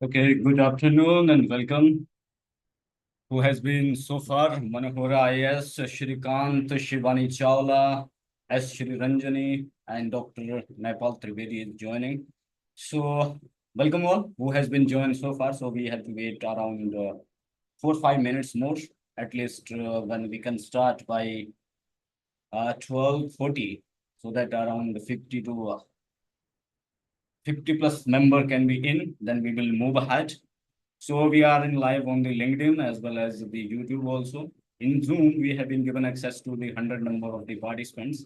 Okay, good afternoon and welcome. Who has been so far? Manohara IAS, Shrikant, Shivani Chawla, S. Shri Ranjani, and Dr. Nepal Trivedi is joining. So, welcome all who has been joined so far. So, we have to wait around 4 or 5 minutes more, at least when we can start by 12:40, so that around 50 to 50 plus member can be in, then we will move ahead. So we are in live on the LinkedIn as well as the YouTube also. In Zoom, we have been given access to the 100 number of the participants.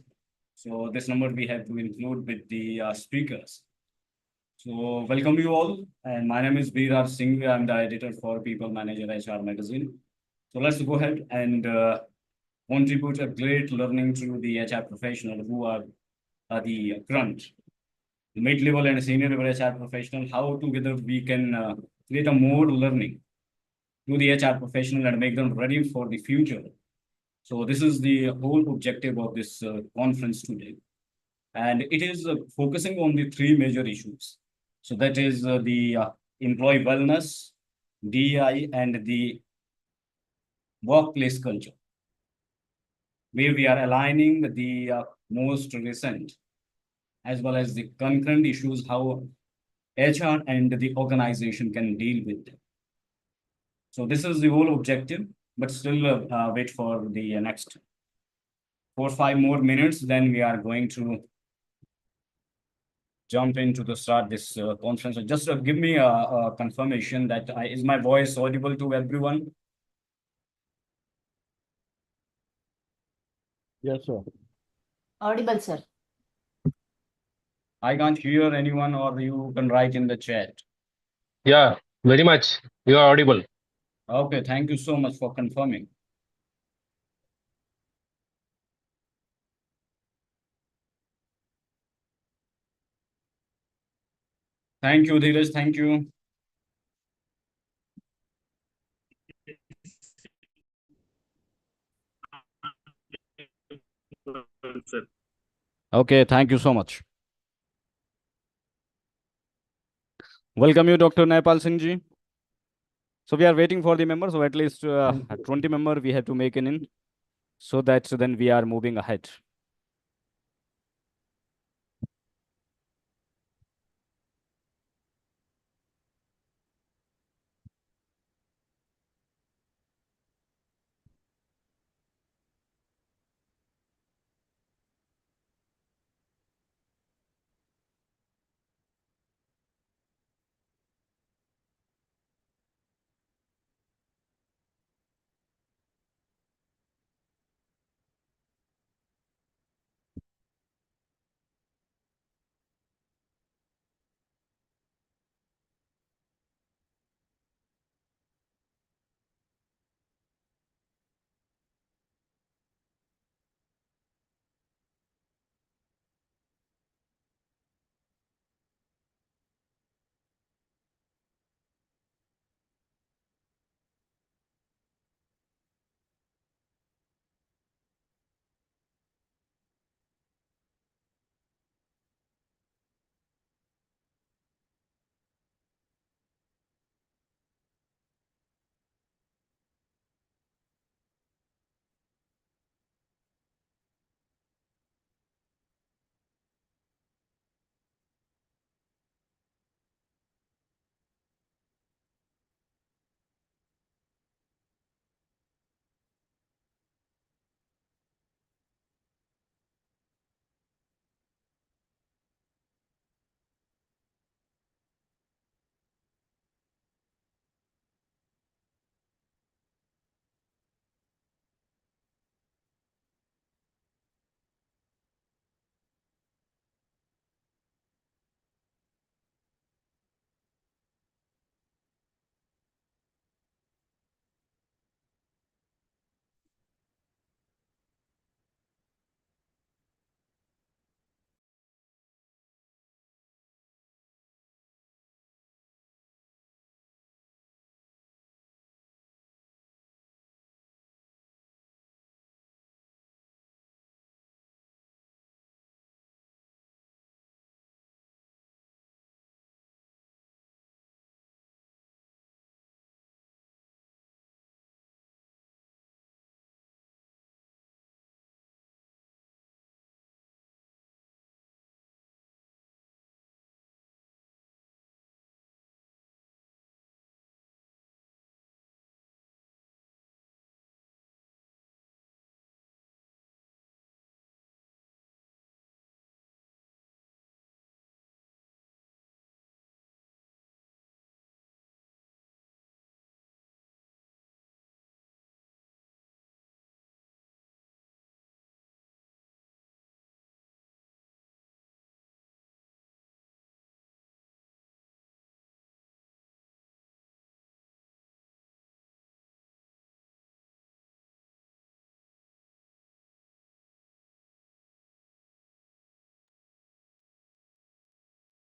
So this number we have to include with the speakers. So welcome you all. And my name is Birar Singh. I'm the editor for People Manager HR magazine. So let's go ahead and contribute a great learning to the HR professional who are the grunt, mid-level and senior level HR professional, how together we can create a more learning to the HR professional and make them ready for the future. So this is the whole objective of this conference today. And it is focusing on the three major issues. So that is the employee wellness, DI, and the workplace culture, where we are aligning the most recent as well as the concurrent issues, how HR and the organization can deal with them. So this is the whole objective, but still wait for the next 4 or 5 more minutes. Then we are going to jump into the start this conference. So just give me a confirmation that is my voice audible to everyone? Yes, sir. Audible, sir. I can't hear anyone, or you can write in the chat. Yeah, very much. You are audible. Okay, thank you so much for confirming. Thank you, Dheeraj. Thank you. Okay, thank you so much. Welcome you, Dr. Nepal Singh ji. So we are waiting for the members, so at least 20 member we have to make it in, so that then we are moving ahead.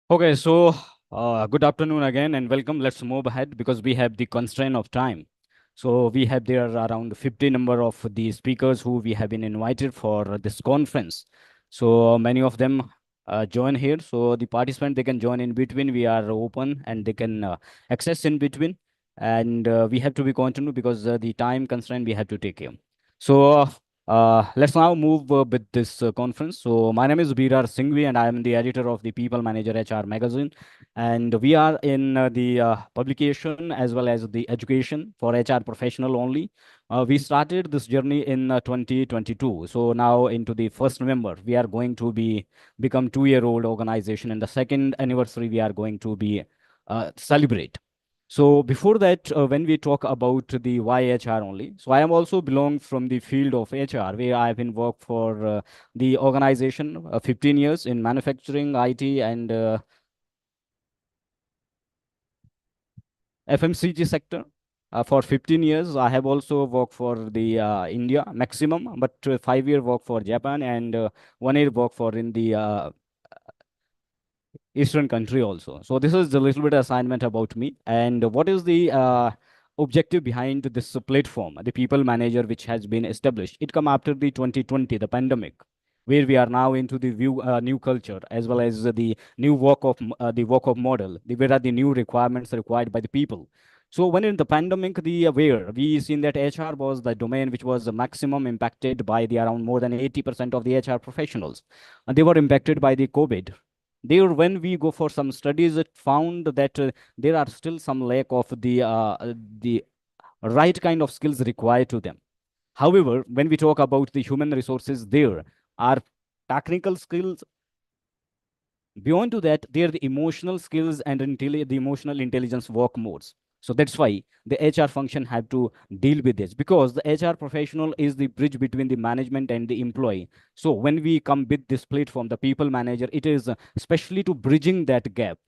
Okay, so good afternoon again and welcome. Let's move ahead because we have the constraint of time. So we have there around 50 number of the speakers who we have been invited for this conference. So many of them join here. So the participant they can join in between. We are open and they can access in between. And we have to be continued because the time constraint we have to take care. So let's now move with this conference. So my name is Birar Singhvi and I am the editor of the People Manager HR magazine. And we are in the publication as well as the education for HR professional only. We started this journey in 2022. So now into the 1st November, we are going to be become 2-year-old organization. And the second anniversary, we are going to be celebrate. So before that, when we talk about the why HR only, so I am also belong from the field of HR, where I've been worked for the organization 15 years in manufacturing, IT, and FMCG sector. For 15 years, I have also worked for the India maximum, but 5 year work for Japan and 1 year work for in the Eastern country also. So this is a little bit assignment about me. And what is the objective behind this platform, the people manager, which has been established? It come after the 2020, the pandemic, where we are now into the new culture as well as the new work of model. Where are the new requirements required by the people? So when in the pandemic, where we seen that HR was the domain which was the maximum impacted by the around more than 80% of the HR professionals, and they were impacted by the COVID. There, when we go for some studies, it found that there are still some lack of the right kind of skills required to them. However, when we talk about the human resources, there are technical skills. Beyond to that, there the emotional skills and the emotional intelligence work more. So that's why the HR function have to deal with this, because the HR professional is the bridge between the management and the employee. So when we come with this platform, the people manager, it is especially to bridging that gap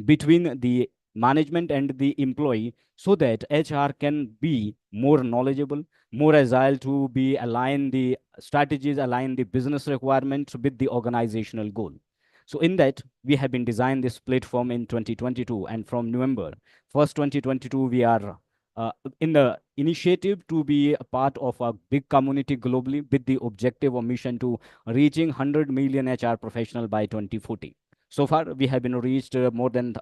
between the management and the employee, so that HR can be more knowledgeable, more agile to be align the strategies, align the business requirements with the organizational goal. So in that, we have been designed this platform in 2022, and from November 1st, 2022, we are in the initiative to be a part of a big community globally with the objective or mission to reaching 100 million HR professional by 2040. So far, we have been reached more than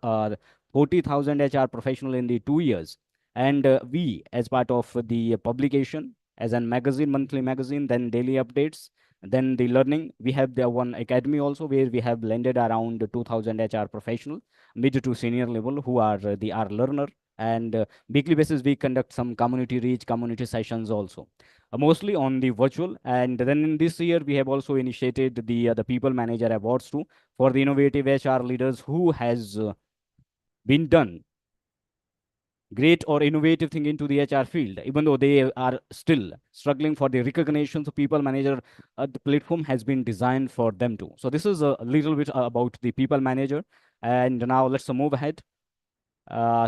40,000 HR professional in the 2 years. And we, as part of the publication, as a magazine, monthly magazine, then daily updates, then the learning, we have the one academy also, where we have blended around 2000 HR professional, mid to senior level, who are the our learner. And weekly basis, we conduct some community reach, community sessions also, mostly on the virtual. And then in this year, we have also initiated the People Manager Awards too, for the innovative HR leaders who has been done great or innovative thing into the HR field, even though they are still struggling for the recognition. So People Manager, the platform has been designed for them too. So this is a little bit about the People Manager. And now let's move ahead.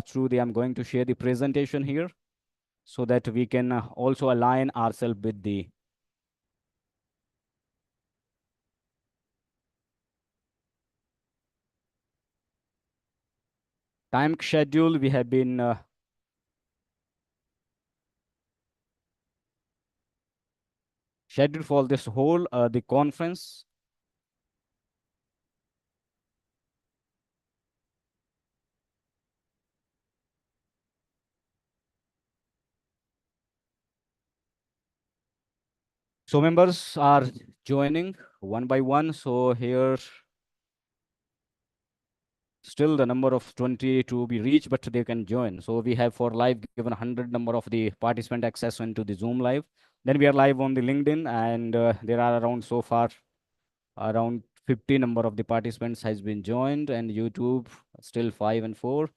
Through the, I'm going to share the presentation here so that we can also align ourselves with the time schedule. We have been scheduled for this whole the conference. So members are joining one by one. So here still the number of 20 to be reached, but they can join. So we have for live given 100 number of the participant access into the Zoom live. Then we are live on the LinkedIn, and there are around so far around 50 number of the participants has been joined, and YouTube still 5 and 4.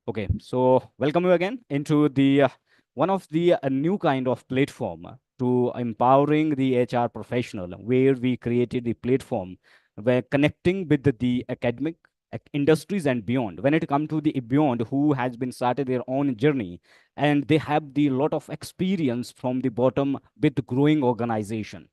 Okay, so welcome you again into the one of the new kind of platform to empowering the HR professional, where we created the platform where connecting with the academic industries and beyond. When it comes to the beyond, who has been started their own journey, and they have the lot of experience from the bottom with growing organization.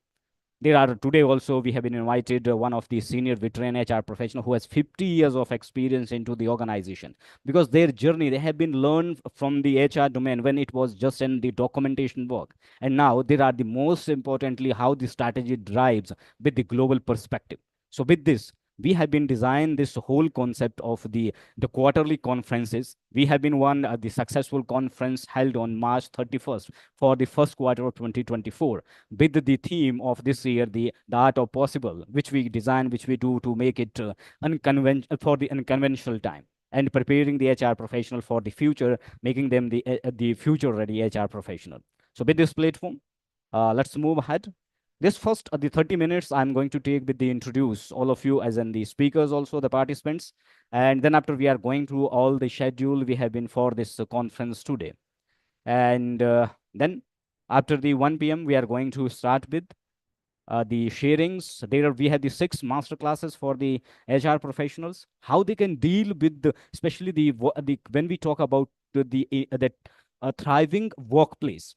There are today also we have been invited one of the senior veteran HR professional who has 50 years of experience into the organization, because their journey they have been learned from the HR domain when it was just in the documentation work, and now there are the most importantly how the strategy drives with the global perspective. So with this we have been designed this whole concept of the quarterly conferences. We have been one the successful conference held on March 31st for the first quarter of 2024, with the theme of this year, the art of possible, which we design, which we do to make it unconventional for the unconventional time, and preparing the HR professional for the future, making them the future ready HR professional. So with this platform, let's move ahead. This first the 30 minutes I'm going to take with the introduce all of you as in the speakers, also the participants, and then after we are going through all the schedule we have been for this conference today, and then after the 1 p.m. we are going to start with the sharings. There we have the 6 master classes for the HR professionals, how they can deal with especially the when we talk about that thriving workplace.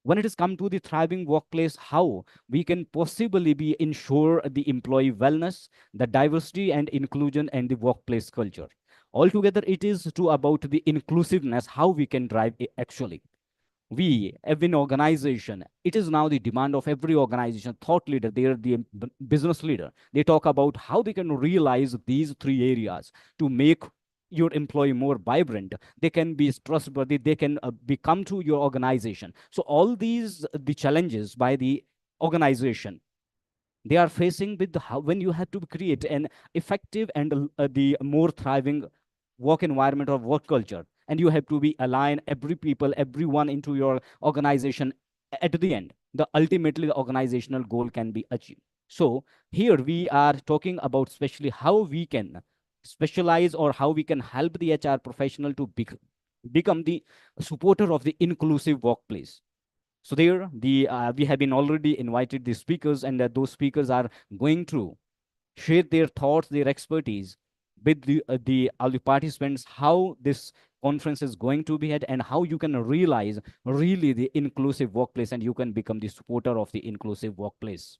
When it is come to the thriving workplace, how we can possibly be ensure the employee wellness, the diversity and inclusion, and the workplace culture. Altogether, it is to about the inclusiveness, how we can drive it actually. We, every organization, it is now the demand of every organization, thought leader, they're the business leader. They talk about how they can realize these 3 areas to make your employee more vibrant. They can be trustworthy. They can become to your organization. So all these, the challenges by the organization, they are facing with how when you have to create an effective and the more thriving work environment or work culture, and you have to be align every people everyone into your organization. At the end the ultimately the organizational goal can be achieved. So here we are talking about especially how we can specialize or how we can help the HR professional to become the supporter of the inclusive workplace. So there, we have been already invited the speakers, and those speakers are going to share their thoughts, their expertise with the all the participants, how this conference is going to be had, and how you can realize really the inclusive workplace, and you can become the supporter of the inclusive workplace,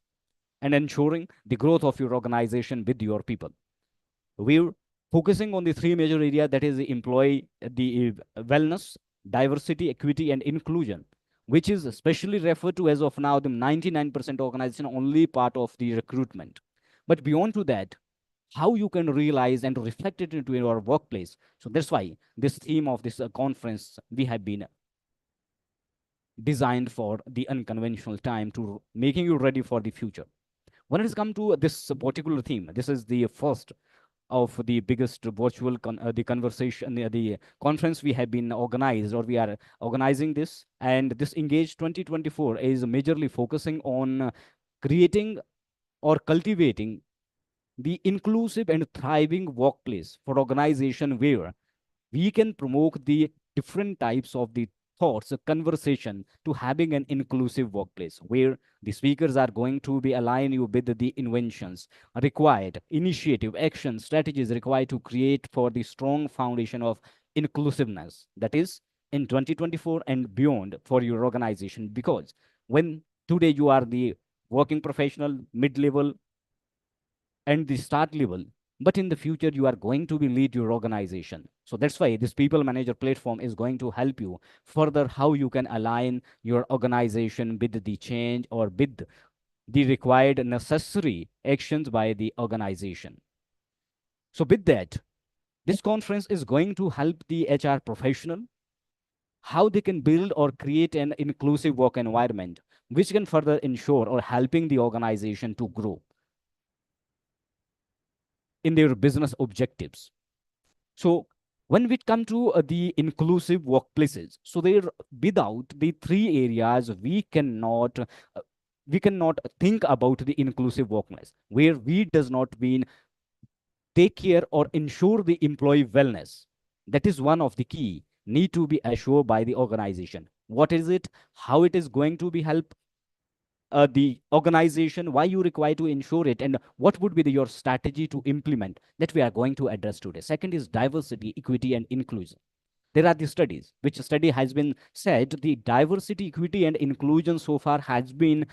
and ensuring the growth of your organization with your people. We're focusing on the 3 major areas, that is the employee, the wellness, diversity, equity, and inclusion, which is especially referred to as of now the 99% organization only part of the recruitment. But beyond to that, how you can realize and reflect it into your workplace. So that's why this theme of this conference we have been designed for the unconventional time to making you ready for the future. When it has come to this particular theme, this is the first of the biggest virtual the conversation, the conference we have been organized, or we are organizing this. And this Engage 2024 is majorly focusing on creating or cultivating the inclusive and thriving workplace for organization, where we can promote the different types of the thoughts, a conversation to having an inclusive workplace, where the speakers are going to be align you with the inventions required, initiative, action, strategies required to create for the strong foundation of inclusiveness. That is in 2024 and beyond for your organization. Because when today you are the working professional, mid-level, and the start level, but in the future you are going to be lead your organization. So that's why this people manager platform is going to help you further how you can align your organization with the change or with the required necessary actions by the organization. So with that, this conference is going to help the HR professional how they can build or create an inclusive work environment which can further ensure or helping the organization to grow in their business objectives. So when we come to the inclusive workplaces, so there without the 3 areas, we cannot think about the inclusive workplace, where we does not mean take care or ensure the employee wellness. That is one of the key need to be assured by the organization. What is it? How it is going to be help the organization, why you require to ensure it, and what would be your strategy to implement, that we are going to address today. Second is diversity, equity, and inclusion. There are the studies, which study has been said the diversity, equity, and inclusion so far has been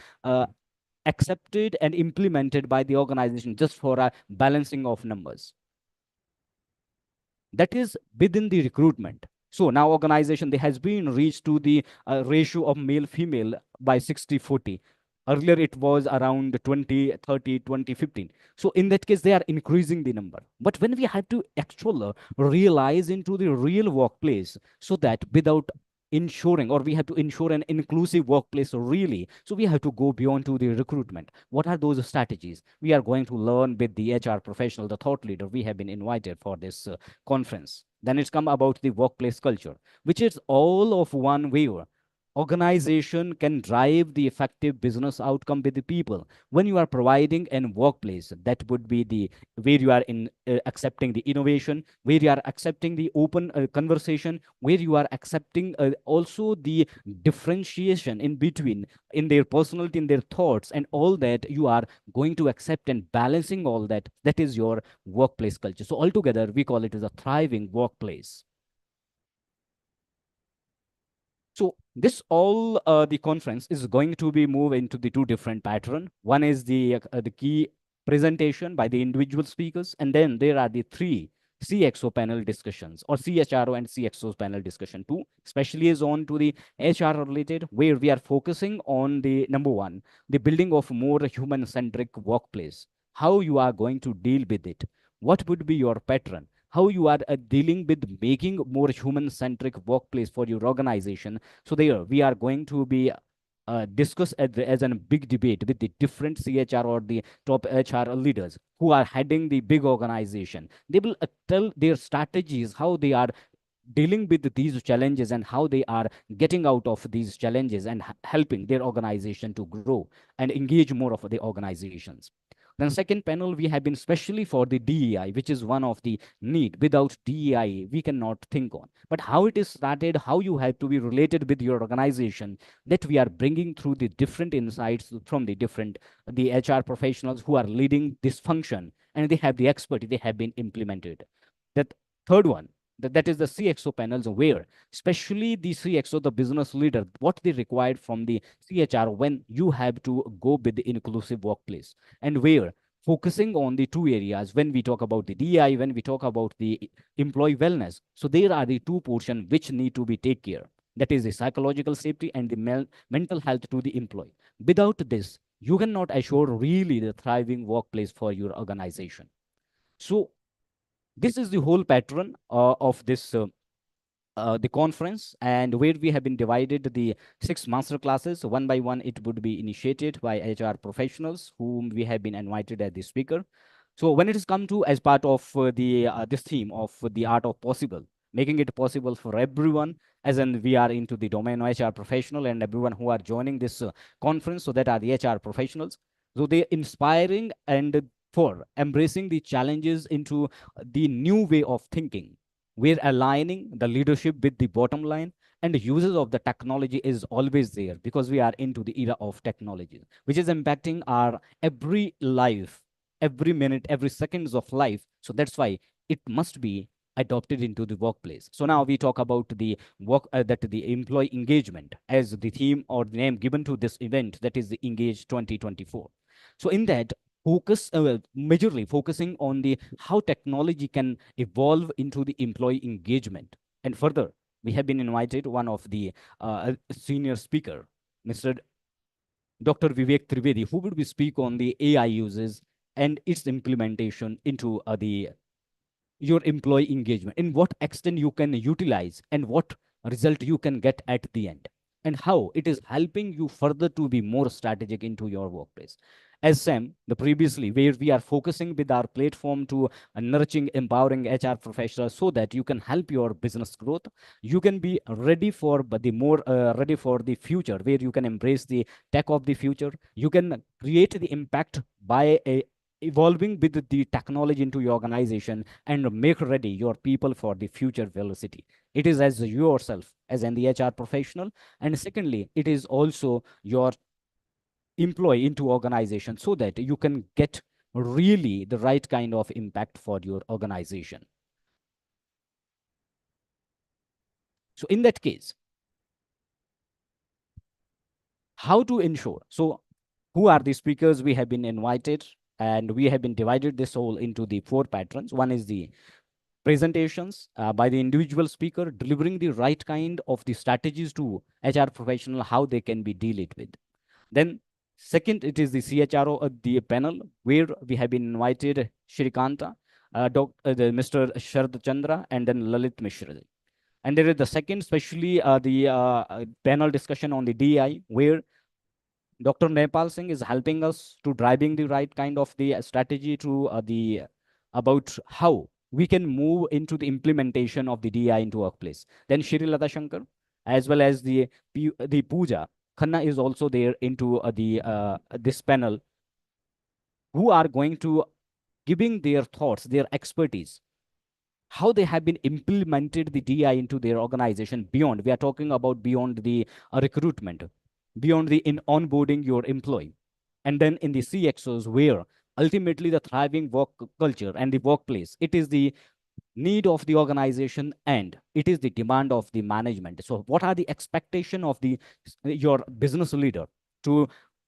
accepted and implemented by the organization just for a balancing of numbers. That is within the recruitment. So now organization, there has been reached to the ratio of male female by 60-40. Earlier it was around 20-30, 20-15. So in that case, they are increasing the number. But when we have to actually realize into the real workplace, so that without ensuring, or we have to ensure an inclusive workplace really, so we have to go beyond to the recruitment. What are those strategies? We are going to learn with the HR professional, the thought leader we have been invited for this conference. Then it's come about the workplace culture, which is all of one where organization can drive the effective business outcome with the people. When you are providing an workplace, that would be the where you are in accepting the innovation, where you are accepting the open conversation, where you are accepting also the differentiation in between, in their personality, in their thoughts, and all that you are going to accept, and balancing all that, that is your workplace culture. So altogether, we call it as a thriving workplace. So this all the conference is going to be moved into the two different pattern. One is the key presentation by the individual speakers, and then there are the three CXO panel discussions, or CHRO and CXO panel discussion. Two especially is on to the HR related, where we are focusing on the number one, the building of more human centric workplace. How you are going to deal with it? What would be your pattern? How you are dealing with making more human centric workplace for your organization? So there we are going to be discuss as a big debate with the different CHR or the top HR leaders who are heading the big organization. They will tell their strategies, how they are dealing with these challenges and how they are getting out of these challenges, and helping their organization to grow and engage more of the organizations. Then second panel, we have been specially for the DEI, which is one of the need. Without DEI, we cannot think on. But how it is started, how you have to be related with your organization, that we are bringing through the different insights from the HR professionals who are leading this function, and they have the expertise, they have been implemented. That third one, that is the CXO panels, where especially the CXO, the business leader, what they required from the CHR when you have to go with the inclusive workplace, and where focusing on the two areas when we talk about the DI, when we talk about the employee wellness. So there are the two portions which need to be take care. That is the psychological safety and the mental health to the employee. Without this, you cannot assure really the thriving workplace for your organization. So this is the whole pattern of this the conference, and where we have been divided the 6 master classes one by one. It would be initiated by HR professionals whom we have been invited as the speaker. So when it is come to as part of the this theme of the art of possible, making it possible for everyone, as in we are into the domain of HR professional, and everyone who are joining this conference, so that are the HR professionals. So they inspiring and for embracing the challenges into the new way of thinking. We're aligning the leadership with the bottom line, and the uses of the technology is always there, because we are into the era of technology, which is impacting our every life, every minute, every seconds of life. So that's why it must be adopted into the workplace. So now we talk about the work that the employee engagement as the theme or the name given to this event, that is the Engage 2024. So in that, majorly focusing on the how technology can evolve into the employee engagement. And further, we have been invited one of the senior speaker, Mr. Dr. Vivek Trivedi, who will be speak on the AI uses and its implementation into the your employee engagement, in what extent you can utilize and what result you can get at the end, and how it is helping you further to be more strategic into your workplace. As Sam, the previously, where we are focusing with our platform to nurturing, empowering HR professionals, so that you can help your business growth. You can be ready for, but the more ready for the future, where you can embrace the tech of the future. You can create the impact by evolving with the technology into your organization, and make ready your people for the future velocity. It is as yourself as an the HR professional, and secondly, it is also your employee into organization, so that you can get really the right kind of impact for your organization. So in that case, how to ensure? So Who are the speakers we have been invited? And we have been divided this whole into the 4 patterns. One is the presentations by the individual speaker, delivering the right kind of the strategies to HR professional, how they can be dealt with. Then second, it is the CHRO, the panel, where we have been invited Shrikanta, Mr. Sharad Chandra, and then Lalit Mishra. And there is the second, especially the panel discussion on the DI, where Dr. Nepal Singh is helping us to driving the right kind of the strategy to the about how we can move into the implementation of the DI into workplace. Then Shri Lata Shankar, as well as the Pooja Khanna is also there into the this panel, who are going to giving their thoughts, their expertise, how they have been implemented the DI into their organization beyond. We are talking about beyond the recruitment, beyond the in onboarding your employee, and then in the CXOs, where ultimately the thriving work culture and the workplace, it is the need of the organization and it is the demand of the management. So what are the expectation of the your business leader to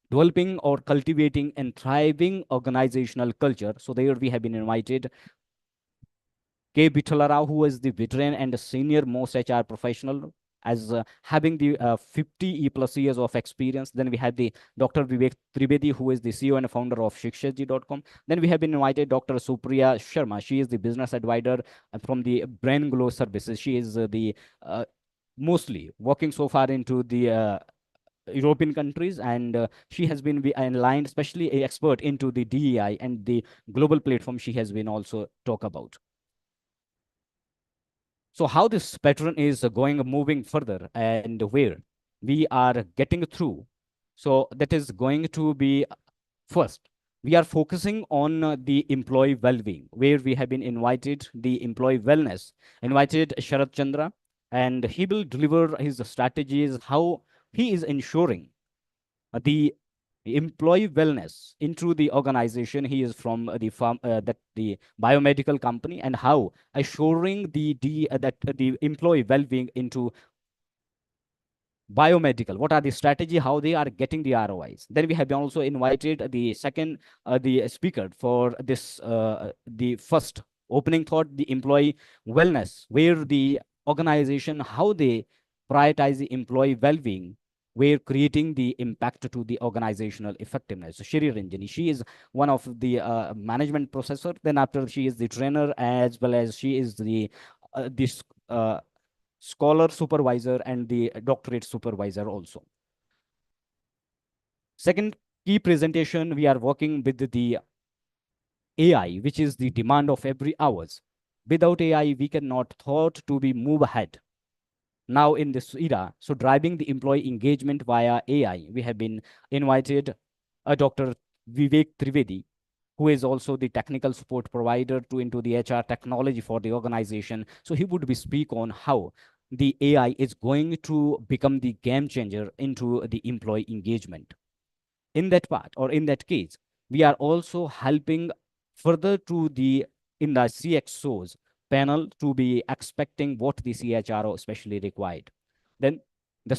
developing or cultivating and thriving organizational culture? So there we have been invited K. Vithalarao, who is the veteran and the senior most HR professional, as having the 50 plus years of experience. Then we have the Dr. Vivek Trivedi, who is the CEO and founder of shikshaji.com. Then we have been invited Dr. Supriya Sharma. She is the business advisor from the Brain Glow Services. She is the mostly working so far into the European countries, and she has been aligned, especially a expert into the DEI and the global platform she has been also talk about. So how this pattern is going moving further and where we are getting through. So that is going to be first, we are focusing on the employee well-being, where we have been invited the employee wellness, invited Sharad Chandra, and he will deliver his strategies, how he is ensuring the employee wellness into the organization. He is from the farm that the biomedical company, and how assuring that the employee well-being into biomedical, what are the strategy, how they are getting the ROIs. Then we have been also invited the second the speaker for this the first opening thought, the employee wellness, where the organization, how they prioritize the employee well-being, where creating the impact to the organizational effectiveness. So Shri Ranjani, she is one of the management processor. Then after, she is the trainer, as well as she is the this scholar supervisor and the doctorate supervisor also. Second key presentation, we are working with the AI, which is the demand of every hours. Without AI, we cannot thought to be move ahead. Now in this era, so driving the employee engagement via AI, we have been invited Dr. Vivek Trivedi, who is also the technical support provider to into the HR technology for the organization. So he would be speak on how the AI is going to become the game changer into the employee engagement. In that part, or in that case, we are also helping further to the in the CXOs panel to be expecting what the CHRO especially required. Then the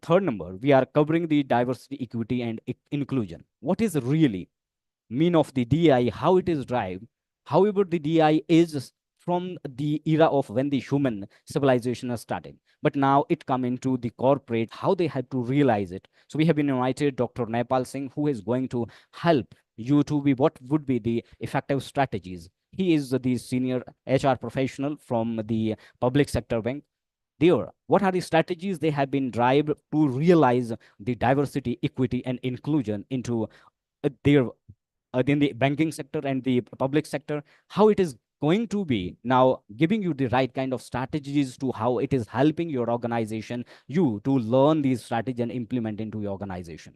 third number, we are covering the diversity, equity, and inclusion. What is really mean of the DI, how it is driven. However, the DI is from the era of when the human civilization has started. But now it come into the corporate, how they had to realize it. So we have been invited Dr. Nepal Singh, who is going to help you to be what would be the effective strategies. He is the senior HR professional from the public sector bank. There, what are the strategies they have been drive to realize the diversity, equity, and inclusion into their in the banking sector and the public sector, how it is going to be now giving you the right kind of strategies to how it is helping your organization, you to learn these strategies and implement into your organization.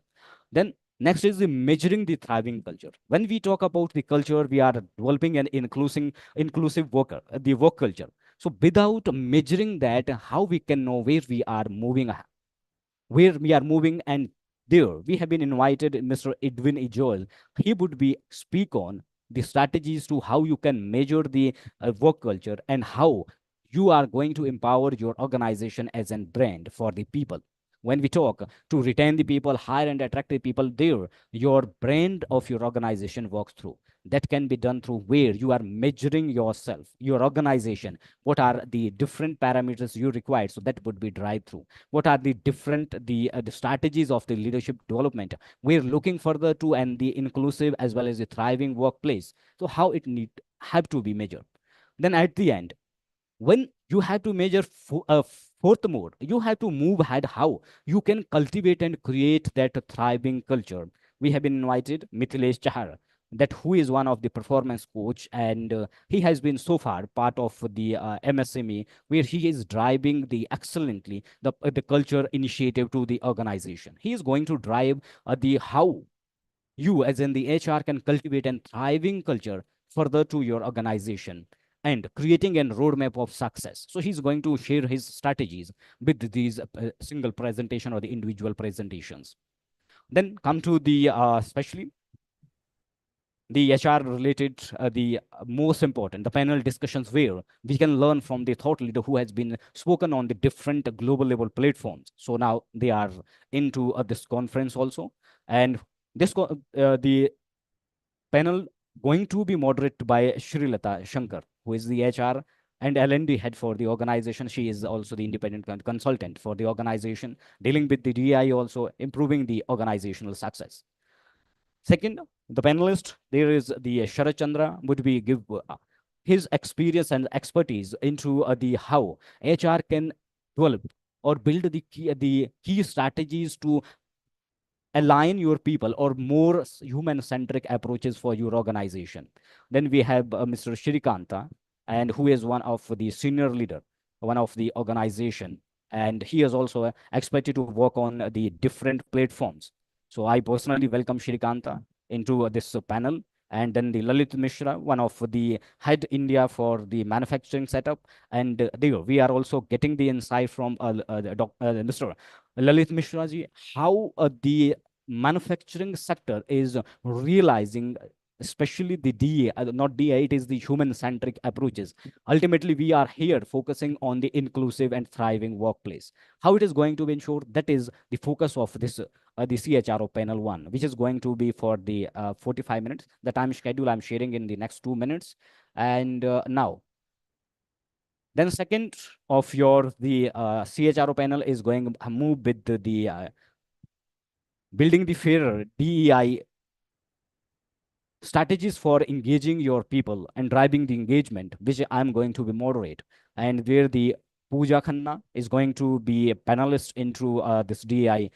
Then next is the measuring the thriving culture. When we talk about the culture, we are developing an inclusive worker, the work culture. So without measuring that, how we can know where we are moving, and there we have been invited Mr. Edwin Ejoel. He would be speak on the strategies to how you can measure the work culture and how you are going to empower your organization as a brand for the people. When we talk to retain the people, hire and attract the people, there your brand of your organization works through. That can be done through where you are measuring yourself, your organization. What are the different parameters you require? So that would be drive through. What are the different the strategies of the leadership development? We're looking further to and the inclusive as well as the thriving workplace. So how it need have to be measured. Then at the end, when you have to measure fourth mode, you have to move ahead how you can cultivate and create that thriving culture. We have been invited Mithilesh Chahar, that who is one of the performance coach, and he has been so far part of the MSME, where he is driving the excellently the culture initiative to the organization. He is going to drive the how you as in the HR can cultivate a thriving culture further to your organization and creating a roadmap of success. So he's going to share his strategies with these single presentation or the individual presentations. Then come to the especially the HR related, the most important, the panel discussions where we can learn from the thought leader who has been spoken on the different global level platforms. So now they are into this conference also. And the panel going to be moderated by Shrilata Shankar, who is the HR and L&D head for the organization. She is also the independent consultant for the organization, dealing with the DI, also improving the organizational success. Second, the panelist, there is the Sharat Chandra would be give his experience and expertise into the how HR can develop or build the key strategies to align your people or more human-centric approaches for your organization. Then we have Mr. Shrikanta, and who is one of the senior leader, one of the organization, and he is also expected to work on the different platforms. So I personally welcome Shrikanta into this panel. And then the Lalit Mishra, one of the head India for the manufacturing setup. And there we are also getting the insight from Mr. Lalit Mishra ji, how the manufacturing sector is realizing, especially the DA, not DA, it is the human-centric approaches. Ultimately, we are here focusing on the inclusive and thriving workplace. How it is going to be ensured, that is the focus of this the CHRO panel 1, which is going to be for the 45 minutes. The time schedule I'm sharing in the next 2 minutes. And now, then second of your the CHRO panel is going to move with the building the fairer DEI strategies for engaging your people and driving the engagement, which I'm going to be moderate, and where the Pooja Khanna is going to be a panelist into this DEI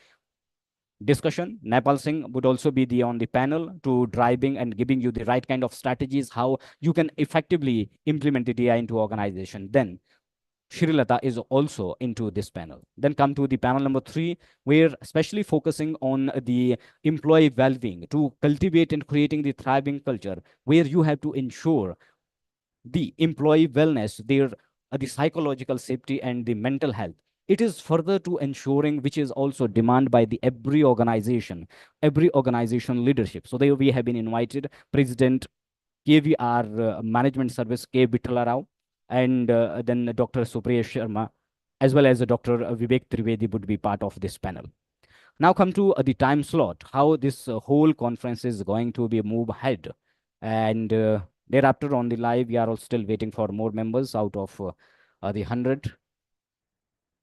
discussion. Nepal Singh would also be on the panel to driving and giving you the right kind of strategies, how you can effectively implement the DEI into organization. Then Shrilata is also into this panel. Then come to the panel number 3, where especially focusing on the employee well-being to cultivate and creating the thriving culture, where you have to ensure the employee wellness, their the psychological safety and the mental health. It is further to ensuring, which is also demand by the every organization leadership. So there we have been invited President KVR Management Service K. Vithala Rao, and then Dr. Supriya Sharma, as well as Dr. Vivek Trivedi would be part of this panel. Now come to the time slot, how this whole conference is going to be move ahead. And thereafter on the live, we are all still waiting for more members out of the 100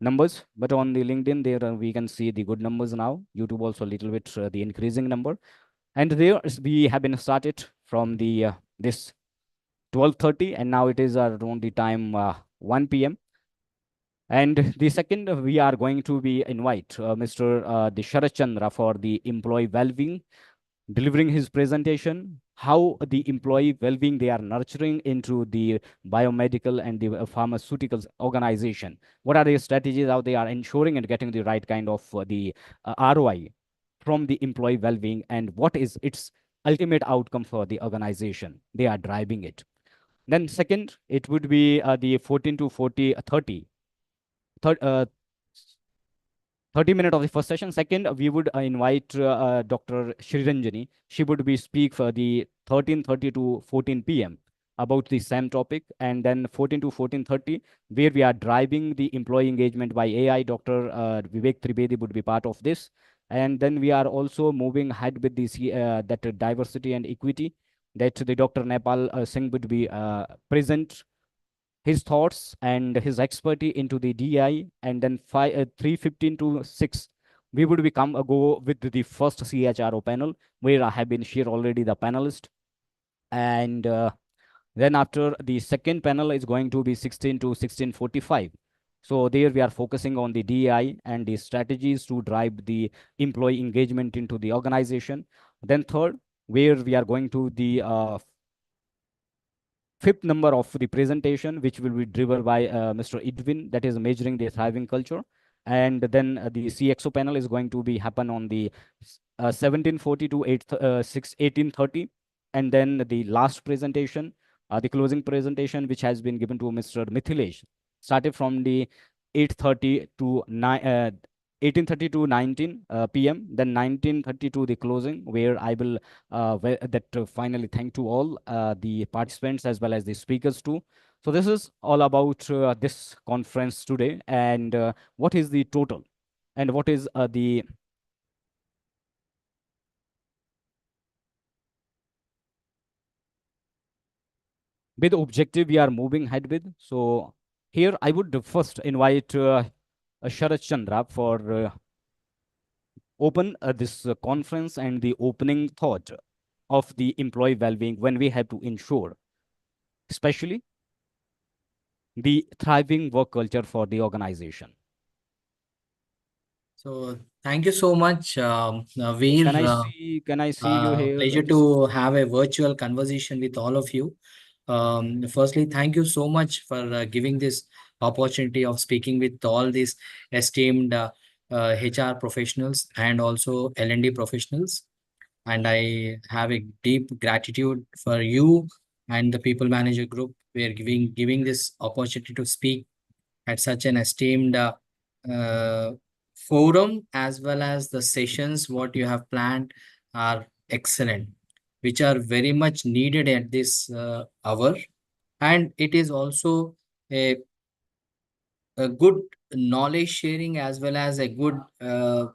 numbers. But on the LinkedIn, there we can see the good numbers now. YouTube also a little bit the increasing number. And there we have been started from the this 12:30, and now it is around the time 1 p.m. And the second, we are going to be invite Mr. The Sharat Chandra for the employee well-being, delivering his presentation, how the employee well-being they are nurturing into the biomedical and the pharmaceuticals organization. What are the strategies how they are ensuring and getting the right kind of the ROI from the employee well-being, and what is its ultimate outcome for the organization they are driving it. Then second, it would be the 14 to 40, 30, 30 minutes of the first session. Second, we would invite Dr. Shriranjani. She would be speak for the 13:30 to 14 p.m. about the same topic. And then 14 to 14:30, where we are driving the employee engagement by AI. Dr. Vivek Trivedi would be part of this. And then we are also moving ahead with this that diversity and equity, that the Dr. Nepal Singh would be present his thoughts and his expertise into the DI. And then 3:15 to 6, we would become go with the first CHRO panel, where I have been shared already the panelist. And then after the second panel is going to be 16 to 16:45. So there we are focusing on the DI and the strategies to drive the employee engagement into the organization. Then third, where we are going to the fifth number of the presentation, which will be driven by Mr. Edwin, that is measuring the thriving culture. And then the CXO panel is going to be happen on the 17:40 to 18:30. And then the last presentation, the closing presentation, which has been given to Mr. Mithilesh, started from the 8:30 to 18:30 to 19 p.m. Then 19:30 to the closing, where I will finally thank to all the participants as well as the speakers too. So this is all about this conference today, and what is the total, and what is the with objective we are moving ahead with. So here I would first invite Sharat Chandra for open this conference and the opening thought of the employee well-being, when we have to ensure, especially the thriving work culture for the organization. So thank you so much, Veer. Can I see you here? Pleasure to have a virtual conversation with all of you. Firstly, thank you so much for giving this opportunity of speaking with all these esteemed HR professionals and also L&D professionals. And I have a deep gratitude for you and the People Manager Group. We are giving this opportunity to speak at such an esteemed uh, forum, as well as the sessions what you have planned are excellent, which are very much needed at this hour. And it is also a good knowledge sharing, as well as a good uh,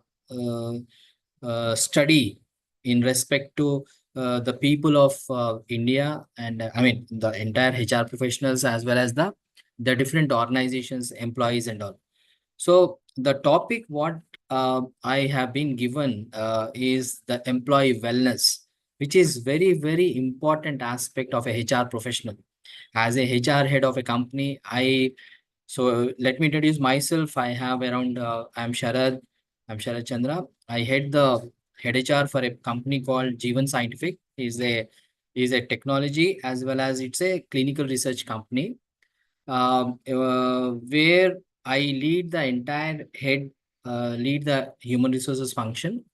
study in respect to the people of India, and I mean the entire HR professionals, as well as the different organizations, employees and all. So the topic what I have been given is the employee wellness, which is very, very important aspect of a HR professional. As a HR head of a company, let me introduce myself. I have around, I'm Sharad Chandra. I head the head HR for a company called Jeevan Scientific. Is a technology, as well as it's a clinical research company, where I lead the entire lead the human resources function.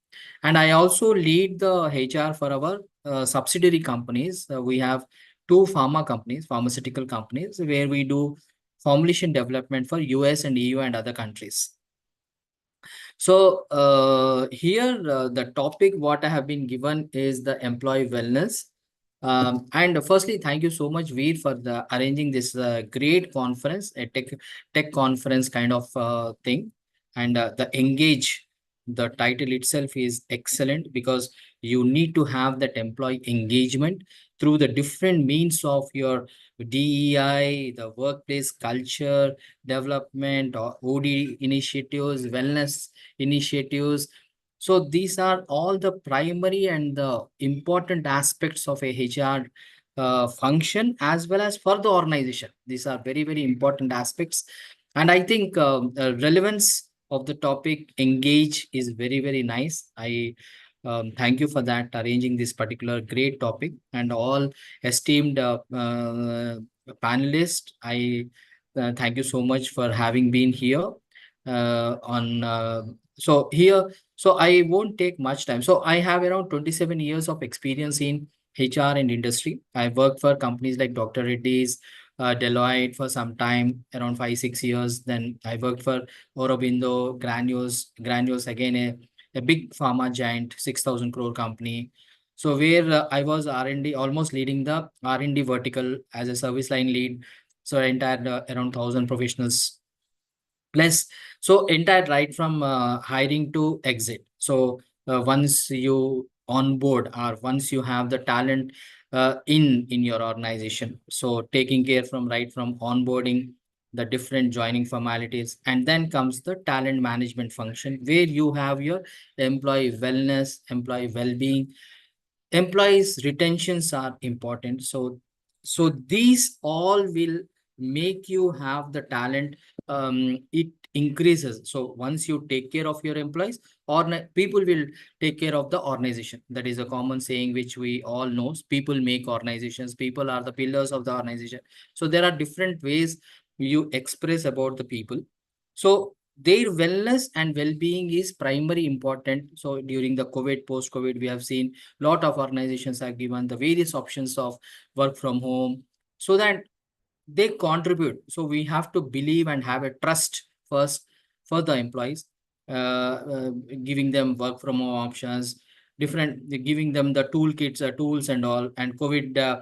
And I also lead the HR for our subsidiary companies. We have two pharmaceutical companies, where we do formulation development for US and EU and other countries. So here the topic what I have been given is the employee wellness. And firstly, thank you so much, Veer, for arranging this great conference, a tech conference kind of thing. And the title itself is excellent, because you need to have that employee engagement through the different means of your DEI, the workplace culture development, or OD initiatives, wellness initiatives. So these are all the primary and the important aspects of a HR function, as well as for the organization. These are very, very important aspects. And I think relevance of the topic engage is very, very nice. I thank you for that, arranging this particular great topic. And all esteemed panelists, I thank you so much for having been here so I won't take much time. So I have around 27 years of experience in HR and industry. I worked for companies like Dr. Reddy's, Deloitte for some time, around 5-6 years. Then I worked for Aurobindo, Granules again, a big pharma giant, 6,000 crore company. So where I was R&D, almost leading the R&D vertical as a service line lead. So entire around 1,000 professionals plus. So entire right from hiring to exit. So once you onboard or once you have the talent in your organization, so taking care from right from onboarding, the different joining formalities, and then comes the talent management function where you have your employee wellness, employee well-being, employees retentions are important. So these all will make you have the talent. It increases. So once you take care of your employees, or people will take care of the organization. That is a common saying which we all know: people make organizations, people are the pillars of the organization. So there are different ways you express about the people. So their wellness and well-being is primary important. So during the COVID, post-COVID, we have seen lot of organizations have given the various options of work from home so that they contribute. So we have to believe and have a trust first for the employees, giving them work from home options, different, giving them the toolkits, tools and all, and COVID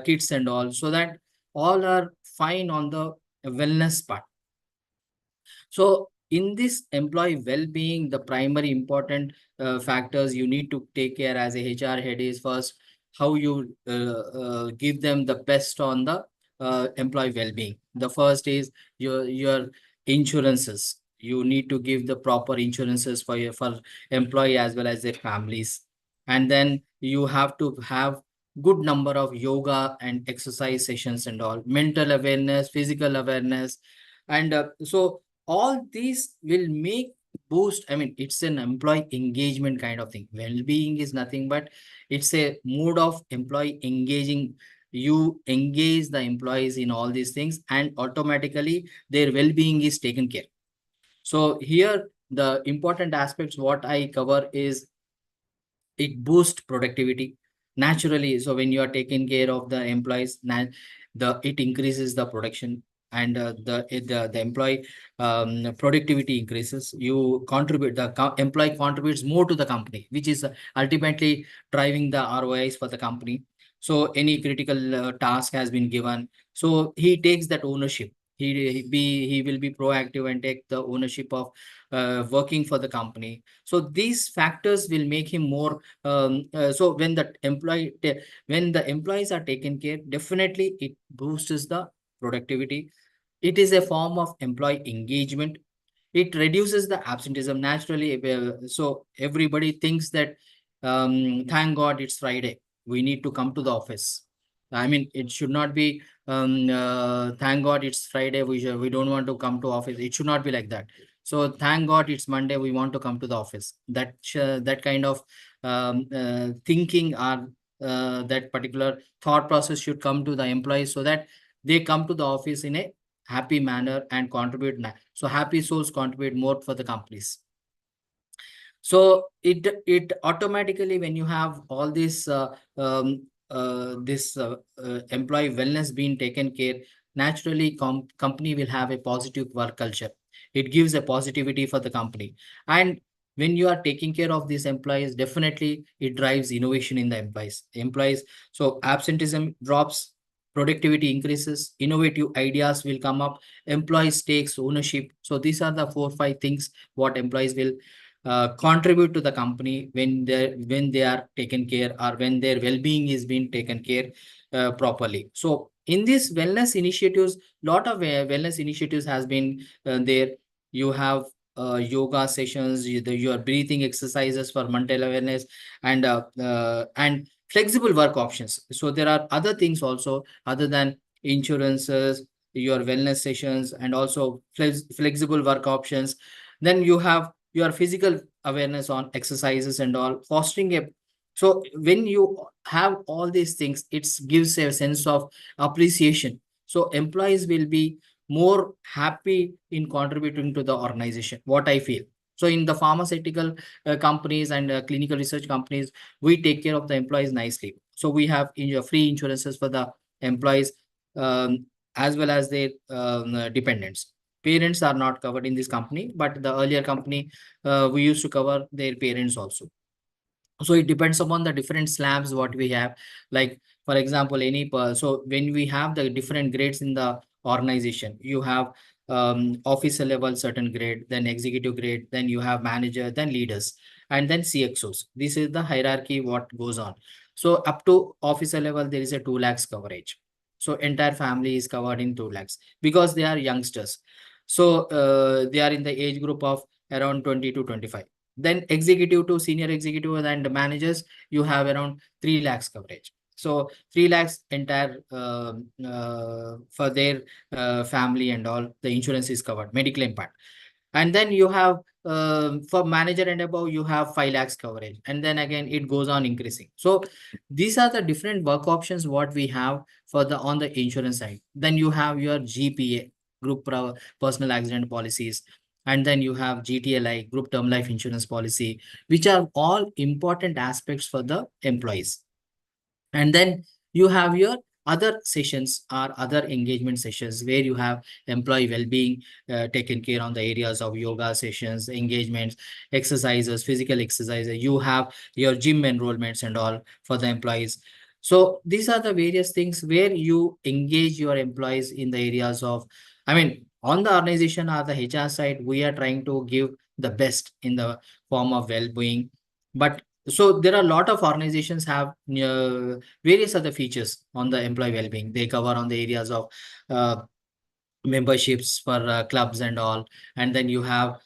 kits and all, so that all are fine on the wellness part. So in this employee well-being, the primary important factors you need to take care as a HR head is first how you give them the best on the employee well-being. The first is your insurances. You need to give the proper insurances for your for employee as well as their families. And then you have to have good number of yoga and exercise sessions and all, mental awareness, physical awareness. And so all these will make boost. I mean, it's an employee engagement kind of thing. Well-being is nothing but it's a mode of employee engaging. You engage the employees in all these things and automatically their well-being is taken care. So here the important aspects what I cover is it boosts productivity naturally. So when you are taking care of the employees, it increases the production, and the employee productivity increases. You contribute, employee contributes more to the company, which is ultimately driving the ROIs for the company. So any critical task has been given, so he takes that ownership. He will be proactive and take the ownership of working for the company. So these factors will make him more so when when the employees are taken care, definitely it boosts the productivity. It is a form of employee engagement. It reduces the absenteeism naturally. So everybody thinks that thank God it's Friday, we need to come to the office. I mean, it should not be thank God it's Friday, we don't want to come to office. It should not be like that. So thank God it's Monday, we want to come to the office. That kind of thinking or that particular thought process should come to the employees, so that they come to the office in a happy manner and contribute. So happy souls contribute more for the companies. So it automatically, when you have all this employee wellness being taken care, naturally company will have a positive work culture. It gives a positivity for the company. And when you are taking care of these employees, definitely it drives innovation in the employees. So absenteeism drops, productivity increases, innovative ideas will come up, employees takes ownership. So these are the 4-5 things what employees will contribute to the company when they are taken care, or when their well-being is being taken care properly. So in these wellness initiatives, lot of wellness initiatives has been there. You have yoga sessions, your breathing exercises for mental awareness, and flexible work options. So there are other things also other than insurances, your wellness sessions, and also flexible work options. Then you have your physical awareness on exercises and all, fostering a. So when you have all these things, it gives a sense of appreciation. So employees will be more happy in contributing to the organization, what I feel. So in the pharmaceutical companies and clinical research companies, we take care of the employees nicely. So we have free insurances for the employees, as well as their dependents. Parents are not covered in this company, but the earlier company, we used to cover their parents also. So it depends upon the different slabs what we have. Like for example, so when we have the different grades in the organization, you have officer level certain grade, then executive grade, then you have manager, then leaders, and then CXOs. This is the hierarchy what goes on. So up to officer level, there is a 2 lakhs coverage. So entire family is covered in 2 lakhs because they are youngsters. So they are in the age group of around 20 to 25. Then executive to senior executive and managers, you have around 3 lakhs coverage. So 3 lakhs entire for their family and all, the insurance is covered, medical impact. And then you have for manager and above, you have 5 lakhs coverage. And then again, it goes on increasing. So these are the different work options what we have for the on the insurance side. Then you have your GPA, personal accident policies. And then you have GTLI, group term life insurance policy, which are all important aspects for the employees. And then you have your other sessions or other engagement sessions where you have employee well-being taken care on the areas of yoga sessions, engagements, exercises, physical exercises. You have your gym enrollments and all for the employees. So these are the various things where you engage your employees in the areas of, I mean, on the organization or the HR side, we are trying to give the best in the form of well-being. But so there are a lot of organizations have various other features on the employee well-being. They cover on the areas of uh, memberships for clubs and all. And then you have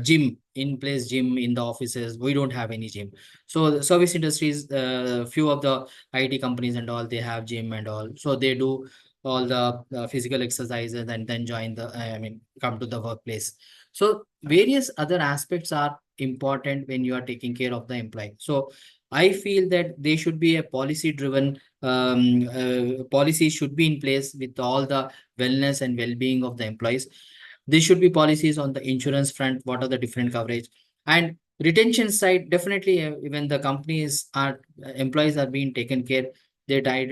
gym, in place gym in the offices. We don't have any gym. So the service industries, few of the IT companies and all, they have gym and all. So they do all the physical exercises and then join the, I mean, come to the workplace. So various other aspects are important when you are taking care of the employee. So I feel that they should be a policy driven, policy should be in place with all the wellness and well-being of the employees. There should be policies on the insurance front. What are the different coverage and retention side? Definitely, when the companies are employees are being taken care, they died.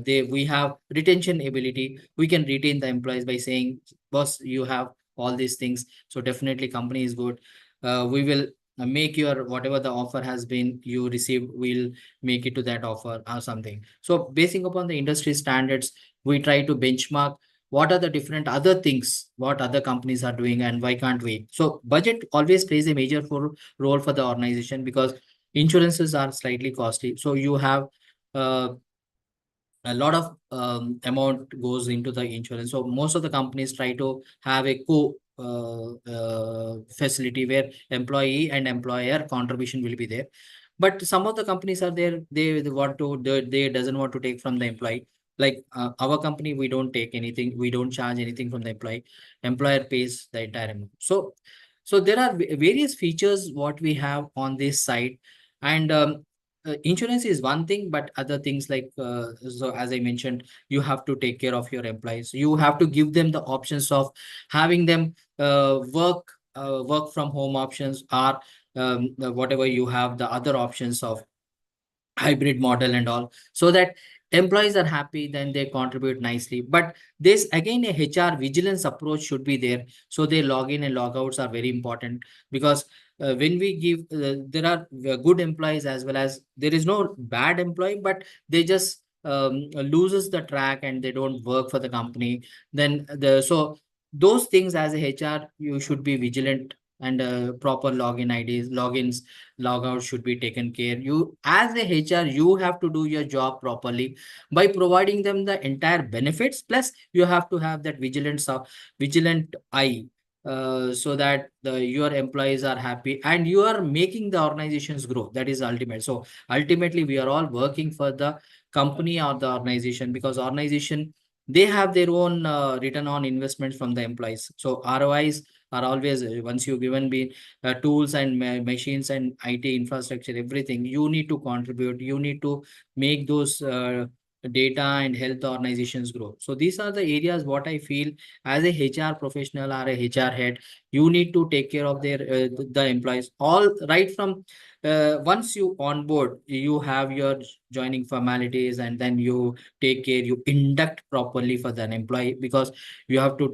We have retention ability. We can retain the employees by saying, "Boss, you have all these things." So definitely, company is good. We will make your whatever the offer has been you received. We'll make it to that offer or something. So basing upon the industry standards, we try to benchmark what are the different other things what other companies are doing and why can't we. So budget always plays a major role for the organization because insurances are slightly costly. So you have uh, a lot of amount goes into the insurance. So most of the companies try to have a facility where employee and employer contribution will be there. But some of the companies are there, they want to, they doesn't want to take from the employee. Like our company, we don't take anything, we don't charge anything from the employee. Employer pays the entire amount. So there are various features what we have on this side. And insurance is one thing, but other things like so as I mentioned, you have to take care of your employees. You have to give them the options of having them work from home options, or whatever you have the other options of hybrid model and all, so that employees are happy, then they contribute nicely. But this again, a HR vigilance approach should be there. So their login and logouts are very important because when we give there are good employees as well as there is no bad employee, but they just loses the track and they don't work for the company. Then so those things as a HR you should be vigilant, and proper login IDs, logins, logout should be taken care. You as a HR, you have to do your job properly by providing them the entire benefits. Plus, you have to have that vigilant eye, so that your employees are happy and you are making the organizations grow. That is ultimate. So ultimately, we are all working for the company or the organization, because organization, they have their own return on investments from the employees. So ROIs are always, once you given be tools and machines and IT infrastructure, everything, you need to contribute. You need to make those data and help the organizations grow. So these are the areas what I feel as a HR professional or a HR head, you need to take care of their the employees. All right from once you onboard, you have your joining formalities, and then you take care, you induct properly for the employee, because you have to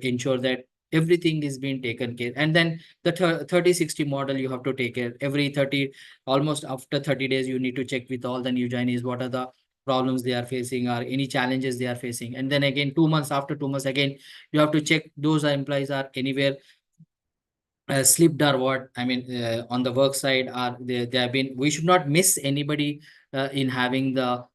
ensure that everything is being taken care. And then the 30-60 model, you have to take care every 30, almost after 30 days, you need to check with all the new joinees, what are the problems they are facing or any challenges they are facing. And then again, 2 months, after 2 months, again, you have to check those employees are anywhere slipped or what. I mean, on the work side, are they have been, we should not miss anybody in having the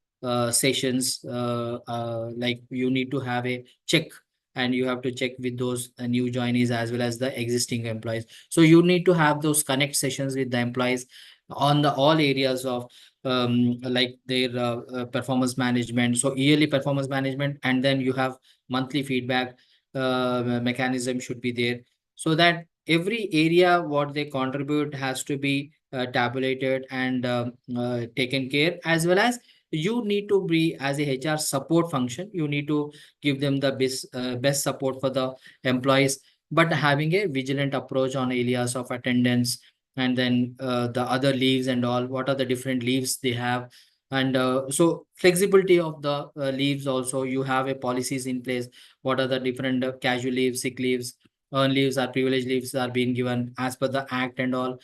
sessions. Like you need to have a check, and you have to check with those new joinees as well as the existing employees. So you need to have those connect sessions with the employees on the all areas of like their performance management. So yearly performance management, and then you have monthly feedback mechanism should be there, so that every area what they contribute has to be tabulated and taken care. As well as you need to be, as a HR support function, you need to give them the best support for the employees, but having a vigilant approach on areas of attendance, and then the other leaves and all, what are the different leaves they have. And so flexibility of the leaves also, you have a policies in place, what are the different casual leaves, sick leaves, earn leaves or privilege leaves are being given as per the act and all.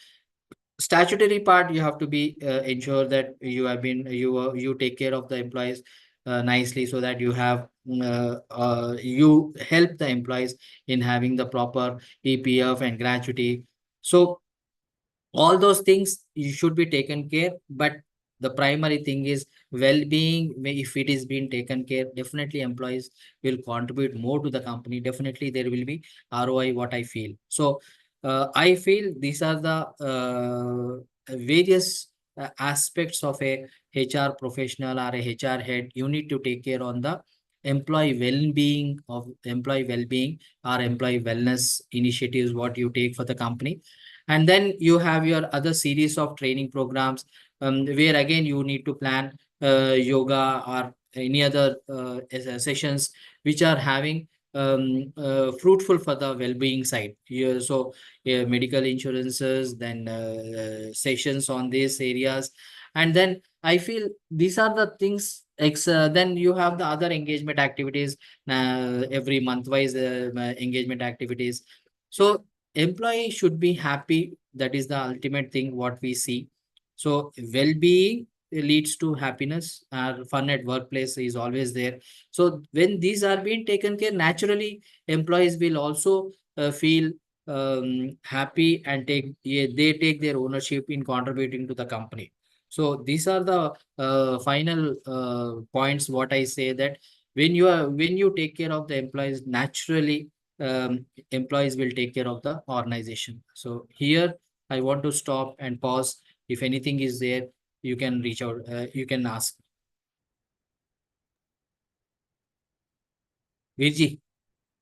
Statutory part, you have to be ensure that you have been, you take care of the employees nicely, so that you have you help the employees in having the proper EPF and gratuity. So all those things you should be taken care, but the primary thing is well-being. If it is being taken care, definitely employees will contribute more to the company, definitely there will be ROI, what I feel. So I feel these are the various aspects of a HR professional or a HR head. You need to take care on the employee well-being or employee wellness initiatives what you take for the company. And then you have your other series of training programs, where again you need to plan yoga or any other sessions which are having fruitful for the well-being side. Yeah, so medical insurances, then sessions on these areas. And then I feel these are the things. Then you have the other engagement activities, every month wise engagement activities. So employee should be happy. That is the ultimate thing what we see. So well-being leads to happiness. Fun at workplace is always there. So when these are being taken care, naturally employees will also feel happy and they take their ownership in contributing to the company. So these are the final points what I say, that when you take care of the employees, naturally employees will take care of the organization. So here I want to stop and pause. If anything is there, you can reach out, you can ask. Virji,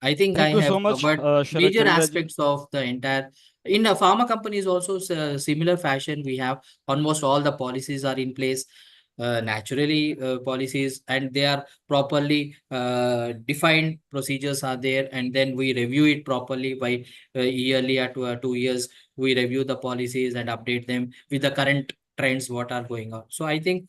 I think I Thank you have so much, covered Sharat major Chandra ji. aspects of the entire. In the pharma companies also, similar fashion, we have almost all the policies are in place. Naturally, policies, and they are properly defined procedures are there, and then we review it properly by yearly at 2 years. We review the policies and update them with the current trends what are going on. So I think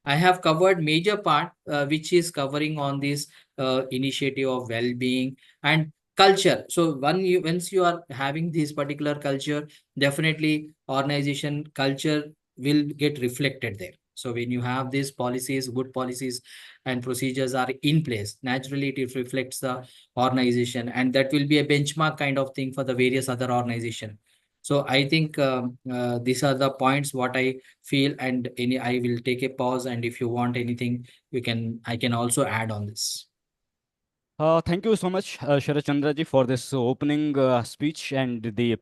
I have covered major part, which is covering on this initiative of well-being and culture. So once you are having this particular culture, definitely organization culture will get reflected there. So when you have these policies, good policies and procedures are in place, naturally it reflects the organization, and that will be a benchmark kind of thing for the various other organization. So I think these are the points what I feel, and any I will take a pause, and if you want anything, I can also add on this. Thank you so much, Sharat Chandra ji, for this opening speech and the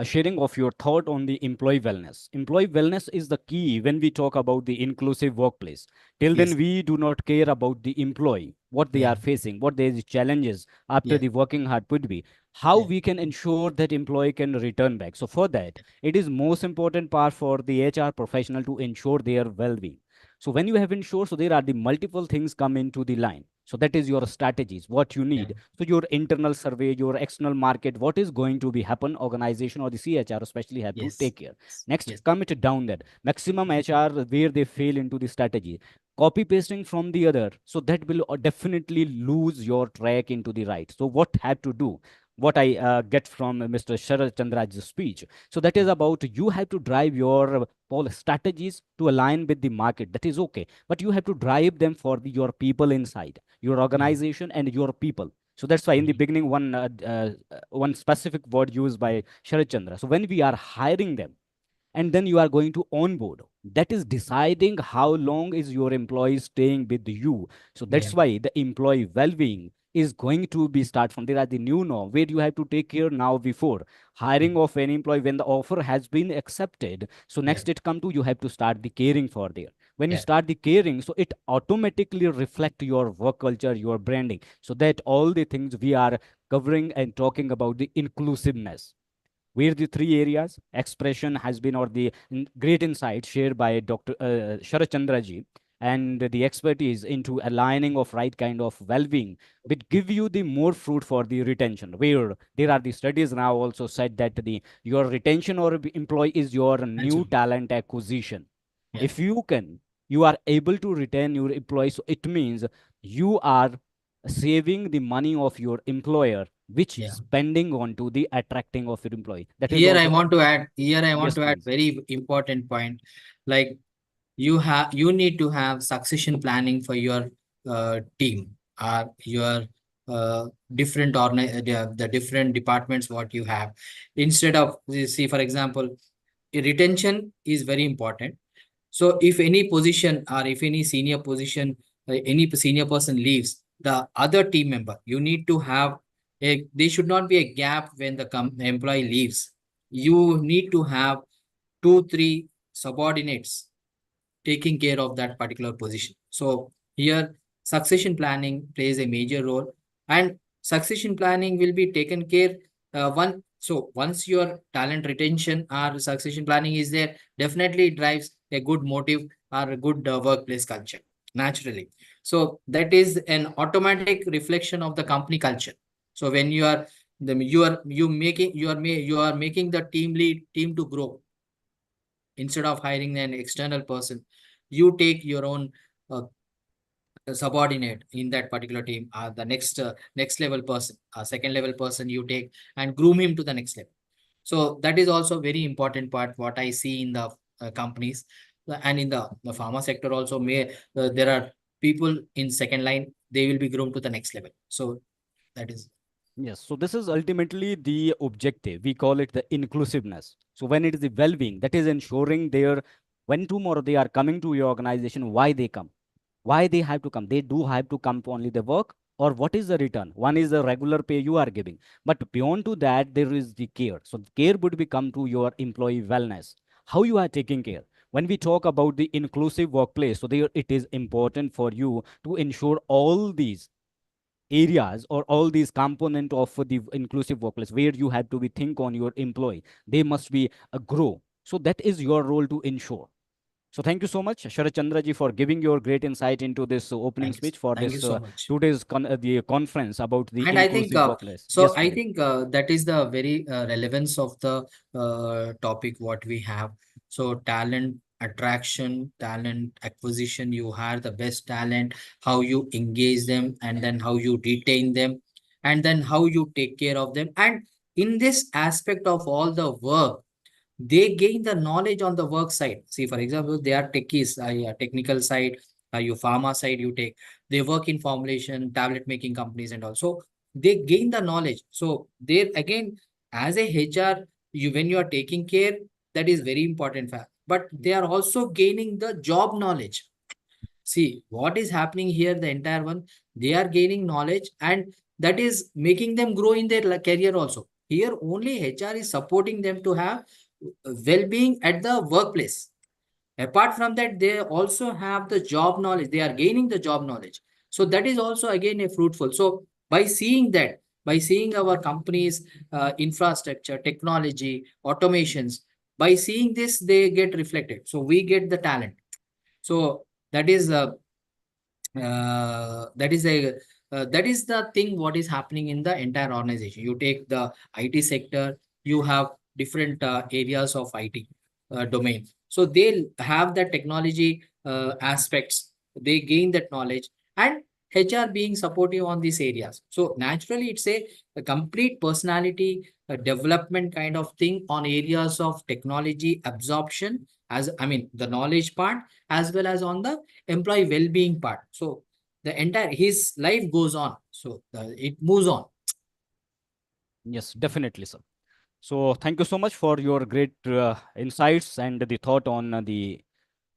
sharing of your thought on the employee wellness. Employee wellness is the key when we talk about the inclusive workplace. Till Yes. then, we do not care about the employee, what they Yeah. are facing, what their challenges after Yeah. the working hard would be, how Yeah. we can ensure that employee can return back. So for that, it is most important part for the HR professional to ensure their well-being. So when you have ensured, so there are the multiple things come into the line. So that is your strategies, what you Yeah. need. So your internal survey, your external market, what is going to be happen, organization or the CHR especially have to Yes. take care. Next, Yes. come it down that maximum HR where they fail into the strategy. Copy pasting from the other, so that will definitely lose your track into the right. So what have to do? what I get from Mr. Sharad Chandra's speech. So that is about you have to drive your strategies to align with the market. That is okay, but you have to drive them for your people inside your organization and your people. So that's why in the beginning, one specific word used by Sharad Chandra. So when we are hiring them, and then you are going to onboard, that is deciding how long is your employee staying with you. So that's why the employee well-being is going to be start from there at the new norm, where you have to take care now before hiring of an employee. When the offer has been accepted, so next it come to you have to start the caring for there. When you start the caring, so it automatically reflect your work culture, your branding. So that all the things we are covering and talking about the inclusiveness, where the three areas expression has been, or the great insight shared by Dr. Sharad Chandra ji, and the expertise into aligning of right kind of well-being, which give you the more fruit for the retention, where there are the studies now also said that the your retention or employee is your new talent acquisition. If you are able to retain your employees, so it means you are saving the money of your employer, which is spending on to the attracting of your employee. That is Here I also want to add, yes, please. very important point. Like you need to have succession planning for your team or your different the different departments what you have. Instead of, you see, for example, retention is very important. So if any position or if any senior position, any senior person leaves, the other team member, you need to have there should not be a gap when the employee leaves. You need to have 2, 3 subordinates taking care of that particular position. So here succession planning plays a major role, and succession planning will be taken care once your talent retention or succession planning is there, definitely it drives a good motive or a good workplace culture naturally. So that is an automatic reflection of the company culture. So when you are you are making the team to grow. Instead of hiring an external person, you take your own subordinate in that particular team, the next level person, second level person you take and groom him to the next level. So that is also very important part what I see in the companies. And in the pharma sector also, there are people in second line, they will be groomed to the next level. So that is. Yes, so this is ultimately the objective. We call it the inclusiveness. So when it is the well-being, that is ensuring their, when tomorrow they are coming to your organization, why they come, why they have to come. They do have to come to only the work, or what is the return? One is the regular pay you are giving, but beyond to that, there is the care. So care would become to your employee wellness, how you are taking care. When we talk about the inclusive workplace, so there it is important for you to ensure all these areas or all these component of the inclusive workplace, where you have to be think on your employee, they must be grow. So that is your role to ensure. So thank you so much, Sharad Chandra ji, for giving your great insight into this opening speech for Thank you this so much. today's the conference about the And I think inclusive workplace. Yes, I please. think that is the very relevance of the topic what we have. So talent attraction, talent acquisition, you hire the best talent, how you engage them, and then how you retain them, and then how you take care of them. And in this aspect of all the work, they gain the knowledge on the work side. See, for example, they are techies, technical side, your pharma side, you take, they work in formulation, tablet making companies, and also they gain the knowledge. So they again, as a HR, when you are taking care, that is very important fact. But they are also gaining the job knowledge. See what is happening here, the entire one, they are gaining knowledge, and that is making them grow in their career also. Here only HR is supporting them to have well-being at the workplace. Apart from that, they also have the job knowledge, they are gaining the job knowledge. So that is also again a fruitful. So by seeing that, by seeing our companies infrastructure, technology, automations, by seeing this, they get reflected, so we get the talent. So that is that is the thing what is happening in the entire organization. You take the IT sector, you have different areas of IT domain. So they'll have the technology aspects, they gain that knowledge, and HR being supportive on these areas. So naturally, it's a complete personality development kind of thing on areas of technology absorption, as I mean the knowledge part, as well as on the employee well-being part. So the entire his life goes on. So it moves on. Yes, definitely, sir. So thank you so much for your great insights and the thought on the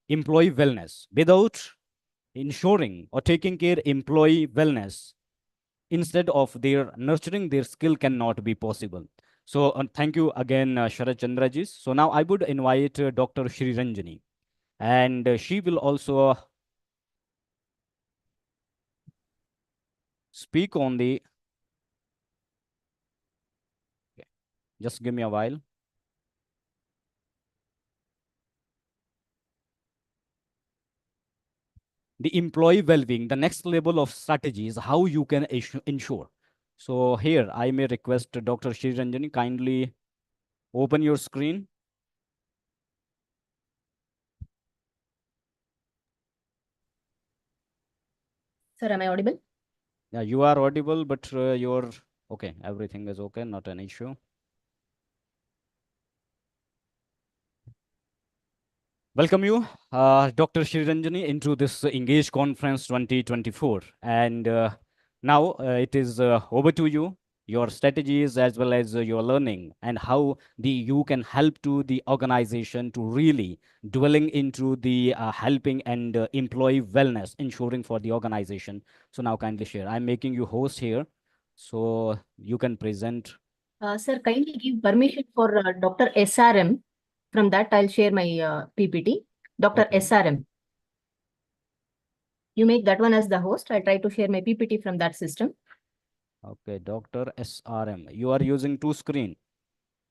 employee wellness. Without ensuring or taking care employee wellness, instead of their nurturing their skill cannot be possible. So thank you again, Sharad Chandraji. So now I would invite Dr. Shri Ranjani, and she will also speak on the, okay, just give me a while. The employee well-being, the next level of strategy is how you can ensure. So here I may request Dr. Shri Ranjani, kindly open your screen. Sir, am I audible? Yeah, you are audible, but your, okay, everything is okay, not an issue. Welcome you, Dr. Shri Ranjani, into this Engage Conference 2024. And now it is over to you, your strategies as well as your learning, and how you can help to the organization to really dwelling into the helping and employee wellness, ensuring for the organization. So now kindly share. I'm making you host here, so you can present. Sir, kindly give permission for Dr. SRM. From that, I'll share my PPT. Dr. Okay. SRM. You make that one as the host. I'll try to share my PPT from that system. Okay, Dr. SRM. You are using two screen,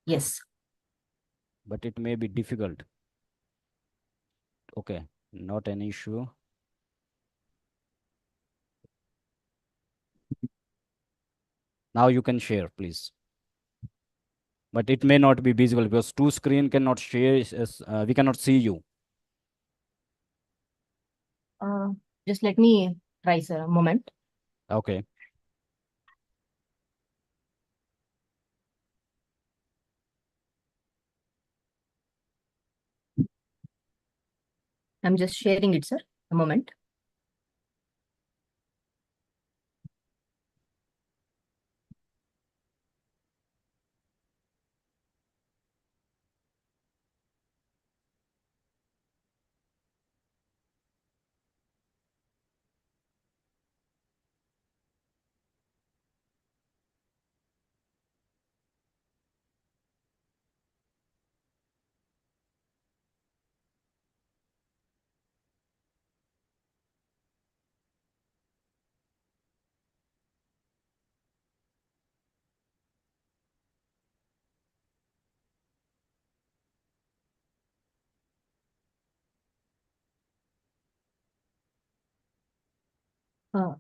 Yes. but it may be difficult. Okay, not an issue. Now you can share, please. But it may not be visible because two screen cannot share. We cannot see you. Uh, just let me try, sir, a moment. Okay. I'm just sharing it, sir. A moment.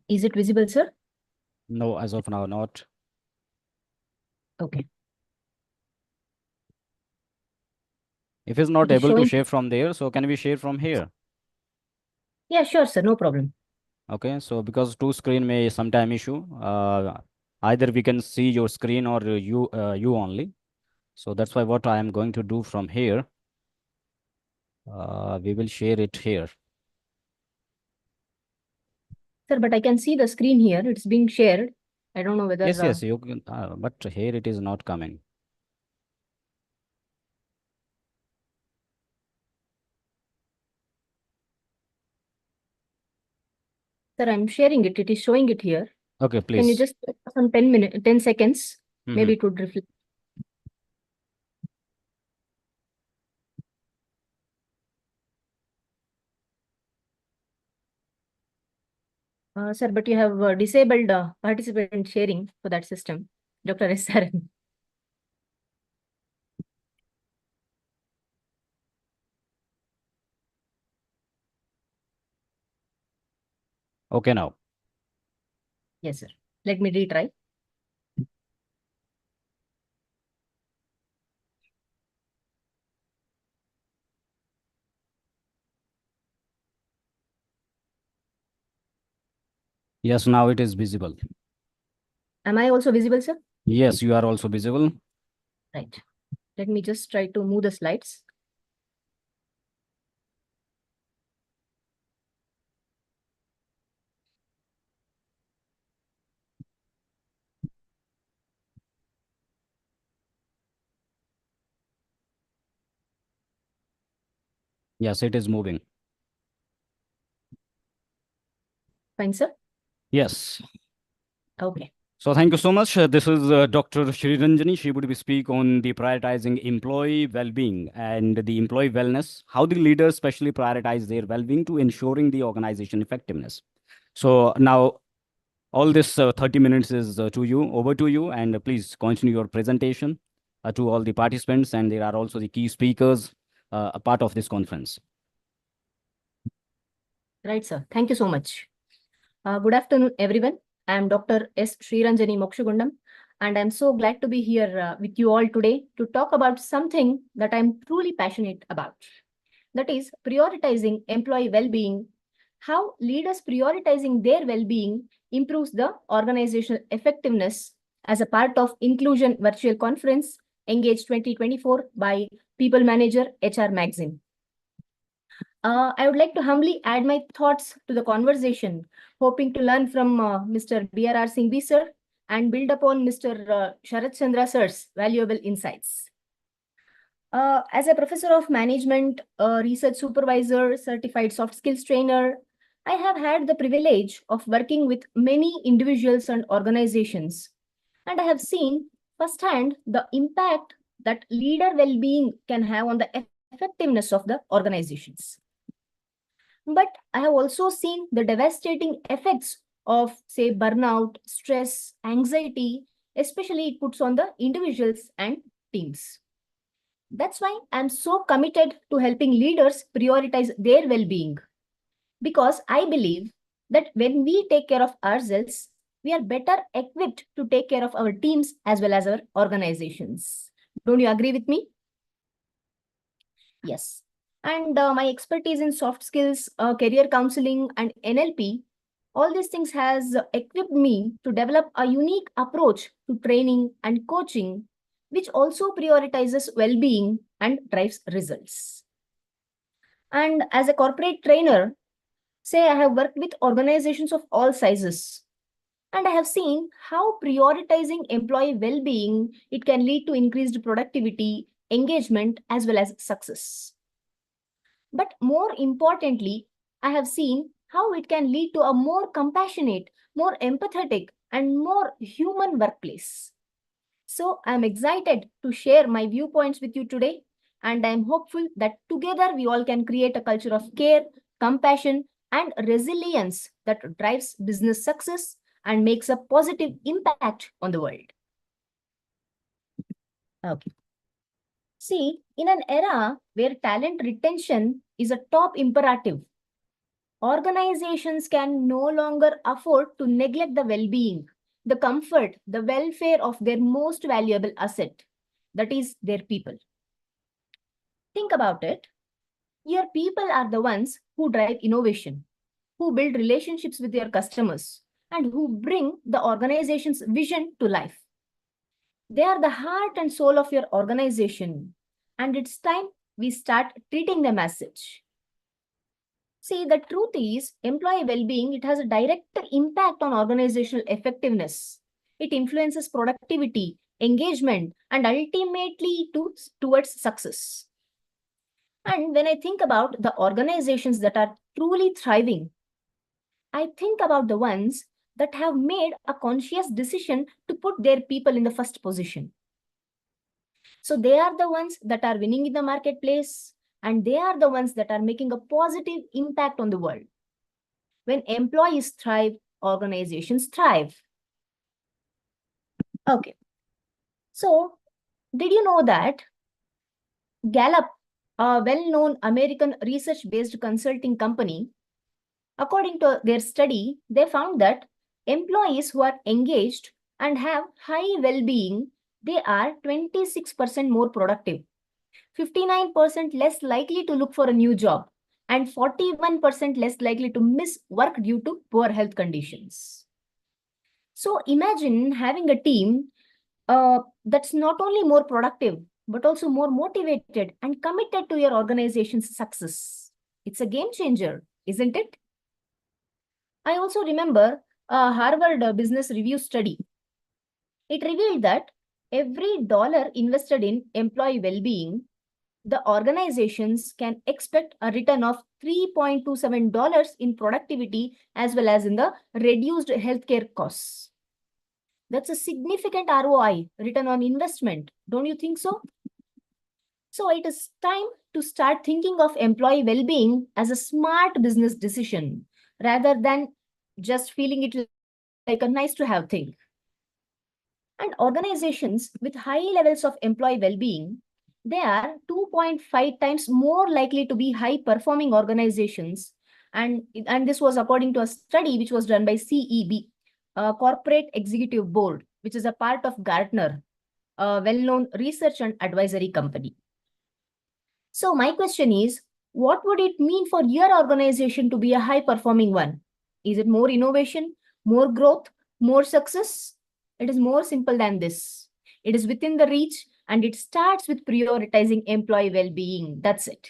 Is it visible, sir? No, as of now, not. Okay. If it's not It is able to showing. share from there, so can we share from here? Yeah, sure, sir. No problem. Okay, so because two screen may sometime issue, either we can see your screen or you only. So that's why what I am going to do from here, we will share it here. Sir, but I can see the screen here. It's being shared. I don't know whether. Yes, you can, but here it is not coming. Sir, I'm sharing it. It is showing it here. Okay, Can you please. just some 10 minutes, 10 seconds? Mhm. Maybe it would reflect. Sir, but you have disabled participant sharing for that system, Dr. SRM. Okay, now. Yes, sir. Let me retry. Yes, now it is visible. Am I also visible, sir? Yes, you are also visible. Right. Let me just try to move the slides. Yes, it is moving. Fine, sir. Yes. Okay. So thank you so much. This is Dr. Shri Ranjani. She would be speak on the prioritizing employee well-being and the employee wellness, how the leaders specially prioritize their well-being to ensuring the organization effectiveness. So now all this 30 minutes is over to you, and please continue your presentation to all the participants, and there are also the key speakers a part of this conference. Right, sir. Thank you so much. Good afternoon, everyone. I am Dr. S. Sriranjani Mokshagundam, and I'm so glad to be here with you all today to talk about something that I'm truly passionate about. That is prioritizing employee well-being, how leaders prioritizing their well-being improves the organizational effectiveness as a part of Inclusion Virtual Conference Engage 2024 by People Manager HR Magazine. I would like to humbly add my thoughts to the conversation, hoping to learn from Mr. B.R.R. Singhvi sir and build upon Mr. Sharat Chandra sir's valuable insights. As a professor of management, research supervisor, certified soft skills trainer, I have had the privilege of working with many individuals and organizations, and I have seen firsthand the impact that leader well-being can have on the effectiveness of the organizations. But I have also seen the devastating effects of, say, burnout, stress, anxiety, especially it puts on the individuals and teams. That's why I'm so committed to helping leaders prioritize their well-being. Because I believe that when we take care of ourselves, we are better equipped to take care of our teams as well as our organizations. Don't you agree with me? Yes. And my expertise in soft skills, career counseling, and NLP, all these things has equipped me to develop a unique approach to training and coaching, which also prioritizes well-being and drives results. And as a corporate trainer, say I have worked with organizations of all sizes, and I have seen how prioritizing employee well-being, it can lead to increased productivity, engagement, as well as success. But more importantly, I have seen how it can lead to a more compassionate, more empathetic, and more human workplace. So I'm excited to share my viewpoints with you today, and I'm hopeful that together we all can create a culture of care, compassion, and resilience that drives business success and makes a positive impact on the world. Okay. See, in an era where talent retention is a top imperative, organizations can no longer afford to neglect the well-being, the comfort, the welfare of their most valuable asset, that is their people. Think about it. Your people are the ones who drive innovation, who build relationships with your customers, and who bring the organization's vision to life. They are the heart and soul of your organization, and it's time we start treating them as such. See, the truth is, employee well-being, it has a direct impact on organizational effectiveness. It influences productivity, engagement, and ultimately towards success. And when I think about the organizations that are truly thriving, I think about the ones that have made a conscious decision to put their people in the first position. So they are the ones that are winning in the marketplace, and they are the ones that are making a positive impact on the world. When employees thrive, organizations thrive. Okay. So, did you know that Gallup, a well-known American research-based consulting company, according to their study, they found that employees who are engaged and have high well-being, they are 26% more productive, 59% less likely to look for a new job, and 41% less likely to miss work due to poor health conditions. So imagine having a team that's not only more productive, but also more motivated and committed to your organization's success. It's a game changer, isn't it? I also remember a Harvard Business Review study. It revealed that every dollar invested in employee well-being, the organizations can expect a return of $3.27 in productivity as well as in the reduced healthcare costs. That's a significant ROI, return on investment. Don't you think so? So it is time to start thinking of employee well-being as a smart business decision rather than just feeling it like a nice to have thing. And organizations with high levels of employee well-being, they are 2.5 times more likely to be high performing organizations. And this was according to a study which was done by CEB, Corporate Executive Board, which is a part of Gartner, a well-known research and advisory company. So my question is, what would it mean for your organization to be a high-performing one? Is it more innovation, more growth, more success? It is more simple than this. It is within the reach and it starts with prioritizing employee well-being. That's it.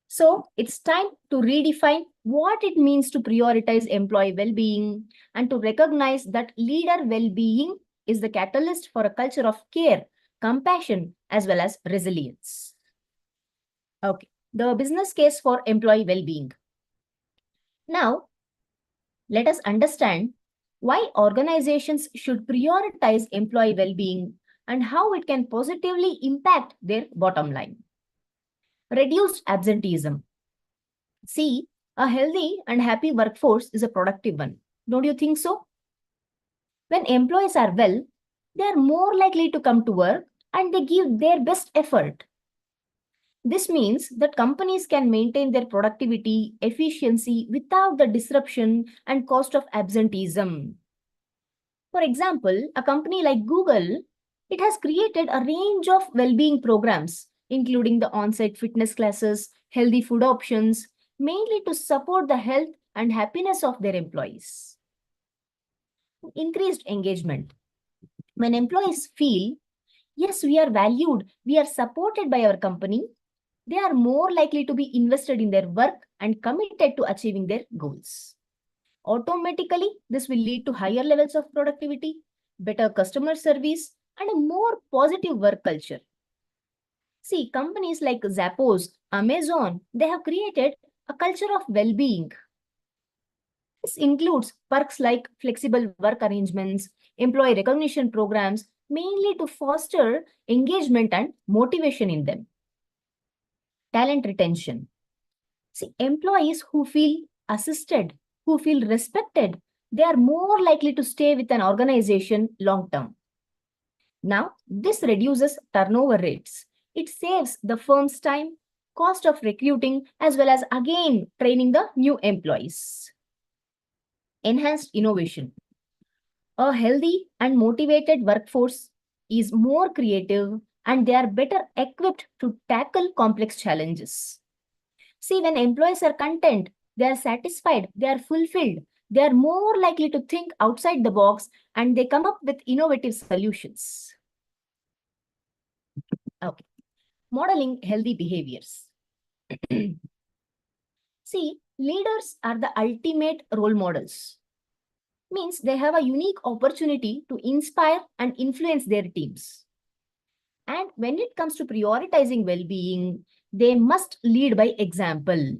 So it's time to redefine what it means to prioritize employee well-being and to recognize that leader well-being is the catalyst for a culture of care, compassion, as well as resilience. Okay, the business case for employee well-being. Now, let us understand why organizations should prioritize employee well-being and how it can positively impact their bottom line. Reduced absenteeism. See, a healthy and happy workforce is a productive one. Don't you think so? When employees are well, they are more likely to come to work and they give their best effort. This means that companies can maintain their productivity, efficiency without the disruption and cost of absenteeism. For example, a company like Google, it has created a range of well-being programs, including the on-site fitness classes, healthy food options, mainly to support the health and happiness of their employees. Increased engagement. When employees feel, yes, we are valued, we are supported by our company, they are more likely to be invested in their work and committed to achieving their goals. Automatically, this will lead to higher levels of productivity, better customer service, and a more positive work culture. See, companies like Zappos, Amazon, they have created a culture of well-being. This includes perks like flexible work arrangements, employee recognition programs, mainly to foster engagement and motivation in them. Talent retention. See, employees who feel assisted, who feel respected, they are more likely to stay with an organization long term. Now, this reduces turnover rates. It saves the firm's time, cost of recruiting, as well as again training the new employees. Enhanced innovation. A healthy and motivated workforce is more creative and they are better equipped to tackle complex challenges. See, when employees are content, they are satisfied, they are fulfilled, they are more likely to think outside the box and they come up with innovative solutions. Okay. Modeling healthy behaviors. See, leaders are the ultimate role models. Means they have a unique opportunity to inspire and influence their teams. And when it comes to prioritizing well-being, they must lead by example.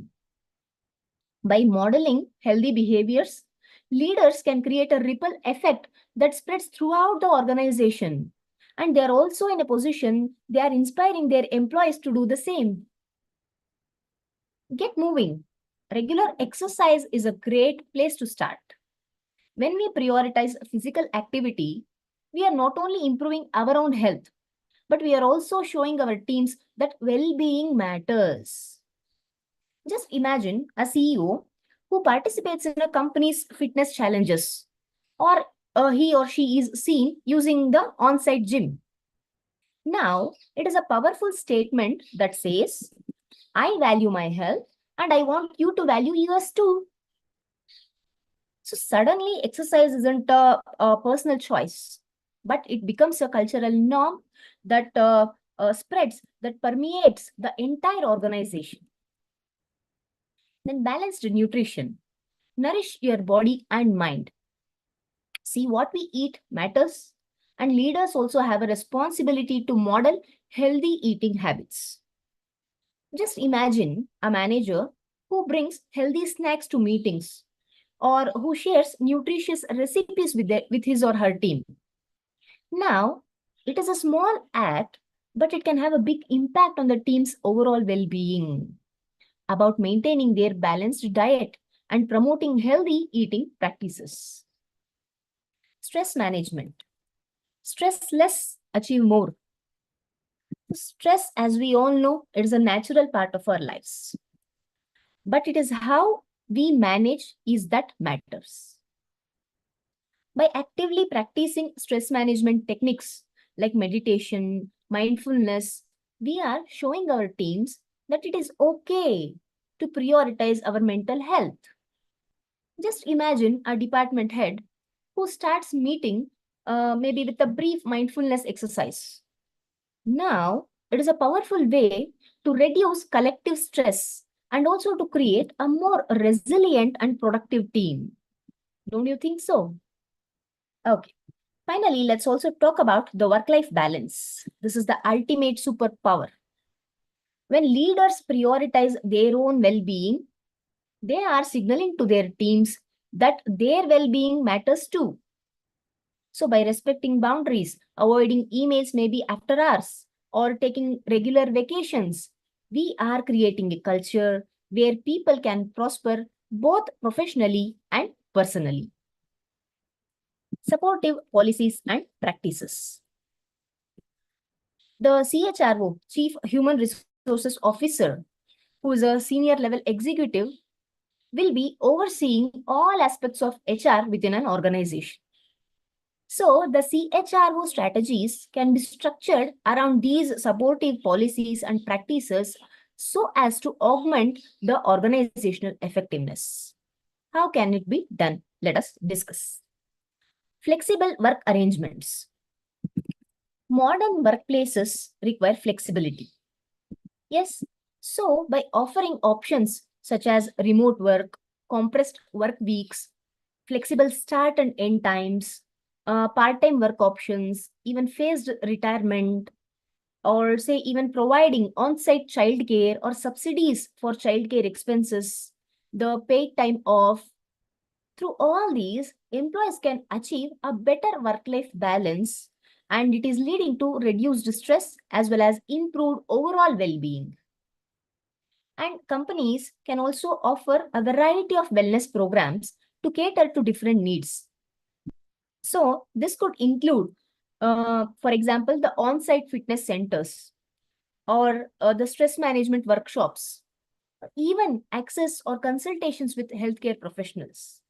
By modeling healthy behaviors, leaders can create a ripple effect that spreads throughout the organization. And they're also in a position, they are inspiring their employees to do the same. Get moving. Regular exercise is a great place to start. When we prioritize physical activity, we are not only improving our own health, but we are also showing our teams that well-being matters. Just imagine a CEO who participates in a company's fitness challenges, or he or she is seen using the on-site gym. Now, it is a powerful statement that says, I value my health and I want you to value yours too. So suddenly exercise isn't a personal choice, but it becomes a cultural norm that spreads, that permeates the entire organization. Then balanced nutrition. Nourish your body and mind. See, what we eat matters, and leaders also have a responsibility to model healthy eating habits. Just imagine a manager who brings healthy snacks to meetings or who shares nutritious recipes with his or her team. Now, it is a small act, but it can have a big impact on the team's overall well-being. About maintaining their balanced diet and promoting healthy eating practices. Stress management. Stress less, achieve more. Stress, as we all know, it is a natural part of our lives. But it is how we manage is that matters. By actively practicing stress management techniques like meditation, mindfulness, we are showing our teams that it is okay to prioritize our mental health. Just imagine a department head who starts meeting maybe with a brief mindfulness exercise. Now, it is a powerful way to reduce collective stress and also to create a more resilient and productive team. Don't you think so? Okay. Finally, let's also talk about the work-life balance. This is the ultimate superpower. When leaders prioritize their own well-being, they are signaling to their teams that their well-being matters too. So by respecting boundaries, avoiding emails maybe after hours, or taking regular vacations, we are creating a culture where people can prosper both professionally and personally. Supportive policies and practices. The CHRO, Chief Human Resources Officer, who is a senior level executive, will be overseeing all aspects of HR within an organization. So the CHRO strategies can be structured around these supportive policies and practices so as to augment the organizational effectiveness. How can it be done? Let us discuss. Flexible work arrangements. Modern workplaces require flexibility. Yes, so by offering options such as remote work, compressed work weeks, flexible start and end times, part-time work options, even phased retirement, or say even providing on-site childcare or subsidies for childcare expenses, the paid time off. Through all these, employees can achieve a better work-life balance, and it is leading to reduced stress as well as improved overall well-being. And companies can also offer a variety of wellness programs to cater to different needs. So this could include, for example, the on-site fitness centers or the stress management workshops, even access or consultations with healthcare professionals.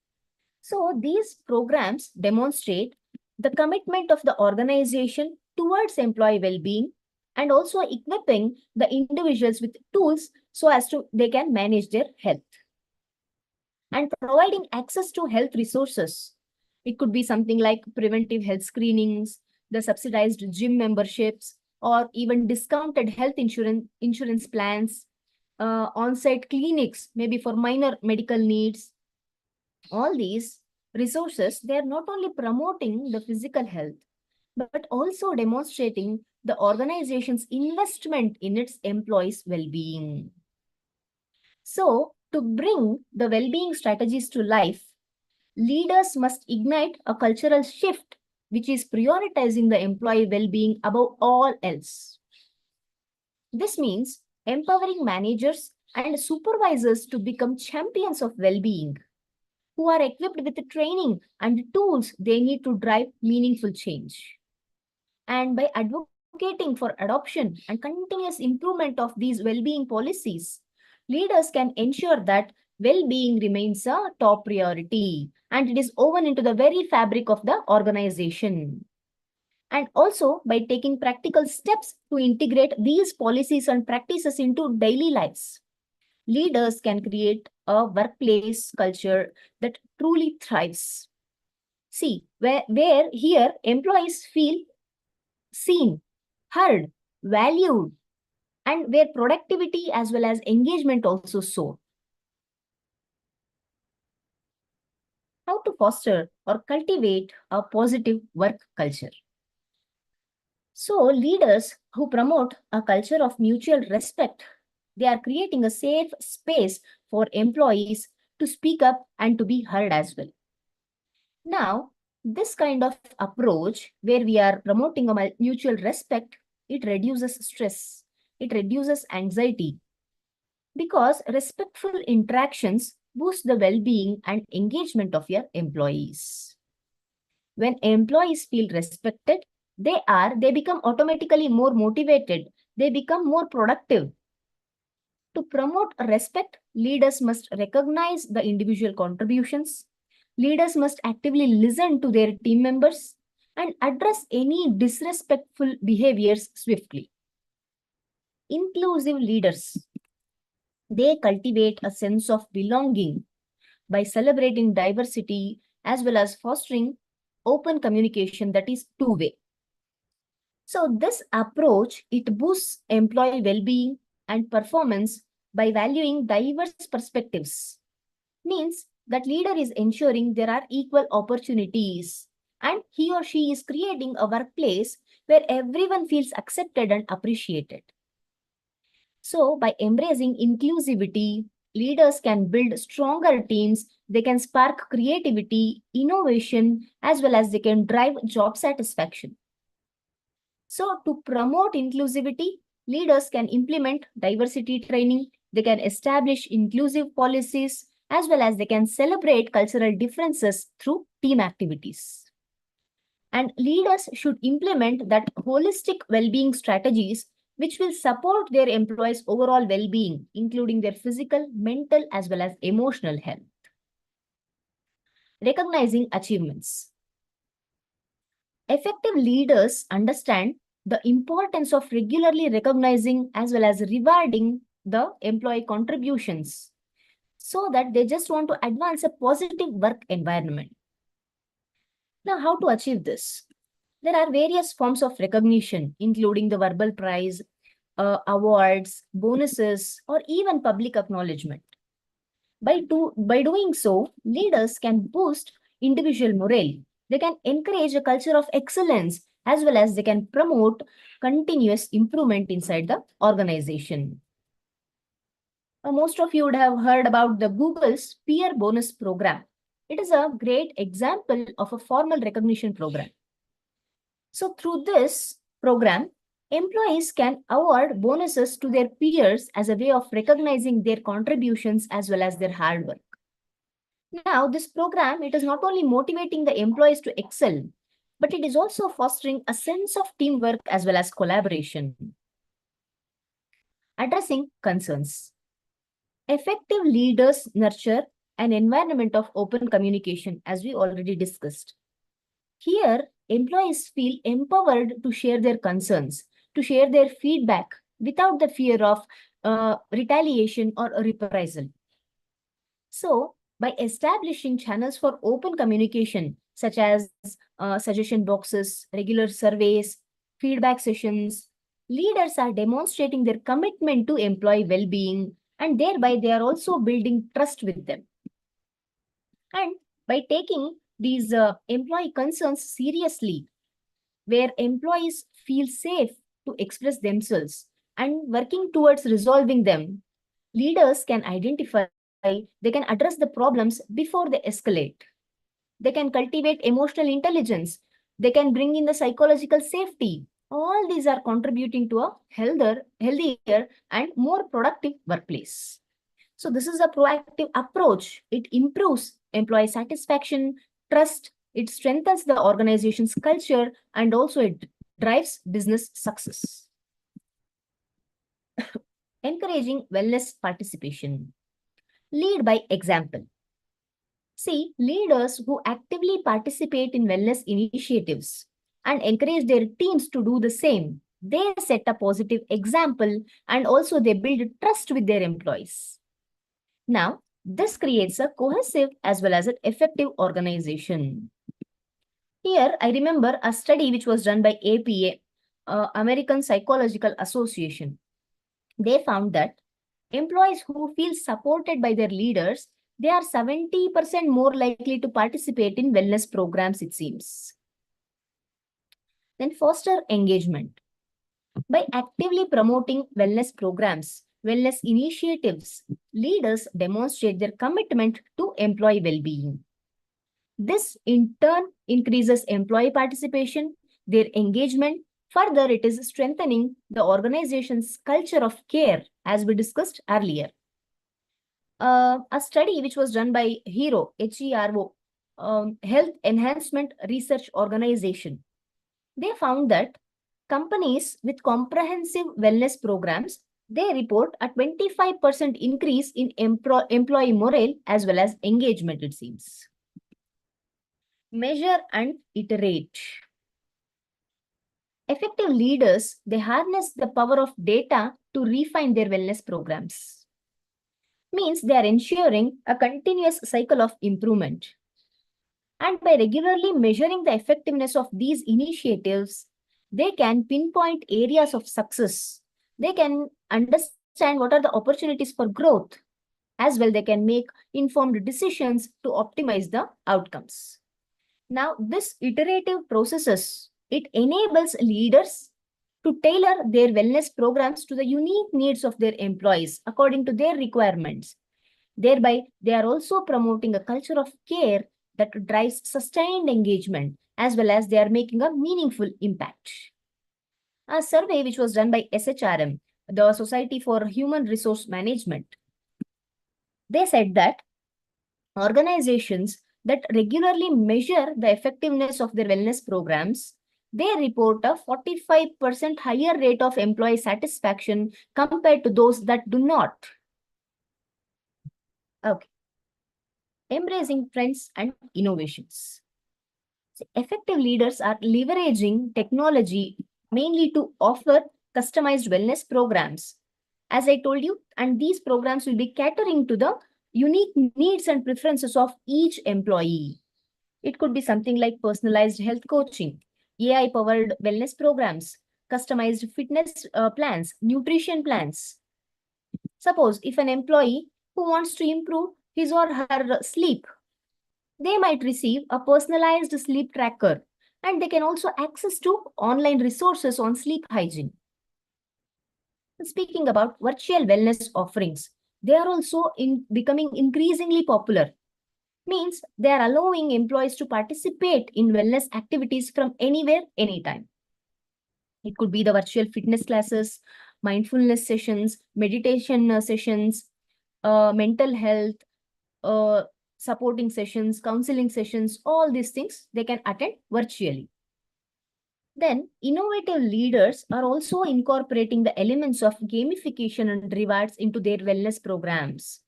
So these programs demonstrate the commitment of the organization towards employee well-being and also equipping the individuals with tools so as to they can manage their health. And providing access to health resources. It could be something like preventive health screenings, the subsidized gym memberships, or even discounted health insurance plans, on-site clinics, maybe for minor medical needs. All these resources, they are not only promoting the physical health, but also demonstrating the organization's investment in its employees' well-being. So, to bring the well-being strategies to life, leaders must ignite a cultural shift which is prioritizing the employee well-being above all else. This means empowering managers and supervisors to become champions of well-being, who are equipped with the training and tools they need to drive meaningful change. And by advocating for adoption and continuous improvement of these well-being policies, leaders can ensure that well-being remains a top priority and it is woven into the very fabric of the organization. And also by taking practical steps to integrate these policies and practices into daily lives, leaders can create a workplace culture that truly thrives. See, where here employees feel seen, heard, valued, and where productivity as well as engagement also soar. How to foster or cultivate a positive work culture? So, leaders who promote a culture of mutual respect, they are creating a safe space for employees to speak up and to be heard as well. Now, this kind of approach where we are promoting a mutual respect, it reduces stress, it reduces anxiety, because respectful interactions boost the well-being and engagement of your employees. When employees feel respected, they become automatically more motivated, they become more productive. To promote respect, leaders must recognize the individual contributions. Leaders must actively listen to their team members and address any disrespectful behaviors swiftly. Inclusive leaders, they cultivate a sense of belonging by celebrating diversity as well as fostering open communication that is two-way. So this approach, it boosts employee well-being and performance by valuing diverse perspectives. Means that leader is ensuring there are equal opportunities and he or she is creating a workplace where everyone feels accepted and appreciated. So by embracing inclusivity, leaders can build stronger teams, they can spark creativity, innovation, as well as they can drive job satisfaction. So to promote inclusivity, leaders can implement diversity training, they can establish inclusive policies, as well as they can celebrate cultural differences through team activities. And leaders should implement that holistic well-being strategies which will support their employees' overall well-being, including their physical, mental, as well as emotional health. Recognizing achievements. Effective leaders understand the importance of regularly recognizing as well as rewarding the employee contributions so that they just want to advance a positive work environment. Now, how to achieve this? There are various forms of recognition, including the verbal prize, awards, bonuses, or even public acknowledgement. By doing so, leaders can boost individual morale. They can encourage a culture of excellence as well as they can promote continuous improvement inside the organization. Most of you would have heard about the Google's peer bonus program. It is a great example of a formal recognition program. So through this program, employees can award bonuses to their peers as a way of recognizing their contributions as well as their hard work. Now, this program, it is not only motivating the employees to excel, but it is also fostering a sense of teamwork as well as collaboration. Addressing concerns. Effective leaders nurture an environment of open communication, as we already discussed. Here, employees feel empowered to share their concerns, to share their feedback without the fear of retaliation or reprisal. So, by establishing channels for open communication, such as suggestion boxes, regular surveys, feedback sessions, leaders are demonstrating their commitment to employee well-being, and thereby they are also building trust with them. And by taking these employee concerns seriously, where employees feel safe to express themselves and working towards resolving them, leaders can identify, they can address the problems before they escalate. They can cultivate emotional intelligence. They can bring in the psychological safety. All these are contributing to a healthier and more productive workplace. So this is a proactive approach. It improves employee satisfaction, trust, it strengthens the organization's culture, and also it drives business success. Encouraging wellness participation. Lead by example. See, leaders who actively participate in wellness initiatives and encourage their teams to do the same. They set a positive example and also they build trust with their employees. Now, this creates a cohesive as well as an effective organization. Here, I remember a study which was done by APA, American Psychological Association. They found that employees who feel supported by their leaders, they are 70% more likely to participate in wellness programs, it seems. Then foster engagement. By actively promoting wellness programs, wellness initiatives, leaders demonstrate their commitment to employee well-being. This in turn increases employee participation, their engagement. Further, it is strengthening the organization's culture of care, as we discussed earlier. A study which was done by HERO, HERO, Health Enhancement Research Organization, they found that companies with comprehensive wellness programs, they report a 25% increase in employee morale as well as engagement, it seems. Measure and iterate. Effective leaders, they harness the power of data to refine their wellness programs. Means they are ensuring a continuous cycle of improvement. And by regularly measuring the effectiveness of these initiatives, they can pinpoint areas of success. They can understand what are the opportunities for growth. As well, they can make informed decisions to optimize the outcomes. Now, this iterative processes, it enables leaders to tailor their wellness programs to the unique needs of their employees according to their requirements. Thereby, they are also promoting a culture of care that drives sustained engagement, as well as they are making a meaningful impact. A survey which was done by SHRM, the Society for Human Resource Management, they said that organizations that regularly measure the effectiveness of their wellness programs, they report a 45% higher rate of employee satisfaction compared to those that do not. Okay. Embracing trends and innovations. So effective leaders are leveraging technology mainly to offer customized wellness programs. As I told you, and these programs will be catering to the unique needs and preferences of each employee. It could be something like personalized health coaching, AI-powered wellness programs, customized fitness plans, nutrition plans. Suppose if an employee who wants to improve his or her sleep, they might receive a personalized sleep tracker, and they can also access to online resources on sleep hygiene. Speaking about virtual wellness offerings, they are also becoming increasingly popular. Means they are allowing employees to participate in wellness activities from anywhere, anytime. It could be the virtual fitness classes, mindfulness sessions, meditation sessions, mental health, supporting sessions, counseling sessions, all these things they can attend virtually. Then, innovative leaders are also incorporating the elements of gamification and rewards into their wellness programs.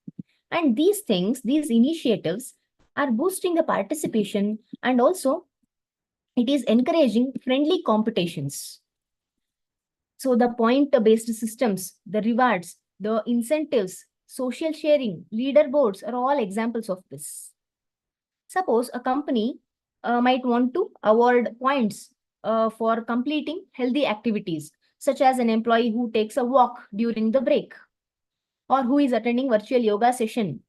And these things, these initiatives are boosting the participation, and also it is encouraging friendly competitions. So the point-based systems, the rewards, the incentives, social sharing, leaderboards are all examples of this. Suppose a company might want to award points for completing healthy activities, such as an employee who takes a walk during the break or who is attending virtual yoga session.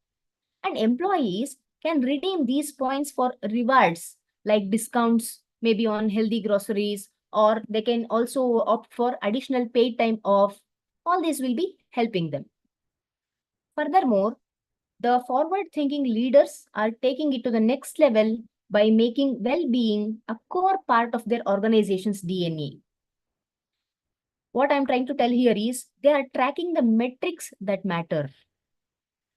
And employees can redeem these points for rewards like discounts, maybe on healthy groceries, or they can also opt for additional paid time off. All this will be helping them. Furthermore, the forward-thinking leaders are taking it to the next level by making well-being a core part of their organization's DNA. What I'm trying to tell here is they are tracking the metrics that matter.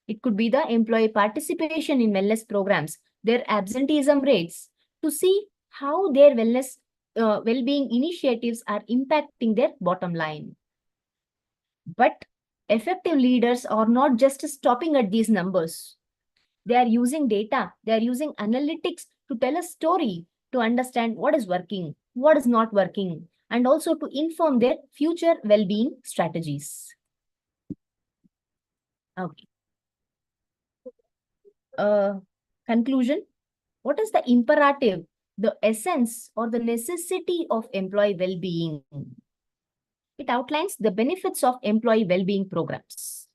It could be the employee participation in wellness programs, their absenteeism rates, to see how their wellness well-being initiatives are impacting their bottom line. But effective leaders are not just stopping at these numbers. They are using data, they are using analytics to tell a story, to understand what is working, what is not working, and also to inform their future well-being strategies. Okay. Conclusion. What is the imperative, the essence, or the necessity of employee well-being? It outlines the benefits of employee well-being programs.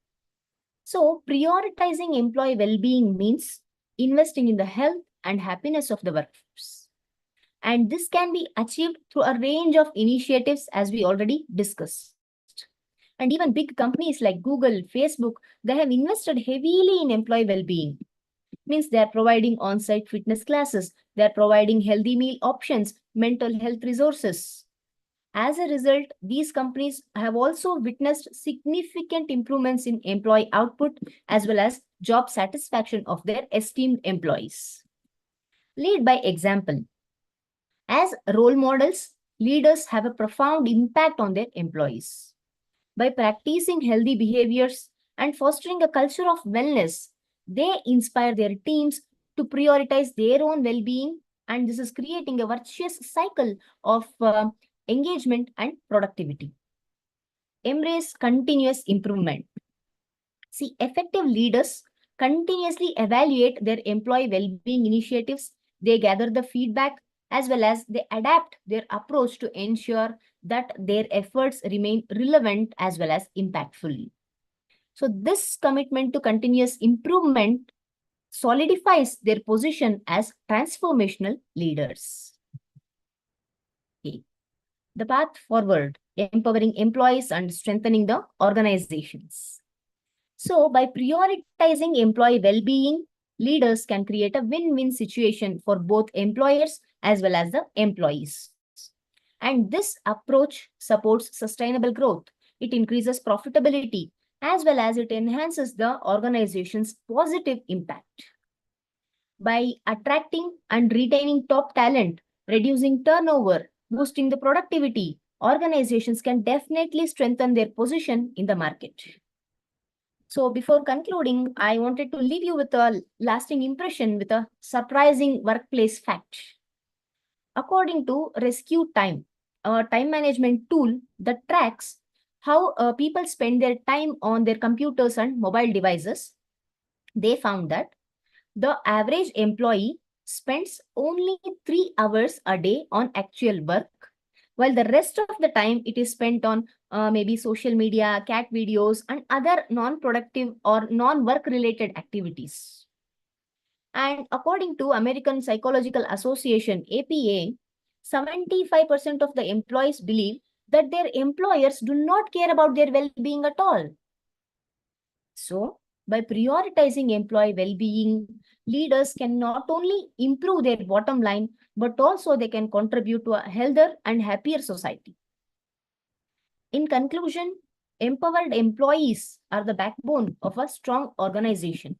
So, prioritizing employee well-being means investing in the health and happiness of the workforce. And this can be achieved through a range of initiatives, as we already discussed. And even big companies like Google, Facebook, they have invested heavily in employee well-being. Means they are providing on-site fitness classes, they are providing healthy meal options, mental health resources. As a result, these companies have also witnessed significant improvements in employee output as well as job satisfaction of their esteemed employees. Lead by example. As role models, leaders have a profound impact on their employees. By practicing healthy behaviors and fostering a culture of wellness, they inspire their teams to prioritize their own well-being, and this is creating a virtuous cycle of engagement and productivity. Embrace continuous improvement. See, effective leaders continuously evaluate their employee well-being initiatives. They gather the feedback as well as they adapt their approach to ensure that their efforts remain relevant as well as impactful. So this commitment to continuous improvement solidifies their position as transformational leaders. Okay. The path forward, empowering employees and strengthening the organizations. So by prioritizing employee well-being, leaders can create a win-win situation for both employers as well as the employees. And this approach supports sustainable growth. It increases profitability as well as it enhances the organization's positive impact. By attracting and retaining top talent, reducing turnover, boosting the productivity, organizations can definitely strengthen their position in the market. So before concluding, I wanted to leave you with a lasting impression with a surprising workplace fact. According to Rescue Time, a time management tool that tracks how people spend their time on their computers and mobile devices, they found that the average employee spends only 3 hours a day on actual work, while the rest of the time it is spent on maybe social media, cat videos, and other non-productive or non-work related activities. And according to American Psychological Association, APA, 75% of the employees believe that their employers do not care about their well-being at all. So, by prioritizing employee well-being, leaders can not only improve their bottom line, but also they can contribute to a healthier and happier society. In conclusion, empowered employees are the backbone of a strong organization.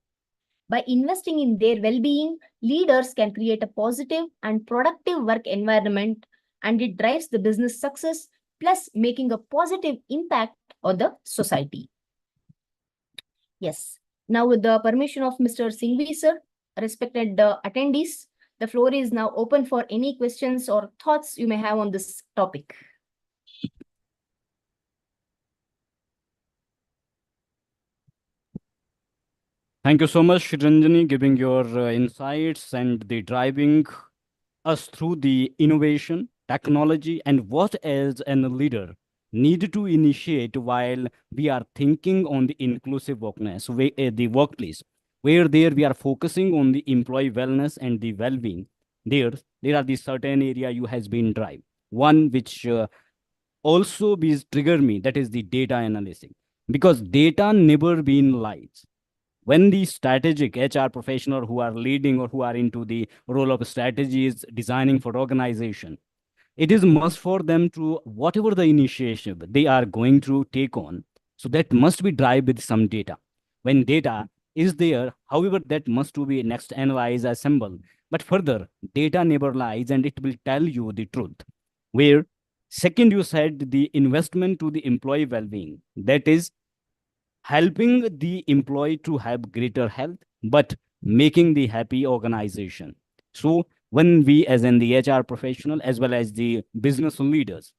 By investing in their well-being, leaders can create a positive and productive work environment, and it drives the business success, plus making a positive impact on the society. Yes. Now, with the permission of Mr. Singhvi sir, respected attendees, the floor is now open for any questions or thoughts you may have on this topic. Thank you so much, Ranjani, giving your insights and the driving us through the innovation, technology, and what as a leader need to initiate while we are thinking on the inclusive workness, the workplace, where there we are focusing on the employee wellness and the well-being. There are the certain area you has been drive. One which also be trigger me, that is the data analysis, because data never been lies. When the strategic HR professional who are leading or who are into the role of strategies designing for organization, it is must for them to whatever the initiative they are going to take on. So that must be drive with some data. When data is there, however, that must to be next analyze, assemble. But further, data never lies and it will tell you the truth. Where second, you said the investment to the employee well-being. That is helping the employee to have greater health, but making the happy organization. So when we as in the HR professional as well as the business leaders,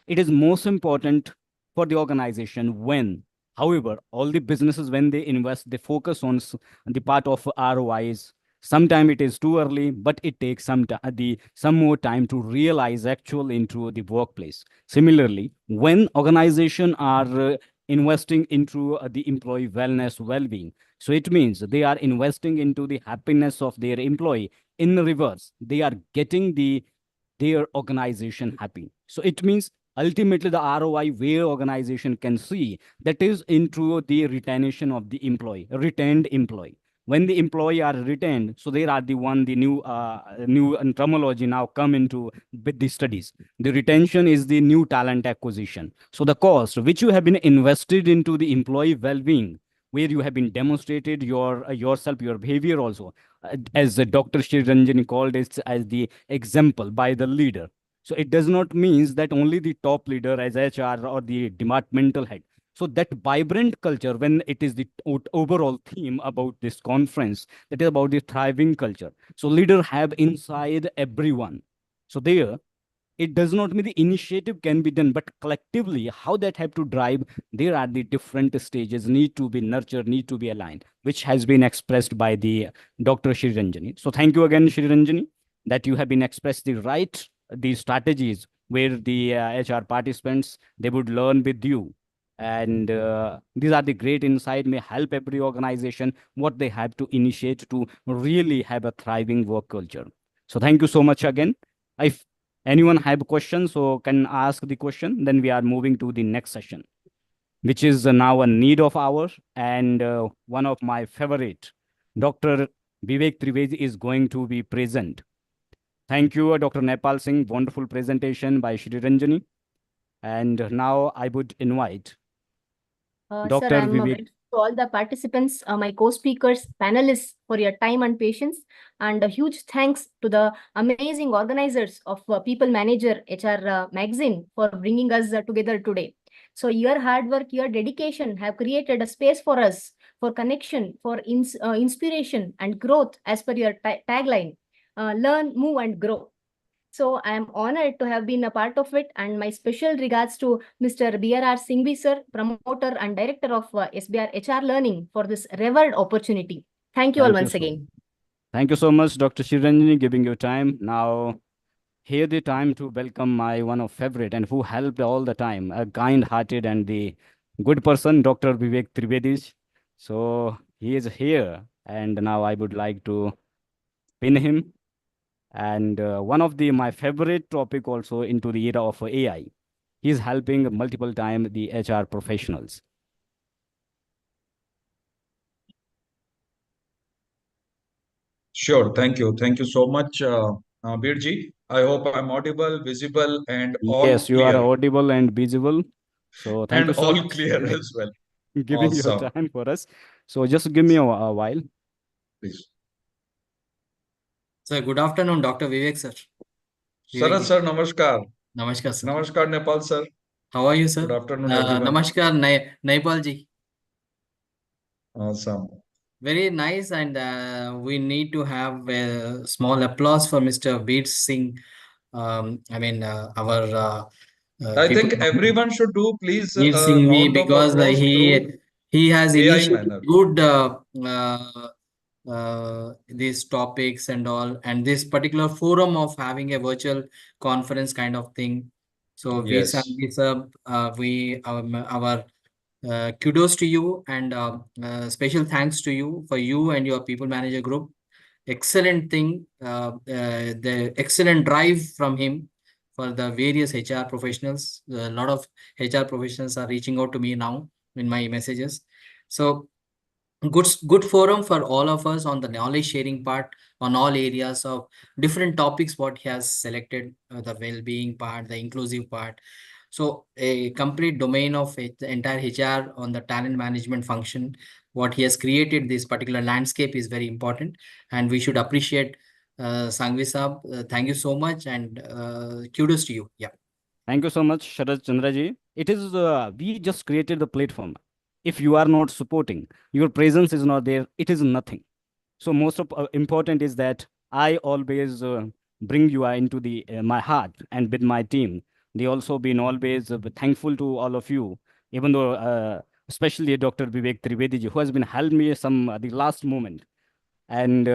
it is most important for the organization when, however, all the businesses, when they invest, they focus on the part of ROIs. Sometimes it is too early, but it takes some more time to realize actual into the workplace. Similarly, when organization are investing into the employee wellness, well-being, so it means they are investing into the happiness of their employee. In reverse, they are getting their organization happy. So it means ultimately the ROI where organization can see, that is into the retention of the employee, retained employee. When the employee are retained, so there are the new terminology now come into with the studies. The retention is the new talent acquisition. So the cost which you have been invested into the employee well-being, where you have been demonstrated yourself, your behavior also, as the Dr. Shri Ranjani called it as the example by the leader. So it does not mean that only the top leader as HR or the departmental head. So that vibrant culture, when it is the overall theme about this conference, that is about the thriving culture. So leader have inside everyone. So there, it does not mean the initiative can be done, but collectively how that have to drive, there are the different stages need to be nurtured, need to be aligned, which has been expressed by the Dr. Shri Ranjani. So thank you again, Shri Ranjani, that you have been expressed the right, the strategies where the HR participants, they would learn with you. And these are the great insight may help every organization what they have to initiate to really have a thriving work culture. So thank you so much again. If anyone have a question, so can ask the question, then we are moving to the next session, which is now a need of ours, and one of my favorite, Dr. Vivek Trivedi is going to be present. Thank you, Dr. Nepal Singh. Wonderful presentation by Shri Ranjani. And now I would invite Sir, Dr. I'm Vivek. grateful to all the participants, my co-speakers, panelists for your time and patience. And a huge thanks to the amazing organizers of People Manager HR magazine for bringing us together today. So your hard work, your dedication have created a space for us, for connection, for inspiration and growth as per your tagline, learn, move and grow. So I am honored to have been a part of it, and my special regards to Mr. B.R.R. Singhvi sir, promoter and director of SBR HR Learning for this revered opportunity. Thank you all once again. Thank you so much, Dr. Shiranjani, giving your time. Now, here the time to welcome my one of favorite and who helped all the time, a kind-hearted and the good person, Dr. Vivek Trivedi. So he is here, and now I would like to pin him. And one of my favorite topic also into the era of AI. He's helping multiple time the HR professionals. Sure. Thank you. Thank you so much, Birji. I hope I'm audible, visible, and all Yes, you are clear. audible and visible. So thank And you so all much clear as well. giving your Awesome. time for us. So just give me a while. Please. Sir, good afternoon, Dr. Vivek sir. Sarat sir, namaskar. Namaskar, sir. Namaskar, Nepal sir. How are you, sir? Good afternoon, everyone. Namaskar, Nepal ji. Awesome. Very nice, and we need to have a small applause for Mr. Beat Singh. I think everyone should do, please, Beat a Singh round of because applause through he has AI initiated manner. good these topics and all, and this particular forum of having a virtual conference kind of thing. So Yes. our kudos to you, and special thanks to you for you and your people manager group. Excellent thing, the excellent drive from him for the various HR professionals. A lot of HR professionals are reaching out to me now in my messages. So good forum for all of us on the knowledge sharing part on all areas of different topics what he has selected, the well-being part, the inclusive part. So a complete domain of the entire HR on the talent management function, what he has created, this particular landscape is very important, and we should appreciate Sanghvi Saab. Thank you so much, and kudos to you. Yeah. Thank you so much, Sharad Chandraji. It is, we just created the platform. If you are not supporting, your presence is not there, it is nothing. So most of important is that I always bring you into the my heart and with my team. They also been always thankful to all of you, even though especially Dr. Vivek Trivedi ji, who has been helped me some the last moment. And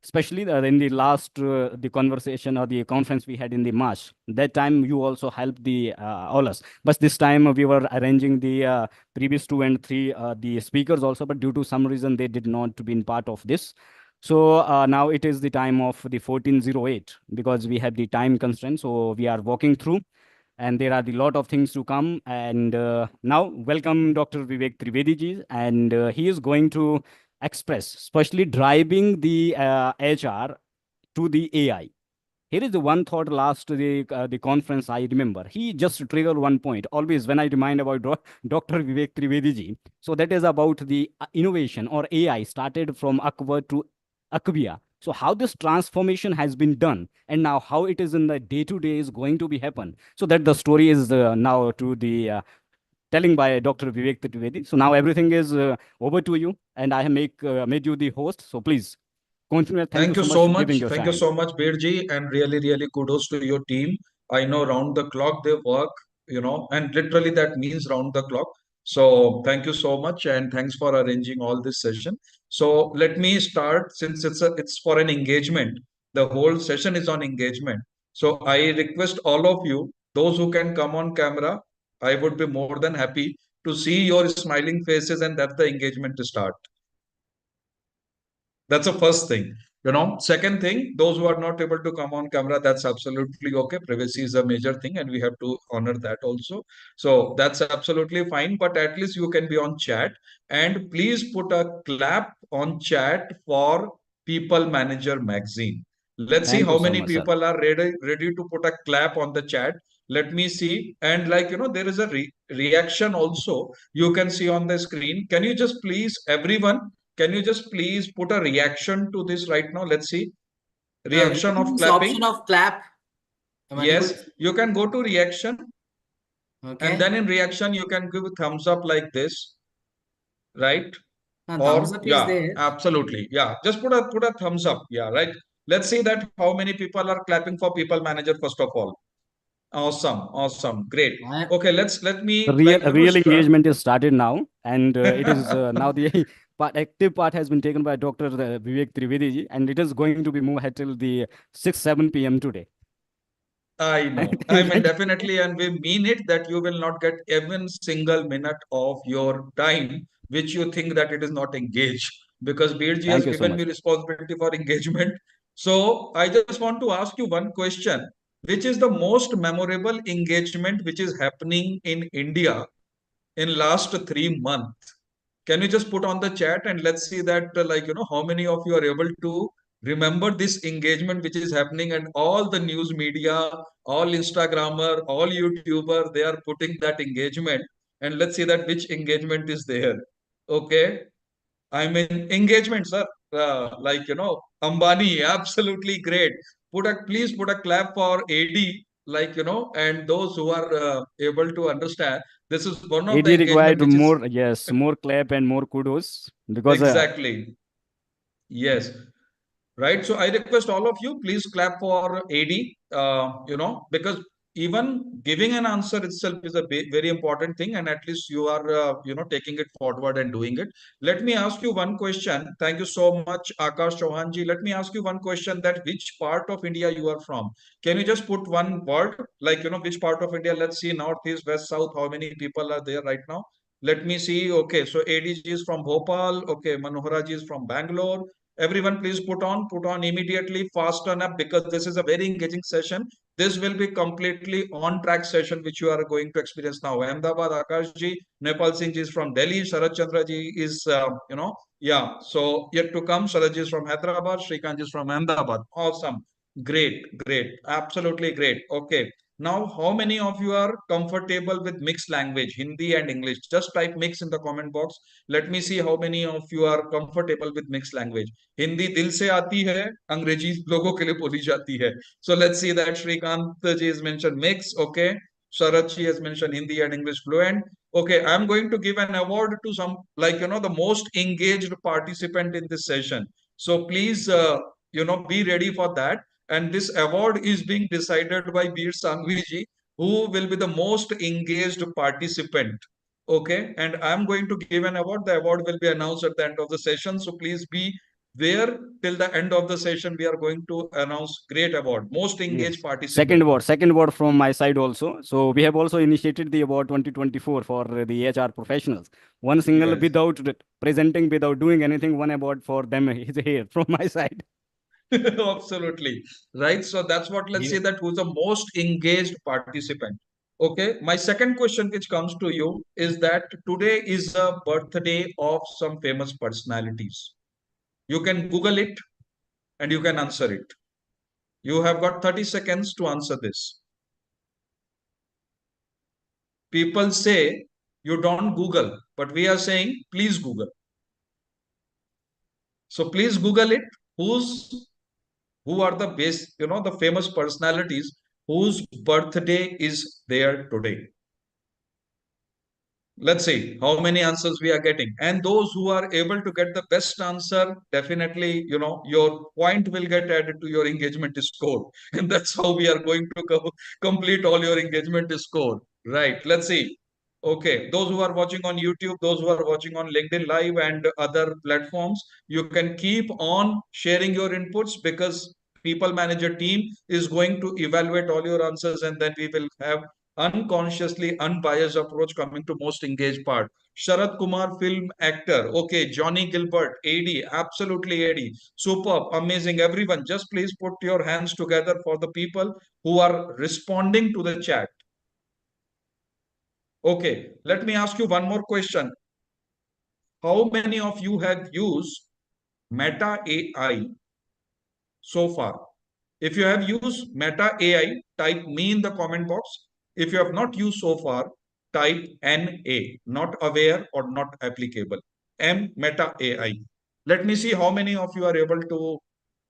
especially in the last the conversation or the conference we had in the March. That time you also helped the all us. But this time we were arranging the previous 2 and 3 the speakers also, but due to some reason they did not to be in part of this. So now it is the time of the 1408 because we have the time constraint. So we are walking through and there are a lot of things to come. And now welcome Dr. Vivek Trivedi ji, and he is going to express, especially driving the HR to the AI. Here is the one thought last the conference I remember. He just triggered one point. Always when I remind about Dr. Vivek Trivedi ji, so that is about the innovation or AI started from Akbar to Akvia. So how this transformation has been done and now how it is in the day-to-day is going to be happen. So that the story is now to the telling by Dr. Vivek Trivedi. So now everything is over to you and I have made you the host. So please continue. Thank you Thank you so so much for giving much. your Thank you time. so much, Birji, and really, really kudos to your team. I know round the clock they work, and literally that means round the clock. So thank you so much, and thanks for arranging all this session. So let me start since it's for an engagement. The whole session is on engagement. So I request all of you, those who can come on camera, I would be more than happy to see your smiling faces, and that's the engagement to start. That's the first thing. Second thing, those who are not able to come on camera, that's absolutely okay. Privacy is a major thing, and we have to honor that also. So that's absolutely fine. But at least you can be on chat. And please put a clap on chat for People Manager Magazine. Let's see Thank you how so many much, sir. people are ready to put a clap on the chat. Let me see. And there is a reaction also you can see on the screen. Can you just please, everyone, can you just please put a reaction to this right now? Let's see. Where Reaction is of this option clapping. of clap? I'm unable Yes, you can go to reaction, and Okay. then in reaction you can give a thumbs up like this, right? Now, thumbs Or up is yeah, there. absolutely. Yeah, just put a thumbs up. Yeah, right. Let's see that how many people are clapping for People Manager first of all. Awesome, awesome, great. I, Okay, let The me real start. engagement is started now, and it is now the active part has been taken by Dr. Vivek Trivedi ji, and it is going to be moved ahead till the 6-7 p.m. today. I know. I mean, definitely, and we mean it that you will not get even single minute of your time which you think that it is not engaged because BHG has Thank you so given me much. responsibility for engagement. So I just want to ask you one question, which is the most memorable engagement which is happening in India in last 3 months? Can you just put on the chat and let's see that how many of you are able to remember this engagement which is happening, and all the news media, all Instagrammer, all YouTuber, they are putting that engagement, and let's see that which engagement is there. Okay. I mean, engagement, sir. Ambani, absolutely great. Please put a clap for AD, and those who are able to understand. This is one of the AD engagement required which is more, yes, more clap and more kudos because exactly. Yes. Right. So I request all of you, please clap for AD, because even giving an answer itself is a very important thing. And at least you are, taking it forward and doing it. Let me ask you one question. Thank you so much, Akash Chauhanji. Let me ask you one question, that which part of India you are from? Can you just put one word, which part of India? Let's see, north, east, west, south, how many people are there right now? Let me see. Okay. So ADG is from Bhopal. Okay. Manohara ji is from Bangalore. Everyone, please put on immediately, fast on up, because this is a very engaging session. This will be completely on track session which you are going to experience now. Ahmedabad, Akash ji, Nepal Singh ji is from Delhi, Sharad Chandra ji is yeah, so yet to come. Sharad ji is from Hyderabad, Shrikant ji is from Ahmedabad. Awesome, great, absolutely great. Okay, now how many of you are comfortable with mixed language, Hindi and English? Just type mix in the comment box. Let me see how many of you are comfortable with mixed language. Hindi दिल से आती है, अंग्रेजी लोगों के लिए बोली जाती है. So let's see that Shrikant ji has mentioned mix. Okay. Sharad ji has mentioned Hindi and English fluent. Okay, I'm going to give an award to some, the most engaged participant in this session. So please be ready for that. And this award is being decided by Veer Sanghvi ji, who will be the most engaged participant. Okay, and I'm going to give an award. The award will be announced at the end of the session. So please be there till the end of the session. We are going to announce great award, most engaged Yes. participant. Second award from my side also. So we have also initiated the award 2024 for the HR professionals. One single Yes. without presenting, without doing anything, one award for them is here from my side. Absolutely. Right. So that's what, let's say that who's the most engaged participant. Okay. My second question, which comes to you, is that today is a birthday of some famous personalities. You can Google it and you can answer it. You have got 30 seconds to answer this. People say you don't Google, but we are saying please Google. So please Google it. Who are the best, the famous personalities whose birthday is there today? Let's see how many answers we are getting. And those who are able to get the best answer, definitely, your point will get added to your engagement score. And that's how we are going to complete all your engagement score. Right. Let's see. Okay. Those who are watching on YouTube, those who are watching on LinkedIn Live and other platforms, you can keep on sharing your inputs, because people manager team is going to evaluate all your answers, and then we will have unconsciously unbiased approach coming to most engaged part. Sharad Kumar, film actor. Okay, Johnny Gilbert, AD, absolutely AD. Superb, amazing. Everyone, just please put your hands together for the people who are responding to the chat. Okay, let me ask you one more question. How many of you have used Meta AI so far? If you have used Meta AI, type me in the comment box. If you have not used so far, type NA, not aware or not applicable. M Meta AI. Let me see how many of you are able to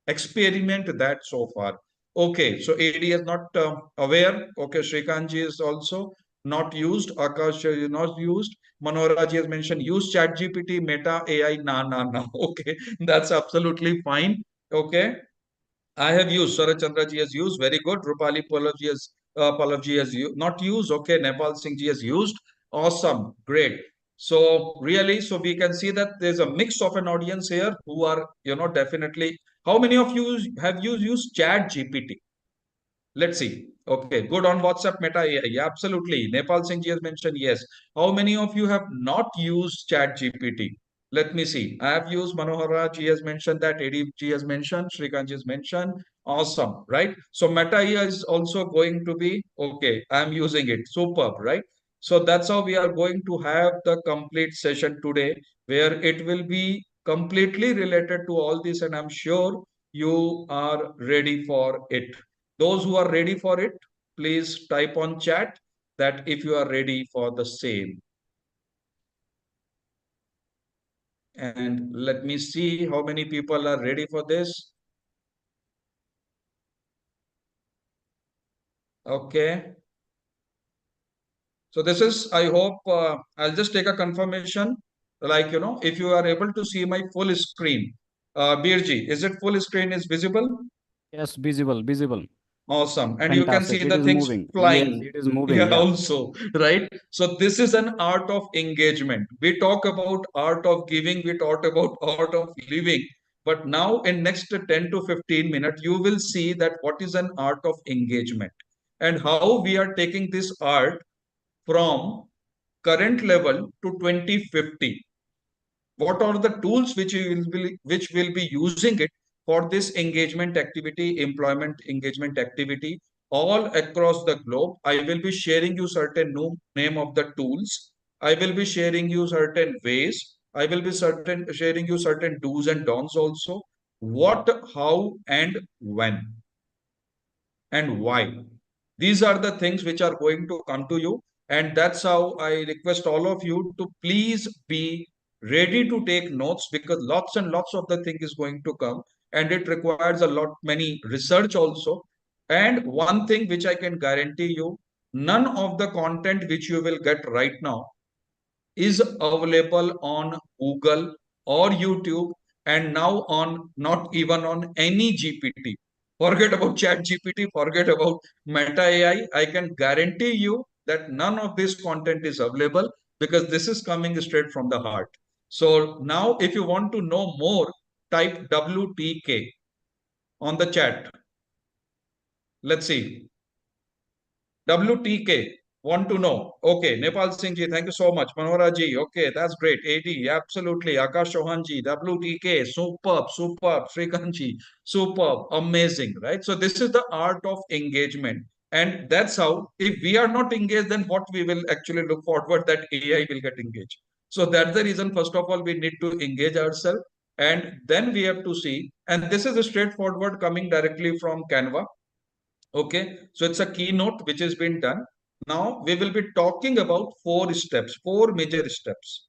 experiment that so far. Okay, so AD is not aware. Okay, Srikanji is also not used. Akash is not used. Manoharaji has mentioned use ChatGPT, Meta AI. Na. Okay, that's absolutely fine. Okay. I have used. Sarat Chandraji has used. Very good. Rupali Pallavi has not used. Okay. Nepal Singh ji has used. Awesome. Great. So really, so we can see that there's a mix of an audience here who are, definitely. How many of you have used Chat GPT? Let's see. Okay, good on WhatsApp Meta AI. Yeah, absolutely. Nepal Singh ji has mentioned yes. How many of you have not used Chat GPT? Let me see. I have used. Manohara ji has mentioned that. AD ji has mentioned. Shrikant ji has mentioned. Awesome, right? So Meta AI is also going to be okay. I'm using it. Superb, right? So that's how we are going to have the complete session today, where it will be completely related to all this, and I'm sure you are ready for it. Those who are ready for it, please type on chat that if you are ready for the same. And let me see how many people are ready for this. Okay. So this is, I hope, I'll just take a confirmation. Like, if you are able to see my full screen. Birji, is it full screen is visible? Yes, visible. Awesome. And you can see Fantastic. It the is things moving. Yes, flying. it is moving. Yeah, Yeah. also, right? So this is an art of engagement. We talk about art of giving, we talk about art of living. But now in next 10 to 15 minutes, you will see that what is an art of engagement and how we are taking this art from current level to 2050. What are the tools which will be using it for this engagement activity, employment engagement activity all across the globe? I will be sharing you certain name of the tools. I will be sharing you certain ways. I will be sharing you certain do's and don'ts also. What, how, and when, and why. These are the things which are going to come to you. And that's how I request all of you to please be ready to take notes, because lots and lots of the thing is going to come, and it requires a lot many research also. And one thing which I can guarantee you, none of the content which you will get right now is available on Google or YouTube and now on not even on any GPT. Forget about Chat GPT, forget about Meta AI. I can guarantee you that none of this content is available because this is coming straight from the heart. So now, if you want to know more, type WTK on the chat. Let's see. WTK, want to know. Okay, Nepal Singh ji, thank you so much. Manora ji, okay, that's great. AD, absolutely. Akash Chauhan ji, WTK, superb, superb. Srikant ji, superb, amazing, right? So this is the art of engagement. And that's how, if we are not engaged, then what we will actually look forward that AI will get engaged. So that's the reason, first of all, we need to engage ourselves. And then we have to see, and this is a straightforward coming directly from Canva. Okay, so it's a keynote which has been done. Now we will be talking about four steps, four major steps.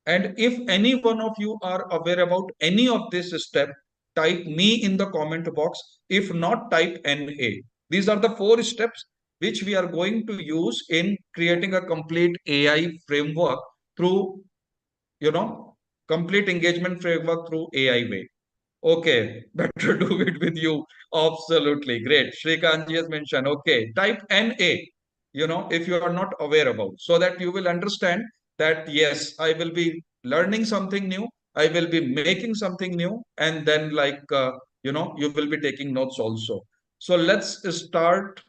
And if any one of you are aware about any of this step, type me in the comment box. If not, type NA. These are the four steps which we are going to use in creating a complete AI framework through, complete engagement framework through AI way. Okay, better do it with you. Absolutely great. Srikanji has mentioned, okay, type NA, if you are not aware about, so that you will understand that yes, I will be learning something new, I will be making something new, and then you will be taking notes also. So let's start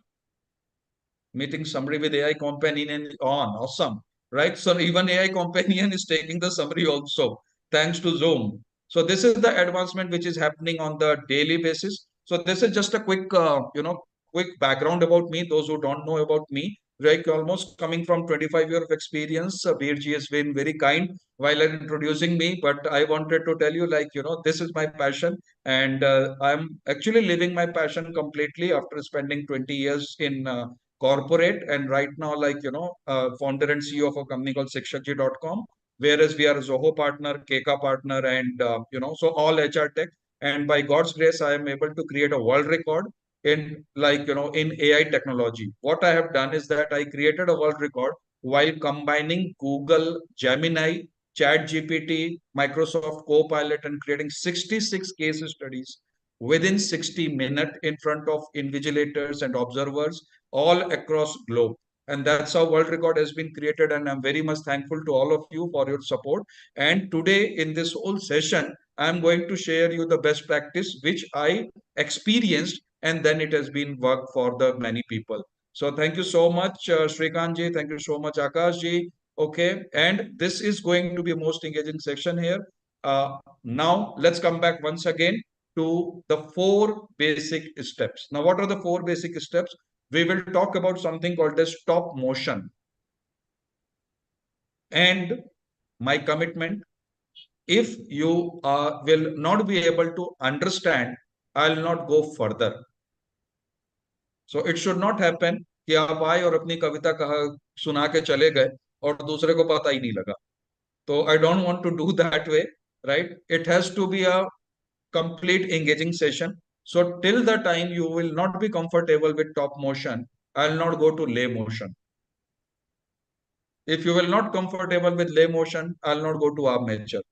meeting summary with AI companion on. Awesome. Right. So even AI companion is taking the summary also, thanks to Zoom. So this is the advancement which is happening on the daily basis. So this is just a quick background about me. Those who don't know about me, like almost coming from 25 years of experience, Beerji has been very kind while introducing me. But I wanted to tell you, this is my passion, and I'm actually living my passion completely after spending 20 years in corporate, and right now founder and CEO of a company called Shikshakji.com, whereas we are a Zoho partner, Keka partner, and so all HR tech. And by God's grace, I am able to create a world record in in AI technology. What I have done is that I created a world record while combining Google Gemini, Chat GPT, Microsoft Copilot, and creating 66 case studies within 60 minutes in front of invigilators and observers all across globe. And that's how world record has been created. And I'm very much thankful to all of you for your support. And today in this whole session, I'm going to share you the best practice which I experienced, and then it has been worked for the many people. So thank you so much, Srikant ji. Thank you so much, Akash ji. Okay, and this is going to be a most engaging section here. Now let's come back once again to the four basic steps. Now, what are the four basic steps? We will talk about something called as stop motion. And my commitment, if you will not be able to understand, I'll not go further. So it should not happen कि आप आए और अपनी कविता कहा सुना के चले गए और दूसरे को पता ही नहीं लगा. So I don't want to do that way, right? It has to be a complete engaging session. So till the time you will not be comfortable with top motion, I'll not go to lay motion. If you will not comfortable with lay motion, I'll not go to arm nature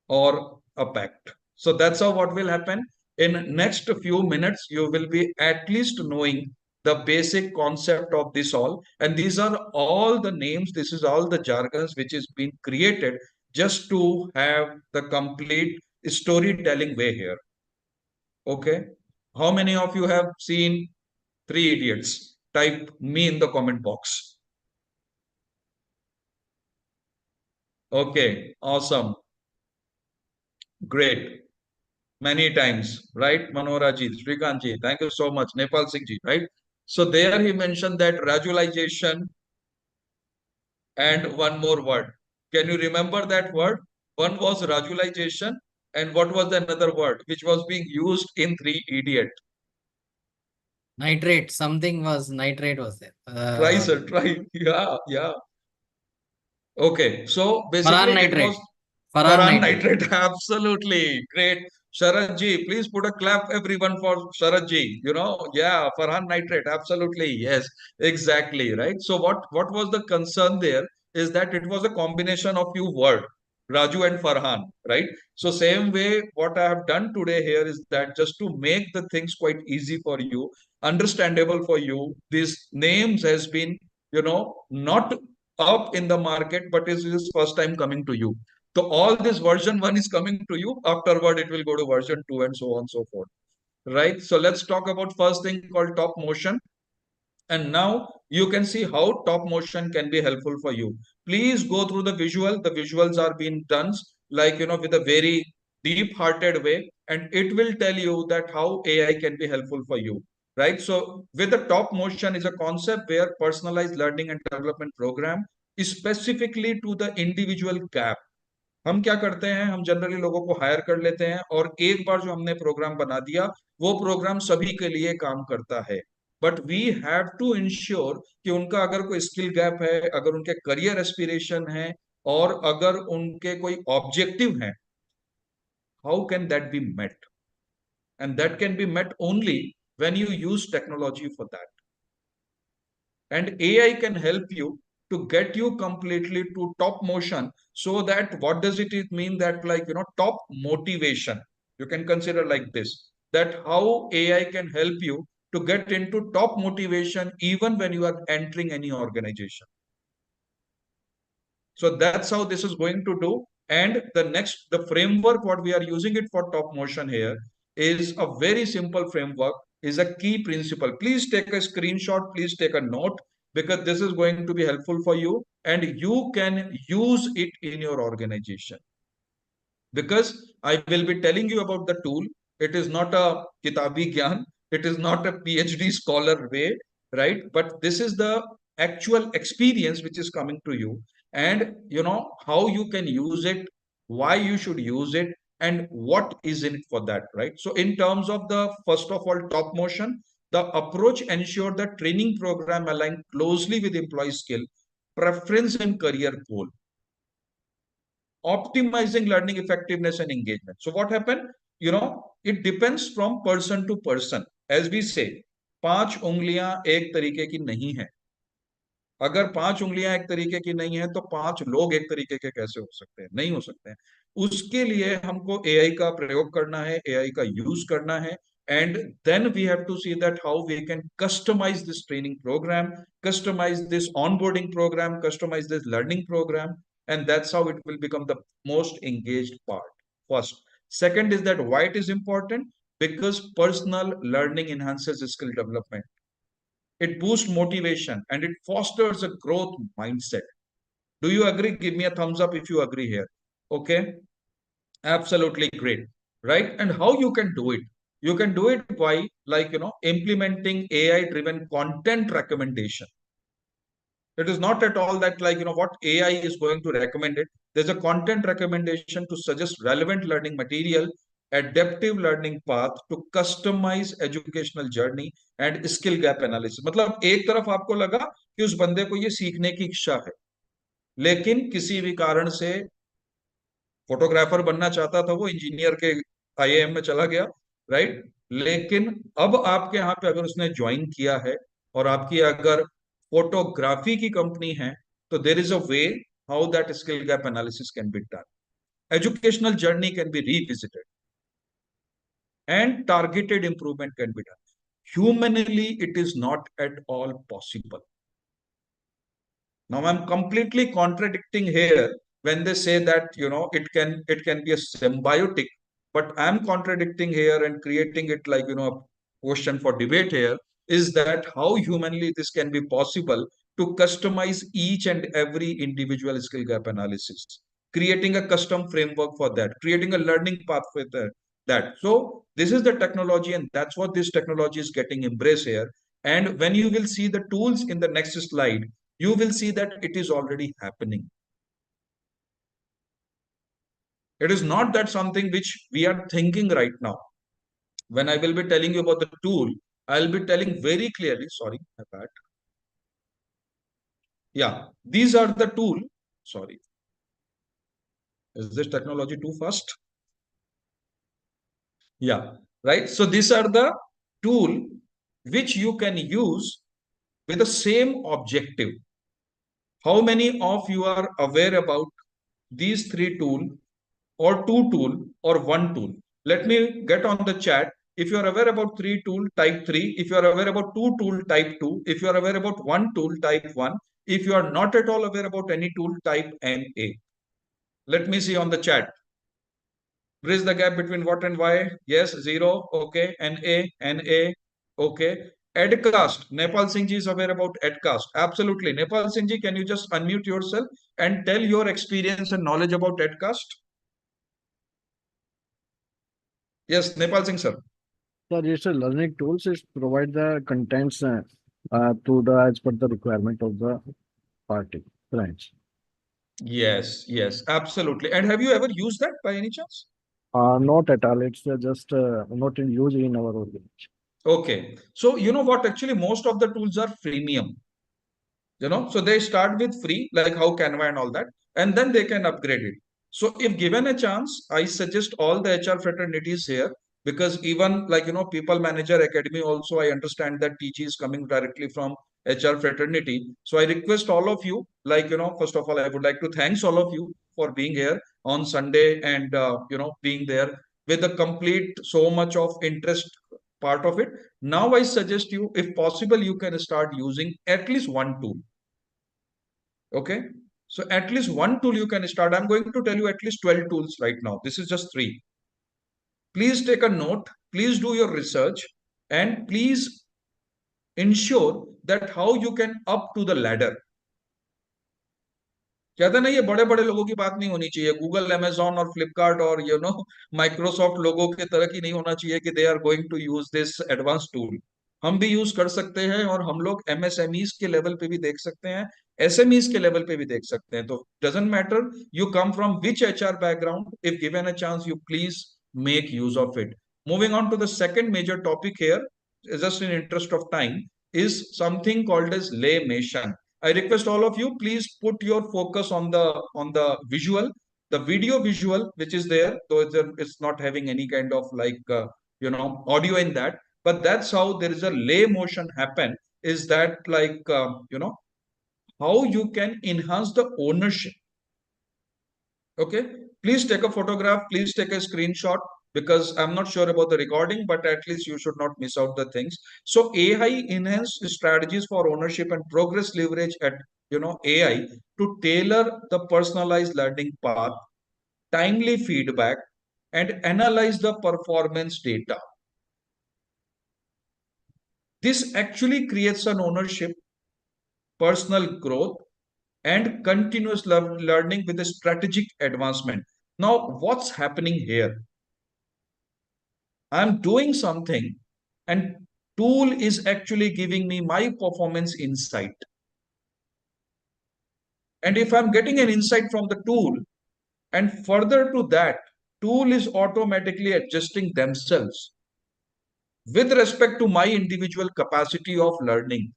or a pact. So that's how what will happen. In next few minutes, you will be at least knowing the basic concept of this all. And these are all the names, this is all the jargons which is being created just to have the complete storytelling way here. Okay. How many of you have seen Three Idiots? Type me in the comment box. Okay, awesome. Great. Many times, right? Manora ji, Srikant ji, thank you so much. Nepal Singh ji, right? So there he mentioned that rationalization and one more word. Can you remember that word? One was rationalization, and what was another word which was being used in Three Idiot? Nitrate, something was nitrate was there. Try, sir, try. Yeah, yeah. Okay, so basically Farhan it nitrate. was Farhan Farhan nitrate. nitrate. Absolutely great. Sharad ji, please put a clap everyone for Sharad ji. Yeah, Farhan nitrate. Absolutely, yes, exactly, right. So what was the concern there is that it was a combination of few words. Raju and Farhan, right? So same way, what I have done today here is that just to make the things quite easy for you, understandable for you, these names has been, not up in the market, but is first time coming to you. So all this version 1 is coming to you. Afterward, it will go to version 2 and so on and so forth. Right. So let's talk about first thing called top motion. And now you can see how top motion can be helpful for you. Please go through the visual. The visuals are being done like, with a very deep hearted way. And it will tell you that how AI can be helpful for you. Right. So with the top motion is a concept where personalized learning and development program is specifically to the individual gap. हम क्या करते हैं, हम generally लोगों को higher कर लेते हैं और एक बार जो हमने प्रोग्राम बना दिया वो प्रोग्राम सभी के लिए काम करता है. But we have to ensure कि उनका अगर कोई स्किल गैप है, अगर उनके करियर एस्पिरेशन है और अगर उनके कोई ऑब्जेक्टिव है, how can that be met? And that can be met only when you use technology for that. And AI can help you to get you completely to top motion. So that what does it mean? That like, top motivation, you can consider like this, that how AI can help you to get into top motivation even when you are entering any organization. So that's how this is going to do. And the framework, what we are using it for top motion here is a very simple framework, is a key principle. Please take a screenshot, please take a note, because this is going to be helpful for you and you can use it in your organization. Because I will be telling you about the tool. It is not a kitabi gyan. It is not a PhD scholar way, right? But this is the actual experience which is coming to you, and how you can use it, why you should use it, and what is in it for that, right? So in terms of the first of all top motion, the approach ensure the training program align closely with employee skill, preference, and career goal, optimizing learning effectiveness and engagement. So what happened? It depends from person to person. As we say, 5 उंगलियां एक तरीके की नहीं है. अगर 5 उंगलियां एक तरीके की नहीं है तो 5 लोग एक तरीके के कैसे हो सकते हैं? नहीं हो सकते हैं. उसके लिए हमको AI का प्रयोग करना है, AI का यूज करना है. And then we have to see that how we can customize this training program, customize this onboarding program, customize this learning program, and that's how it will become the most engaged part. First. Second is that why it is important? Because personal learning enhances skill development. It boosts motivation and it fosters a growth mindset. Do you agree? Give me a thumbs up if you agree here. Okay. Absolutely great. Right. And how you can do it? You can do it by implementing AI driven content recommendation. It is not at all that what AI is going to recommend it. There's a content recommendation to suggest relevant learning material, adaptive learning path, to customize educational journey and skill gap analysis. मतलब एक तरफ आपको लगा कि उस बंदे को ये सीखने की इच्छा है, लेकिन किसी भी कारण से फोटोग्राफर बनना चाहता था, वो इंजीनियर के IIM में चला गया, राइट? लेकिन अब आपके यहाँ पे अगर उसने ज्वाइन किया है और आपकी अगर फोटोग्राफी की कंपनी है, तो there is a way how that skill gap analysis can be done. Educational journey can be revisited and targeted improvement can be done. Humanly, it is not at all possible. Now I'm completely contradicting here when they say that it can be a symbiotic, but I'm contradicting here and creating it like a question for debate here, is that how humanly this can be possible to customize each and every individual skill gap analysis, creating a custom framework for that, creating a learning path with that. So this is the technology, and that's what this technology is getting embraced here. And when you will see the tools in the next slide, you will see that it is already happening. It is not that something which we are thinking right now. When I will be telling you about the tool, I'll be telling very clearly, sorry, my bad. Yeah, these are the tool. Sorry. Is this technology too fast? Yeah, right. So these are the tool which you can use with the same objective. How many of you are aware about these three tool or two tool or one tool? Let me get on the chat. If you are aware about three tool, type 3. If you are aware about two tool, type 2. If you are aware about one tool, type 1. If you are not at all aware about any tool, type NA. Let me see on the chat. Bridge the gap between what and why? Yes, 0. Okay. NA. Okay. Edcast. Nepal Singh ji is aware about Edcast. Absolutely. Nepal Singh ji, can you just unmute yourself and tell your experience and knowledge about Edcast? Yes, Nepal Singh sir. So it's a learning tools. It provide the contents to the as per the requirement of the party clients. Yes, absolutely. And have you ever used that by any chance? Not at all. It's just not in use in our organization. Okay. So you know what? Actually, most of the tools are freemium. So they start with free, like how Canva and all that, and then they can upgrade it. So if given a chance, I suggest all the HR fraternities here, because even like People Manager Academy also, I understand that TG is coming directly from HR fraternity. So I request all of you, first of all, I would like to thanks all of you for being here on Sunday and being there with a complete so much of interest part of it. Now I suggest you, if possible, you can start using at least one tool. Okay. So at least one tool you can start. I'm going to tell you at least 12 tools right now. This is just 3. Please take a note. Please do your research and please ensure that how you can up to the ladder. कहते ना, ये बड़े बड़े लोगों की बात नहीं होनी चाहिए. गूगल, अमेजॉन और फ्लिपकार्ट और माइक्रोसॉफ्ट लोगों के तरह की नहीं होना चाहिए कि they are going to use this advance tool. हम भी यूज कर सकते हैं और हम लोग एमएसएमईज के लेवल पे भी देख सकते हैं, एसएमईज के लेवल पे भी देख सकते हैं. तो doesn't matter you come from which HR background, if given a chance you please make use of it. Moving on to the second major topic here, just in interest of time, is something called as laymation. I request all of you, please put your focus on the visual, the video visual, which is there, though it's not having any kind of audio in that. But that's how there is a lay motion happen. Is that how you can enhance the ownership. Okay, please take a photograph, please take a screenshot, because I'm not sure about the recording, but at least you should not miss out the things. So AI enhanced strategies for ownership and progress leverage at AI to tailor the personalized learning path, timely feedback, and analyze the performance data. This actually creates an ownership, personal growth, and continuous learning with a strategic advancement. Now, what's happening here? I'm doing something and tool is actually giving me my performance insight. And if I'm getting an insight from the tool, and further to that, tool is automatically adjusting themselves with respect to my individual capacity of learning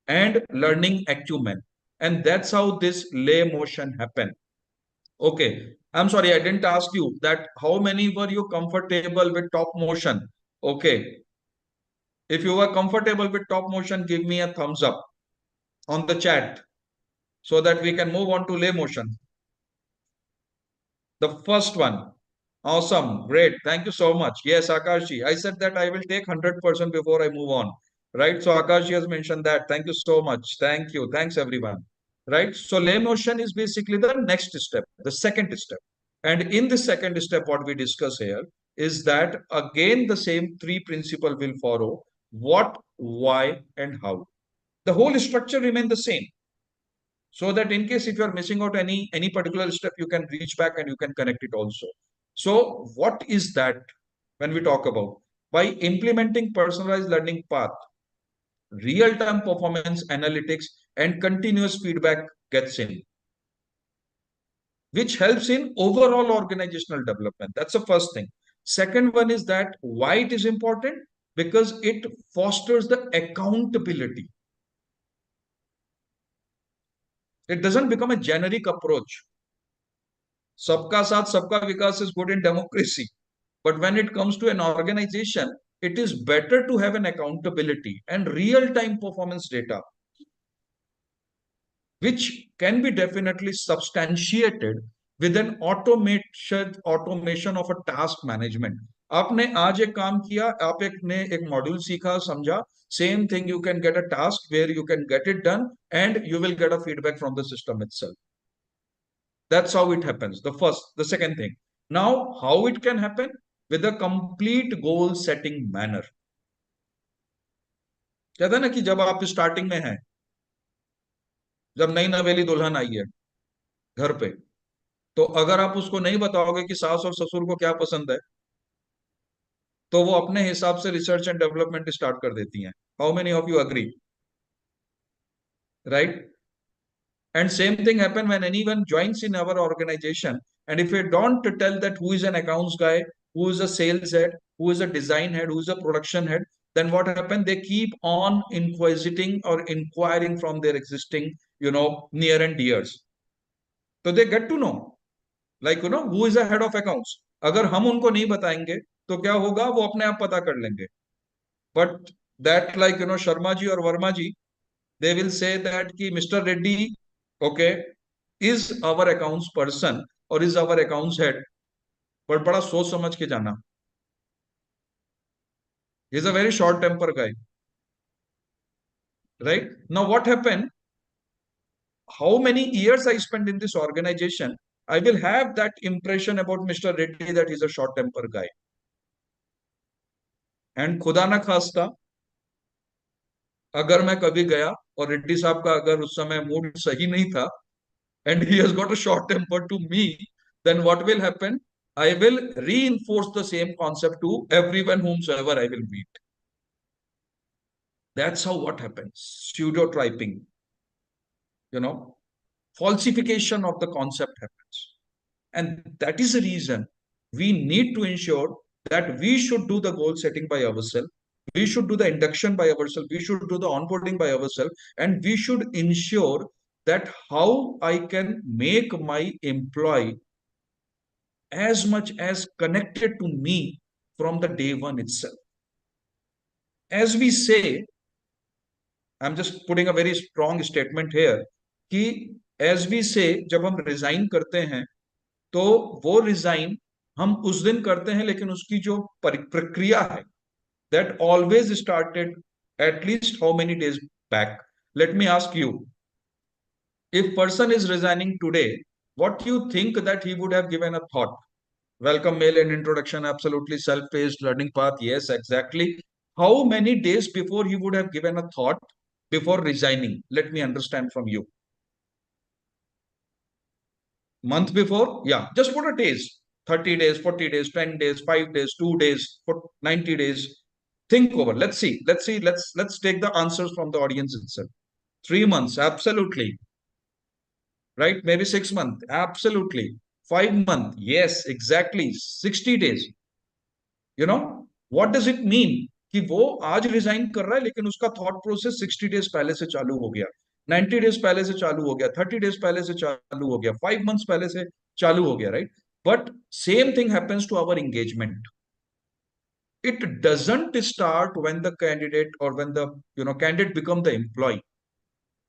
and learning acumen. And that's how this lay motion happened. Okay, I'm sorry, I didn't ask you that how many were you comfortable with top motion? Okay, if you were comfortable with top motion, give me a thumbs up on the chat so that we can move on to lay motion. The first one. Awesome. Great. Thank you so much. Yes, Akashji. I said that I will take 100% before I move on. Right. So Akashji has mentioned that. Thank you so much. Thank you. Thanks, everyone. Right. So lay motion is basically the next step, the second step. And in the second step, what we discuss here is that again, the same 3 principle will follow: what, why, and how. The whole structure remain the same. So that in case if you are missing out any particular step, you can reach back and you can connect it also. So what is that when we talk about? By implementing personalized learning path, real-time performance analytics and continuous feedback gets in, which helps in overall organizational development. That's the first thing. Second one is that why it is important? Because it fosters the accountability. It doesn't become a generic approach. Sabka Saath, Sabka Vikas is good in democracy. But when it comes to an organization, it is better to have an accountability and real-time performance data. which can be definitely substantiated with an automation of a task management. आपने आज एक काम किया, आप एक ने एक module सीखा, समझा, same thing you can get a task where you can get it done and you will get a feedback from the system itself. That's how it happens. The second thing. Now, how it can happen? With a complete goal setting manner. कहते हैं ना कि जब आप starting में हैं, जब नई नवेली दुल्हन आई है घर पे, तो अगर आप उसको नहीं बताओगे कि सास और ससुर को क्या पसंद है, तो वो अपने हिसाब से रिसर्च एंड डेवलपमेंट स्टार्ट कर देती हैं. How many of you agree? Right? And same thing happen when anyone joins in our organization. And if we don't tell that who is an accounts guy, who is a sales head, who is a design head, who is a production head, then what happens? They keep on inquiring from their existing, near and dears. So they get to know, like, who is the head of accounts. अगर हम उनको नहीं बताएंगे, तो क्या होगा? वो अपने आप पता कर लेंगे. But that, like, Sharma ji or Verma ji, they will say that ki Mr. Reddy, okay, is our accounts person or is our accounts head, but बड़ा सोच समझ के जाना. He is a very short temper guy, right? Now what happened? How many years I spent in this organization, I will have that impression about Mr. Reddy that he's a short temper guy. And खुदा ना खास्ता, अगर मैं कभी गया और रेड्डी साहब का अगर उस समय मूड सही नहीं था, and he has got a short temper to me, then what will happen? I will reinforce the same concept to everyone whomsoever I will meet. That's how what happens. Pseudo-typing, falsification of the concept happens. And that is the reason we need to ensure that we should do the goal setting by ourselves. We should do the induction by ourselves. We should do the onboarding by ourselves. And we should ensure that how I can make my employee as much as connected to me from the day one itself. As we say, I'm just putting a very strong statement here, कि as we say, जब हम resign करते हैं, तो वो resign हम उस दिन करते हैं, लेकिन उसकी जो प्रक्रिया है, that always started at least how many days back. Let me ask you, if person is resigning today, what do you think that he would have given a thought? Welcome mail and introduction, absolutely self-paced learning path. Yes, exactly. How many days before he would have given a thought before resigning? Let me understand from you. Month before? Yeah, just put a days. 30 days, 40 days, 10 days, 5 days, 2 days, 90 days. Think over. Let's see. Let's take the answers from the audience itself. 3 months, absolutely. Right? Maybe 6 months, absolutely. 5 months, yes, exactly. 60 days. What does it mean? कि वो आज resign कर रहा है, लेकिन उसका thought process 60 days पहले से चालू हो गया, 90 डेज पहले से चालू हो गया, 30 डेज पहले से चालू हो गया, 5 मंथ्स पहले से चालू हो गया, right? But same thing happens to our engagement. It doesn't start when the candidate or when the candidate become the employee.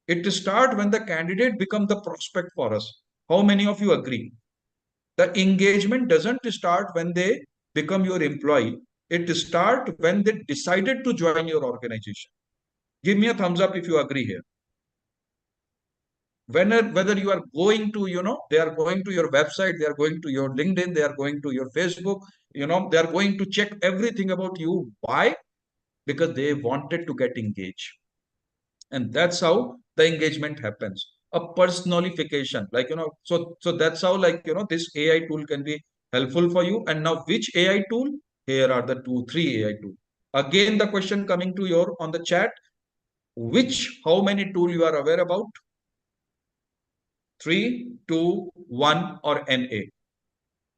It start when the candidate become the prospect for us. How many of you agree? The engagement doesn't start when they become your employee. It start when they decided to join your organization. Give me a thumbs up if you agree here. Whether you are going to, they are going to your website, they are going to your LinkedIn, they are going to your Facebook, they are going to check everything about you. Why? Because they wanted to get engaged. And that's how the engagement happens. A personalification, like, so that's how, like, this AI tool can be helpful for you. And now which AI tool? Here are the 3 AI tools. Again, the question coming to your on the chat, how many tool you are aware about? 3, 2, 1 or NA.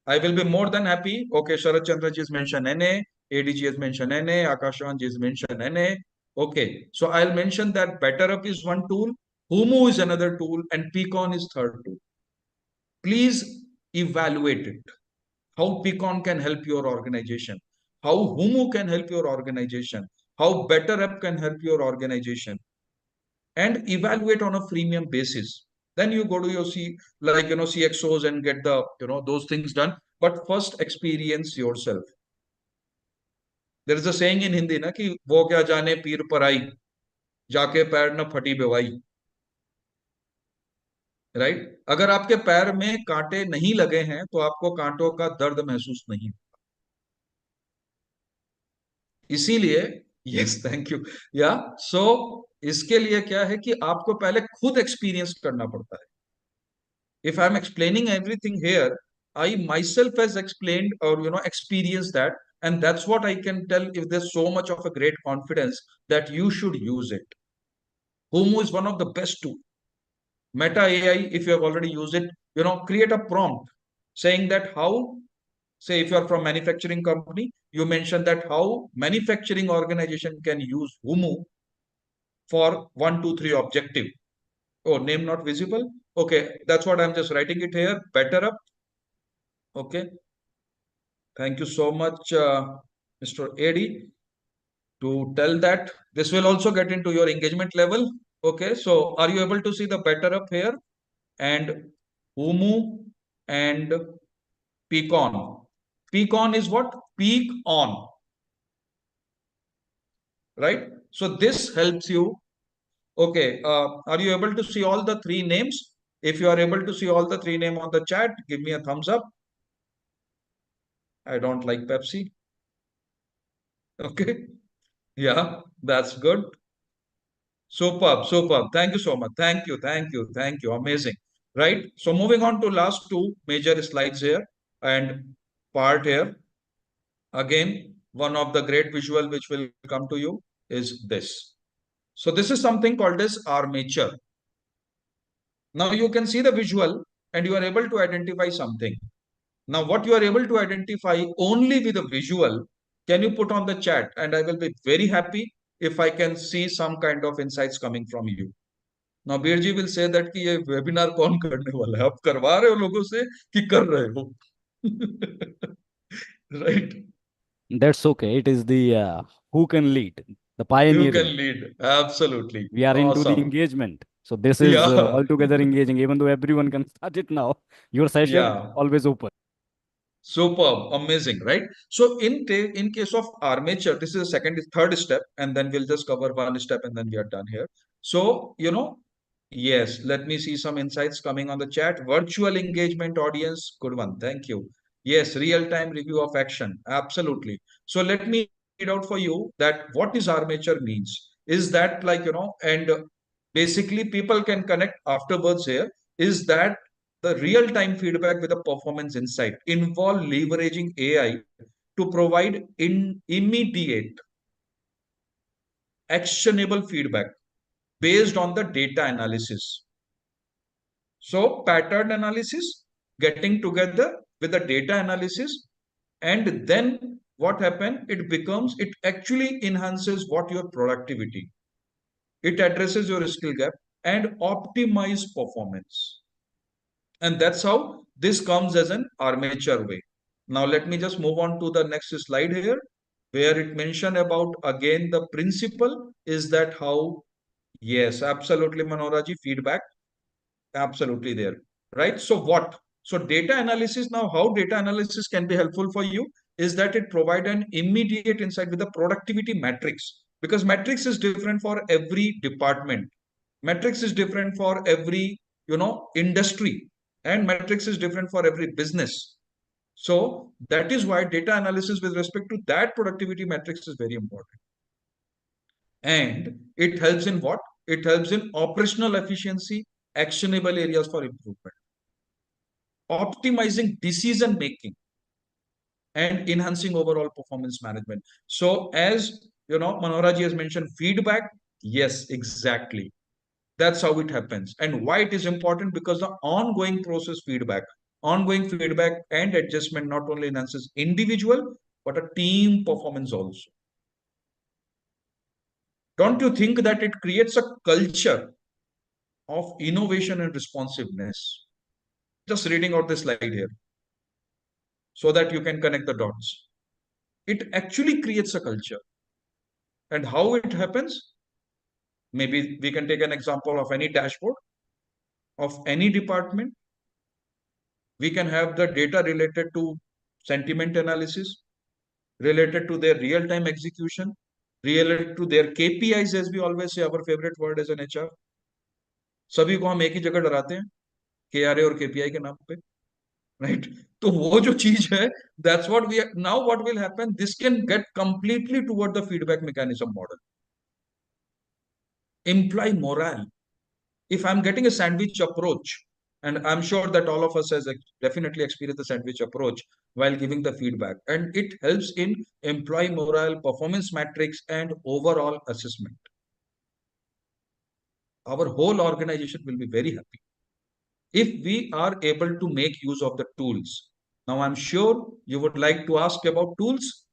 I will be more than happy. Okay, Sharad Chandra ji has mentioned NA, ADG has mentioned NA, Akashan ji has mentioned NA. Okay, so I'll mention that BetterUp is one tool, Humu is another tool, and Peacon is third tool. Please evaluate it. How Peacon can help your organization, how Humu can help your organization, how BetterUp can help your organization. and evaluate on a freemium basis. Then you go to your CXOs and get the those things done. But first experience yourself. There is a saying in Hindi na कि वो क्या जाने पीर पराई जाके पैर न फटी बेवाई. Right. अगर आपके पैर में कांटे नहीं लगे हैं तो आपको कांटों का दर्द महसूस नहीं. इसीलिए यस थैंक यू या सो इसके लिए क्या है कि आपको पहले खुद एक्सपीरियंस करना पड़ता है. If I'm explaining everything here, I myself has explained or experienced that, and that's what I can tell. If there's so much of a great confidence that you should use it. Humu is one of the best tools. Meta AI, if you have already used it, create a prompt saying that how, say if you are from manufacturing company, you mentioned that how manufacturing organization can use Humu for 1, 2, 3 objective. Oh, name not visible. Okay, that's what I'm just writing it here. Better up. Okay. Thank you so much, Mr. AD, to tell that. This will also get into your engagement level. Okay, so are you able to see the better up here? And Humu and Peacon. Peacon is what? Peak on. Right? So this helps you. Okay, are you able to see all the 3 names? If you are able to see all the 3 names on the chat, give me a thumbs up. I don't like Pepsi. Okay. Yeah, that's good. Superb, superb. Thank you so much. Thank you, thank you, thank you. Amazing. Right. So moving on to last 2 major slides here and part here. Again, one of the great visual which will come to you is this. So this is something called as armature. Now you can see the visual and you are able to identify something. Now what you are able to identify only with a visual, can you put on the chat? And I will be very happy if I can see some kind of insights coming from you. Now Birji will say that कि ये webinar कौन करने वाला है? आप करवा रहे हो लोगों से कि कर रहे हो? Right? That's okay. It is the who can lead, the You pioneer. can lead. Absolutely. We are into the Awesome. engagement. So this is Yeah. altogether engaging, even though everyone can start it now. Your session Yeah. always open. Superb, amazing, right? So in case of armature, this is the third step, and then we'll just cover one step and then we are done here. So, yes, let me see some insights coming on the chat. Virtual engagement audience, good one, thank you. Yes, real-time review of action, absolutely. So let me read out for you that what is armature means. Is that and basically people can connect afterwards here, is that the real-time feedback with a performance insight involve leveraging AI to provide immediate, actionable feedback based on the data analysis. So pattern analysis, getting together with the data analysis, and then what happened? It actually enhances what your productivity. It addresses your skill gap and optimize performance. And that's how this comes as an armature way. Now let me just move on to the next slide here, where it mentioned about again the principle is that how, yes, absolutely Manoraji, feedback, absolutely there, right? So what? So data analysis, now how data analysis can be helpful for you is that it provide an immediate insight with the productivity matrix, because matrix is different for every department. Matrix is different for every, industry, and matrix is different for every business. So that is why data analysis with respect to that productivity matrix is very important. And it helps in what? It helps in operational efficiency, actionable areas for improvement, optimizing decision making, and enhancing overall performance management. So as Manoharaji has mentioned, feedback, yes, exactly. That's how it happens. And why it is important? Because the ongoing feedback and adjustment not only enhances individual, but a team performance also. Don't you think that it creates a culture of innovation and responsiveness? Just reading out the slide here so that you can connect the dots. It actually creates a culture. And how it happens? Maybe we can take an example of any dashboard of any department. We can have the data related to sentiment analysis, related to their real-time execution, related to their KPIs, as we always say, our favorite word as an HR. सभी को हम एक ही जगह डराते हैं, KRA और KPI के नाम पे, right? तो वो जो चीज है, that's what we are, now what will happen, this can get completely toward the feedback mechanism model. Employee morale. If I'm getting a sandwich approach, and I'm sure that all of us has definitely experienced the sandwich approach while giving the feedback, and it helps in employee morale, performance metrics, and overall assessment. Our whole organization will be very happy if we are able to make use of the tools. Now, I'm sure you would like to ask about tools.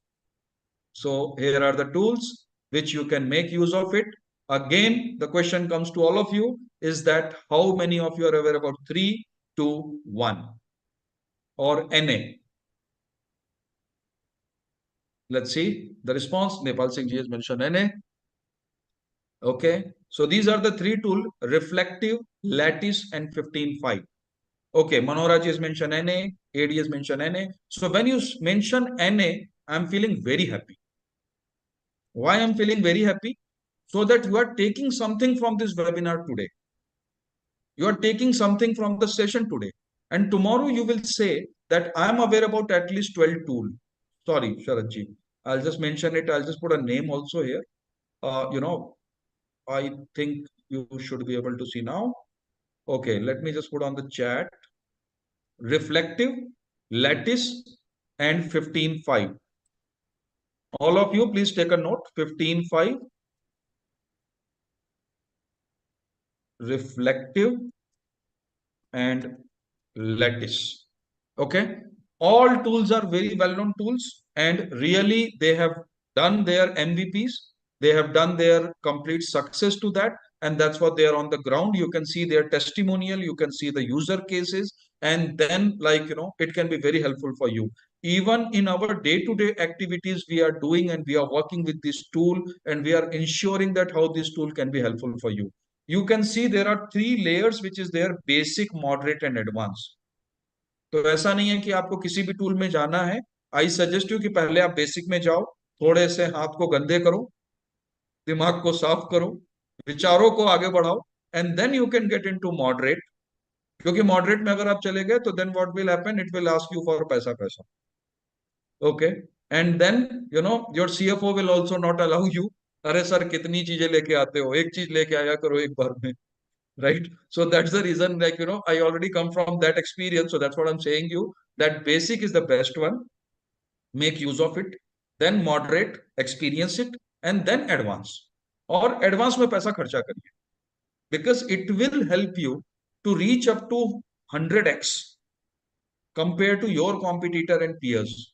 So here are the tools which you can make use of it. Again, the question comes to all of you is that how many of you are aware about 3, 2, 1 or NA? Let's see the response. Nepal Singh ji has mentioned NA. Okay, so these are the 3 tools: reflective, lattice, and 15-5. Okay, Manoraj has mentioned NA, AD has mentioned NA. So when you mention NA, I'm feeling very happy. Why I'm feeling very happy? So that you are taking something from this webinar today. You are taking something from the session today. And tomorrow you will say that I'm aware about at least 12 tools. Sorry, Sharadji. I'll just mention it. I'll just put a name also here. I think you should be able to see now. Okay, let me just put on the chat. Reflective, lattice, and 15-5. All of you, please take a note. 15-5. Reflective and lattice. Okay, all tools are very well-known tools, and really they have done their MVPs. They have done their complete success to that, and that's what they are on the ground. You can see their testimonial, you can see the user cases, and then it can be very helpful for you. Even in our day-to-day activities we are doing, and we are working with this tool, and we are ensuring that how this tool can be helpful for you. You can see there are 3 layers which is there: basic, moderate, and advanced. तो ऐसा नहीं है कि आपको किसी भी tool में जाना है. आई सजेस्ट यू कि पहले आप बेसिक में जाओ, थोड़े से हाथ को गंदे करो, दिमाग को साफ करो, विचारों को आगे बढ़ाओ, and then you can get into moderate. क्योंकि मॉडरेट में अगर आप चले गए तो then what will happen, it will ask you for पैसा पैसा. Okay, and then your CFO will also not allow you. अरे सर कितनी चीजें लेके आते हो, एक चीज लेके आया करो एक बार में. Right, so that's the reason, I already come from that experience, so that's what I'm saying you, that basic is the best one. Make use of it, then moderate, experience it, and then advance. Or advance में पैसा खर्चा करिए, because it will help you to reach up to 100x compared to your competitor and peers.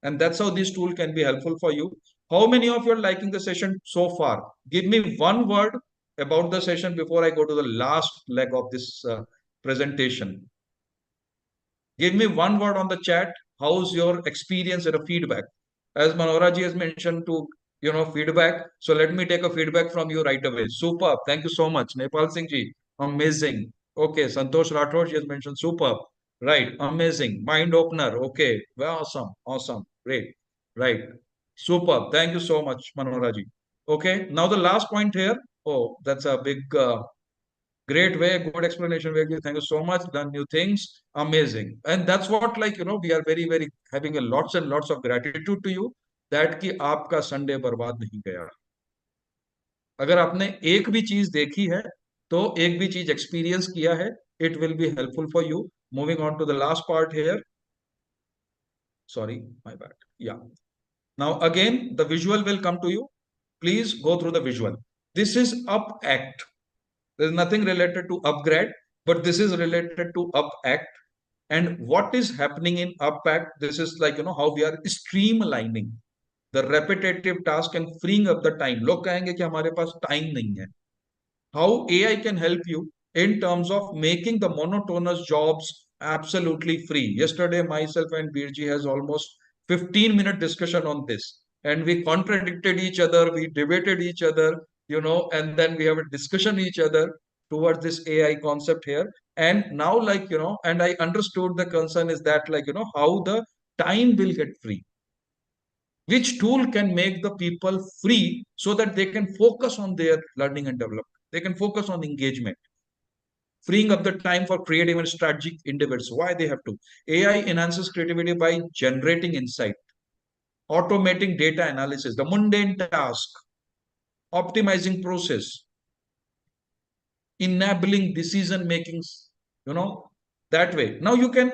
And that's how this tool can be helpful for you. How many of you are liking the session so far? Give me one word about the session before I go to the last leg of this presentation. Give me one word on the chat. How's your experience and a feedback? As Manoharaji has mentioned to, feedback. So let me take a feedback from you right away. Superb. Thank you so much. Nepal Singh ji, amazing. Okay. Santosh Rathod, she has mentioned superb. Right. Amazing. Mind opener. Okay. Well, awesome. Awesome. Great. Right. Superb. Thank you so much, Manoharaji. Okay. Now the last point here. Oh, that's a big, great way, good explanation. Thank you so much. Done new things. Amazing. And that's what, we are very, very having a lots and lots of gratitude to you that कि आपका Sunday बर्बाद नहीं गया. अगर आपने एक भी चीज देखी है, तो एक भी चीज एक्सपीरियंस किया है, it will be helpful for you. Moving on to the last part here. Sorry, my bad. Yeah. Now again, the visual will come to you. Please go through the visual. This is up act. There is nothing related to upgrade, but this is related to up act. And what is happening in up act? This is how we are streamlining the repetitive task and freeing up the time. लोग कहेंगे कि हमारे पास time नहीं है. How AI can help you in terms of making the monotonous jobs absolutely free. Yesterday, myself and Birji has almost 15-minute discussion on this, and we contradicted each other, we debated each other, and then we have a discussion each other towards this AI concept here. And now, and I understood the concern is that, how the time will get free. Which tool can make the people free so that they can focus on their learning and development? They can focus on engagement, freeing up the time for creative and strategic endeavors. Why they have to? AI enhances creativity by generating insight, automating data analysis, the mundane task, optimizing process, enabling decision makings, that way. Now you can,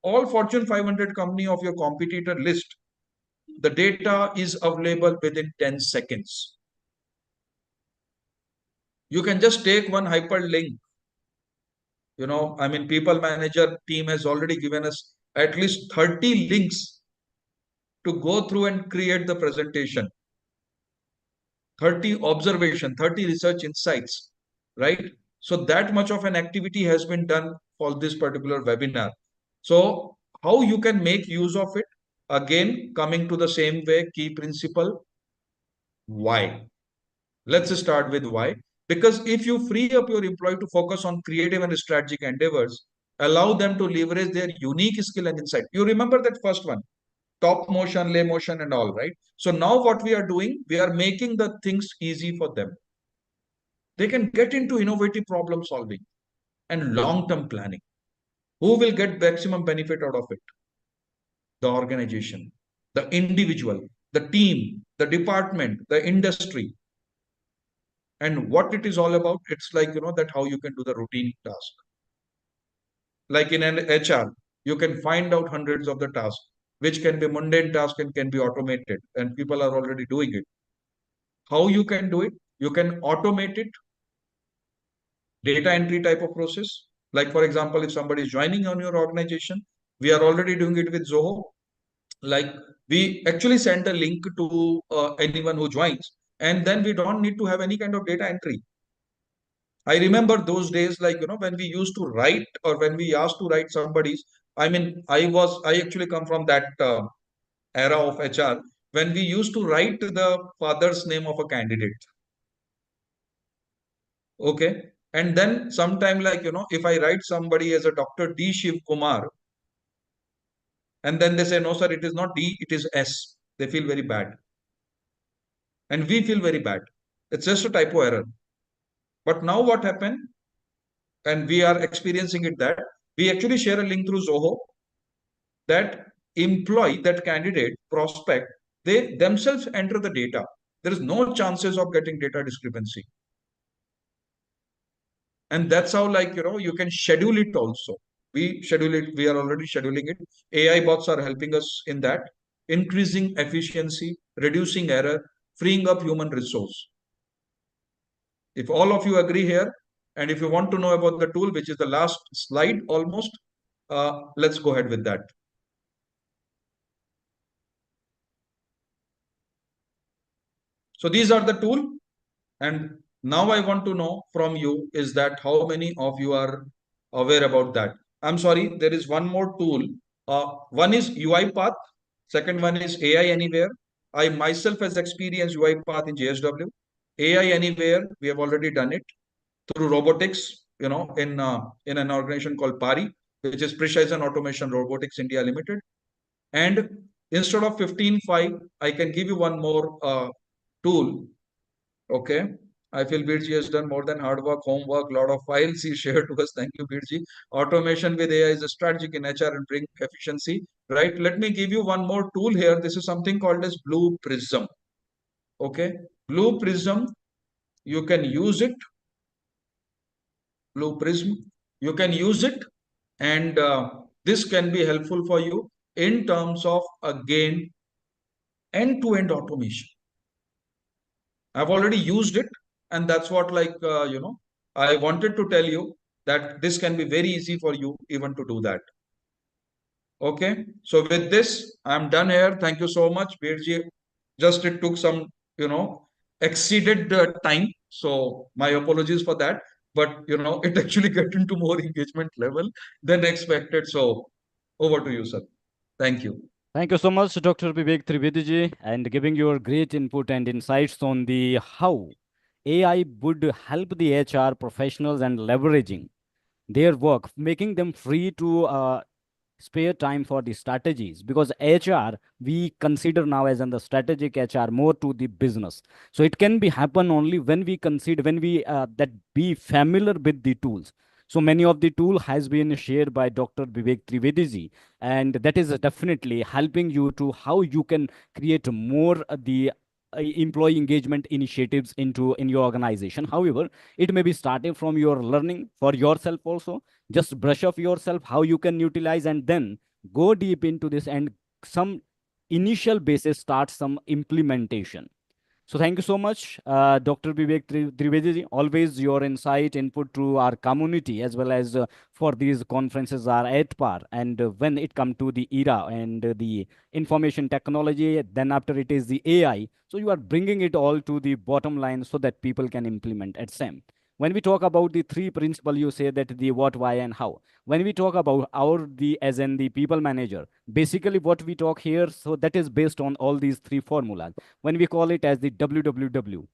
all Fortune 500 company of your competitor list, the data is available within 10 seconds. You can just take one hyperlink. People manager team has already given us at least 30 links to go through and create the presentation. 30 observation, 30 research insights, right? So that much of an activity has been done for this particular webinar. So how you can make use of it? Again, coming to the same way, key principle, why? Let's start with why. Because if you free up your employee to focus on creative and strategic endeavors, allow them to leverage their unique skill and insight. You remember that first one, top motion, lay motion, and all, right? So now what we are doing, we are making the things easy for them. They can get into innovative problem solving and long-term planning. Who will get maximum benefit out of it? The organization, the individual, the team, the department, the industry. And what it is all about, it's like, that how you can do the routine task. Like in an HR, you can find out hundreds of the tasks, which can be mundane tasks and can be automated, and people are already doing it. How you can do it? You can automate it, data entry type of process. Like, for example, if somebody is joining on your organization, we are already doing it with Zoho. Like, we actually send a link to anyone who joins, and then we don't need to have any kind of data entry. I remember those days, when we used to write or when we asked to write somebody's, I actually come from that era of HR, when we used to write the father's name of a candidate. Okay. And then sometime, if I write somebody as a Dr. D. Shiv Kumar, and then they say, no, sir, it is not D, it is S. They feel very bad. And we feel very bad. It's just a typo error. But now what happened? And we are experiencing it that we actually share a link through Zoho, that employee, that candidate, prospect, they themselves enter the data. There is no chances of getting data discrepancy. And that's how, you can schedule it also. We schedule it, we are already scheduling it. AI bots are helping us in that, increasing efficiency, reducing error, freeing up human resource. If all of you agree here, and if you want to know about the tool, which is the last slide almost, let's go ahead with that. So these are the tool. And now I want to know from you is that how many of you are aware about that? I'm sorry, there is one more tool. One is UiPath. Second one is AI Anywhere. I myself has experienced UiPath in JSW. AI Anywhere, we have already done it through robotics, in an organization called PARI, which is Precision Automation Robotics India Limited. And instead of 15.5, I can give you one more tool. Okay. I feel Birji has done more than hard work, homework, lot of files he shared to us. Thank you, Birji. Automation with AI is a strategic in HR and bring efficiency, right? Let me give you one more tool here. This is something called as Blue Prism. Okay. Blue Prism, you can use it. Blue Prism, you can use it. And this can be helpful for you in terms of, again, end-to-end automation. I've already used it, and that's what, I wanted to tell you that this can be very easy for you even to do that. Okay. So with this, I'm done here. Thank you so much, Birji. Just it took some, exceeded the time. So my apologies for that. But, it actually got into more engagement level than expected. So over to you, sir. Thank you. Thank you so much, Dr. Vivek Trivedi ji, and giving your great input and insights on the how AI would help the HR professionals and leveraging their work, making them free to spare time for the strategies, because HR we consider now as in the strategic HR more to the business. So it can be happen only when we consider, when we that be familiar with the tools. So many of the tool has been shared by Dr. Vivek Trivedi ji, and that is definitely helping you to how you can create more the employee engagement initiatives into in your organization. However, it may be starting from your learning for yourself also. Just brush off yourself how you can utilize, and then go deep into this, and some initial basis start some implementation. So thank you so much, Dr. Vivek Trivedi ji. Always your insight, input to our community as well as for these conferences are at par. And when it come to the era and the information technology, then after it is the AI. So you are bringing it all to the bottom line so that people can implement at same. When we talk about the three principle, you say that the what, why, and how. When we talk about our the as in the people manager, basically what we talk here, so that is based on all these three formulas. When we call it as the WWW.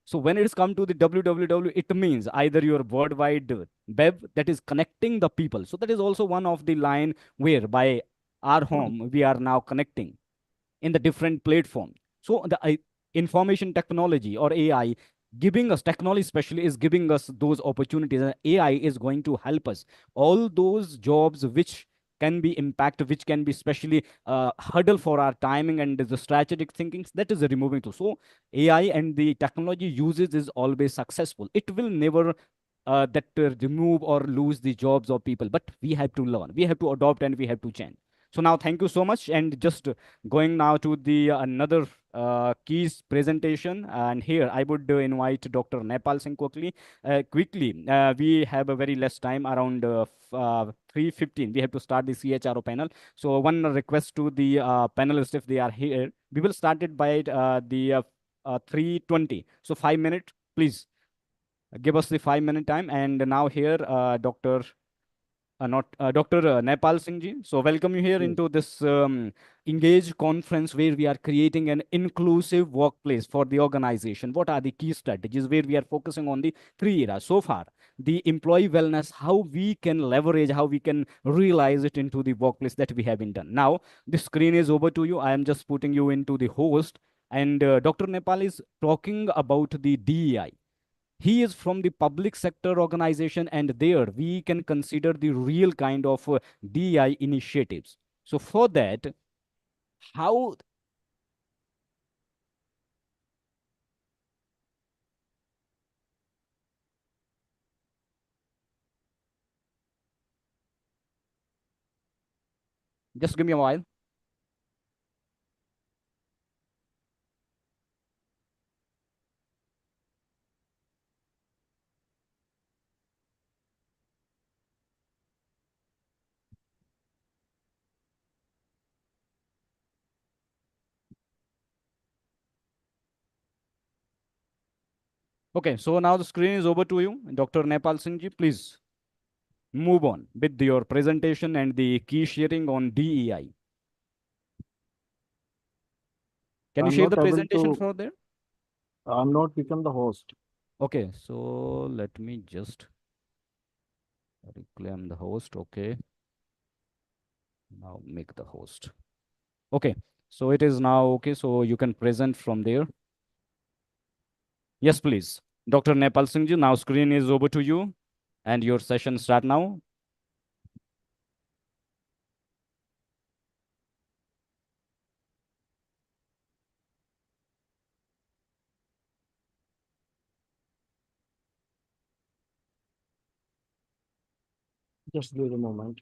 So when it's come to the WWW, it means either your worldwide web that is connecting the people. So that is also one of the line where by our home we are now connecting in the different platform. So the information technology or AI giving us technology especially is giving us those opportunities, and AI is going to help us all those jobs which can be impacted, which can be especially hurdle for our timing and the strategic thinking, that is removing too. So AI and the technology uses is always successful. It will never that remove or lose the jobs of people, but we have to learn, we have to adopt, and we have to change. So now thank you so much, and just going now to the another keys presentation, and here I would invite Dr. Nepal Singh quickly. We have a very less time, around 3:15. We have to start the CHRO panel. So one request to the panelists, if they are here, we will start it by the 3:20. So 5 minutes, please give us the 5 minute time. And now here, Dr. Not Dr. Nepal Singh ji. So welcome you here Yes. into this Engage conference where we are creating an inclusive workplace for the organization. What are the key strategies where we are focusing on the three areas so far? The employee wellness, how we can leverage, how we can realize it into the workplace that we have been done. Now the screen is over to you. I am just putting you into the host, and Dr. Nepal is talking about the DEI. He is from the public sector organization, and there we can consider the real kind of DI initiatives. So for that, how just give me a while. Okay, so now the screen is over to you. Dr. Nepal Singh ji, please move on with your presentation and the key sharing on DEI. Can you I'm share not the able presentation to, for there? I'm not become the host. Okay, so let me just reclaim the host. Okay, now make the host. Okay, so it is now okay. So you can present from there. Yes, please. Dr. Nepal Singh ji, now screen is over to you and your session start now. Just give a moment.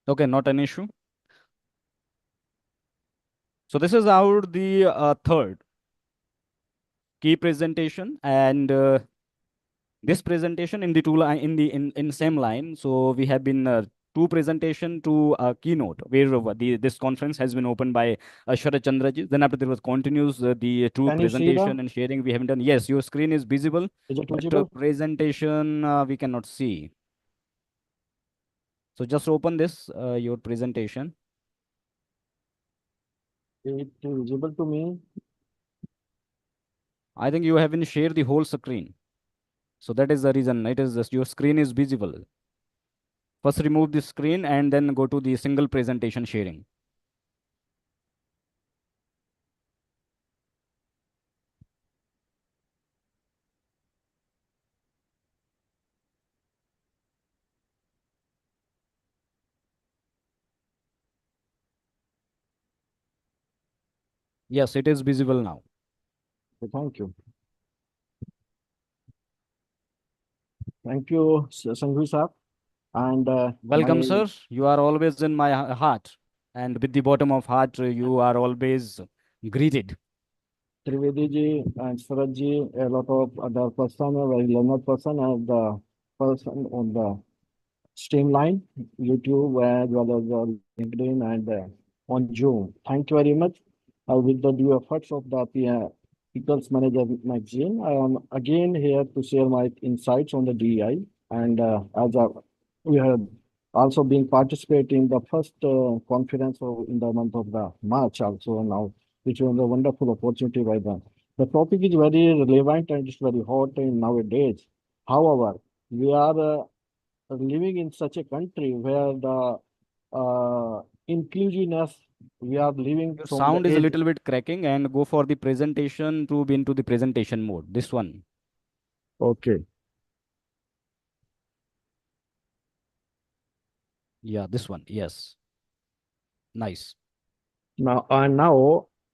Okay, not an issue. So this is our the third key presentation, and this presentation in the two line in same line. So we have been two presentation to keynote where the this conference has been opened by Sharat Chandra ji. Then after there was continues the two Can you see presentation the, and sharing we haven't done. Yes, your screen is visible, is it but visible? presentation we cannot see. So just open this your presentation. It is visible to me. I think you haven't shared the whole screen. So that is the reason. It is just your screen is visible. First remove the screen and then go to the single presentation sharing. Yes, it is visible now. Thank you. Thank you, Sanghu sir. And Welcome, my sir. You are always in my heart. And with the bottom of heart, you are always greeted. Trivedi ji and Suraj ji, a lot of other person, a very learned person, and the person on the streamline, YouTube, as well as LinkedIn and on Zoom. Thank you very much. With the due efforts of the People's Manager magazine, I am again here to share my insights on the DEI. And we have also been participating in the first conference in the month of the March also now, which was a wonderful opportunity by them. The topic is very relevant and it's very hot in nowadays. However, we are living in such a country where the inclusiveness we are living Your from the sound is a age. little bit cracking and go for the presentation to be into the presentation mode. This one. Okay. Yeah, this one. Yes. Nice. Now,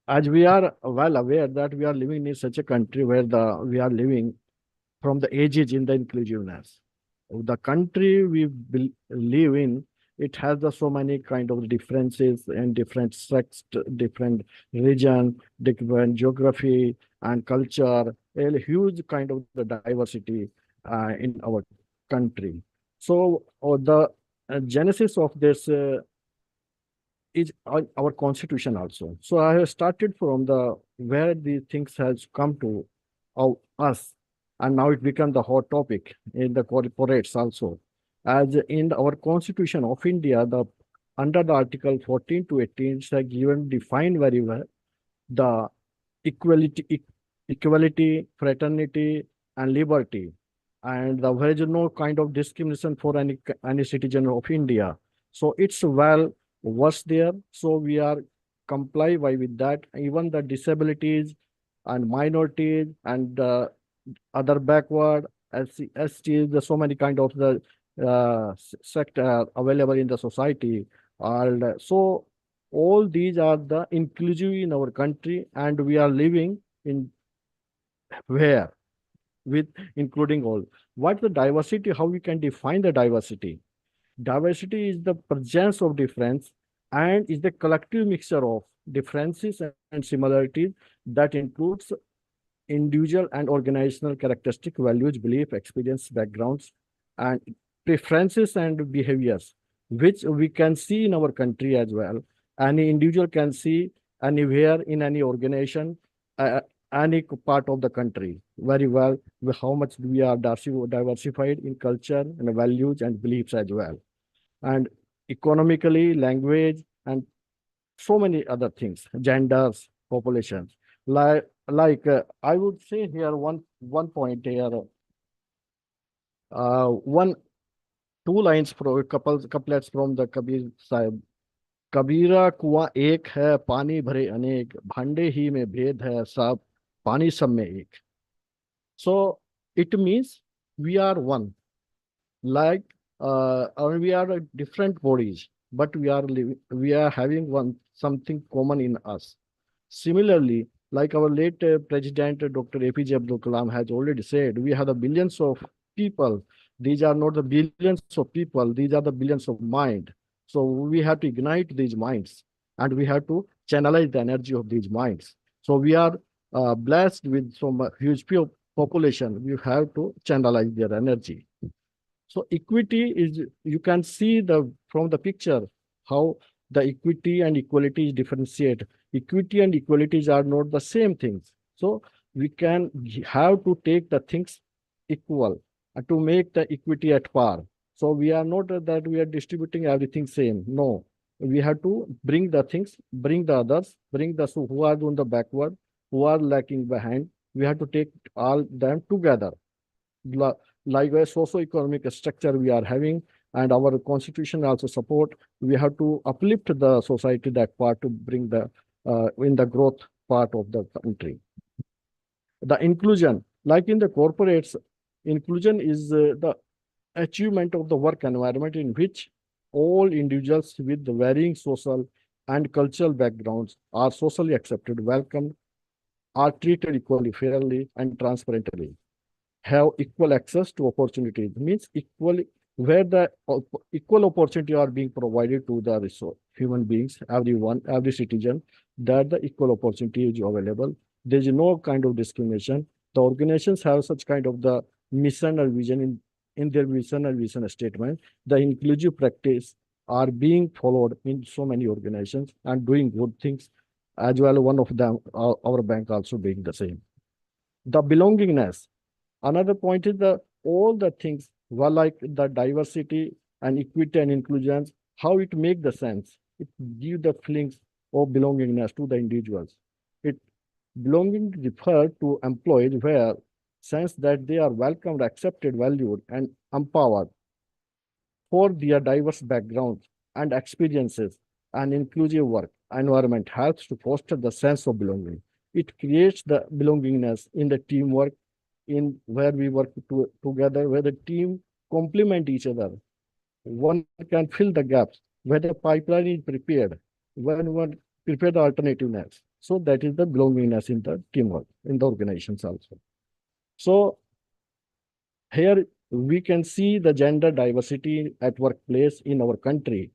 as we are well aware that we are living in such a country where we are living from the ages in the inclusiveness. The country we live in, it has so many kind of differences and different sects, different region, different geography and culture, a huge kind of the diversity in our country. So the genesis of this is our constitution also. So I have started from the where these things has come to us, and now it become the hot topic in the corporates also. As in our constitution of India, the under the article 14 to 18 is given defined very well the equality, fraternity, and liberty, and there is no kind of discrimination for any citizen of India. So it's well was there. So we are comply by with that. Even the disabilities and minorities and other backward ST, there's so many kind of the sector available in the society. And so all these are the inclusive in our country, and we are living in where with including all. What's the diversity? How we can define the diversity? Diversity is the presence of difference and is the collective mixture of differences and similarities that includes individual and organizational characteristic, values, belief, experience, backgrounds, and preferences and behaviors, which we can see in our country as well. Any individual can see anywhere in any organization, any part of the country very well, how much we are diversified in culture and values and beliefs as well. And economically, language, and so many other things, genders, populations. I would say here one point here, one two lines from couplets from the Kabir Sahib. कबीरा कुआं एक है पानी भरे अनेक भांडे ही में भेद है सब पानी सब में एक. So it means we are one, like or we are different bodies, but we are having one something common in us. Similarly, like our late President Dr. APJ Abdul Kalam has already said, we have the billions of people. These are not the billions of people, these are the billions of mind. So we have to ignite these minds, and we have to channelize the energy of these minds. So we are blessed with some huge population. We have to channelize their energy. So equity is, you can see from the picture how the equity and equality is differentiate. Equity and equalities are not the same things. So we can have to take the things equal and to make the equity at par. So we are not that we are distributing everything same. No, we have to bring the things, bring the others, bring the who are on the backward, who are lacking behind, we have to take all them together. Like a socio-economic structure we are having, and our constitution also support, we have to uplift the society, that part, to bring the in the growth part of the country. The inclusion, like in the corporates, inclusion is the achievement of the work environment in which all individuals with varying social and cultural backgrounds are socially accepted, welcomed, are treated equally, fairly, and transparently, have equal access to opportunities, means equally where the equal opportunity are being provided to the human beings, everyone, every citizen, that the equal opportunity is available. There is no kind of discrimination. The organizations have such kind of the mission or vision in their mission and vision statement. The inclusive practice are being followed in so many organizations and doing good things as well. One of them, our bank also doing the same. The belongingness. Another point is the all the things were like the diversity and equity and inclusion, how it make the sense. It give the feelings of belongingness to the individuals. It belonging refer to employees where sense that they are welcomed, accepted, valued, and empowered for their diverse backgrounds and experiences. An inclusive work environment helps to foster the sense of belonging. It creates the belongingness in the teamwork, in where we work together, where the team complement each other. One can fill the gaps, where the pipeline is prepared, when one prepare the alternativeness. So that is the belongingness in the teamwork, in the organizations also. So here we can see the gender diversity at workplace in our country,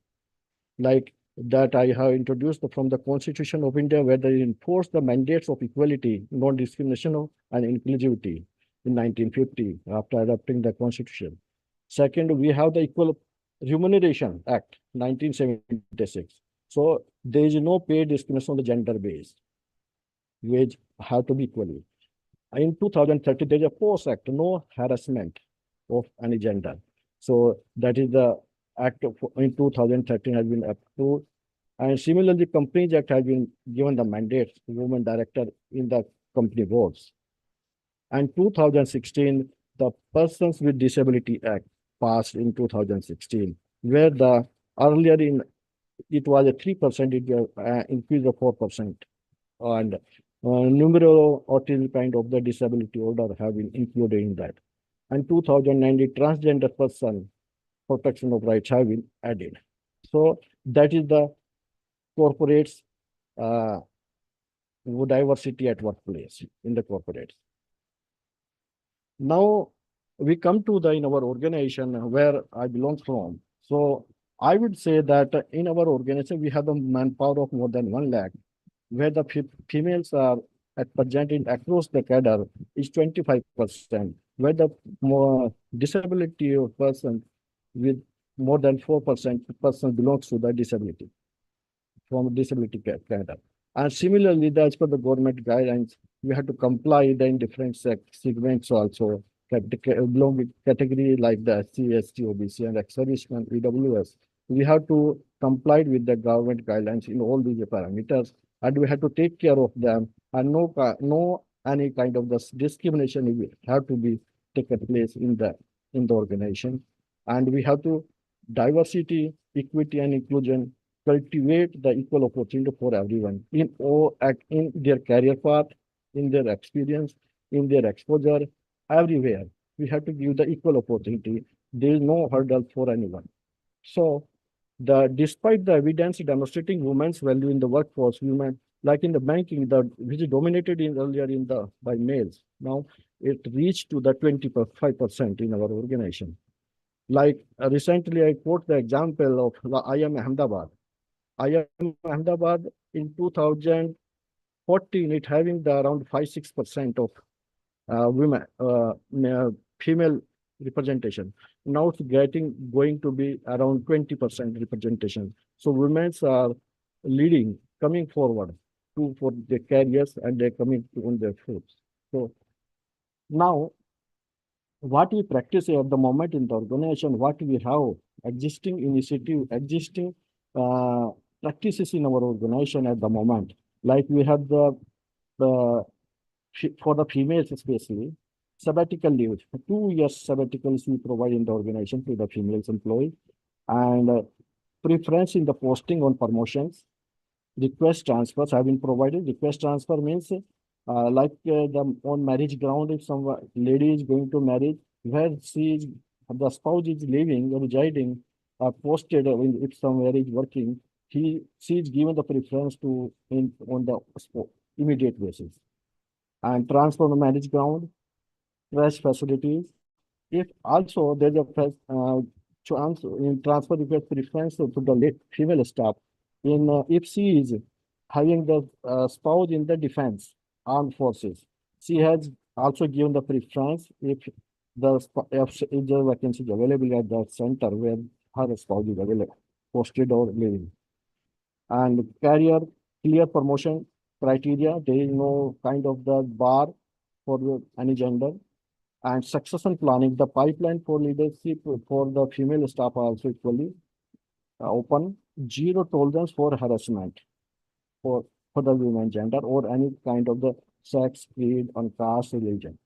like that I have introduced from the Constitution of India, where they enforce the mandates of equality, non-discrimination, and inclusivity in 1950 after adopting the Constitution. Second, we have the Equal Remuneration Act, 1976. So there is no pay discrimination on the gender base. Wage have to be equally. In 2030, there is a POST Act, no harassment of any gender. So that is the act in 2013 has been approved. And similarly, Companies Act has been given the mandate to women director in the company boards. And 2016, the Persons with Disability Act passed in 2016, where the earlier in it was a 3%, it increased to 4%. And numerous autism kind of the disability order have been included in that. And 2019, transgender person protection of rights have been added. So that is the corporates diversity at workplace in the corporates. Now we come to the in our organization where I belong from. So I would say that in our organization we have the manpower of more than 1 lakh, where the females are at present in across the cadre is 25%, where the disability of person with more than 4% person belongs to the disability from disability cadre. And similarly, as per the government guidelines, we have to comply in different segments also. Belonging category like the SC, ST, OBC, and ex-servicemen, EWS. We have to comply with the government guidelines in all these parameters, and we have to take care of them. And no any kind of this discrimination will have to be taken place in the organization. And we have to diversity, equity, and inclusion, cultivate the equal opportunity for everyone in their career path, in their experience, in their exposure, everywhere. We have to give the equal opportunity. There is no hurdle for anyone. So despite the evidence demonstrating women's value in the workforce, women like in the banking, which is dominated earlier by males, now it reached to the 25% in our organization. Like recently, I quote the example of the IIM Ahmedabad. IIM Ahmedabad in 2014, it having the around 5-6% of women, female representation. Now it's going to be around 20% representation. So women are leading, coming forward for their careers, and they're coming on their foot. So now, what we practice at the moment in the organization, what we have existing initiative, existing practices in our organization at the moment, like we have the for the females especially, sabbatical leave, 2 years sabbaticals we provide in the organization to the females employee, and preference in the posting on promotions. Request transfers have been provided. Request transfer means the on marriage ground, if some lady is going to marriage, where the spouse is living or residing, posted if somewhere is working, she is given the preference to on the immediate basis. And transfer on marriage ground, crash facilities. If also there's a chance in transfer request preference to the female staff, if she is having the spouse in the defense armed forces, she has also given the preference if if the vacancy is available at that center where her spouse is available, posted or living. And career clear promotion criteria, there is no kind of the bar for any gender. And succession planning, the pipeline for leadership for the female staff are also equally open. Zero tolerance for harassment for the women gender or any kind of the sex, creed, and caste, religion.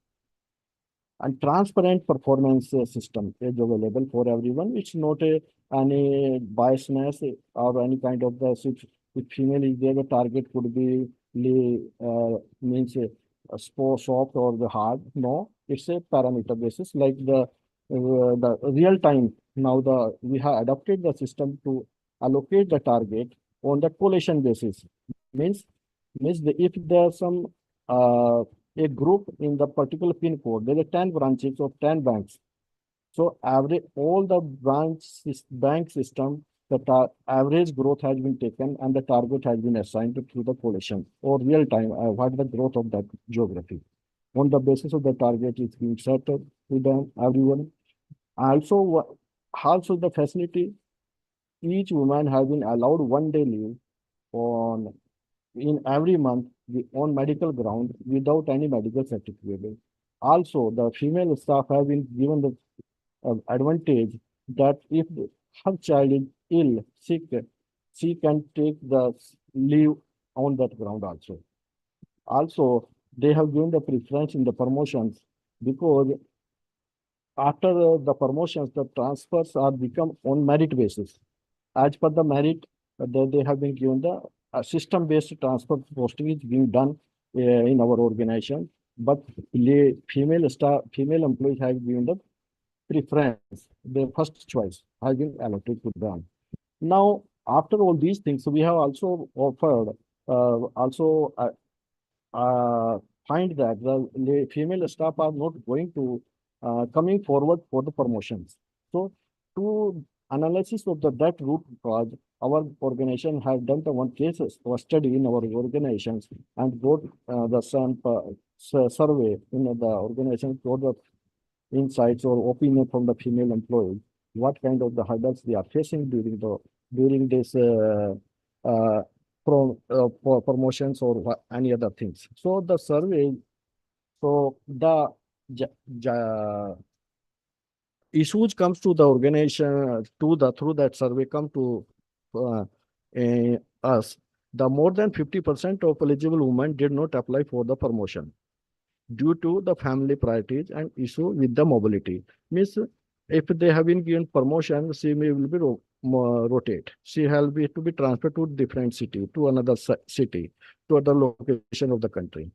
And transparent performance system is available for everyone. It's not any biasness or any kind of the if female is there, the target could be means soft or the hard. No, it's a parameter basis like the real time. Now we have adapted the system to allocate the target on the collation basis. Means if there's some a group in the particular pin code, there are 10 branches of 10 banks. So all the bank system, the average growth has been taken and the target has been assigned through the collation or real time, what the growth of that geography. On the basis of the target is being set to them, everyone. Also the facility, each woman has been allowed 1 day leave in every month on medical ground without any medical certificate. Also, the female staff have been given the advantage that if her child is ill, sick, she can take the leave on that ground also. Also, they have given the preference in the promotions because after the promotions, the transfers are become on merit basis. As per the merit, they have been given the system-based transfer posting is being done in our organization, but female employees have given the preference, their first choice has been allocated to them. Now, after all these things, we have also offered, find that the female staff are not going to coming forward for the promotions. So, to analysis of that root cause, our organization have done the one cases or study in our organizations and got the survey in the organization got the insights or opinion from the female employees, what kind of the hurdles they are facing during this promotions or any other things. So the survey, so the issues comes to the organization through that survey come to us. The more than 50% of eligible women did not apply for the promotion due to the family priorities and issue with the mobility. Means if they have been given promotion, she will be rotate. She will be to be transferred to different city, to another city, to other location of the country.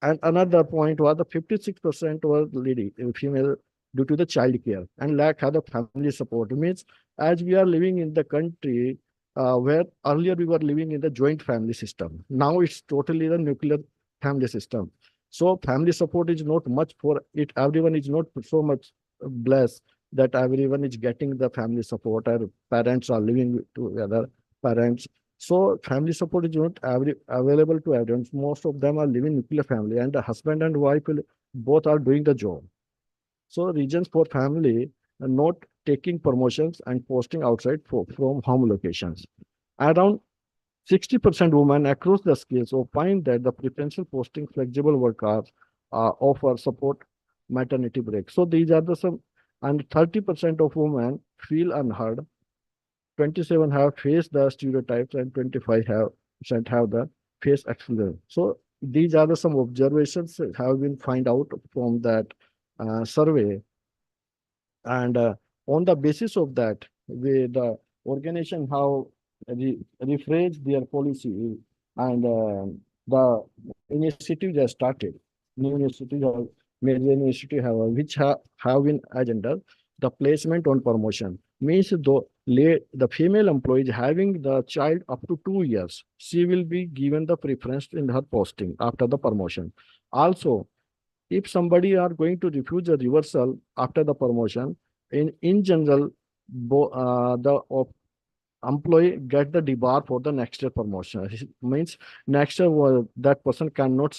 And another point was the 56% was lady, female, due to the child care and lack of the family support. Means as we are living in the country where earlier we were living in the joint family system. Now it's totally the nuclear family system. So family support is not much for it. Everyone is not so much blessed that everyone is getting the family support. Our parents are living together, parents. So family support is not available to everyone. Most of them are living nuclear family and the husband and wife both are doing the job. So reasons for family are not taking promotions and posting outside from home locations. Around 60% women across the scales find that the preferential posting flexible work hours offer support maternity break. So these are the some, and 30% of women feel unheard. 27 have faced the stereotypes and 25% have the face exclusion. So these are some observations that have been find out from that survey. And on the basis of that, the organization have rephrased their policy, and the initiative has started. New initiative have major initiative have which have been agenda. The placement on promotion means though the female employee is having the child up to 2 years, she will be given the preference in her posting after the promotion. Also, if somebody are going to refuse a reversal after the promotion, in general, the employee get the debar for the next year promotion. It means next year that person cannot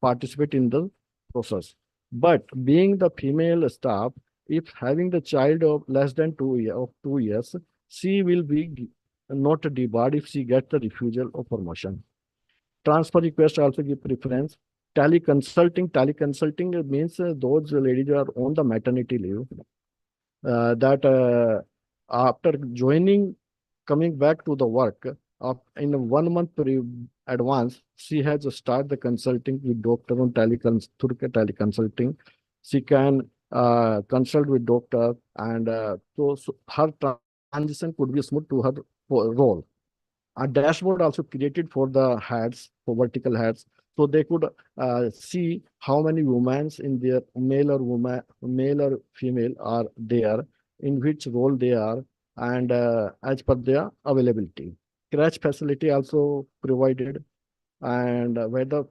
participate in the process. But being the female staff, if having the child of less than 2 years, she will be not debarred if she get the refusal of promotion. Transfer request also give preference. Teleconsulting means those ladies are on the maternity leave. That after joining, coming back to the work, in a 1 month advance, she has to start the consulting with doctor on through teleconsulting. She can consult with doctor, and so her transition could be smooth to her role. A dashboard also created for the heads, for vertical heads, so they could see how many women in their male or female are there, in which role they are, and as per their availability. Crash facility also provided, and whether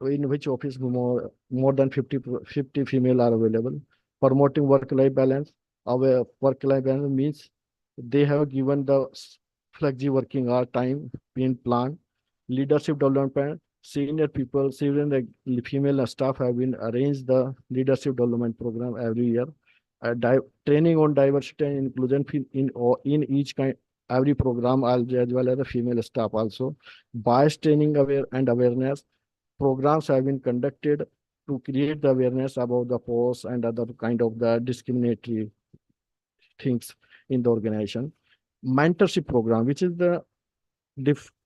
in which office more than 50 female are available. Promoting work-life balance. Our work-life balance means they have given the flexi working hour time being planned. Leadership development. Senior female staff have been arranged the leadership development program every year. Training on diversity and inclusion in each kind every program, as well as the female staff also. Bias training awareness programs have been conducted to create the awareness about the posts and other kind of the discriminatory things in the organization. Mentorship program, which is the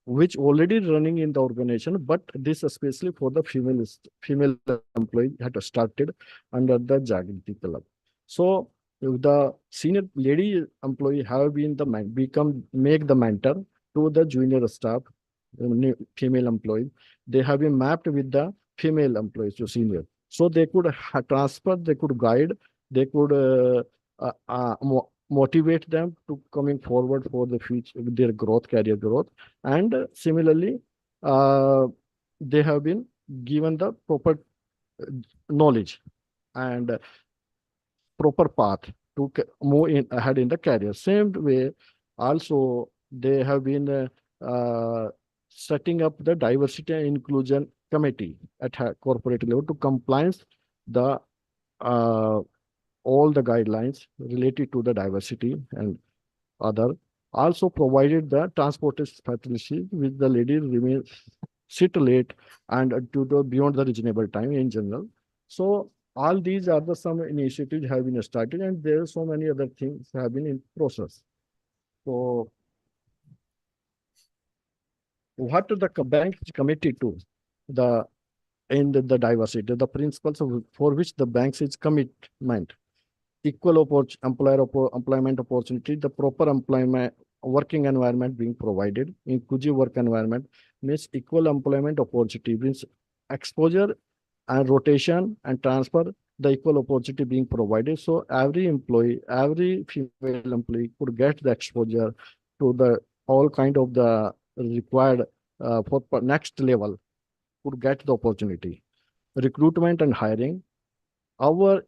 which already running in the organization, but this especially for the female employee had started under the Jagriti Club. So the senior lady employee have been make the mentor to the junior staff, female employee. They have been mapped with the female employees to senior, so they could transfer, they could guide, they could motivate them to coming forward for the future, their growth, career growth. And similarly, they have been given the proper knowledge and proper path to move ahead in the career. Same way, also they have been setting up the diversity and inclusion committee at corporate level to compliance the all the guidelines related to the diversity and other. Also provided the transportation facilities with the ladies remain sit late and to the beyond the reasonable time in general. So all these are the some initiatives have been started, and there are so many other things have been in process. So what the bank is committed to the in the diversity, the principles for which the banks is commitment: equal employment opportunity, the proper employment working environment being provided. Inclusive work environment means equal employment opportunity, means exposure and rotation and transfer, the equal opportunity being provided. So every employee, every female employee could get the exposure to the all kind of the required for next level, could get the opportunity. Recruitment and hiring. Our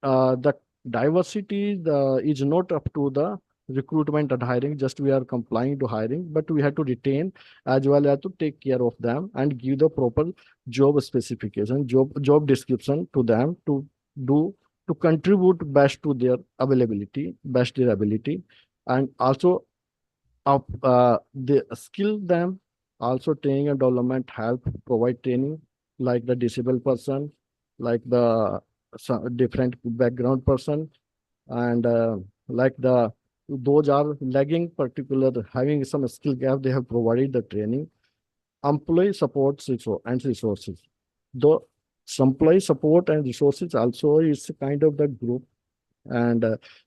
the diversity is not up to the recruitment and hiring, just we are complying to hiring, but we have to retain as well as to take care of them and give the proper job specification, job description to them to do, to contribute best to their availability, best their ability, and also they skill them. Also training and development help provide training like the disabled person, like the different background person, and like those are lagging particular having some skill gap, they have provided the training. employee supports and resources. The employee support and resources also is kind of the group and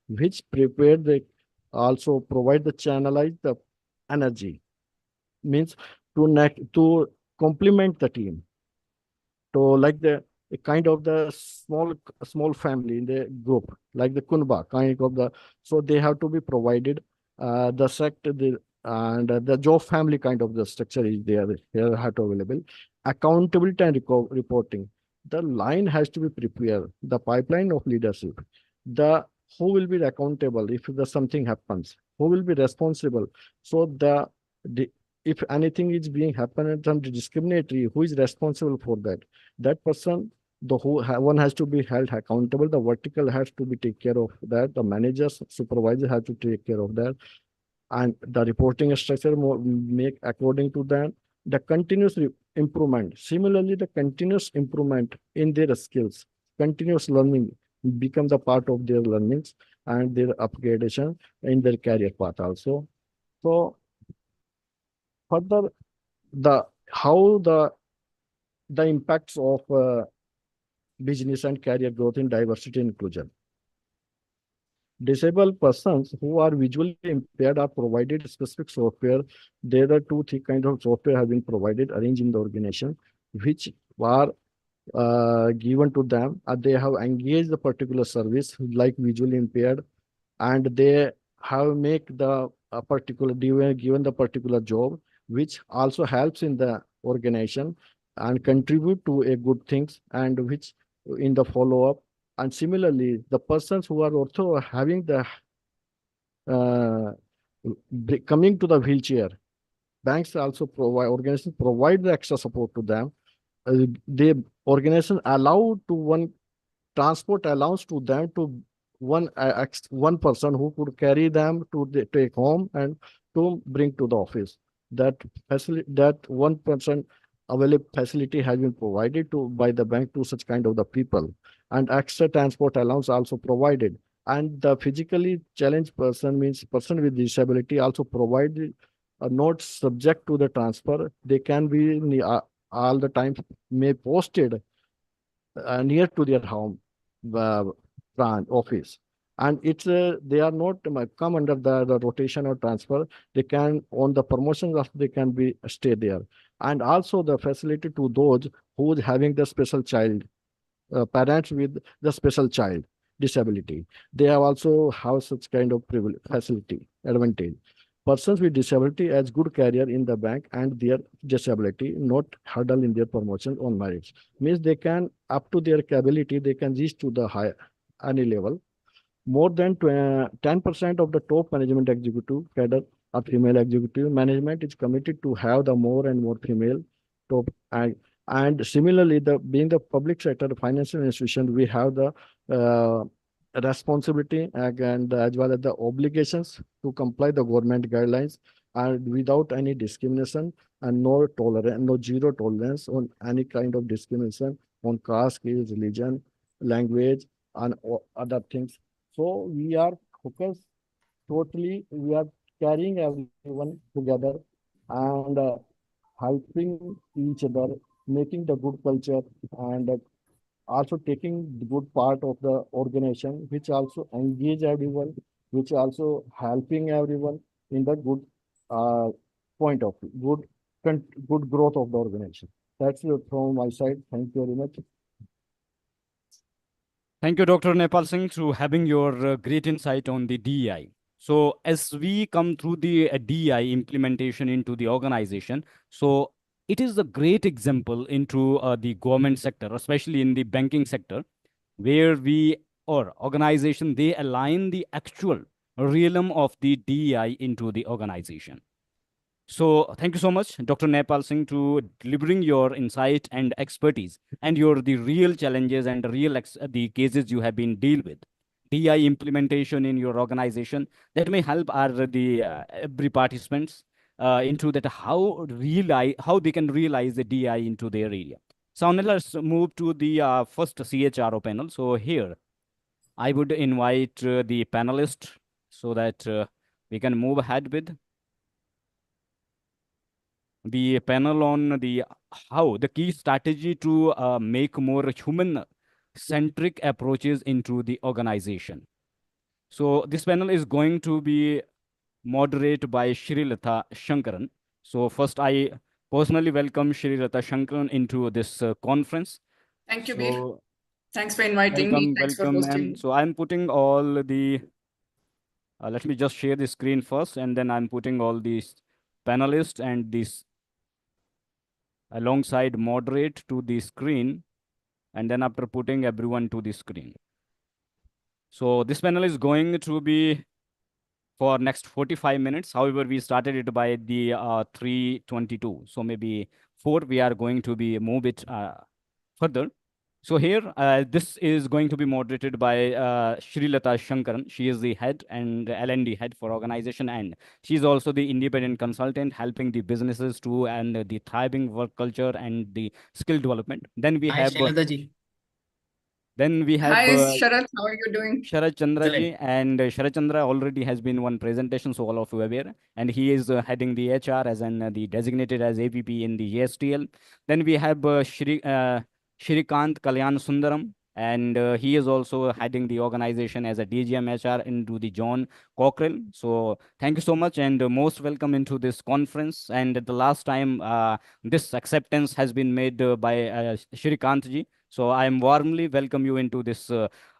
which prepare the also provide the channelize the energy means to complement the team to like the a kind of the small family in the group like the kunba kind of the so they have to be provided the sect the and the job family kind of the structure is there here have to available accountability and reporting the line has to be prepared the pipeline of leadership the who will be accountable if the something happens who will be responsible so the if anything is being happened some discriminatory who is responsible for that that person one has to be held accountable the vertical has to be take care of that the managers supervisor have to take care of that and the reporting structure make according to that the continuous improvement similarly the continuous improvement in their skills continuous learning become the part of their learnings and their upgradation in their career path also so further the how the impacts of business and career growth in diversity and inclusion. Disabled persons who are visually impaired are provided specific software. There are two, three kinds of software have been provided, arranged in the organization, which are given to them. They have engaged the particular service like visually impaired, and they have make the particular given the particular job, which also helps in the organization and contribute to a good things and which in the follow up and similarly the persons who are also having the uh, coming to the wheelchair banks also provide organizations provide the extra support to them they organization allow to one transport allowance to them to one person who could carry them to take home and to bring to the office that facility that 1% available facility has been provided to by the bank to such kind of the people and extra transport allowance also provided and the physically challenged person means person with disability also provided not subject to the transfer they can be all the time may posted near to their home uh, branch office and it's they are not come under the rotation or transfer they can on the promotions of they can be stay there and also the facility to those who is having the special child parents with the special child disability they have also have such kind of facility advantage persons with disability as good career in the bank and their disability not hurdle in their promotion on merits means they can up to their ability they can reach to the high any level more than 10% of the top management executive cadre are female executive. Management is committed to have the more and more female top and similarly, the being the public sector financial institution, we have the uh, responsibility and as well as the obligations to comply the government guidelines and without any discrimination and no tolerance, no zero tolerance on any kind of discrimination on caste, creed, religion, language, and other things. So we are focused totally, we are carrying everyone together and helping each other, making the good culture and also taking the good part of the organization, which also engage everyone, which also helping everyone in the good uh, point of view, good growth of the organization. That's it from my side. Thank you very much. Thank you, Dr. Nepal Singh, to having your great insight on the DEI. So as we come through the DEI implementation into the organization, so it is a great example into the government sector, especially in the banking sector, where we or organization, they align the actual realm of the DEI into the organization. So thank you so much, Dr. Nepal Singh, to delivering your insight and expertise and your the real challenges and the cases you have been deal with. DI implementation in your organization that may help our the every participants into that how they can realize the DI into their area. So now let's move to the first CHRO panel. So here I would invite the panelists so that we can move ahead with. the panel on the how the key strategy to make more human-centric approaches into the organization. So this panel is going to be moderated by Shrilata Shankaran. So first, I personally welcome Shrilata Shankaran into this conference. Thank you, Bir. So Thanks for inviting me. Thanks for welcome, hosting ma'am. me. So I'm putting all the, let me just share the screen first, and then I'm putting all these panelists and this alongside moderate to the screen, and then after putting everyone to the screen. So this panel is going to be for next 45 minutes. However, we started it by the 3:22. So maybe 4, we are going to be move it further. So here, this is going to be moderated by Shrilata Shankaran. She is the head and L&D head for organization, and she's also the independent consultant helping the businesses to and the thriving work culture and the skill development. Then we Hi, have Srilata ji. Hi, Sharat. How are you doing? Sharat Chandra ji, Excellent. and Sharat Chandra already has been one presentation, so all of you are aware. And he is heading the HR as an the designated as AVP in the STL. Then we have Shrikant Kalyan Sundaram, and he is also heading the organization as a DGM HR into the John Cockrell. So thank you so much, and most welcome into this conference. And the last time this acceptance has been made by Shrikant ji. So I am warmly welcome you into this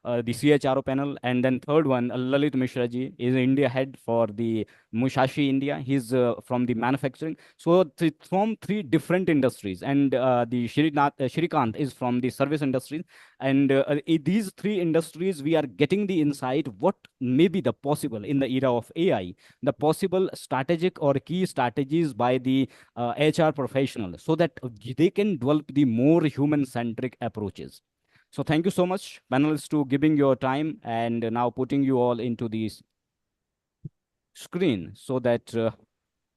the CHRO panel. And then third one, Lalit Mishra ji is India head for the Mushashi India. He's from the manufacturing. So from 3 different industries, and the Shrikant is from the service industry. And in these 3 industries, we are getting the insight what may be the possible in the era of AI, the possible strategic or key strategies by the HR professional, so that they can develop the more human-centric approaches. So thank you so much, panelists, to giving your time and now putting you all into the screen so that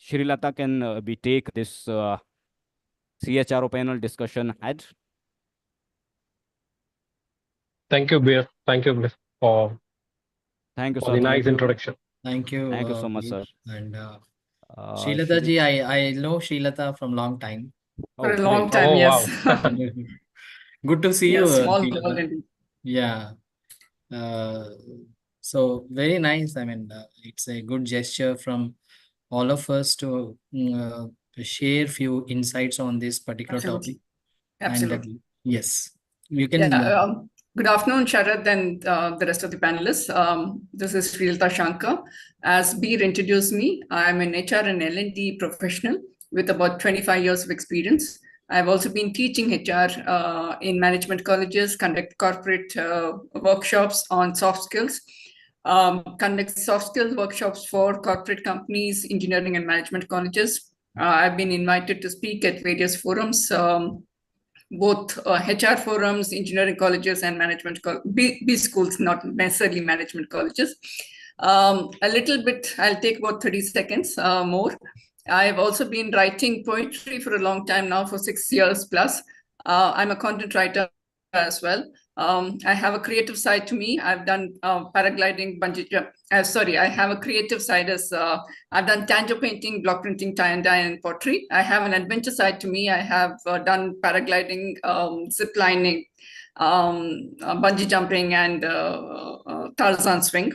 Shrilata can be take this CHRO panel discussion ahead. Thank you, Bir. Thank you, Bir, for sir. the nice introduction. Thank you. Thank you so much, Bir. sir. And Srilata ji, I know Srilata from long time. For a long time, Oh, yes. wow. Good to see Yes, you. small Srilata. world indeed. Yeah. So very nice. I mean, it's a good gesture from all of us to share few insights on this particular Absolutely. topic. Absolutely. And yes, you can. Yeah, good afternoon, Sharat, and the rest of the panelists. This is Srilata Shankar. As Beer introduced me, I'm an HR and L&D professional with about 25 years of experience. I've also been teaching HR in management colleges, conduct corporate workshops on soft skills, conduct soft skills workshops for corporate companies, engineering and management colleges. I've been invited to speak at various forums, both HR forums, engineering colleges, and management B schools, not necessarily management colleges. A little bit, I'll take about 30 seconds more. I've also been writing poetry for a long time now, for 6 years plus. I'm a content writer as well. I have a creative side to me. I've done paragliding, bungee jump. Sorry, I have a creative side as I've done tango painting, block printing, tie and dye, and pottery. I have an adventure side to me. I have done paragliding, zip lining, bungee jumping, and Tarzan swing.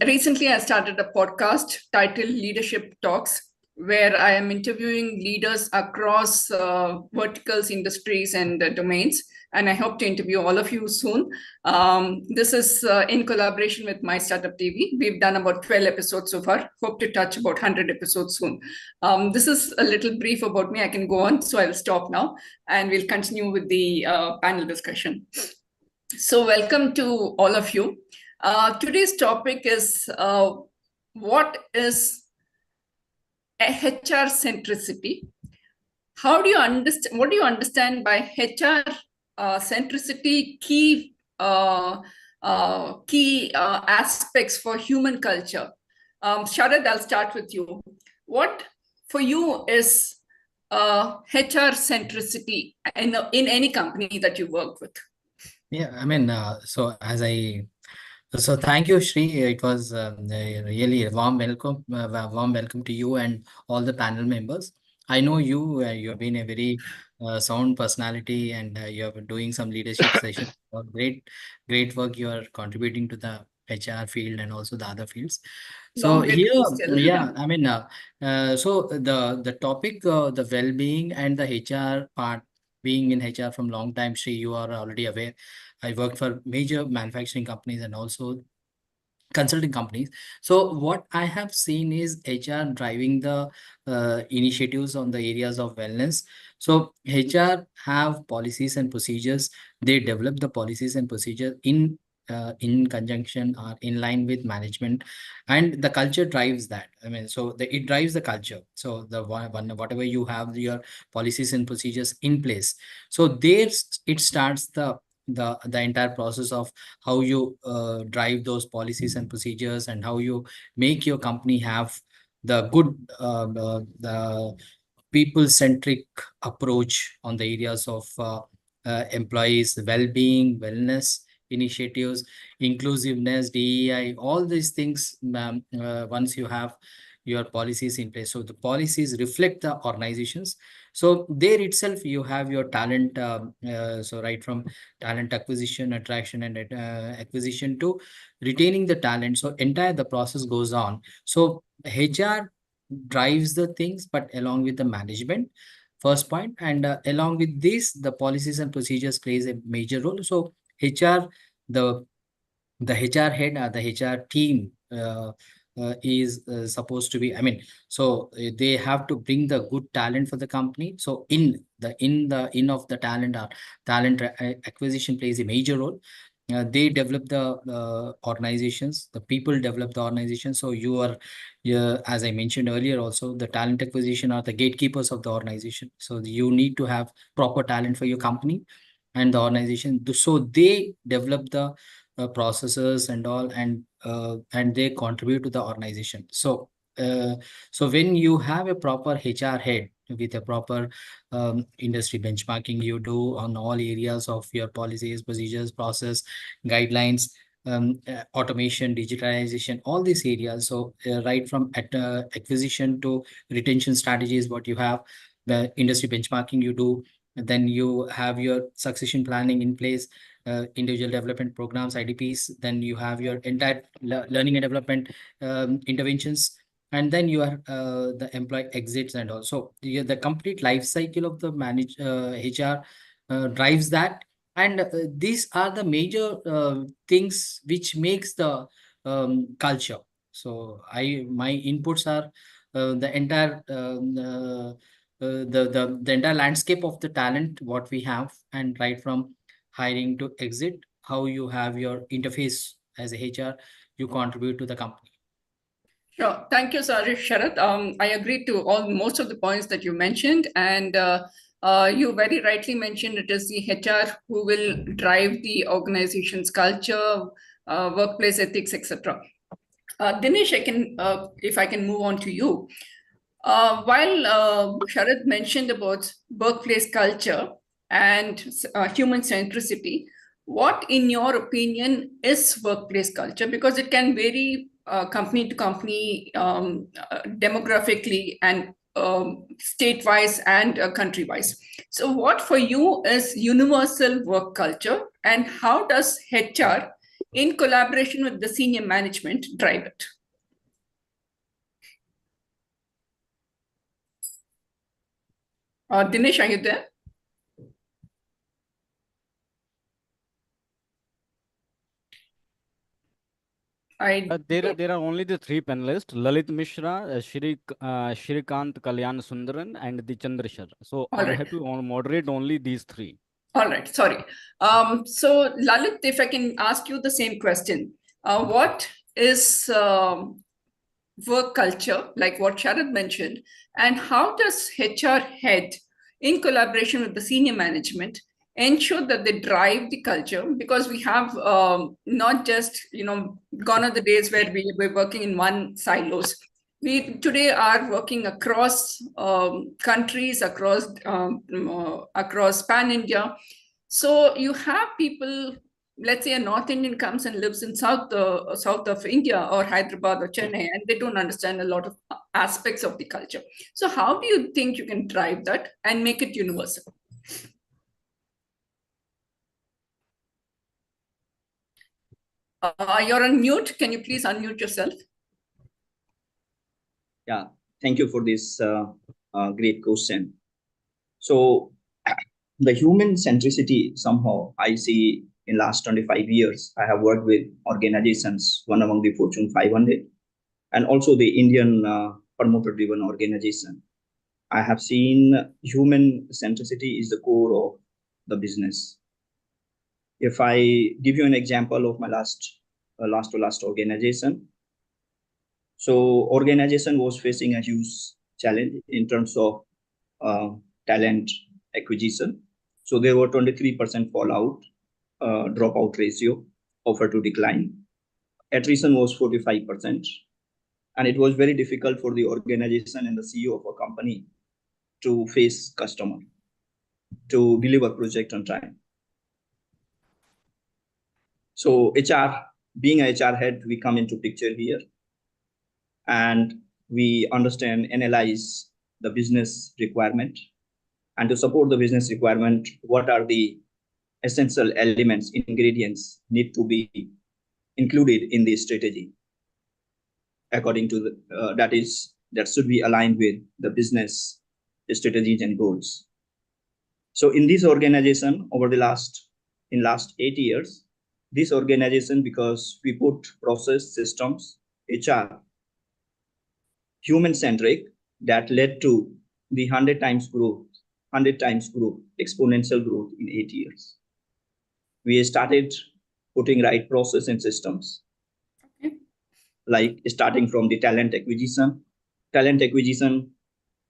Recently, I started a podcast titled Leadership Talks, where I am interviewing leaders across verticals, industries, and domains. And I hope to interview all of you soon. This is in collaboration with My Startup TV. We've done about 12 episodes so far. Hope to touch about 100 episodes soon. This is a little brief about me. I can go on, so I'll stop now. And we'll continue with the panel discussion. So welcome to all of you. Today's topic is what is HR centricity? How do you understand? What do you understand by HR centricity? Key aspects for human culture. Sharad, I'll start with you. What for you is HR centricity in any company that you work with? Yeah, I mean, so thank you, Shri. It was really a warm welcome to you and all the panel members. I know you. You have been a very sound personality, and you have been doing some leadership sessions. Great work you are contributing to the HR field and also the other fields. So Long way to here, go still. yeah, I mean, so the topic, the well-being and the HR part, being in HR from long time, Sri, you are already aware. I worked for major manufacturing companies and also consulting companies. So what I have seen is HR driving the initiatives on the areas of wellness. So HR have policies and procedures. They develop the policies and procedures in conjunction or in line with management, and the culture drives that. I mean, so it drives the culture. So the whatever you have your policies and procedures in place. So there it starts the entire process of how you drive those policies and procedures, and how you make your company have the good the people-centric approach on the areas of employees well-being, wellness initiatives, inclusiveness, DEI, all these things. Once you have your policies in place, so the policies reflect the organizations. So there itself you have your talent, so right from talent acquisition, attraction, and acquisition to retaining the talent. So entire the process goes on. So HR drives the things, but along with the management, first point, and along with this, the policies and procedures plays a major role. So HR, the HR head or the HR team is supposed to be, I mean, so they have to bring the good talent for the company. So in of the talent, or talent acquisition plays a major role. They develop the organizations, the people develop the organization. So you are, as I mentioned earlier, also the talent acquisition are the gatekeepers of the organization. So you need to have proper talent for your company and the organization. So they develop the processes and all, and they contribute to the organization. So so when you have a proper HR head with a proper industry benchmarking you do on all areas of your policies, procedures, process, guidelines, automation, digitalization, all these areas. So right from acquisition to retention strategies, what you have, the industry benchmarking you do, then you have your succession planning in place, individual development programs, IDPs, then you have your entire learning and development interventions, and then you are the employee exits, and also the complete life cycle of the HR drives that. And these are the major things which makes the culture. So my inputs are the entire the entire landscape of the talent what we have, and right from hiring to exit, how you have your interface as a HR, you contribute to the company. Sure. Thank you, sorry, Sharath. I agree to most of the points that you mentioned, and you very rightly mentioned it is the HR who will drive the organization's culture, workplace ethics, etc. Dinesh, if I can move on to you. While Sharath mentioned about workplace culture and human centricity, what, in your opinion, is workplace culture? Because it can vary company to company, demographically, and state-wise and country-wise. So what for you is universal work culture, and how does HR, in collaboration with the senior management, drive it? Dinesh, are you there? There are only the three panelists: Lalit Mishra, Shrikant Kalyan Sundaran, and the Chandrashar. So All I right. have to moderate only these three. All right, sorry. So Lalit, if I can ask you the same question, what is work culture, like what Sharath mentioned, and how does HR head, in collaboration with the senior management, ensure that they drive the culture? Because we have not just, gone are the days where we were working in one silos. We today are working across countries, across pan India. So you have people let's say a North Indian comes and lives in south of India or Hyderabad or Chennai, and they don't understand a lot of aspects of the culture. So how do you think you can drive that and make it universal? You're on mute. Can you please unmute yourself? Yeah, thank you for this great question. So the human centricity, somehow I see in last 25 years, I have worked with organizations, one among the Fortune 500, and also the Indian promoter-driven organization. I have seen human centricity is the core of the business. If I give you an example of my last organization, so organization was facing a huge challenge in terms of talent acquisition. So there were 23% fallout, dropout ratio, offer to decline. Attrition was 45%. And it was very difficult for the organization and the CEO of a company to face customer, to deliver project on time. So HR, being a HR head, we come into picture here. And we understand, analyze the business requirement. And to support the business requirement, what are the essential elements, ingredients need to be included in the strategy according to the, that should be aligned with the business strategies and goals. So in this organization, in last 8 years, this organization, because we put process, systems, HR, human-centric, that led to the 100 times growth, exponential growth in 8 years. We started putting right process and systems, like starting from the talent acquisition. Talent acquisition,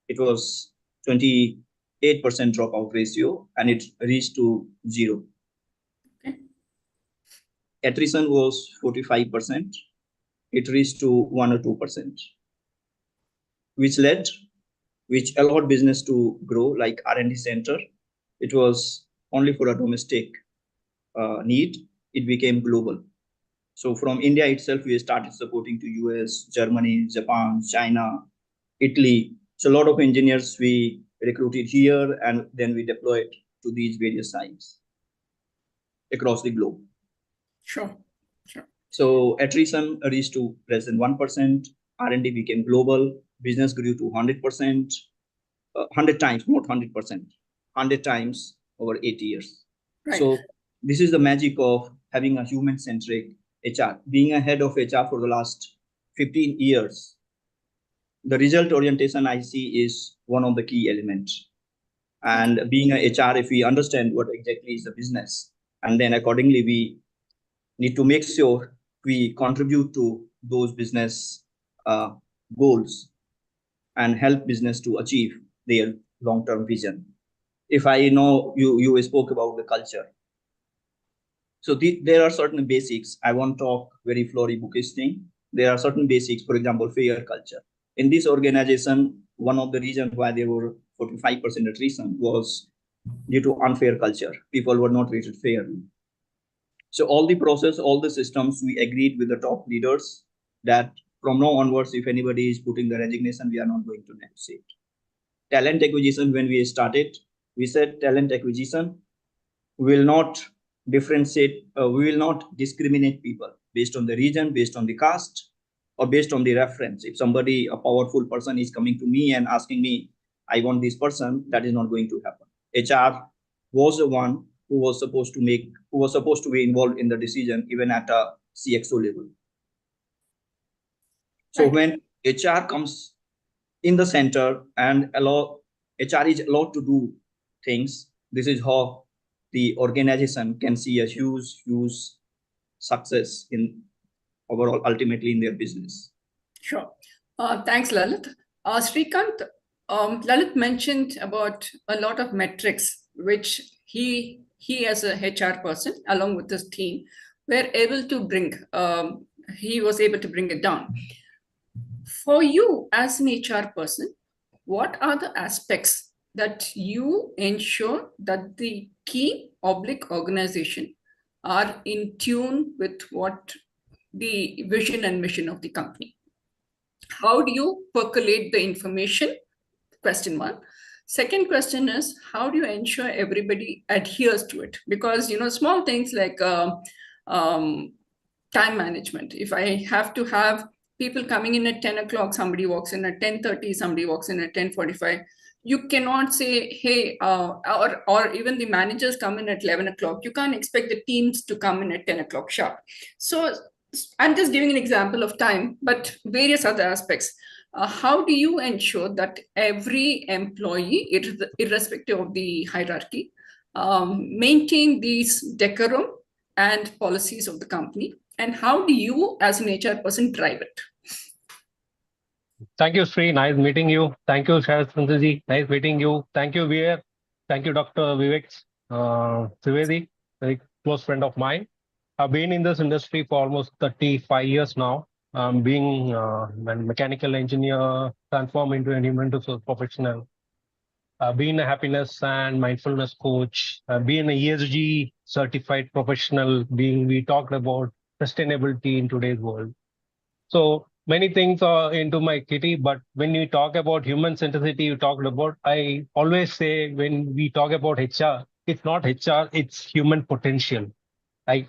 it was 28% dropout ratio, and it reached to 0. Attrition was 45%. It reached to 1 or 2%, which allowed business to grow, like R&D center. It was only for a domestic need. It became global. So from India itself, we started supporting to US, Germany, Japan, China, Italy. So a lot of engineers we recruited here, and then we deployed to these various sites across the globe. Sure. So attrition reached to less than 1%. R&D became global. Business grew to 100%, 100 times, not 100%, 100 times over 8 years. Right. So this is the magic of having a human-centric HR. Being a head of HR for the last 15 years, the result orientation I see is one of the key elements. And being a HR, if we understand what exactly is the business, and then accordingly we need to make sure we contribute to those business goals and help business to achieve their long-term vision. If I know you spoke about the culture. So there are certain basics. I won't talk very flowery bookish thing. There are certain basics, for example, fair culture. In this organization, one of the reasons why there were 45% attrition was due to unfair culture. People were not treated fairly. So all the process, all the systems, we agreed with the top leaders that from now onwards, if anybody is putting the resignation, we are not going to negotiate. Talent acquisition, when we started, we said talent acquisition will not differentiate, we will not discriminate people based on the region, based on the caste, or based on the reference. If somebody, a powerful person is coming to me and asking me, I want this person, that is not going to happen. HR was the one who was supposed to be involved in the decision, even at a CXO level. So when HR comes in the center and HR is allowed to do things, this is how the organization can see a huge success in overall, ultimately in their business. Sure. Thanks, Lalit. Srikanth, Lalit mentioned about a lot of metrics, which he as a HR person, along with his team, were able to bring, he was able to bring it down. For you as an HR person, what are the aspects that you ensure that the key organization are in tune with what the vision and mission of the company. How do you percolate the information? Question one. Second question is, how do you ensure everybody adheres to it? Because, small things like time management. If I have to have people coming in at 10 o'clock, somebody walks in at 10:30, somebody walks in at 10:45. You cannot say, hey, or even the managers come in at 11 o'clock. You can't expect the teams to come in at 10 o'clock sharp. So I'm just giving an example of time, but various other aspects. How do you ensure that every employee, irrespective of the hierarchy, maintain these decorum and policies of the company? And how do you, as an HR person, drive it? Thank you, Sri. Nice meeting you. Thank you, Sharad Sundarji. Nice meeting you. Thank you, Veer. Thank you, Dr. Vivek Trivedi, very close friend of mine. I've been in this industry for almost 35 years now. Being a mechanical engineer, transformed into a human resource professional. Being a happiness and mindfulness coach, being a ESG certified professional, we talked about sustainability in today's world. So many things are into my kitty, but when you talk about human centricity, you talked about, I always say when we talk about HR, it's not HR, it's human potential. I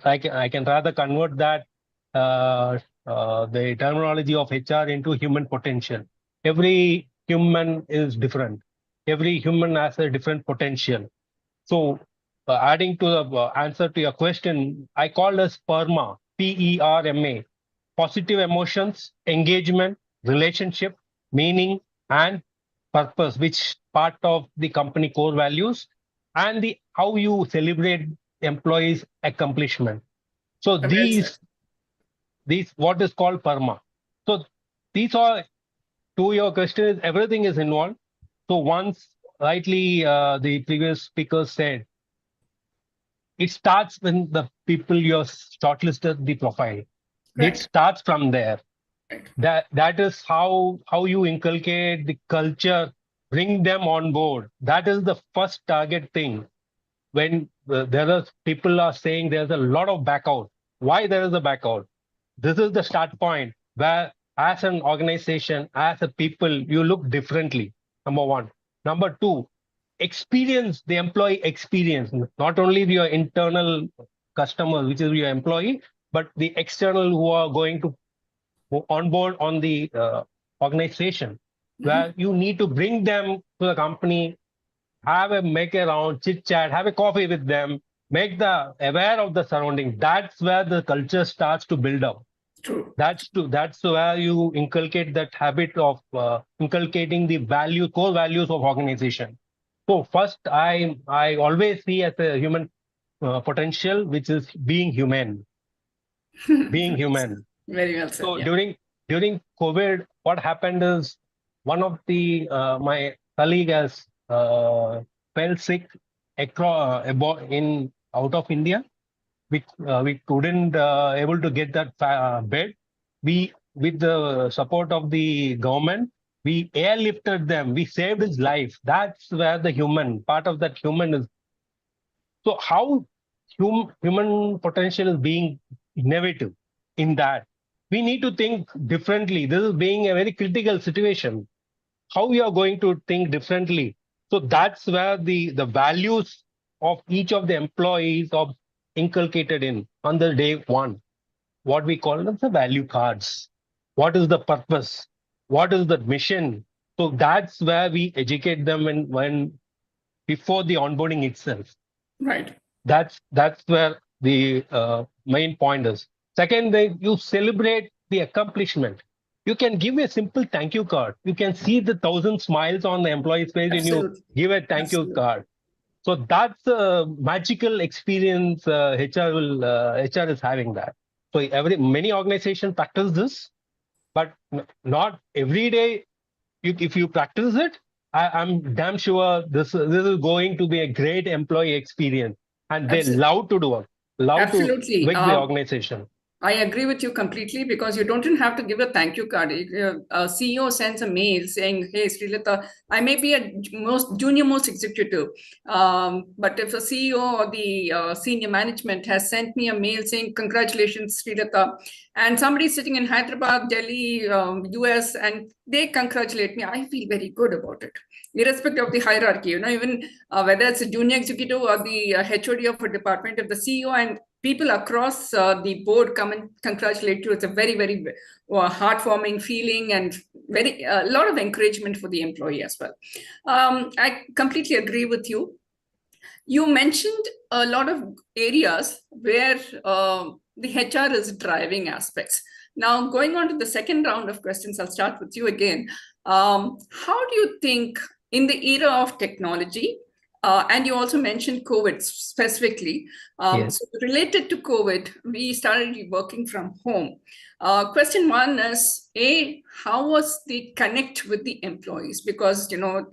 can rather convert that the terminology of HR into human potential. Every human is different. Every human has a different potential. So adding to the answer to your question, I call as PERMA, PERMA, positive emotions, engagement, relationship, meaning, and purpose, which part of the company core values, and the how you celebrate employees' accomplishment. So these what is called PERMA. So these are, to your question, is everything is involved. So once rightly the previous speaker said, it starts when the people you shortlisted the profile. It starts from there. That is how you inculcate the culture, bring them on board. That is the first target thing. When there are people are saying there's a lot of back out. Why there is a back out? This is the start point where, as an organization, as a people, you look differently. Number one. Number two, experience, the employee experience, not only your internal customer, which is your employee, but the external who are going to on board on the organization, where you need to bring them to the company, make a round, chit chat, have a coffee with them, make the aware of the surrounding. That's where the culture starts to build up. True. That's where you inculcate that habit of inculcating the core values of organization. So first, I always see as a human potential, which is being human. Being human. Very well said. So during COVID, what happened is one of the my colleague has fell sick out of India. We couldn't able to get that bed. We, with the support of the government, we airlifted them. We saved his life. That's where the human part of that human is. So how human potential is being innovative in that. We need to think differently. This is being a very critical situation. How we are going to think differently. So that's where the values of each of the employees are inculcated in on the day one. What we call them the value cards. What is the purpose? What is the mission? So that's where we educate them when before the onboarding itself. Right. That's where the main point is. Second, you celebrate the accomplishment. You can give a simple thank you card. You can see the 1,000 smiles on the employee's face when you give a thank you card. So that's a magical experience HR is having that. So many organizations practice this, but not every day. If you practice it, I'm damn sure this is going to be a great employee experience, and they love to do it, love to with the organization. I agree with you completely because you don't even have to give a thank you card. A CEO sends a mail saying, "Hey, Srilata, I may be a junior most executive, but if the CEO or the senior management has sent me a mail saying, 'Congratulations, Srilata,' and somebody sitting in Hyderabad, Delhi, US, and they congratulate me, I feel very good about it, irrespective of the hierarchy. Even whether it's a junior executive or the HOD of a department, if the CEO and people across the board come and congratulate you, it's a very, very heartwarming feeling and a lot of encouragement for the employee as well. I completely agree with you. You mentioned a lot of areas where the HR is driving aspects. Now, going on to the second round of questions, I'll start with you again. How do you think in the era of technology, and you also mentioned COVID specifically. Yes. So related to COVID, we started working from home. Question one is, how was the connect with the employees? Because,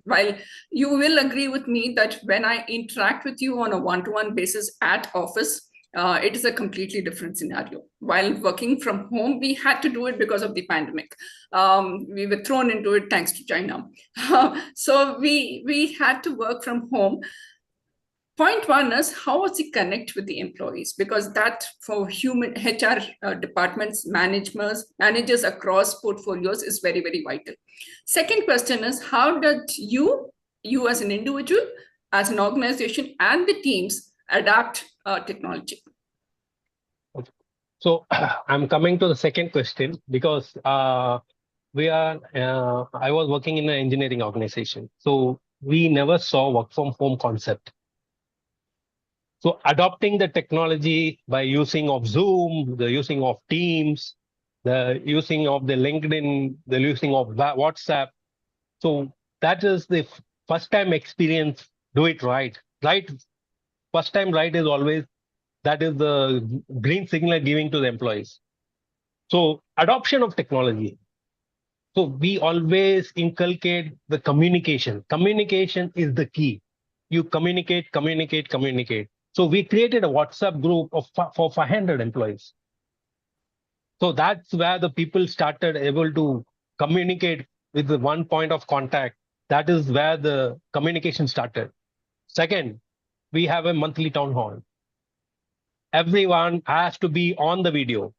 while you will agree with me that when I interact with you on a one-to-one basis at office, it is a completely different scenario. While working from home, we had to do it because of the pandemic. We were thrown into it thanks to China. So we had to work from home. Point one is, how was the connect with the employees? Because that for human HR departments, managers across portfolios is very, very vital. Second question is, how did you as an individual, as an organization, and the teams adapt technology? So I'm coming to the second question because I was working in an engineering organization. So we never saw work from home concept. So adopting the technology by using of Zoom, the using of Teams, the using of the LinkedIn, the using of WhatsApp. So that is the first time experience, do it right. Right. First time right is always, that is the green signal giving to the employees. So adoption of technology. So we always inculcate the communication. Communication is the key. You communicate. So we created a WhatsApp group for 500 employees. So that's where the people started able to communicate with the one point of contact. That is where the communication started. Second, we have a monthly town hall. Everyone has to be on the video.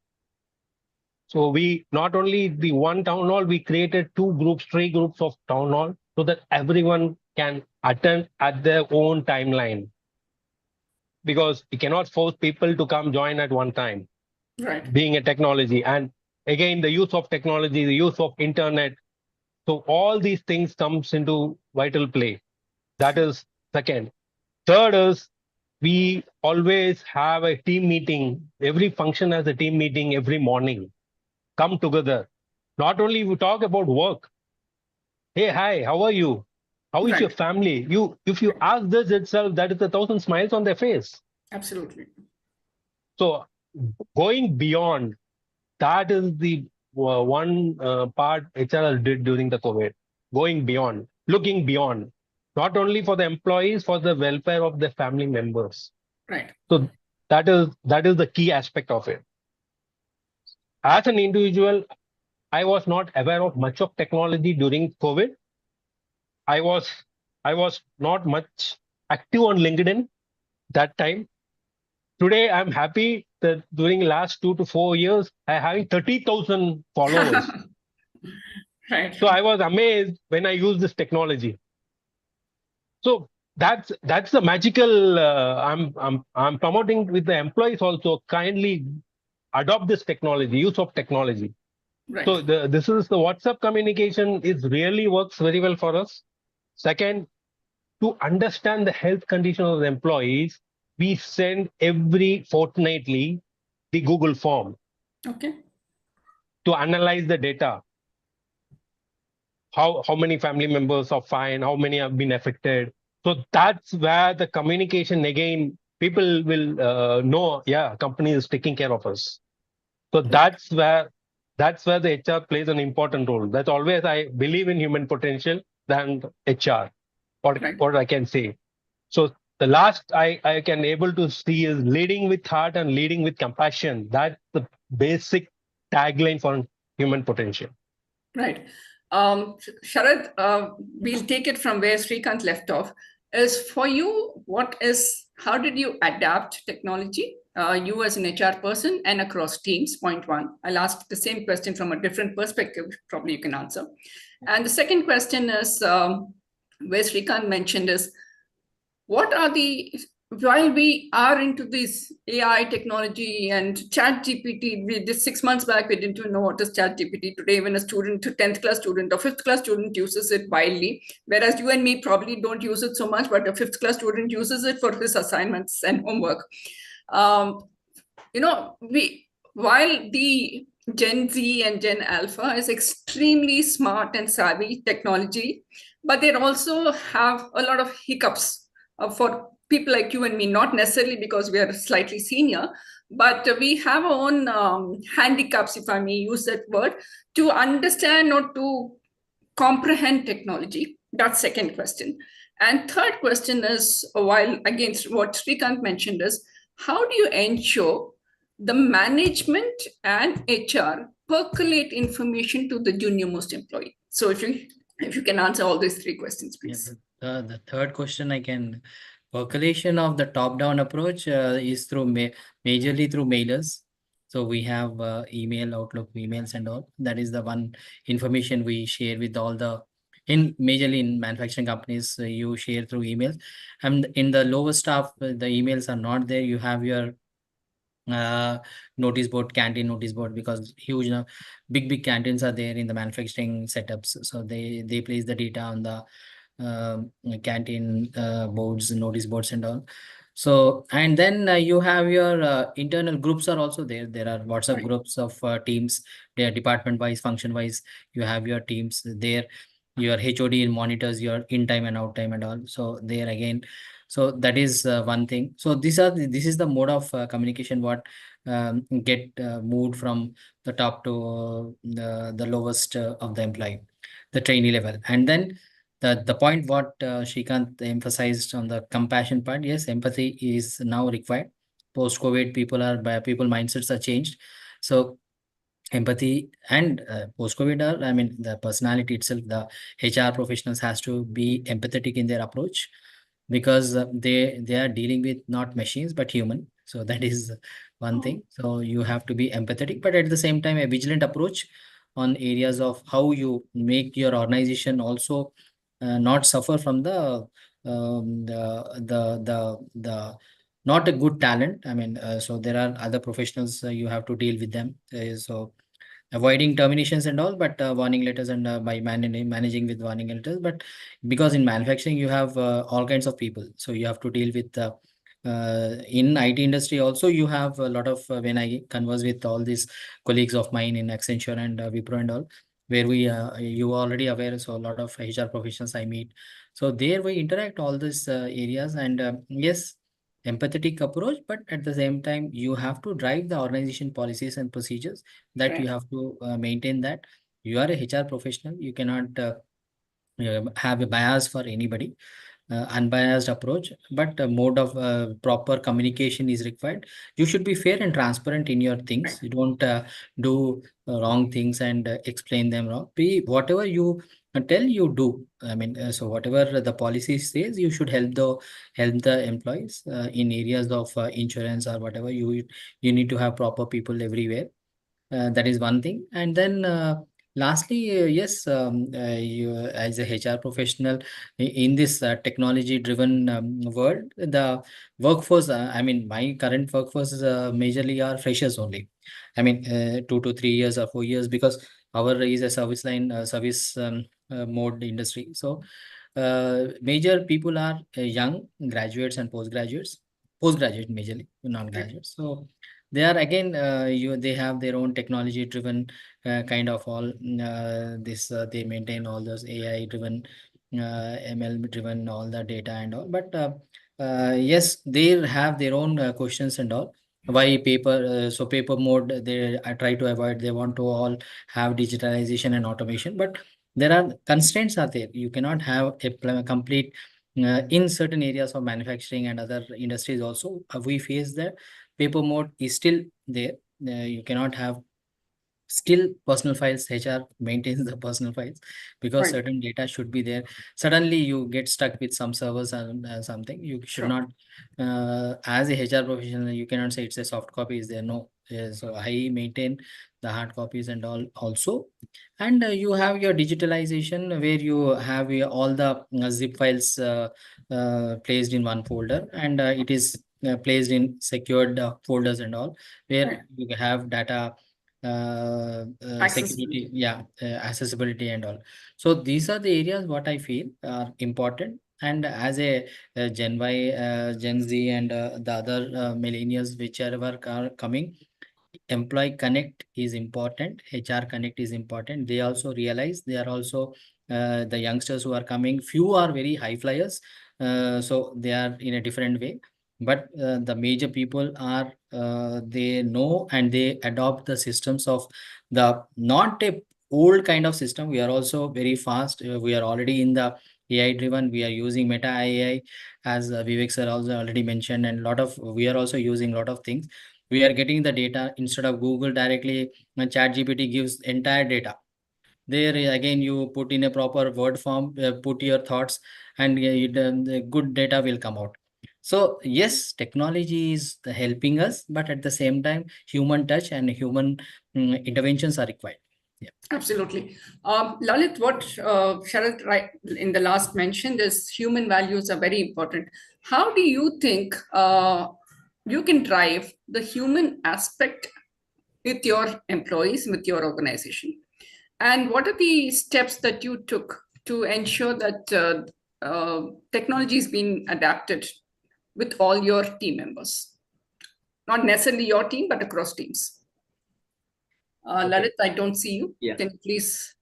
So we not only the one town hall, we created 2 groups, 3 groups of town hall so that everyone can attend at their own timeline. Because we cannot force people to come join at one time. Right. Being a technology. And again, the use of technology, the use of internet. So all these things comes into vital play. That is second. Third is, we always have a team meeting. Every function has a team meeting every morning. Come together. Not only we talk about work. Hey, hi, how are you? How is your family? If you ask this itself, that is 1,000 smiles on their face. Absolutely. So going beyond, that is the one part HR did during the COVID. Going beyond, looking beyond, not only for the employees, for the welfare of their family members. Right. So that is the key aspect of it. As an individual, I was not aware of much of technology during COVID. I was not much active on LinkedIn that time. Today, I'm happy that during the last 2 to 4 years, I having 30,000 followers. Right. So I was amazed when I used this technology. So that's the magical. I'm promoting with the employees also. Kindly adopt this technology, use of technology. Right. So this is the WhatsApp communication. It really works very well for us. Second, to understand the health condition of the employees, we send every fortnightly the Google form. Okay. To analyze the data. How many family members are fine, how many have been affected. So that's where the communication, again, people will know, yeah, company is taking care of us. So that's where the HR plays an important role. That's always, I believe in human potential than HR, what I can say. So the last I can able to see is leading with heart and leading with compassion. That's the basic tagline for human potential. Right. Sharad, we'll take it from where Srikanth left off. Is for you, how did you adapt technology, you as an HR person and across teams? Point one. I'll ask the same question from a different perspective, probably you can answer. And the second question is, where Srikanth mentioned is, while we are into this AI technology and chat GPT, just 6 months back, we didn't even know what is chat GPT. Today, when a 10th class student or 5th class student uses it widely, whereas you and me probably don't use it so much, but a 5th class student uses it for his assignments and homework. While the Gen Z and Gen Alpha is extremely smart and savvy technology, but they also have a lot of hiccups for people like you and me, not necessarily because we are slightly senior, but we have our own handicaps, if I may use that word, to understand or to comprehend technology. That's second question. And third question is, while against what Srikanth mentioned is, how do you ensure the management and HR percolate information to the junior most employee? So if you can answer all these three questions, please. Yeah, the third question I can. Percolation of the top-down approach is through majorly through mailers. So we have email, Outlook emails and all. That is the one information we share with all majorly in manufacturing companies, you share through emails. And in the lower staff, the emails are not there. You have your notice board, canteen notice board, because huge big canteens are there in the manufacturing setups. So they place the data on the canteen boards, notice boards and all. So, and then you have your internal groups are also there. There are WhatsApp groups of teams. They are department wise, function wise. You have your teams there. Your HOD monitors your in time and out time and all. So there again. So that is one thing. So this is the mode of communication what get moved from the top to the lowest of the employee, the trainee level, and then. The point what Srikanth emphasized on the compassion part, yes, empathy is now required. Post-COVID, people mindsets are changed. So empathy and post-COVID I mean, the personality itself, the HR professionals has to be empathetic in their approach, because they are dealing with not machines but human. So that is one thing. So you have to be empathetic, but at the same time a vigilant approach on areas of how you make your organization also not suffer from the not a good talent. I mean, so there are other professionals you have to deal with them. So avoiding terminations and all, but warning letters and by managing with warning letters. But because in manufacturing you have all kinds of people, so you have to deal with in IT industry also you have a lot of when I converse with all these colleagues of mine in Accenture and Wipro and all, where we you are already aware, so a lot of HR professionals I meet, so there we interact all these areas, and yes, empathetic approach, but at the same time you have to drive the organization policies and procedures that you have to maintain that you are a HR professional. You cannot have a bias for anybody. Unbiased approach, but a mode of proper communication is required. You should be fair and transparent in your things. You don't do wrong things and explain them wrong. Be whatever you tell, you do. I mean, so whatever the policy says, you should help the employees in areas of insurance or whatever. You need to have proper people everywhere. That is one thing. And then lastly, yes, you as a HR professional in this technology driven world, the workforce, I mean, my current workforce is majorly are freshers only. I mean, 2 to 3 years or 4 years, because our is a service line, service mode industry. So major people are young graduates and postgraduate majorly, non-graduates. So they are again they have their own technology driven kind of all this they maintain all those AI driven ML driven all the data and all, but yes, they have their own questions and all. Why paper? So paper mode they try to avoid. They want to all have digitalization and automation, but there are constraints are there. You cannot have a complete in certain areas of manufacturing and other industries also. We face that paper mode is still there, you cannot have still personal files. HR maintains the personal files because Right. certain data should be there. Suddenly you get stuck with some servers and something. You should Sure. not, as a HR professional, you cannot say it's a soft copy is there. No. So I maintain the hard copies and all also. And you have your digitalization where you have all the zip files placed in one folder, and it is placed in secured folders and all, where Right. you have data security, accessibility and all. So these are the areas what I feel are important. And as a Gen Y, Gen Z, and the other millennials whichever are coming, employee connect is important, HR connect is important. They also realize, they are also the youngsters who are coming, few are very high flyers, so they are in a different way. But the major people are they know and they adopt the systems of the not a old kind of system. We are also very fast. We are already in the AI driven. We are using meta AI, as Vivek sir also already mentioned, and lot of we are also using lot of things. We are getting the data instead of Google directly. Chat GPT gives entire data. There again, you put in a proper word form, put your thoughts, and the good data will come out. So yes, technology is helping us, but at the same time, human touch and human interventions are required. Absolutely. Lalit, what Sharad right in the last mentioned is human values are very important. How do you think you can drive the human aspect with your employees, with your organization? And what are the steps that you took to ensure that technology is being adapted with all your team members? Not necessarily your team, but across teams. Lalit, I don't see you. Yeah. Can you please?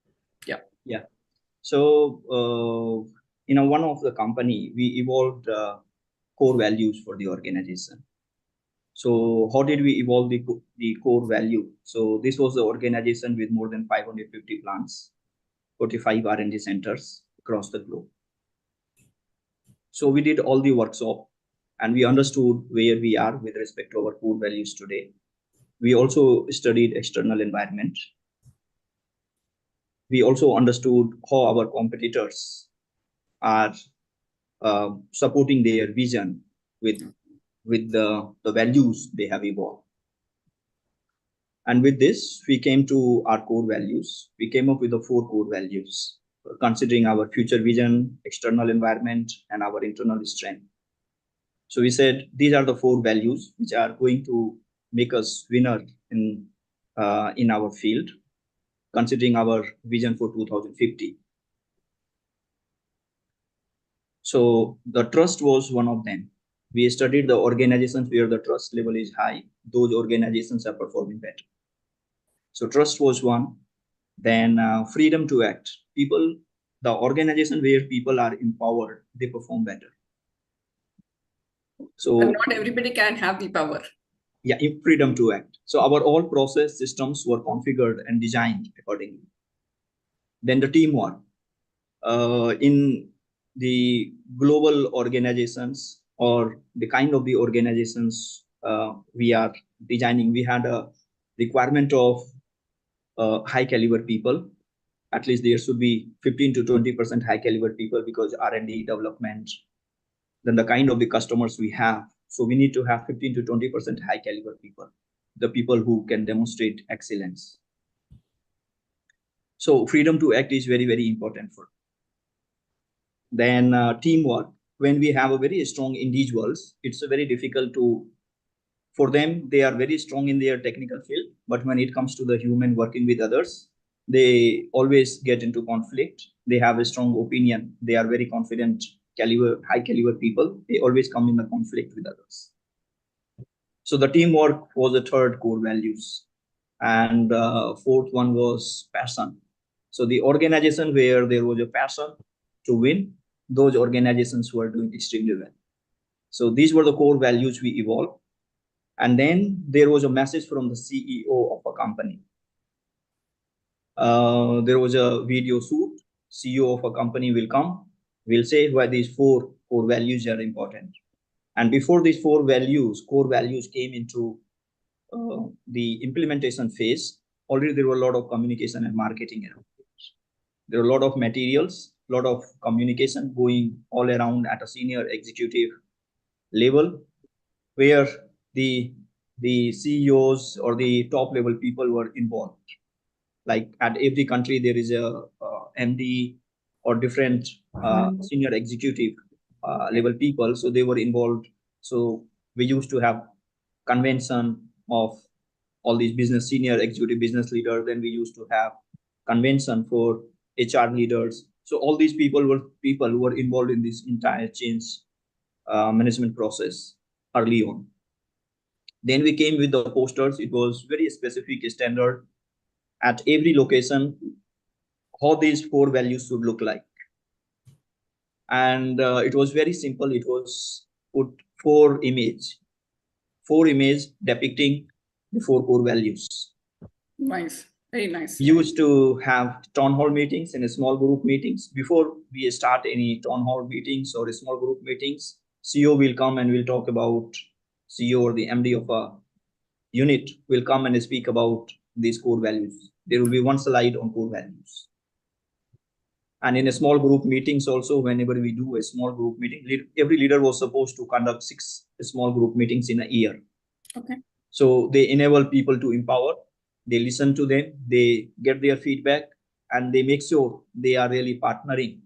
Yeah. So, one of the company, we evolved core values for the organization. So how did we evolve the core value? So this was the organization with more than 550 plants, 45 R&D centers across the globe. So we did all the workshop and we understood where we are with respect to our core values today. We also studied external environment. We also understood how our competitors are supporting their vision with the values they have evolved. And with this, we came to our core values. We came up with the 4 core values, considering our future vision, external environment, and our internal strength. So we said these are the 4 values which are going to make us winner in our field, considering our vision for 2050. So the trust was one of them. We studied the organizations where the trust level is high. Those organizations are performing better. So trust was one. Then freedom to act. The organization where people are empowered, they perform better. So But not everybody can have the power. Yeah, freedom to act. So our all process systems were configured and designed accordingly. Then the teamwork. In the global organizations or the kind of the organizations we are designing, we had a requirement of high caliber people. At least there should be 15 to 20% high caliber people, because R&D development, then the kind of the customers we have. So we need to have 15 to 20% high caliber people, the people who can demonstrate excellence. So freedom to act is very, very important for. Then teamwork. When we have a very strong individuals, it's very difficult for them. They are very strong in their technical field, but when it comes to the human working with others, they always get into conflict. They have a strong opinion. They are very confident, high caliber people. They always come in the conflict with others. So the teamwork was the 3rd core values. And 4th one was passion. So the organization where there was a passion to win, those organizations were doing extremely well. So these were the core values we evolved. And then there was a message from the CEO of a company. There was a video shoot. CEO of a company will come, will say why these 4 core values are important. And before these core values came into the implementation phase, already there were a lot of communication and marketing around it. There are a lot of materials, a lot of communication going all around at a senior executive level, where the CEOs or the top level people were involved. Like at every country, there is a MD or different senior executive level people. So they were involved. So we used to have convention of all these business senior executive business leaders. Then we used to have convention for HR leaders. So all these people were people who were involved in this entire change management process early on. Then we came with the posters. It was very specific standard at every location, how these 4 values should look like. And it was very simple. It was put 4 images depicting the 4 core values. Nice. Very nice. We used to have town hall meetings and small group meetings. Before we start any town hall meetings or small group meetings, CEO will come and we'll talk about, CEO or the MD of a unit will come and speak about these core values. There will be one slide on core values. And in a small group meetings also, whenever we do a small group meeting, every leader was supposed to conduct 6 small group meetings in a year. Okay. So they enable people to empower, they listen to them, they get their feedback, and they make sure they are really partnering.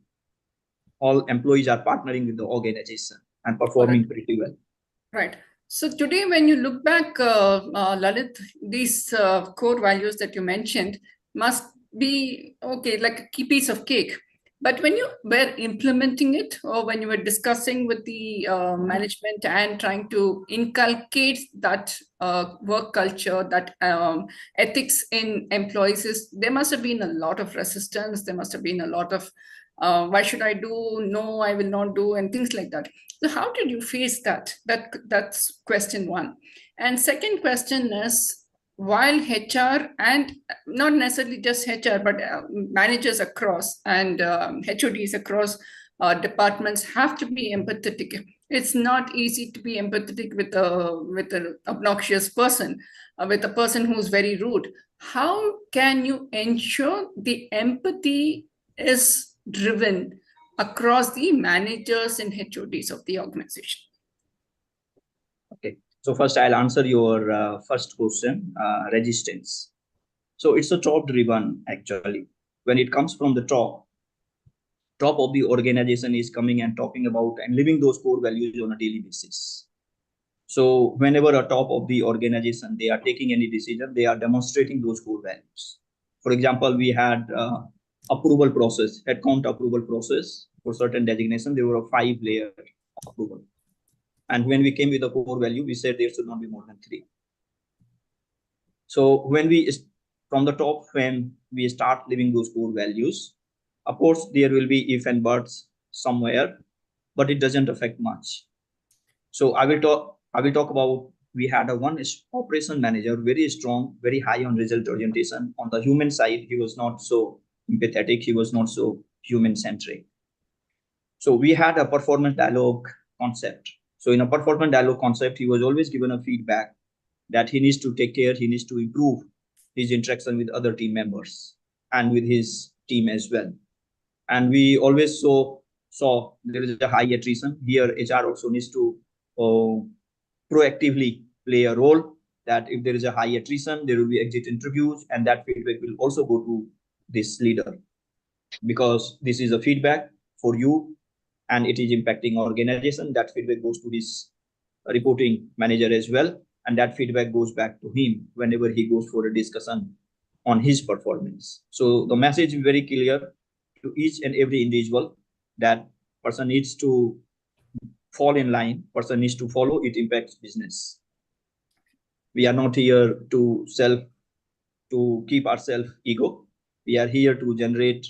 All employees are partnering with the organization and performing pretty well. Right. So today, when you look back, Lalit, these core values that you mentioned must be, okay, like a key piece of cake. But when you were implementing it, or when you were discussing with the management and trying to inculcate that work culture, that ethics in employees, there must have been a lot of resistance. There must have been a lot of, why should I do? No, I will not do, and things like that. So how did you face that? That's question 1. And second question is, while HR, and not necessarily just HR, but managers across and HODs across departments have to be empathetic. It's not easy to be empathetic with an obnoxious person, with a person who's very rude. How can you ensure the empathy is driven across the managers and HODs of the organization? Okay. So first I'll answer your first question, resistance. So it's a top driven actually. When it comes from the top of the organization is coming and talking about and living those core values on a daily basis. So whenever a top of the organization, they are taking any decision, they are demonstrating those core values. For example, we had approval process, headcount approval process for certain designation. There were a 5-layer approval. And when we came with the core value, we said there should not be more than 3. So when we, from the top, when we start living those core values, of course, there will be if and buts somewhere, but it doesn't affect much. So I will talk about, we had a one operation manager, very strong, very high on result orientation. On the human side, he was not so empathetic. He was not so human centric. So we had a performance dialogue concept. So in a performance dialogue concept, he was always given a feedback that he needs to take care, he needs to improve his interaction with other team members and with his team as well. And we always saw there is a high attrition. Here, HR also needs to proactively play a role, that if there is a high attrition, there will be exit interviews, and that feedback will also go to this leader, because this is a feedback for you and it is impacting organization. That feedback goes to his reporting manager as well, and that feedback goes back to him whenever he goes for a discussion on his performance. So the message is very clear to each and every individual that person needs to fall in line, person needs to follow, it impacts business. We are not here to keep ourselves ego. We are here to generate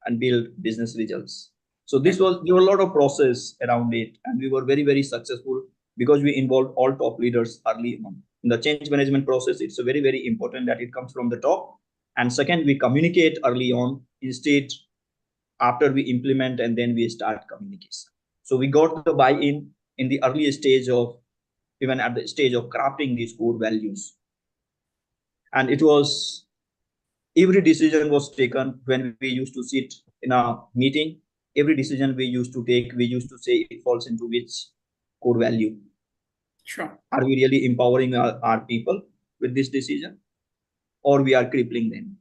and build business results. So there were a lot of process around it, and we were very, very successful because we involved all top leaders early on. In the change management process, it's very, very important that it comes from the top. And second, we communicate early on instead after we implement, and then we start communication. So we got the buy-in the early stage of, even at the stage of crafting these core values. And it was, every decision was taken when we used to sit in a meeting. Every decision we used to take, we used to say it falls into which core value. Sure. Are we really empowering our people with this decision, or we are crippling them,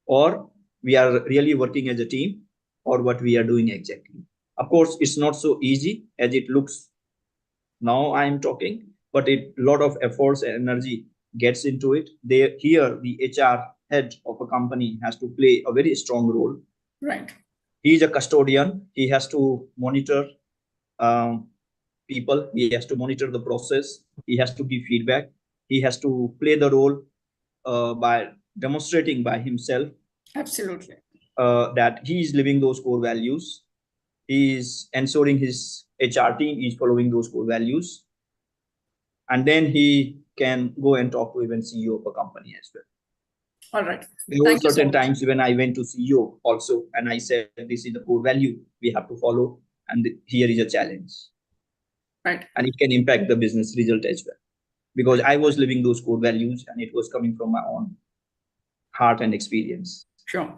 or we are really working as a team, or what we are doing exactly? Of course, it's not so easy as it looks now I am talking, but a lot of efforts and energy gets into it. Here the HR head of a company has to play a very strong role. Right. He is a custodian. He has to monitor people. He has to monitor the process. He has to give feedback. He has to play the role by demonstrating by himself Absolutely. that he is living those core values. He is ensuring his HR team is following those core values. And then he can go and talk to even CEO of a company as well. All right. There were Thank you so certain much. times when I went to CEO also, and I said, this is the core value we have to follow, and here is a challenge. Right. And it can impact the business result as well. Because I was living those core values, and it was coming from my own heart and experience. Sure.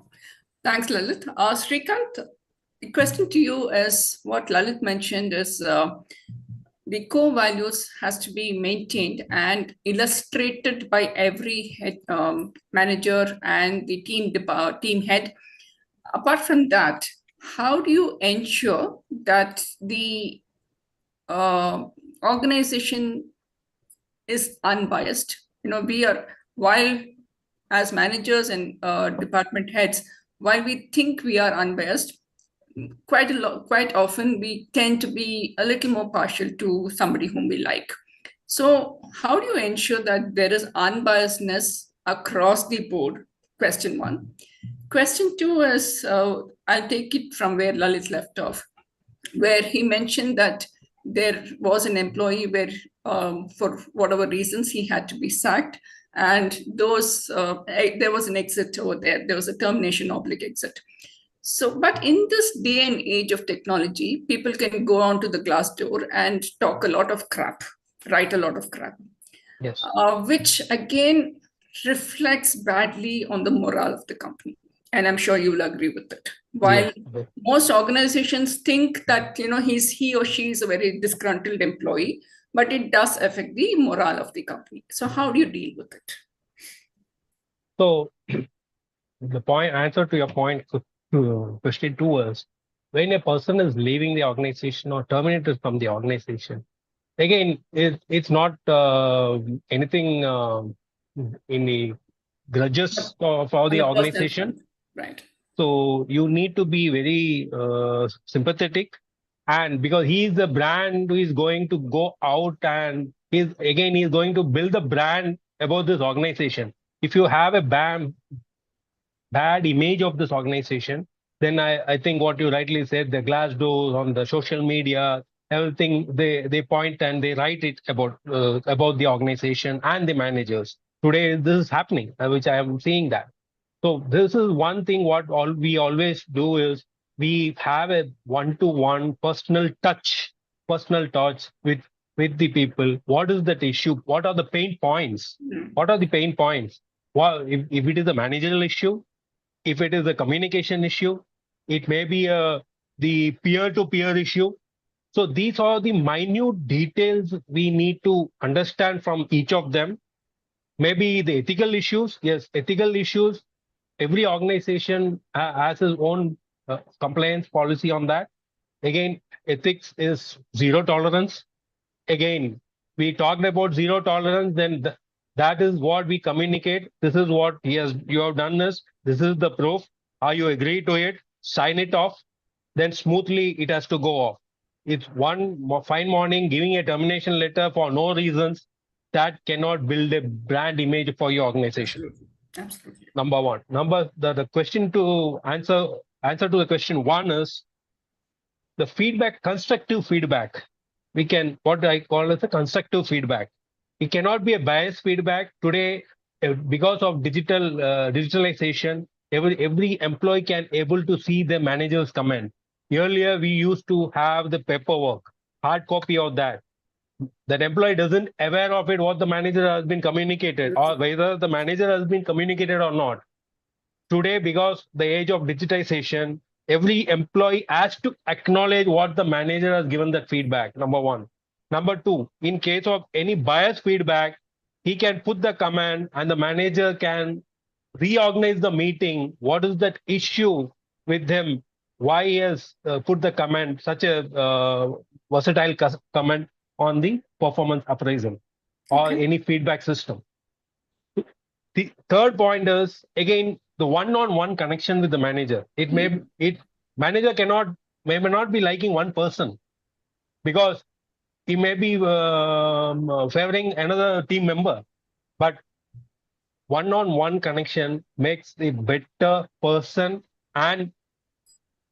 Thanks, Lalit. Srikant, the question to you is what Lalit mentioned is the core values has to be maintained and illustrated by every head, manager and the team head. Apart from that, how do you ensure that the organization is unbiased? We are, while as managers and department heads, while we think we are unbiased, quite often we tend to be a little more partial to somebody whom we like. So how do you ensure that there is unbiasedness across the board? Question one. Question two is, I'll take it from where Lalit left off, where he mentioned that there was an employee where for whatever reasons he had to be sacked, and there was an exit over there. There was a termination oblique exit. So, but in this day and age of technology, people can go onto the Glassdoor and talk a lot of crap, write a lot of crap. Yes. Which again reflects badly on the morale of the company. And I'm sure you will agree with it. While most organizations think that he or she is a very disgruntled employee, but it does affect the morale of the company. So how do you deal with it? So the answer to your point, question two is, when a person is leaving the organization or terminated from the organization, again, it's not anything in the grudges for the organization. Right. So you need to be very sympathetic, and because he is the brand who is going to go out and he's going to build the brand about this organization. If you have a bad image of this organization, then I think what you rightly said, the glass doors on the social media, everything they point and they write it about the organization and the managers. Today this is happening, which I am seeing that. So this is one thing what we always do is we have a one-to-one personal touch with the people. What is that issue? What are the pain points? What are the pain points? Well, if it is a managerial issue, if it is a communication issue, it may be the peer-to-peer issue. So these are the minute details we need to understand from each of them. Maybe the ethical issues, yes, ethical issues. Every organization has its own compliance policy on that. Again, ethics is zero tolerance. Again, we talked about zero tolerance, then that is what we communicate. This is what you have done this. This is the proof. Are you agree to it? Sign it off. Then smoothly it has to go off. It's one fine morning giving a termination letter for no reasons. That cannot build a brand image for your organization. Absolutely. Number one. The question to answer to the question one is the feedback, constructive feedback. We can, what I call as a constructive feedback. It cannot be a biased feedback. Today, because of digitalization, every employee can able to see the manager's comment. Earlier, we used to have the paperwork, hard copy of that. that employee doesn't aware of it, what the manager has been communicated, or whether the manager has been communicated or not. Today, because the age of digitization, every employee has to acknowledge what the manager has given that feedback, number one. Number two, in case of any biased feedback, he can put the command and the manager can reorganize the meeting. What is that issue with him? Why he has put the comment, such a versatile comment on the performance appraisal or any feedback system. The third point is, again, the one-on-one connection with the manager. Manager may not be liking one person because he may be favoring another team member, but one-on-one connection makes the better person and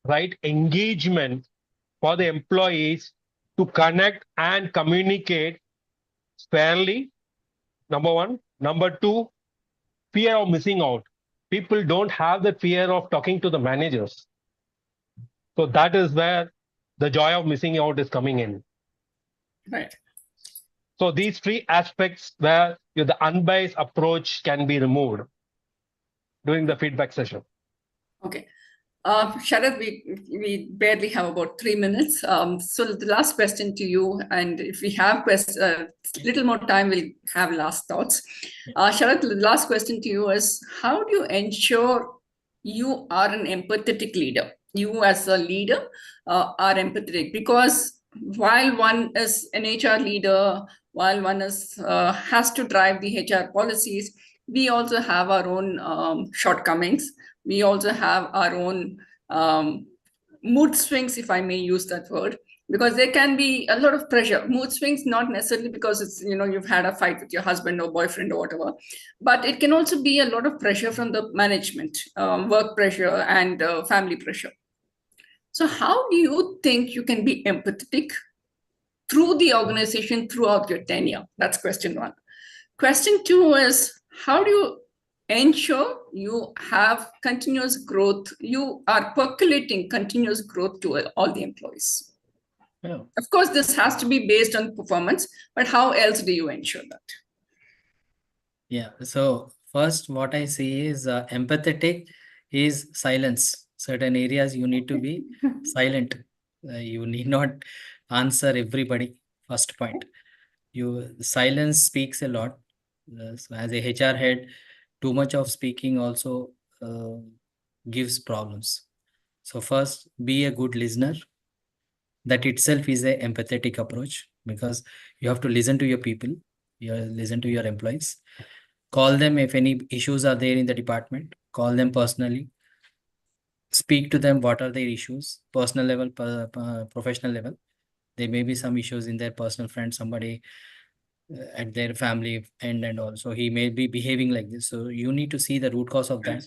right engagement for the employees to connect and communicate fairly. Number one. Number two, fear of missing out. People don't have the fear of talking to the managers. So that is where the joy of missing out is coming in. Right. So these three aspects where the unbiased approach can be removed during the feedback session. Okay. Sharad, we barely have about 3 minutes. So the last question to you, and if we have little more time, we'll have last thoughts. Sharad, the last question to you is, how do you ensure you are an empathetic leader? You as a leader are empathetic, because while one is an HR leader, while one has to drive the HR policies, we also have our own shortcomings. We also have our own mood swings, if I may use that word, because there can be a lot of pressure. Mood swings, not necessarily because it's, you've had a fight with your husband or boyfriend or whatever, but it can also be a lot of pressure from the management, work pressure and family pressure. So how do you think you can be empathetic through the organization throughout your tenure? That's question one. Question two is, how do you ensure you have continuous growth, you are percolating continuous growth to all the employees? Yeah. Of course, this has to be based on performance, but how else do you ensure that? Yeah. So first, what I see is empathetic is silence. Certain areas you need to be silent. You need not answer everybody. First point. Silence speaks a lot. So as a HR head, too much of speaking also gives problems. So first, be a good listener. That itself is a empathetic approach, because you have to listen to your people, you listen to your employees, call them if any issues are there in the department, call them personally, speak to them what are their issues, personal level, professional level. There may be some issues in their personal friend, somebody at their family end, and also he may be behaving like this. So you need to see the root cause of that,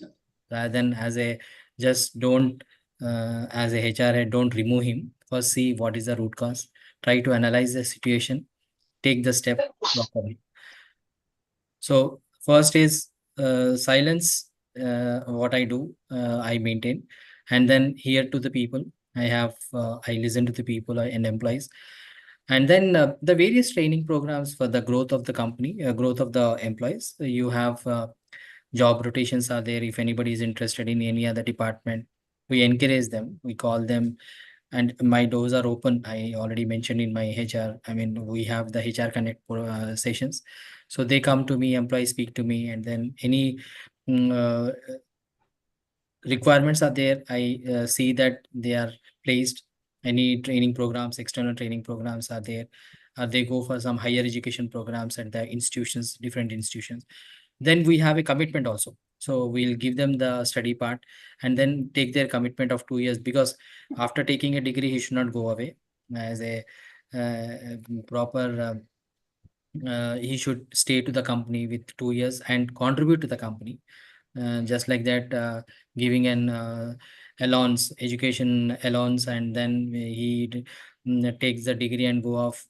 rather than as a HR head, don't remove him. First, see what is the root cause, try to analyze the situation, take the step properly. So first is silence. What I do, I maintain, and then hear to the people. I listen to the people and employees. And then the various training programs for the growth of the company, growth of the employees. You have job rotations are there. If anybody is interested in any other department, we encourage them, we call them, and my doors are open. I already mentioned in my HR, we have the HR Connect sessions. So they come to me, employees speak to me, and then any requirements are there, I see that they are placed. Any training programs, external training programs are there, they go for some higher education programs at the institutions, different institutions. Then we have a commitment also. So we'll give them the study part and then take their commitment of 2 years, because after taking a degree, he should not go away. As a proper, he should stay to the company with 2 years and contribute to the company. Just like that, giving an allowance, education allowance, and then he takes the degree and go off.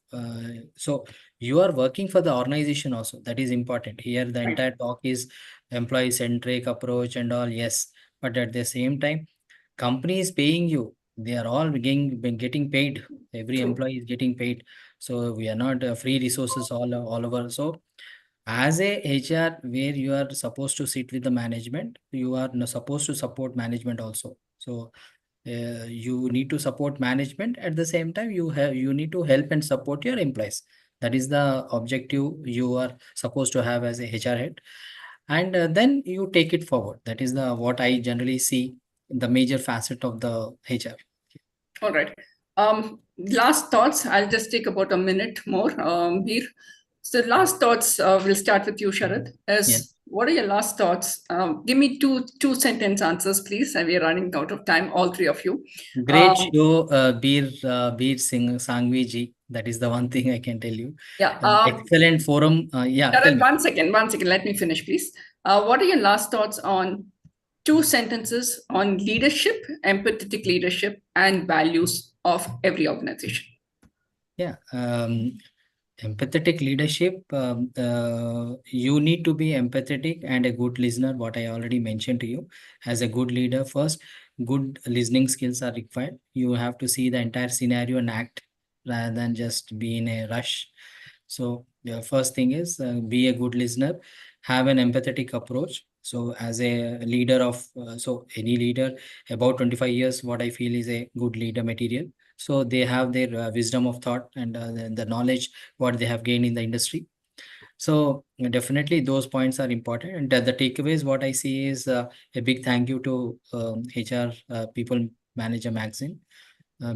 So you are working for the organization also. That is important. Here the entire talk is employee centric approach and all, yes, but at the same time, company is paying you. They are all been getting paid. Every employee is getting paid. So we are not free resources all over. So as a HR, where you are supposed to sit with the management, you are supposed to support management also. So you need to support management. At the same time, you need to help and support your employees. That is the objective you are supposed to have as a HR head, and then you take it forward. That is the what I generally see the major facet of the HR. All right. Last thoughts. I'll just take about a minute more, Veer. So last thoughts, we'll start with you, Sharad. What are your last thoughts? Give me two sentence answers, please. And we're running out of time, all three of you. Great show, Beer Singh Sangvi ji. That is the one thing I can tell you. Yeah. Excellent forum. Sharad, one second. Let me finish, please. What are your last thoughts on two sentences on leadership, empathetic leadership, and values of every organization? Yeah. Empathetic leadership, you need to be empathetic and a good listener, what I already mentioned to you. As a good leader, first, good listening skills are required. You have to see the entire scenario and act rather than just be in a rush. So the first thing is be a good listener, have an empathetic approach. So as a leader of, so any leader about 25 years, what I feel is a good leader material. So they have their wisdom of thought and the knowledge what they have gained in the industry. So definitely those points are important. And the takeaways, what I see is a big thank you to HR People Manager Magazine,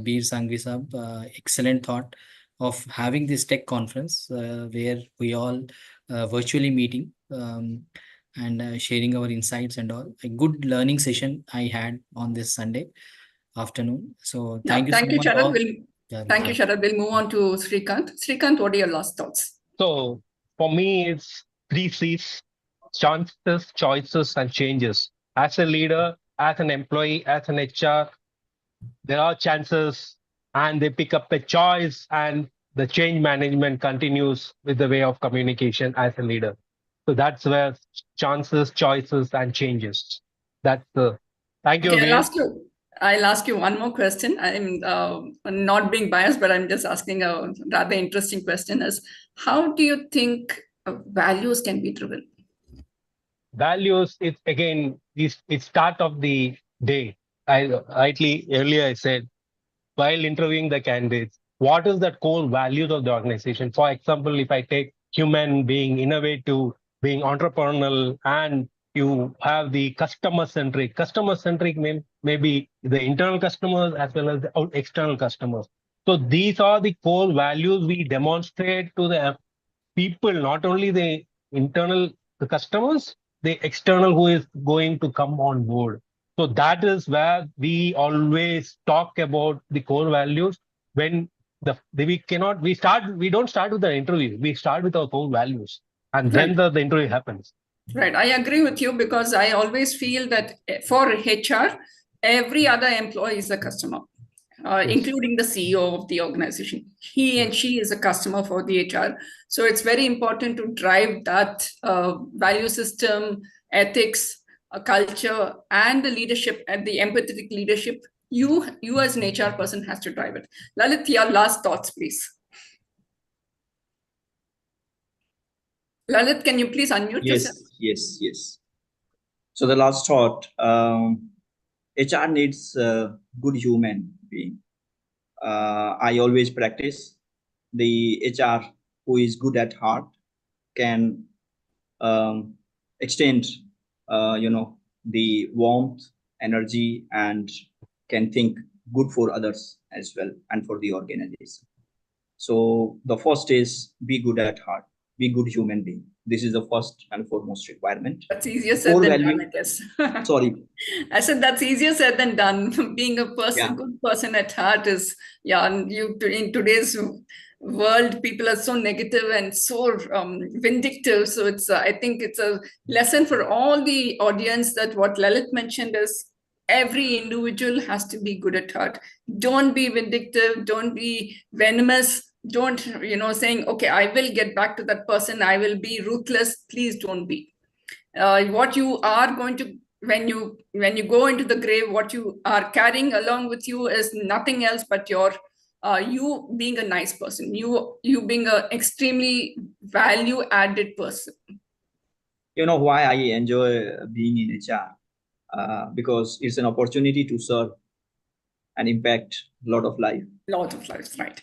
Beer Sangvi Sab, excellent thought of having this tech conference where we all virtually meeting and sharing our insights and all. A good learning session I had on this Sunday afternoon. So thank you so much. Thank you, Sharad. We'll move on to Srikanth. Srikanth, what are your last thoughts? So for me, it's 3 C's: chances, choices, and changes. As a leader, as an employee, as an HR, there are chances and they pick up a choice, and the change management continues with the way of communication as a leader. So that's where chances, choices, and changes. That's the thank you. Okay, I'll ask you one more question. I'm not being biased, but I'm just asking a rather interesting question: is how do you think values can be driven? Values, it's again, it's start of the day. Earlier I said, while interviewing the candidates, what is that core values of the organization? For example, if I take human being innovative, being entrepreneurial, and you have the customer centric. Customer centric means maybe the internal customers as well as the external customers. So these are the core values we demonstrate to the people, not only the internal the customers, the external who is going to come on board. So that is where we always talk about the core values. When we don't start with the interview, we start with our core values, and then the interview happens. Right, I agree with you, because I always feel that for HR, every other employee is a customer. Including the CEO of the organization. He and she is a customer for the HR. So it's very important to drive that value system, ethics, culture, and the leadership and the empathetic leadership. You as an HR person has to drive it. Lalit, your last thoughts, please. Lalit, can you please unmute yourself? Yes. So the last thought, HR needs a good human being. I always practice the HR who is good at heart can extend, the warmth, energy, and can think good for others as well and for the organization. So the first is be good at heart, be good human being. This is the first and foremost requirement. That's easier said than done, I guess. Sorry. I said that's easier said than done. Being a person, good person at heart is, and in today's world, people are so negative and so vindictive. So it's, I think it's a lesson for all the audience that what Lalit mentioned is every individual has to be good at heart. Don't be vindictive. Don't be venomous. Don't, saying, okay, I will get back to that person. I will be ruthless. Please don't be. What you are going to when you go into the grave, what you are carrying along with you is nothing else but your you being a nice person, you being an extremely value added person. You know why I enjoy being in HR? Because it's an opportunity to serve and impact a lot of life. Lot of lives, right?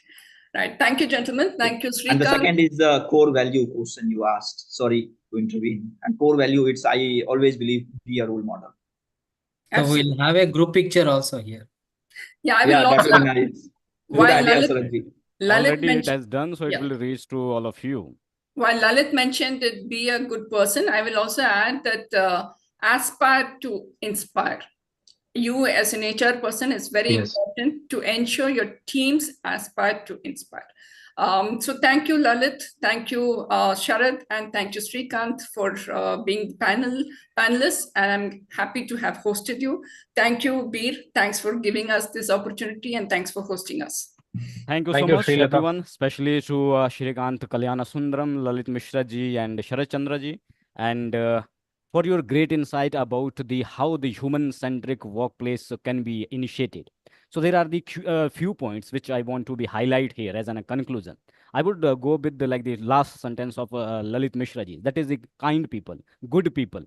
Right. Thank you, gentlemen. Thank you, And the Srikanth. second is the core value question you asked. Sorry to intervene. And core value, it's I always believe be a role model. So Absolutely. we'll have a group picture also here. Yeah, I will Yeah, that also. will be nice. Good While idea, Lalit, Saranji. Lalit Already it mentioned, has done, so it yeah. will reach to all of you. While Lalit mentioned it be a good person, I will also add that aspire to inspire. You as an HR person, it's very Yes. important to ensure your teams aspire to inspire. So thank you, Lalit. Thank you, Sharad, and thank you, Srikanth, for being the panelists. And I'm happy to have hosted you. Thank you, Beer. Thanks for giving us this opportunity, and thanks for hosting us. Thank you Thank so you, much, Srilata. everyone, especially to Shrikant Kalyana Sundaram, Lalit Mishra ji, and Sharad Chandra ji, and for your great insight about the how the human-centric workplace can be initiated. So there are the few points which I want to be highlight here as a conclusion. I would go with the last sentence of Lalit Mishra ji. That is the kind people, good people.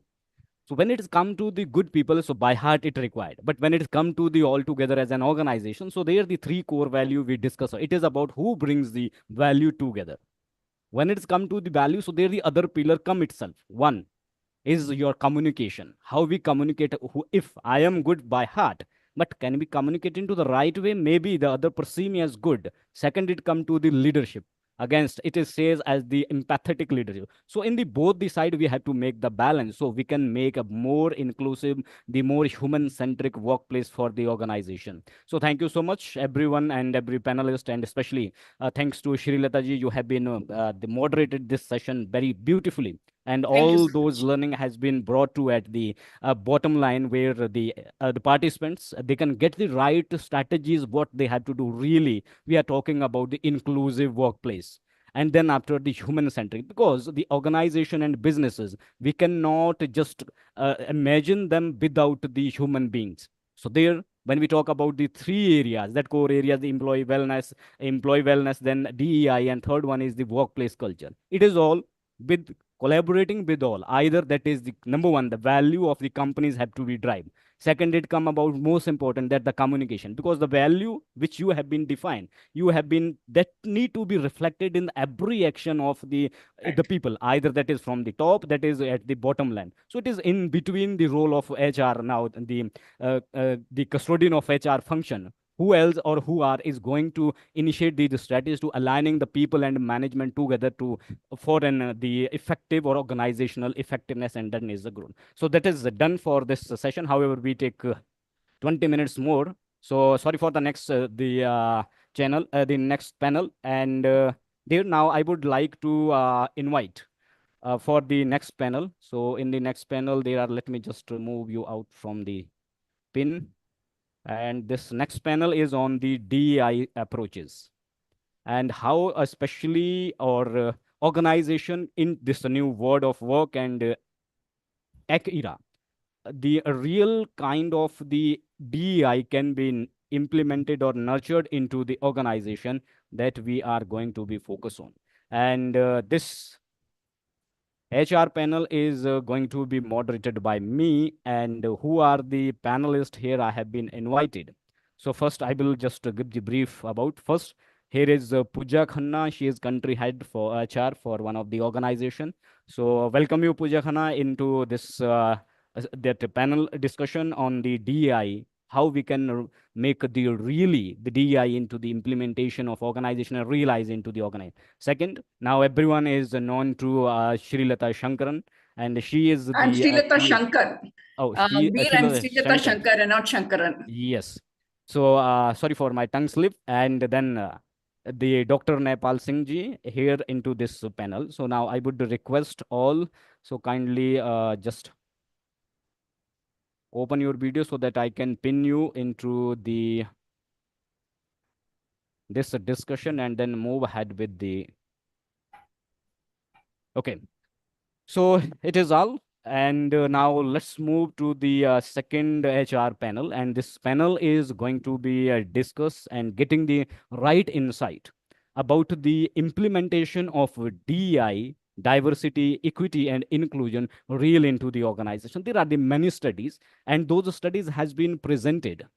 So when it is come to the good people, so by heart it required. But when it is come to the all together as an organization, so there are the three core value we discuss. It is about who brings the value together. When it's come to the value, so there the other pillar come itself. One is your communication. How we communicate. If I am good by heart, but can we communicate into the right way? Maybe the other perceive me as good. Second, it come to the leadership. Against it is says as the empathetic leadership. So in the both the side we have to make the balance so we can make a more inclusive, the more human centric workplace for the organization. So thank you so much everyone and every panelist, and especially thanks to Shri Lata ji, you have been the moderated this session very beautifully, and Thank you all so those much. learning has been brought to at the bottom line where the participants they can get the right strategies what they have to do. Really we are talking about the inclusive workplace, and then after the human centric, because the organization and businesses we cannot just imagine them without the human beings. So there when we talk about the three areas, that core areas, the employee wellness, then DEI, and third one is the workplace culture. It is all with collaborating with all. Either that is the number one, the value of the companies have to be driven. Second, it come about most important that the communication, because the value which you have been defined, you have been that need to be reflected in every action of the people, either that is from the top, that is at the bottom line. So it is in between the role of HR now, the custodian of HR function, who else or who are is going to initiate the strategies to aligning the people and management together to for the effective or organizational effectiveness, and then is the growth. So that is done for this session. However, we take 20 minutes more. So sorry for the next the next panel, and there now I would like to invite for the next panel. So in the next panel, there are, let me just remove you out from the pin. And this next panel is on the DEI approaches and how especially or organization in this new world of work and tech era, the real kind of the DEI can be implemented or nurtured into the organization that we are going to be focused on. And this HR panel is going to be moderated by me, and who are the panelists here I have been invited. So first I will just give the brief about. First, here is Pooja Khanna. She is country head for HR for one of the organization. So welcome you, Pooja Khanna, into this that panel discussion on the DEI, how we can make the really the DEI into the implementation of organization and realize into the organization. Second, now everyone is known to Srilata Shankaran, and she is I'm the Srilata Shankar. oh Beer and Srilata Srilata Shankar. Shankar and not Shankaran. Yes. So sorry for my tongue slip, and then the Dr. Nepal Singh ji here into this panel. So now I would request all, so kindly just open your video so that I can pin you into the this discussion and then move ahead with the okay. So it is all, And now let's move to the second HR panel. And this panel is going to be discuss and getting the right insight about the implementation of DEI, diversity, equity, and inclusion real into the organization. There are the many studies, and those studies has been presented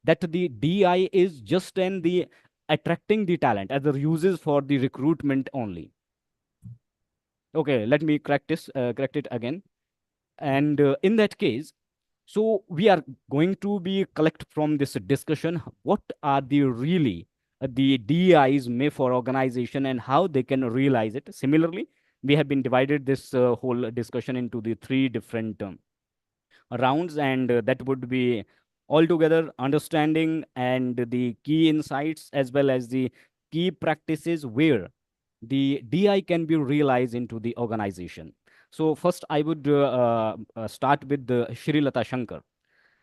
that the DI is just in the attracting the talent as the uses for the recruitment only. Okay, let me correct it again. And in that case, so we are going to be collect from this discussion what are the really the DIs may for organization and how they can realize it. Similarly, we have been divided this whole discussion into the three different rounds, and that would be altogether understanding and the key insights as well as the key practices where the DI can be realized into the organization. So first, I would start with Shrilata Shankar.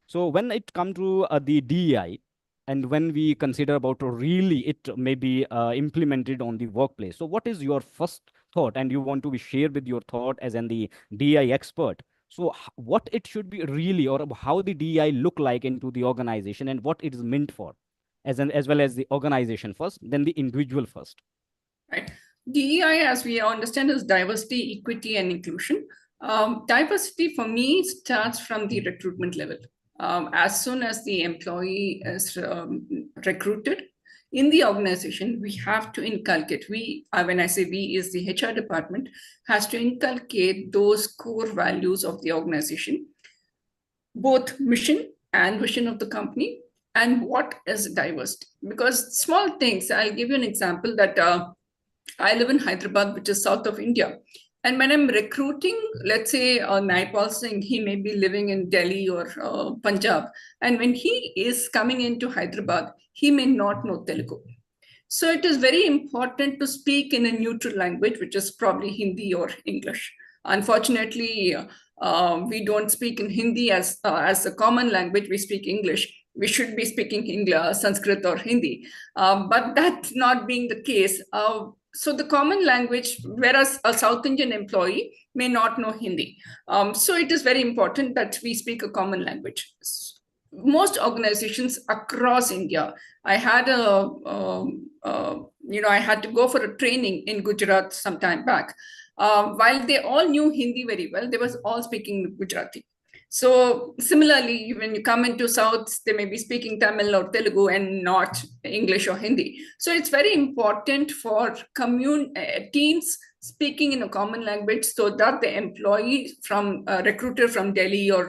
So when it comes to the DEI, and when we consider about really it may be implemented on the workplace. So what is your first thought, and you want to be share with your thought as an the DEI expert? So what it should be really, or how the DEI look like into the organization, and what it is meant for, as well as the organization first, then the individual first. Right. DEI, as we understand, is diversity, equity, and inclusion. Diversity for me starts from the recruitment level. As soon as the employee is recruited in the organization, we have to inculcate. When I say we, is the HR department has to inculcate those core values of the organization, both mission and vision of the company, and what is diversity. Because small things, I'll give you an example that I live in Hyderabad, which is south of India. And when I'm recruiting, let's say Naipal Singh, he may be living in Delhi or Punjab. And when he is coming into Hyderabad, he may not know Telugu. So it is very important to speak in a neutral language, which is probably Hindi or English. Unfortunately, we don't speak in Hindi as a common language. We speak English. We should be speaking English, Sanskrit, or Hindi. But that not being the case, so the common language, whereas a South Indian employee may not know Hindi. So it is very important that we speak a common language. Most organizations across India, I had I had to go for a training in Gujarat some time back. While they all knew Hindi very well, they was all speaking Gujarati. So similarly, when you come into South, they may be speaking Tamil or Telugu and not English or Hindi. So it's very important for teams speaking in a common language so that the employee from recruiter from Delhi or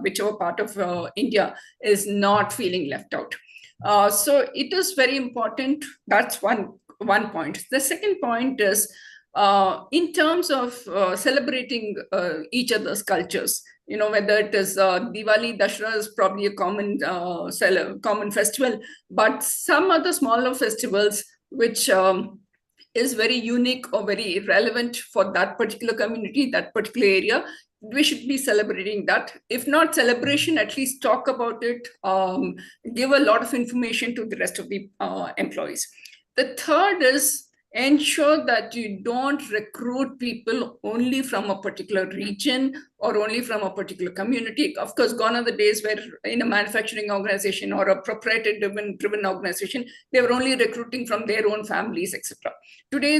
whichever part of India is not feeling left out. So it is very important. That's one point. The second point is in terms of celebrating each other's cultures. Whether it is Diwali, Dashra is probably a common festival, but some other smaller festivals which is very unique or very relevant for that particular community, that particular area, we should be celebrating that. If not celebration, at least talk about it, give a lot of information to the rest of the employees. The third is ensure that you don't recruit people only from a particular region or only from a particular community. Of course, gone are the days where in a manufacturing organization or a proprietor-driven organization, they were only recruiting from their own families, etc. Today,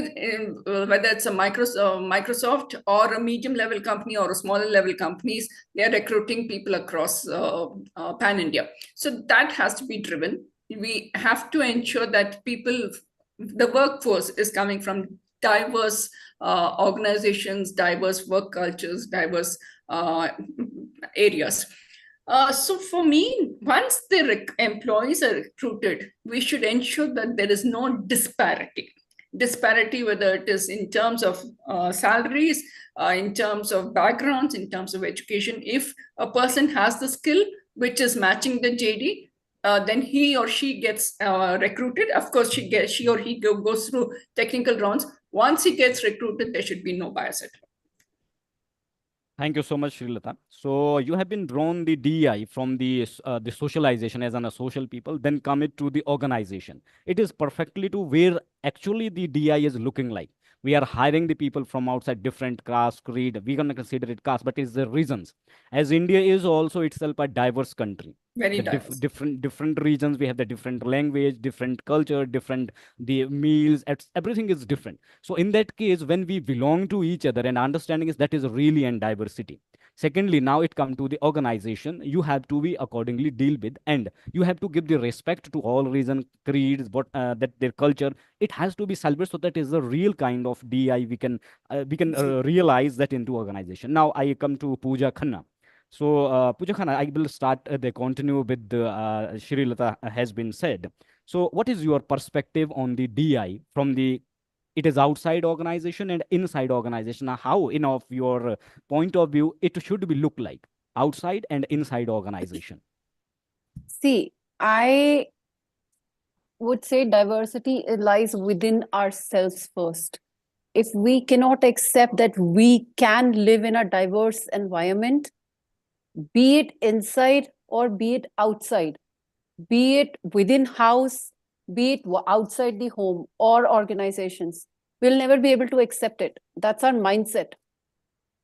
whether it's a Microsoft or a medium-level company or a smaller-level companies, they are recruiting people across pan-India. So that has to be driven. We have to ensure that the workforce is coming from diverse organizations, diverse work cultures, diverse areas. So for me, once the employees are recruited, we should ensure that there is no disparity. Disparity, whether it is in terms of salaries, in terms of backgrounds, in terms of education. If a person has the skill which is matching the JD, then he or she gets recruited. Of course, she or he goes through technical rounds. Once he gets recruited, there should be no bias at all. Thank you so much, Srilata. So you have been drawn the DI from the socialization as a social people, then come it to the organization. It is perfectly to where actually the DI is looking like. We are hiring the people from outside, different caste, creed. We're going to consider it caste, but it's the reasons. As India is also itself a diverse country. Very The diverse. different regions, we have the different language, different culture, different the meals, everything is different. So in that case, when we belong to each other, and understanding is that is really in diversity. Secondly, now it come to the organization, you have to be accordingly deal with, and you have to give the respect to all reason, creeds, what that their culture, it has to be celebrated. So that is the real kind of DI we can realize that into organization. Now I come to Pooja Khanna. So, Pooja Khanna, I will start the continue with the Shri Lata has been said. So, what is your perspective on the DI from the it is outside organization and inside organization? Now, how, in of your point of view, it should be look like outside and inside organization? See, I would say diversity lies within ourselves first. If we cannot accept that we can live in a diverse environment, be it inside or be it outside, be it within house, be it outside the home or organizations, we'll never be able to accept it. That's our mindset.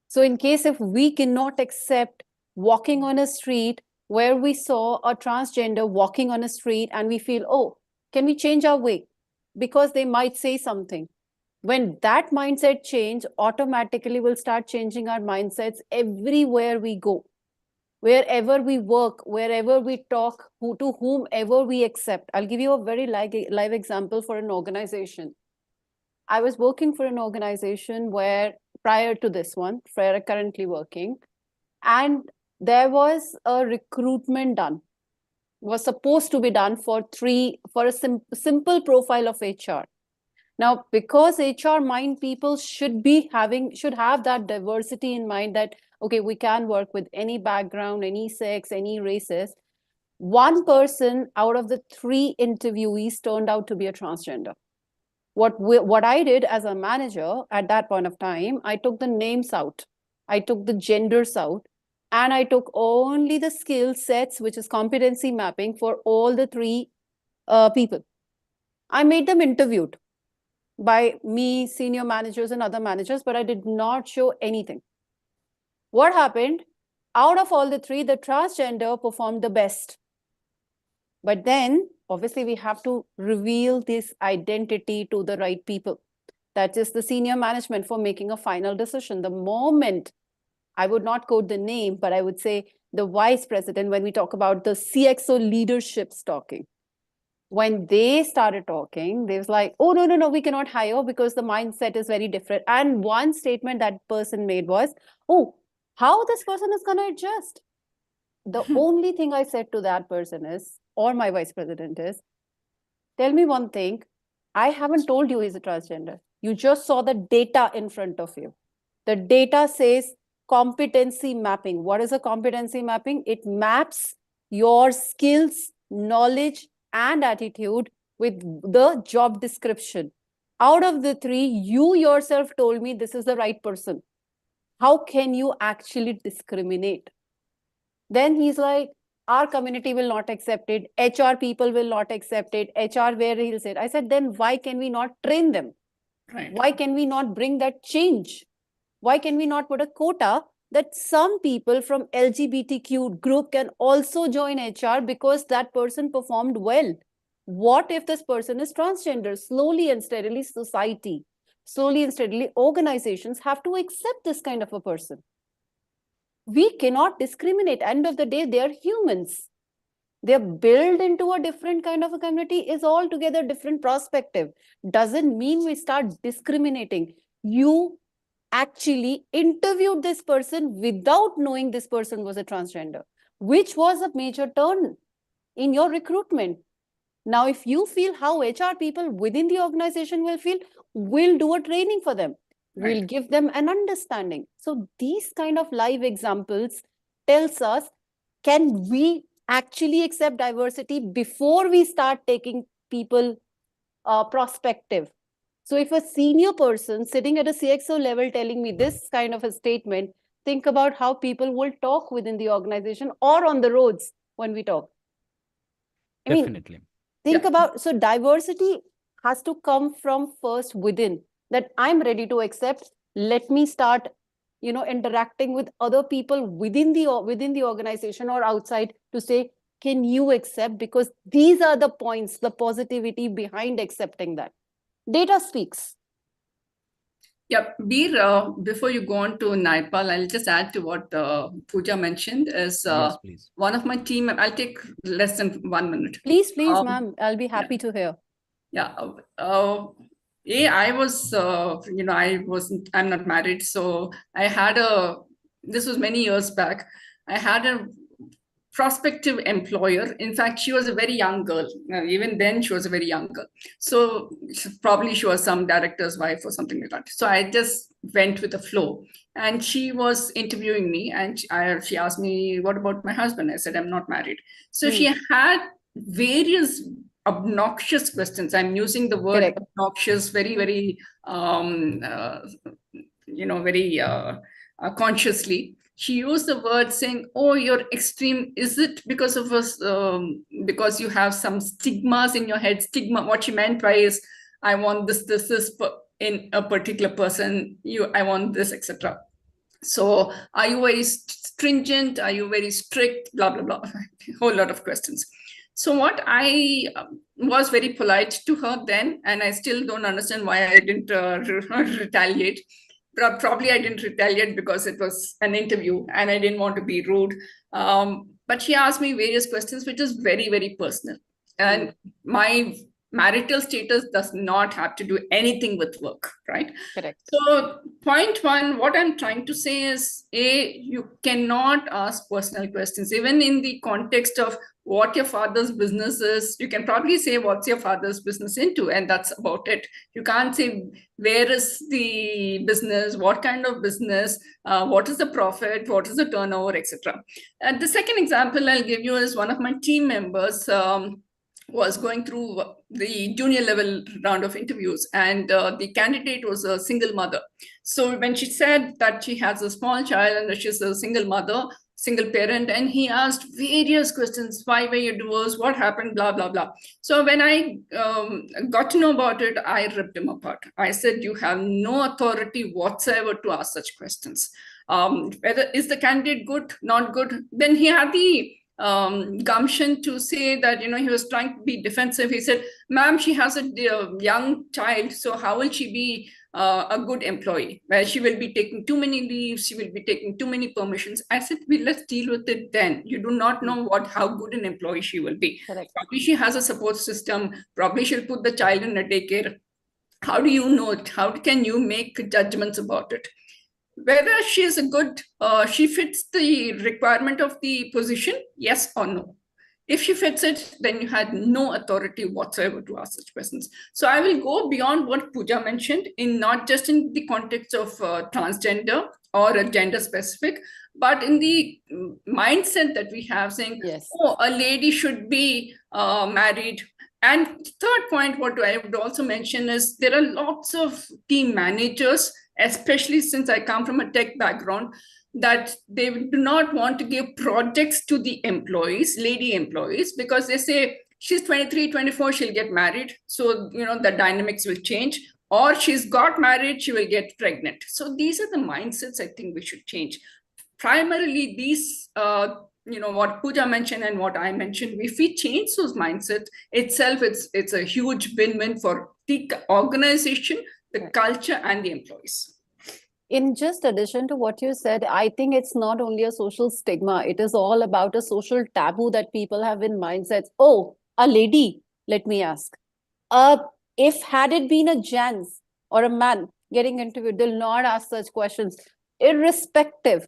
So in case if we cannot accept walking on a street where we saw a transgender walking on a street and we feel, oh, can we change our way? Because they might say something. When that mindset change, automatically we'll start changing our mindsets everywhere we go. Wherever we work, wherever we talk, to whomever we accept. I'll give you a very live example for an organization. I was working for an organization where prior to this one, where I'm currently working, and there was a recruitment done, was supposed to be done for a simple profile of HR. Now, because HR mind people should have that diversity in mind that, okay, we can work with any background, any sex, any races. One person out of the 3 interviewees turned out to be a transgender. What I did as a manager at that point of time, I took the names out, I took the genders out, and I took only the skill sets, which is competency mapping for all the 3 people. I made them interviewed by me, senior managers and other managers, but I did not show anything. What happened? Out of all the 3, the transgender performed the best. But then, obviously, we have to reveal this identity to the right people. That is the senior management for making a final decision. The moment, I would not quote the name, but I would say the vice president, when we talk about the CXO leaderships talking, when they started talking, they was like, oh, no, we cannot hire because the mindset is very different. And one statement that person made was, oh, how this person is going to adjust? The only thing I said to that person is, or my vice president is, tell me one thing, I haven't told you he's a transgender. You just saw the data in front of you. The data says competency mapping. What is a competency mapping? It maps your skills, knowledge, and attitude with the job description. Out of the 3, you yourself told me this is the right person. How can you actually discriminate? Then he's like, our community will not accept it. HR people will not accept it. HR where he'll say it. I said, then why can we not train them? Right. Why can we not bring that change? Why can we not put a quota that some people from LGBTQ group can also join HR because that person performed well? What if this person is transgender? Slowly and steadily, society, slowly and steadily, organizations have to accept this kind of a person. We cannot discriminate. End of the day, they are humans. They're built into a different kind of a community, is altogether different perspective. Doesn't mean we start discriminating. You actually interviewed this person without knowing this person was a transgender, which was a major turn in your recruitment. Now, if you feel how HR people within the organization will feel, we'll do a training for them. We'll give them an understanding. So these kind of live examples tells us, can we actually accept diversity before we start taking people perspective? So if a senior person sitting at a CXO level telling me this kind of a statement, think about how people will talk within the organization or on the roads when we talk. Definitely. Think about, so diversity has to come from first within. that I'm ready to accept. Let me start, interacting with other people within the organization or outside to say, can you accept? Because these are the points, the positivity behind accepting that. Data speaks. Yeah, Beer, before you go on to Naipal, I'll just add to what Pooja mentioned is Yes, please. one of my team, I'll take less than 1 minute. Please, ma'am, I'll be happy to hear. Yeah. I was, I'm not married. So I had this was many years back. I had a prospective employer. In fact, she was a very young girl. Even then, she was a very young girl. So probably she was some director's wife or something like that. So I just went with the flow. And she was interviewing me, and she asked me, what about my husband? I said, I'm not married. So she had various obnoxious questions. I'm using the word Correct. obnoxious very, very, very consciously. She used the word saying, oh, you're extreme. Is it because of us, because you have some stigmas in your head? Stigma, what she meant by is, I want this in a particular person, I want this, etc. So are you very stringent? Are you very strict? Blah, blah, blah. A whole lot of questions. So what I was very polite to her then, and I still don't understand why I didn't retaliate. Probably I didn't retaliate because it was an interview and I didn't want to be rude. But she asked me various questions, which is very, very personal. And my marital status does not have to do anything with work, right? Correct. So point one, what I'm trying to say is, you cannot ask personal questions, even in the context of what your father's business is. You can probably say, what's your father's business into? And that's about it. You can't say, where is the business? What kind of business? What is the profit? What is the turnover, etc. And the second example I'll give you is one of my team members was going through the junior level round of interviews, and the candidate was a single mother. So when she said that she has a small child and that she's a single mother, single parent, and he asked various questions. Why were you divorced? What happened? Blah, blah, blah. So when I got to know about it, I ripped him apart. I said, you have no authority whatsoever to ask such questions. Whether is the candidate good, not good? Then he had the gumption to say that, he was trying to be defensive. He said, ma'am, she has a young child, so how will she be a good employee? Well, she will be taking too many leaves, she will be taking too many permissions. I said, let's deal with it then. You do not know how good an employee she will be. Correct. Probably she has a support system, probably she'll put the child in a daycare. How do you know it? How can you make judgments about it? Whether she is a good, she fits the requirement of the position, yes or no. If she fits it, then you had no authority whatsoever to ask such questions. So I will go beyond what Pooja mentioned, in not just in the context of transgender or a gender specific, but in the mindset that we have, saying, yes, oh, a lady should be married. And third point, what I would also mention is, there are lots of team managers, especially since I come from a tech background, that they do not want to give projects to the employees, lady employees, because they say, she's 23, 24, she'll get married. So, the dynamics will change. Or she's got married, she will get pregnant. So these are the mindsets I think we should change. Primarily these, what Pooja mentioned and what I mentioned, if we change those mindsets itself, it's a huge win-win for the organization, the culture, and the employees. In just addition to what you said, I think it's not only a social stigma, it is all about a social taboo that people have in mindsets. Oh, a lady, let me ask. If had it been a gents or a man getting interviewed, they'll not ask such questions, irrespective.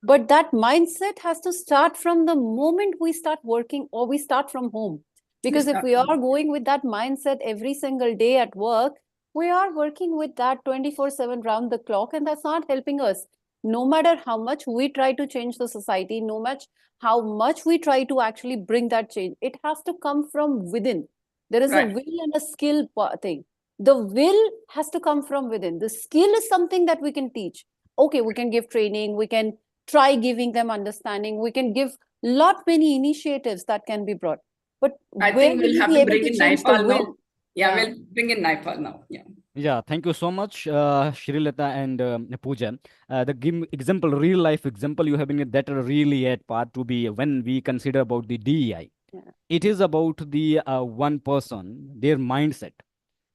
But that mindset has to start from the moment we start working or we start from home. Because if we are going with that mindset every single day at work, we are working with that 24/7 round the clock, and that's not helping us. No matter how much we try to change the society, no matter how much we try to actually bring that change, it has to come from within. There is a will and a skill thing. The will has to come from within. The skill is something that we can teach. Okay, we can give training, we can try giving them understanding, we can give many initiatives that can be brought. But I think we'll have to bring in Naipal now. Yeah, we'll bring in Naipal now. Yeah. Yeah, thank you so much, Shrilata and Pooja. The example, real life example you have been that really at part to be when we consider about the DEI. Yeah. It is about the one person, their mindset.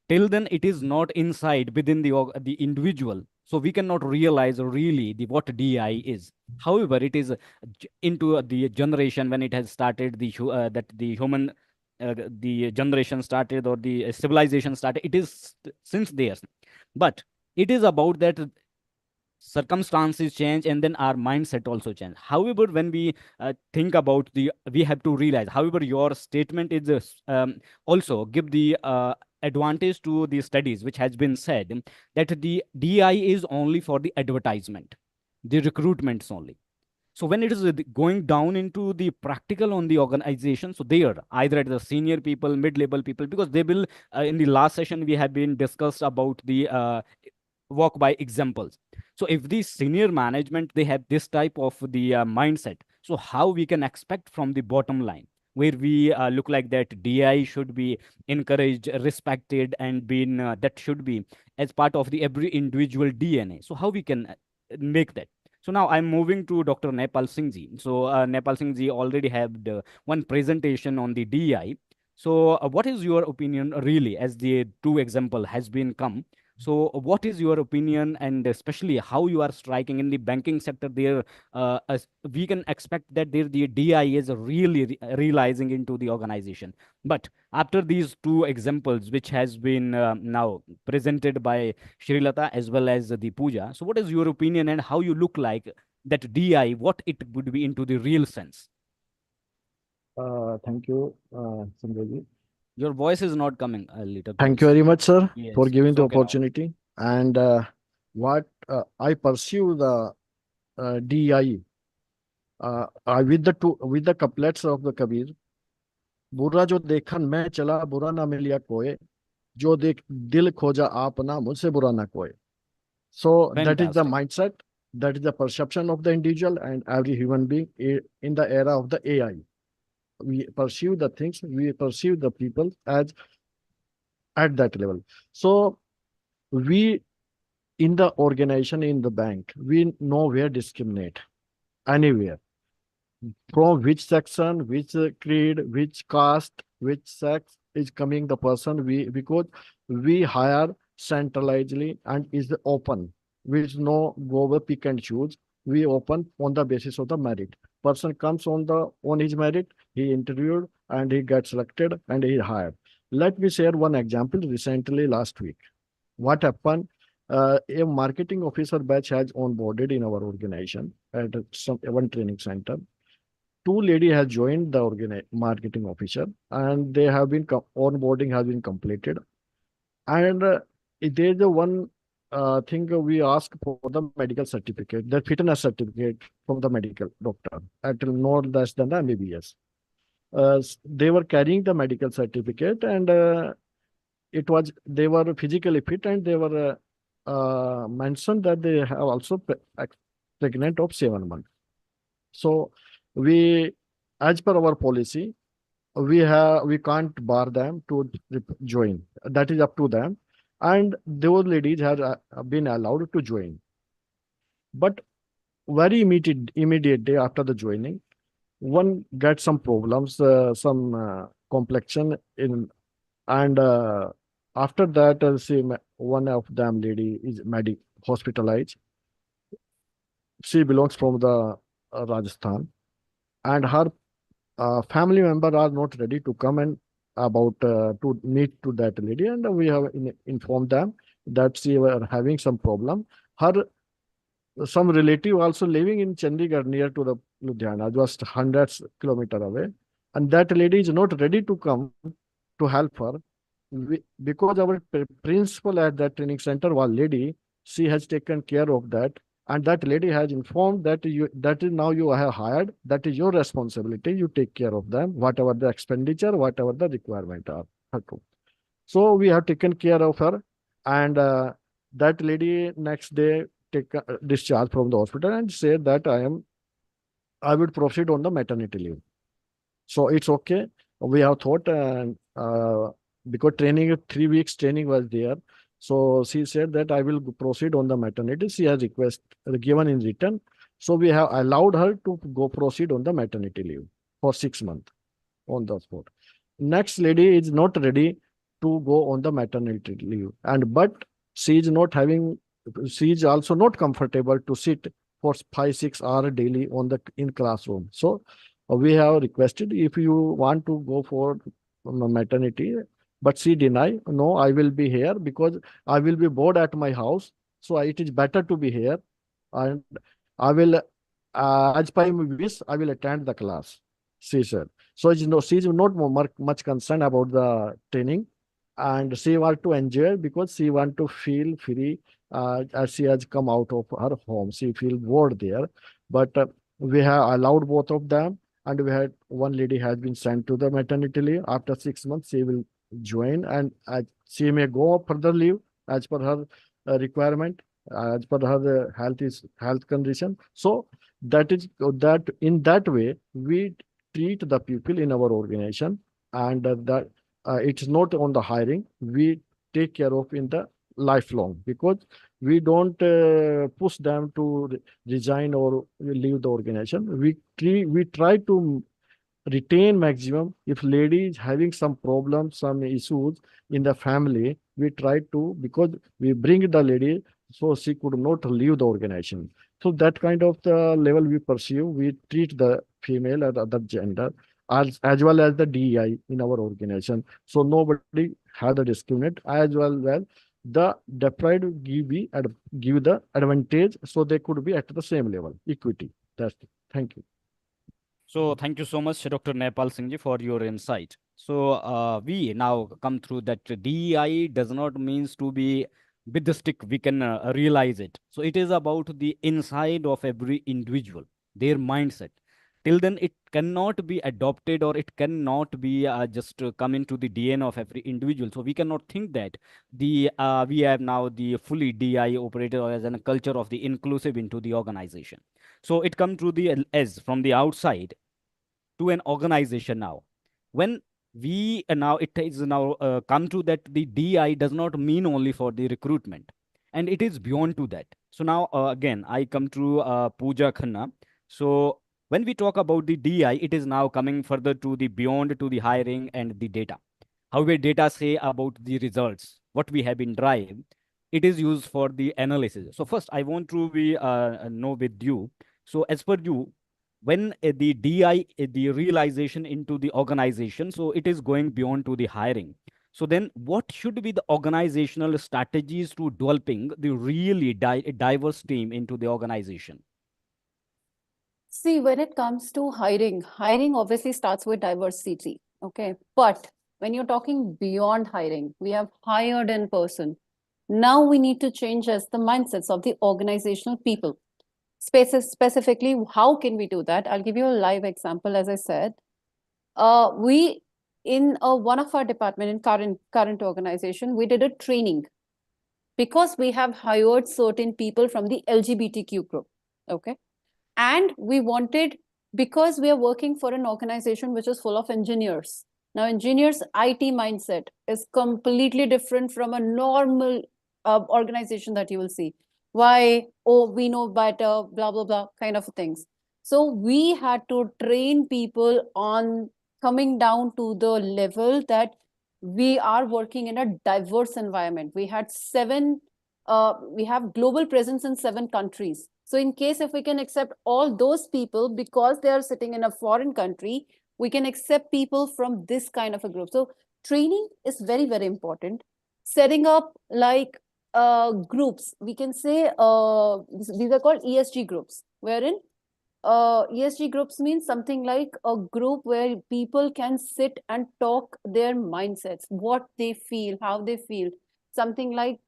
Till then, it is not inside within the individual, so we cannot realize really the what DEI is. However, it is into the generation when it has started that the human the generation started or the civilization started. It is since there, but it is about that circumstances change and then our mindset also change. However, when we think about we have to realize, however, your statement is also give the advantage to the studies which has been said that the DI is only for the advertisement, the recruitments only. So when it is going down into the practical on the organization, so there either at the senior people, mid-level people, because they will in the last session we have been discussed about the work by examples. So if the senior management they have this type of the mindset, so how we can expect from the bottom line where we look like that DI should be encouraged, respected, and been that should be as part of the every individual DNA. So how we can make that? So now I'm moving to Dr. Nepal Singh ji. So Nepal Singh ji already had one presentation on the DI. So what is your opinion really as the two example has been come? So what is your opinion, and especially how you are striking in the banking sector there? As we can expect that there the DI is really realizing into the organization. But after these two examples, which has been now presented by Shrilata as well as the Pooja, so what is your opinion and how you look like that DI, what it would be into the real sense? Thank you, Sanjay. Your voice is not coming a little. Thank you very much, sir, Yes, for giving it's the okay now. opportunity. And what I pursue the DEI with the couplets of the Kabir. बुरा जो देखन मैं चला बुरा ना मिलिया कोई जो देख दिल खोजा आपना मुझसे बुरा ना कोई. So that is the Fantastic. mindset, that is the perception of the individual and every human being in the era of the AI. We perceive the things, we perceive the people as at that level. So we in the organization, in the bank, we nowhere discriminate anywhere. From which section, which creed, which caste, which sex is coming the person, because we hire centralizedly and is open, which no go over pick and choose. We open on the basis of the merit. Person comes on his merit, he interviewed and he gets selected and he hired. Let me share one example recently last week. What happened? A marketing officer batch has onboarded in our organization at one training center. Two lady has joined the marketing officer and they have been onboarding has been completed. And there is one thing we ask for the medical certificate, the fitness certificate from the medical doctor at no less than the MBBS. They were carrying the medical certificate and they were physically fit and they were mentioned that they have also pregnant of 7 months. So we, as per our policy, we can't bar them to join. That is up to them. And those ladies have been allowed to join. But very immediate day after the joining, one gets some problems, some complexion in, and after that, see, one of them lady is hospitalized. She belongs from the Rajasthan, and her family member are not ready to come and about to meet to that lady, and we have informed them that she were having some problem. Her some relative also living in Chandigarh near to the Ludhiana, just hundreds kilometer away, and that lady is not ready to come to help her. Because our principal at that training center was lady, she has taken care of that, and that lady has informed that that is now you have hired, that is your responsibility, you take care of them, whatever the expenditure, whatever the requirement are. So we have taken care of her, and that lady next day take discharge from the hospital and said that I would proceed on the maternity leave. So it's okay. We have thought, because training, 3 weeks training was there. So she said that I will proceed on the maternity. She has given in written. So we have allowed her to go proceed on the maternity leave for 6 months on the spot. Next lady is not ready to go on the maternity leave, and but she is not having. She is also not comfortable to sit for 5-6 hours daily on the in classroom. So we have requested if you want to go for maternity, but she deny. No, I will be here because I will be bored at my house. So it is better to be here, and I will, as per my wish, I will attend the class. She said. So she's not much concerned about the training, and she want to enjoy because she want to feel free as she has come out of her home. She feel bored there, but we have allowed both of them, and we had one lady has been sent to the maternity leave. After 6 months, she will join, and she may go further leave as per her requirement, as per her health condition. So that is that in that way we treat the people in our organization, and that it's not on the hiring. We take care of in the lifelong, because we don't push them to resign or leave the organization. We try to retain maximum. If lady is having some problems, some issues in the family, we try to, because we bring the lady so she could not leave the organization. So that kind of the level we pursue. We treat the female and other gender as well as the DEI in our organization. So nobody had a discriminate, as well the deprived give the advantage, so they could be at the same level, equity. That's it. Thank you. So thank you so much, Dr. Nepal Singh ji, for your insight. So we now come through that DEI does not means to be with the stick. We can realize it. So it is about the inside of every individual, their mindset. Till then, it cannot be adopted, or it cannot be just come into the DNA of every individual. So we cannot think that we have now the fully DI operated as a culture of the inclusive into the organization. So it come through the as from the outside to an organization now. When we now it is now come to that the DI does not mean only for the recruitment, and it is beyond to that. So now again I come to Pooja Khanna. So when we talk about the DI, it is now coming further to the beyond to the hiring and the data. How will data say about the results? What we have been drive, it is used for the analysis. So first, I want to be know with you. So as per you, when the DI, the realization into the organization, so it is going beyond to the hiring. So then what should be the organizational strategies to developing the really diverse team into the organization? See, when it comes to hiring obviously starts with diversity. Okay. But when you're talking beyond hiring, we have hired in person. Now we need to change as the mindsets of the organizational people. Specifically, how can we do that? I'll give you a live example. As I said, we in one of our department in current organization, we did a training because we have hired certain people from the LGBTQ group. Okay. And we wanted, because we are working for an organization which is full of engineers. Now, engineers' IT mindset is completely different from a normal organization that you will see. Why? Oh, we know better, blah, blah, blah, kind of things. So we had to train people on coming down to the level that we are working in a diverse environment. We had we have global presence in 7 countries. So in case if we can accept all those people because they are sitting in a foreign country, we can accept people from this kind of a group. So training is very, very important. Setting up like groups, we can say these are called ESG groups, wherein ESG groups means something like a group where people can sit and talk their mindsets, what they feel, how they feel, something like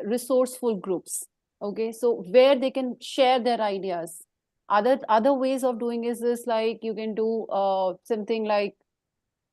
resourceful groups. Okay, so where they can share their ideas. Other ways of doing is this, like you can do something like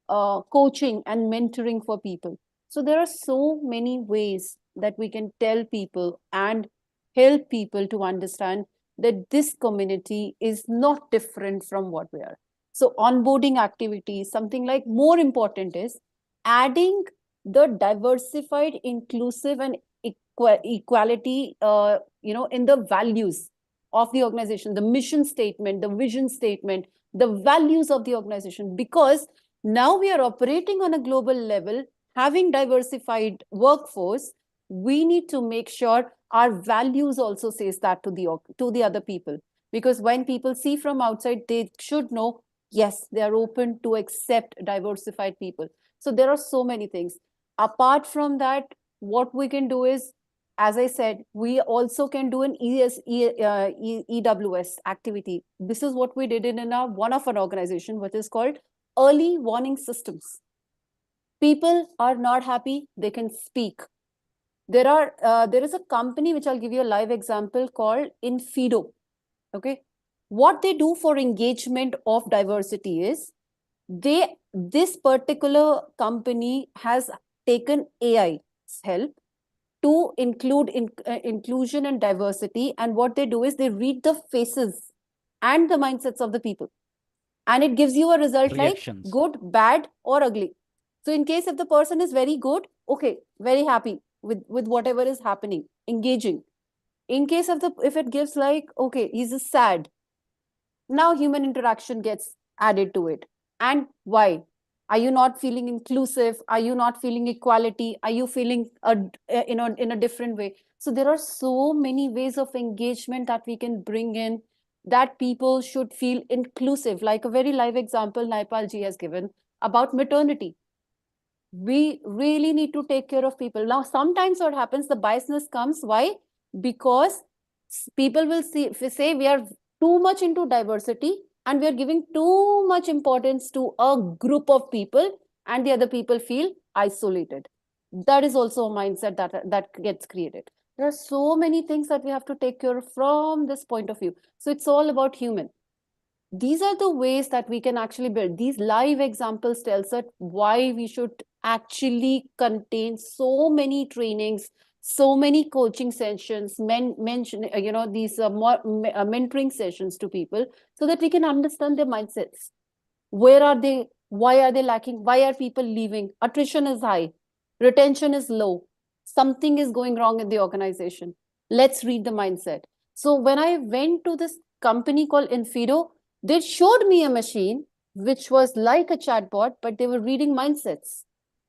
coaching and mentoring for people. So there are so many ways that we can tell people and help people to understand that this community is not different from what we are. So onboarding activities, something like more important is adding the diversified, inclusive and equality, in the values of the organization, the mission statement, the vision statement, the values of the organization, because now we are operating on a global level, having diversified workforce. We need to make sure our values also says that to the other people, because when people see from outside, they should know, yes, they are open to accept diversified people. So there are so many things. Apart from that, what we can do is, as I said, we also can do an EWS activity. This is what we did in one of our organization, which is called early warning systems. People are not happy, they can speak. There is a company which I'll give you a live example called Infido. Okay, what they do for engagement of diversity is, this particular company has taken AI's help to include inclusion and diversity. And what they do is they read the faces and the mindsets of the people. And it gives you a result Reactions. like good, bad, or ugly. So in case if the person is very good, okay, very happy with whatever is happening, engaging. In case of if it gives like, okay, he's sad, now human interaction gets added to it. And why? Are you not feeling inclusive? Are you not feeling equality? Are you feeling in a different way? So there are so many ways of engagement that we can bring in, that people should feel inclusive. Like a very live example Naipal ji has given about maternity. We really need to take care of people. Now, sometimes what happens, the biasness comes. Why? Because people will say we are too much into diversity and we are giving too much importance to a group of people, and the other people feel isolated. That is also a mindset that gets created. There are so many things that we have to take care of from this point of view. So it's all about human. These are the ways that we can actually build. These live examples tells us why we should actually contain so many trainings, so many coaching sessions, these mentoring sessions to people, so that we can understand their mindsets. Where are they? Why are they lacking? Why are people leaving? Attrition is high, retention is low. Something is going wrong in the organization. Let's read the mindset. So when I went to this company called Infido, they showed me a machine which was like a chatbot, but they were reading mindsets.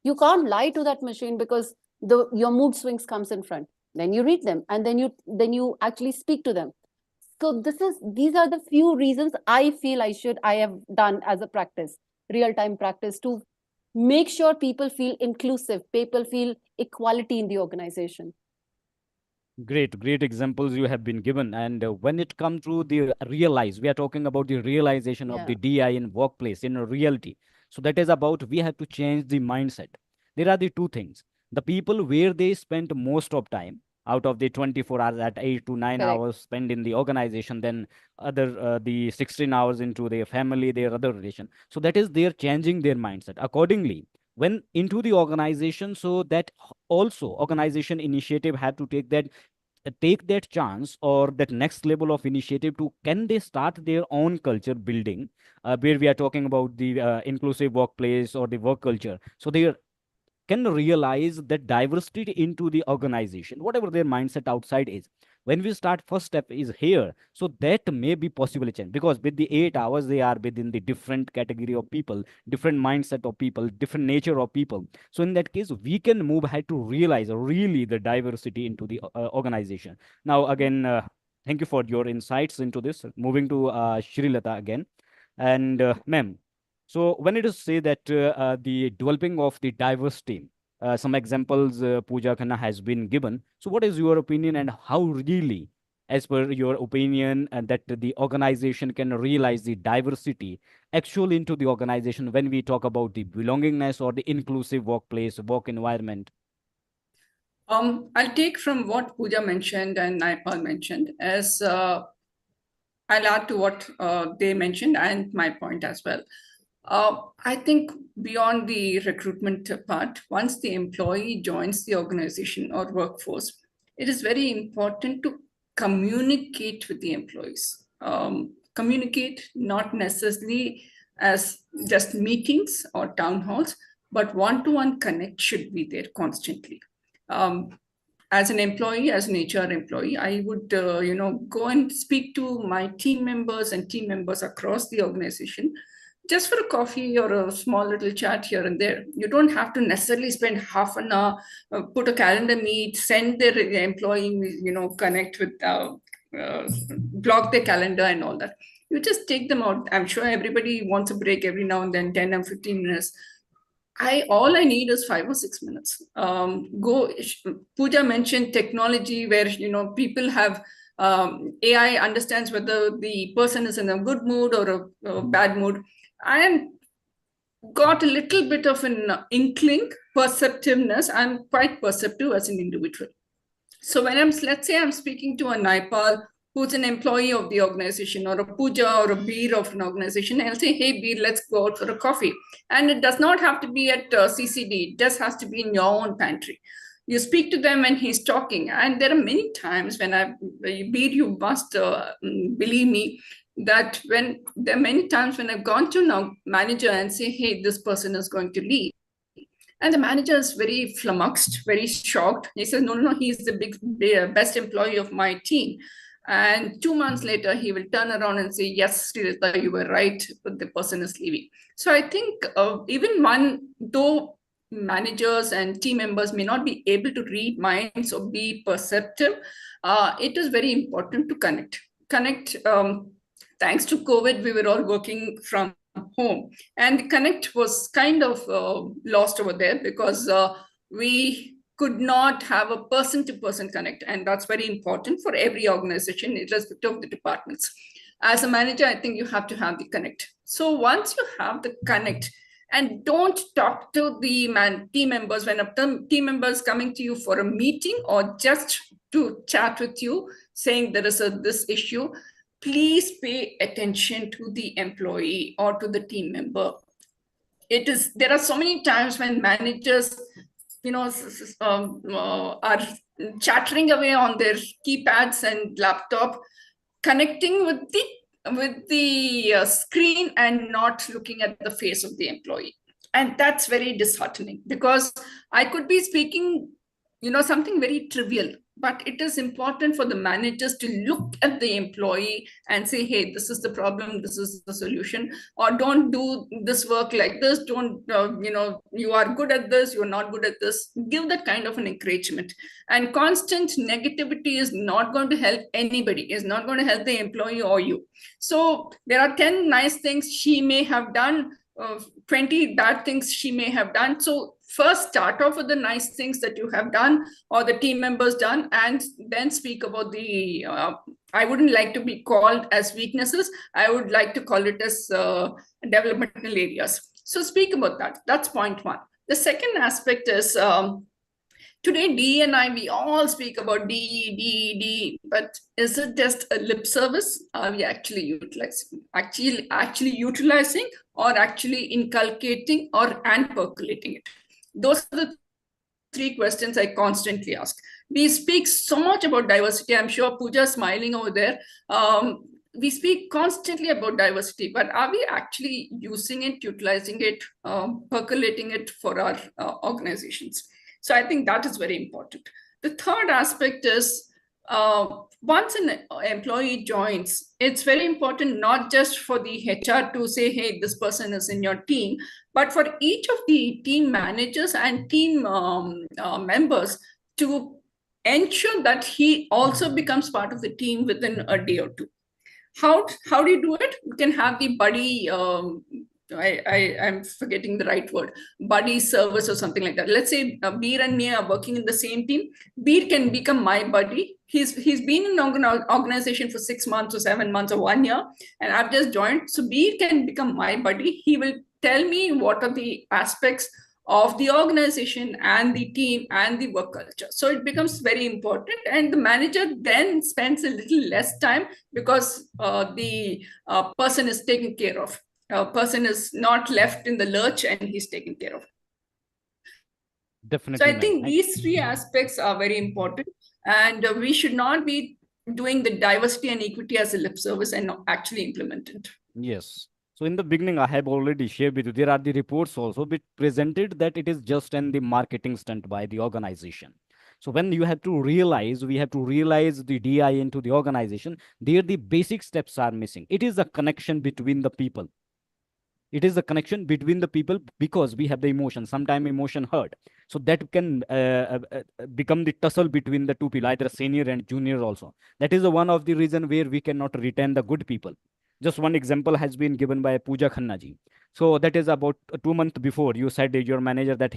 You can't lie to that machine because your mood swings comes in front. Then you read them, and then you actually speak to them. So these are the few reasons I feel I have done as a practice, real-time practice, to make sure people feel inclusive, people feel equality in the organization. Great examples you have been given. And when it comes to the realize, we are talking about the realization of the DI in workplace, in reality. So that is about, we have to change the mindset. There are the two things. The people where they spend most of time, out of the 24 hours, at 8 to 9 Correct. hours spent in the organization, then the 16 hours into their family, their other relation. So that is, they're changing their mindset accordingly when into the organization. So that also organization initiative have to take that chance, or that next level of initiative, to can they start their own culture building, where we are talking about the inclusive workplace or the work culture. So they can realize that diversity into the organization, whatever their mindset outside is. When we start, first step is here. So that may be possible change, because with the 8 hours, they are within the different category of people, different mindset of people, different nature of people. So in that case, we can move ahead to realize really the diversity into the organization. Now, again, thank you for your insights into this. Moving to Shrilata again. And ma'am, so when it is say that the developing of the diverse team, some examples Pooja Khanna has been given. So what is your opinion, and how really, as per your opinion, and that the organization can realize the diversity actually into the organization when we talk about the belongingness or the inclusive workplace, work environment? I'll take from what Pooja mentioned and Naipal mentioned, as I'll add to what they mentioned and my point as well. I think beyond the recruitment part, once the employee joins the organization or workforce, it is very important to communicate with the employees. Communicate not necessarily as just meetings or town halls, but one-to-one connect should be there constantly. as an employee, as an HR employee, I would, go and speak to my team members and team members across the organization just for a coffee or a small little chat here and there. You don't have to necessarily spend half an hour, put a calendar meet, send their employee, connect with, block their calendar and all that. You just take them out. I'm sure everybody wants a break every now and then, 10 or 15 minutes. All I need is 5 or 6 minutes. Pooja mentioned technology where, people have, AI understands whether the person is in a good mood or a bad mood. I am got a little bit of an inkling, perceptiveness. I'm quite perceptive as an individual. So when let's say I'm speaking to a Naipal who's an employee of the organization, or a Pooja or a Beer of an organization, I'll say, hey, Beer, let's go out for a coffee. And it does not have to be at CCD. It just has to be in your own pantry. You speak to them when he's talking. And there are many times when Beer, you must believe me, that there are many times when I've gone to a manager and say, hey, this person is going to leave. And the manager is very flummoxed, very shocked. He says, no, he's the best employee of my team. And 2 months later, he will turn around and say, yes, Srilata, you were right, but the person is leaving. So I think even though managers and team members may not be able to read minds or be perceptive, it is very important to connect. Thanks to COVID, we were all working from home, and the connect was kind of lost over there because we could not have a person-to-person connect, and that's very important for every organization, irrespective of the departments. As a manager, I think you have to have the connect. So once you have the connect, and don't talk to the team members when a team member is coming to you for a meeting or just to chat with you, saying there is this issue. Please pay attention to the employee or to the team member. There are so many times when managers, are chattering away on their keypads and laptop, connecting with the screen and not looking at the face of the employee. And that's very disheartening, because I could be speaking, something very trivial, but it is important for the managers to look at the employee and say, hey, this is the problem, this is the solution, or don't do this work like this, don't, you are good at this, you're not good at this. Give that kind of an encouragement. And constant negativity is not going to help anybody, is not going to help the employee or you. So there are 10 nice things she may have done, 20 bad things she may have done. So first start off with the nice things that you have done or the team members done, and then speak about the, I wouldn't like to be called as weaknesses. I would like to call it as developmental areas. So speak about that. That's point one. The second aspect is, today, D and I, we all speak about D, but is it just a lip service? Are we actually utilizing or actually inculcating and percolating it? Those are the three questions I constantly ask. We speak so much about diversity. I'm sure Pooja is smiling over there. We speak constantly about diversity, but are we actually using it, utilizing it, percolating it for our organizations? So I think that is very important. The third aspect is, once an employee joins, it's very important not just for the HR to say, hey, this person is in your team, but for each of the team managers and team members to ensure that he also becomes part of the team within a day or two. How do you do it? You can have the buddy, I'm forgetting the right word, buddy service or something like that. Let's say Beer and me are working in the same team. Beer can become my buddy. He's been in an organization for 6 months or 7 months or 1 year, and I've just joined. So Beer can become my buddy. He will tell me what are the aspects of the organization and the team and the work culture. So it becomes very important, and the manager then spends a little less time because the person is taken care of. Person is not left in the lurch and he's taken care of. Definitely. So I think these three aspects are very important, and we should not be doing the diversity and equity as a lip service and not actually implement it. Yes. So in the beginning, I have already shared with you, there are the reports also which presented that it is just the marketing stunt by the organization. So when you have to realize, we have to realize the DI into the organization, there the basic steps are missing. It is a connection between the people. It is the connection between the people, because we have the emotion, sometimes emotion hurt. So that can become the tussle between the two people, either senior and junior also. That is one of the reason where we cannot retain the good people. Just one example has been given by Pooja Khanna ji. So that is about 2 months before, you said your manager that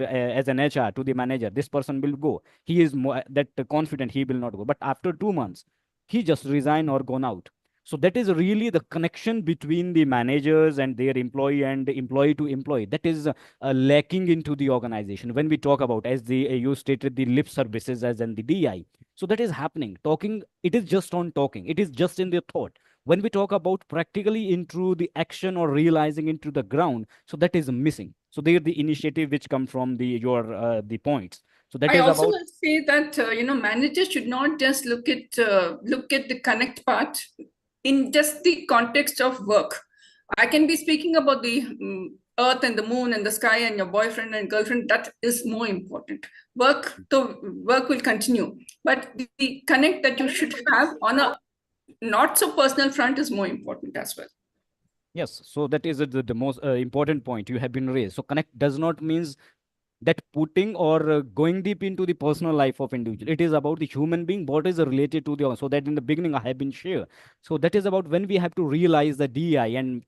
as an HR to the manager, this person will go. He is more that confident he will not go. But after 2 months, he just resigned or gone out. So that is really the connection between the managers and their employee and employee to employee. That is lacking into the organization. When we talk about, as the you stated, the lip services as in the DI. So that is happening. Talking, it is just on talking. It is just in the thought. When we talk about practically into the action or realizing into the ground, so that is missing. So there the initiative which come from the points. So that I is also about. will say that managers should not just look at the connect part in just the context of work. I can be speaking about the earth and the moon and the sky and your boyfriend and girlfriend. That is more important. Work will continue, but the connect that you should have on a not so personal front is more important as well. Yes, so that is the most important point you have been raised. So connect does not means that putting or going deep into the personal life of individual. It is about the human being, what is related to the, so that in the beginning I have been shared. So that is about when we have to realize the DI and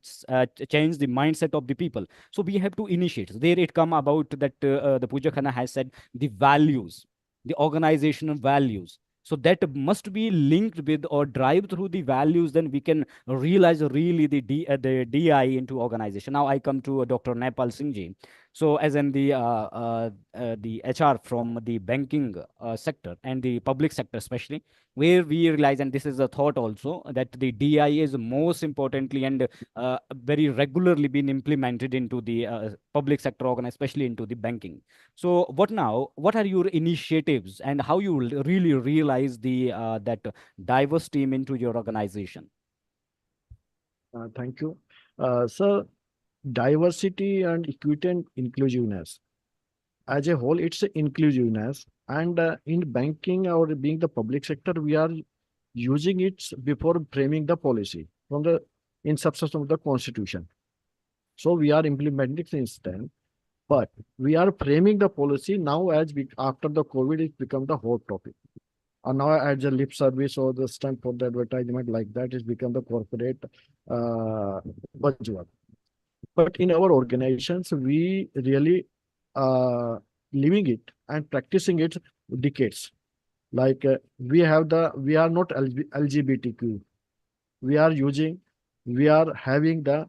change the mindset of the people. So we have to initiate. There it come about that the Puja Khana has said the values, the organizational values. So that must be linked with or drive through the values, then we can realize really the DI into organization. Now I come to Dr. Nepal Singh ji. So as in the HR from the banking sector and the public sector especially, where we realize, and this is a thought also, that the DI is most importantly and very regularly been implemented into the public sector organ, especially into the banking. So what are your initiatives and how you really realize that diverse team into your organization? Thank you. Sir, diversity and equity and inclusiveness. As a whole, it's inclusiveness. And in banking or being the public sector, we are using it before framing the policy from the in substance of the constitution. So we are implementing since then, but we are framing the policy now as we, after the COVID, it become the hot topic. And now as a lip service or the stunt for the advertisement like that, it's become the corporate buzzword. But in our organizations, we really living it and practicing it decades. Like we are not LGBTQ. We are having the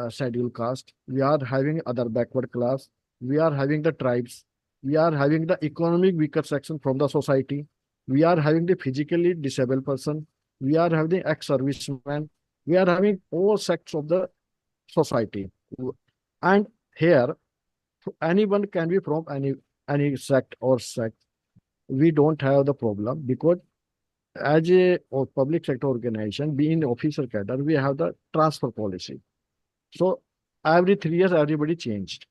scheduled caste. We are having other backward class. We are having the tribes. We are having the economic weaker section from the society. We are having the physically disabled person. We are having the ex-serviceman. We are having all sects of the society. And here, anyone can be from any sect or sect. We don't have the problem because as a public sector organization, being officer cadre, we have the transfer policy. So every 3 years, everybody changed.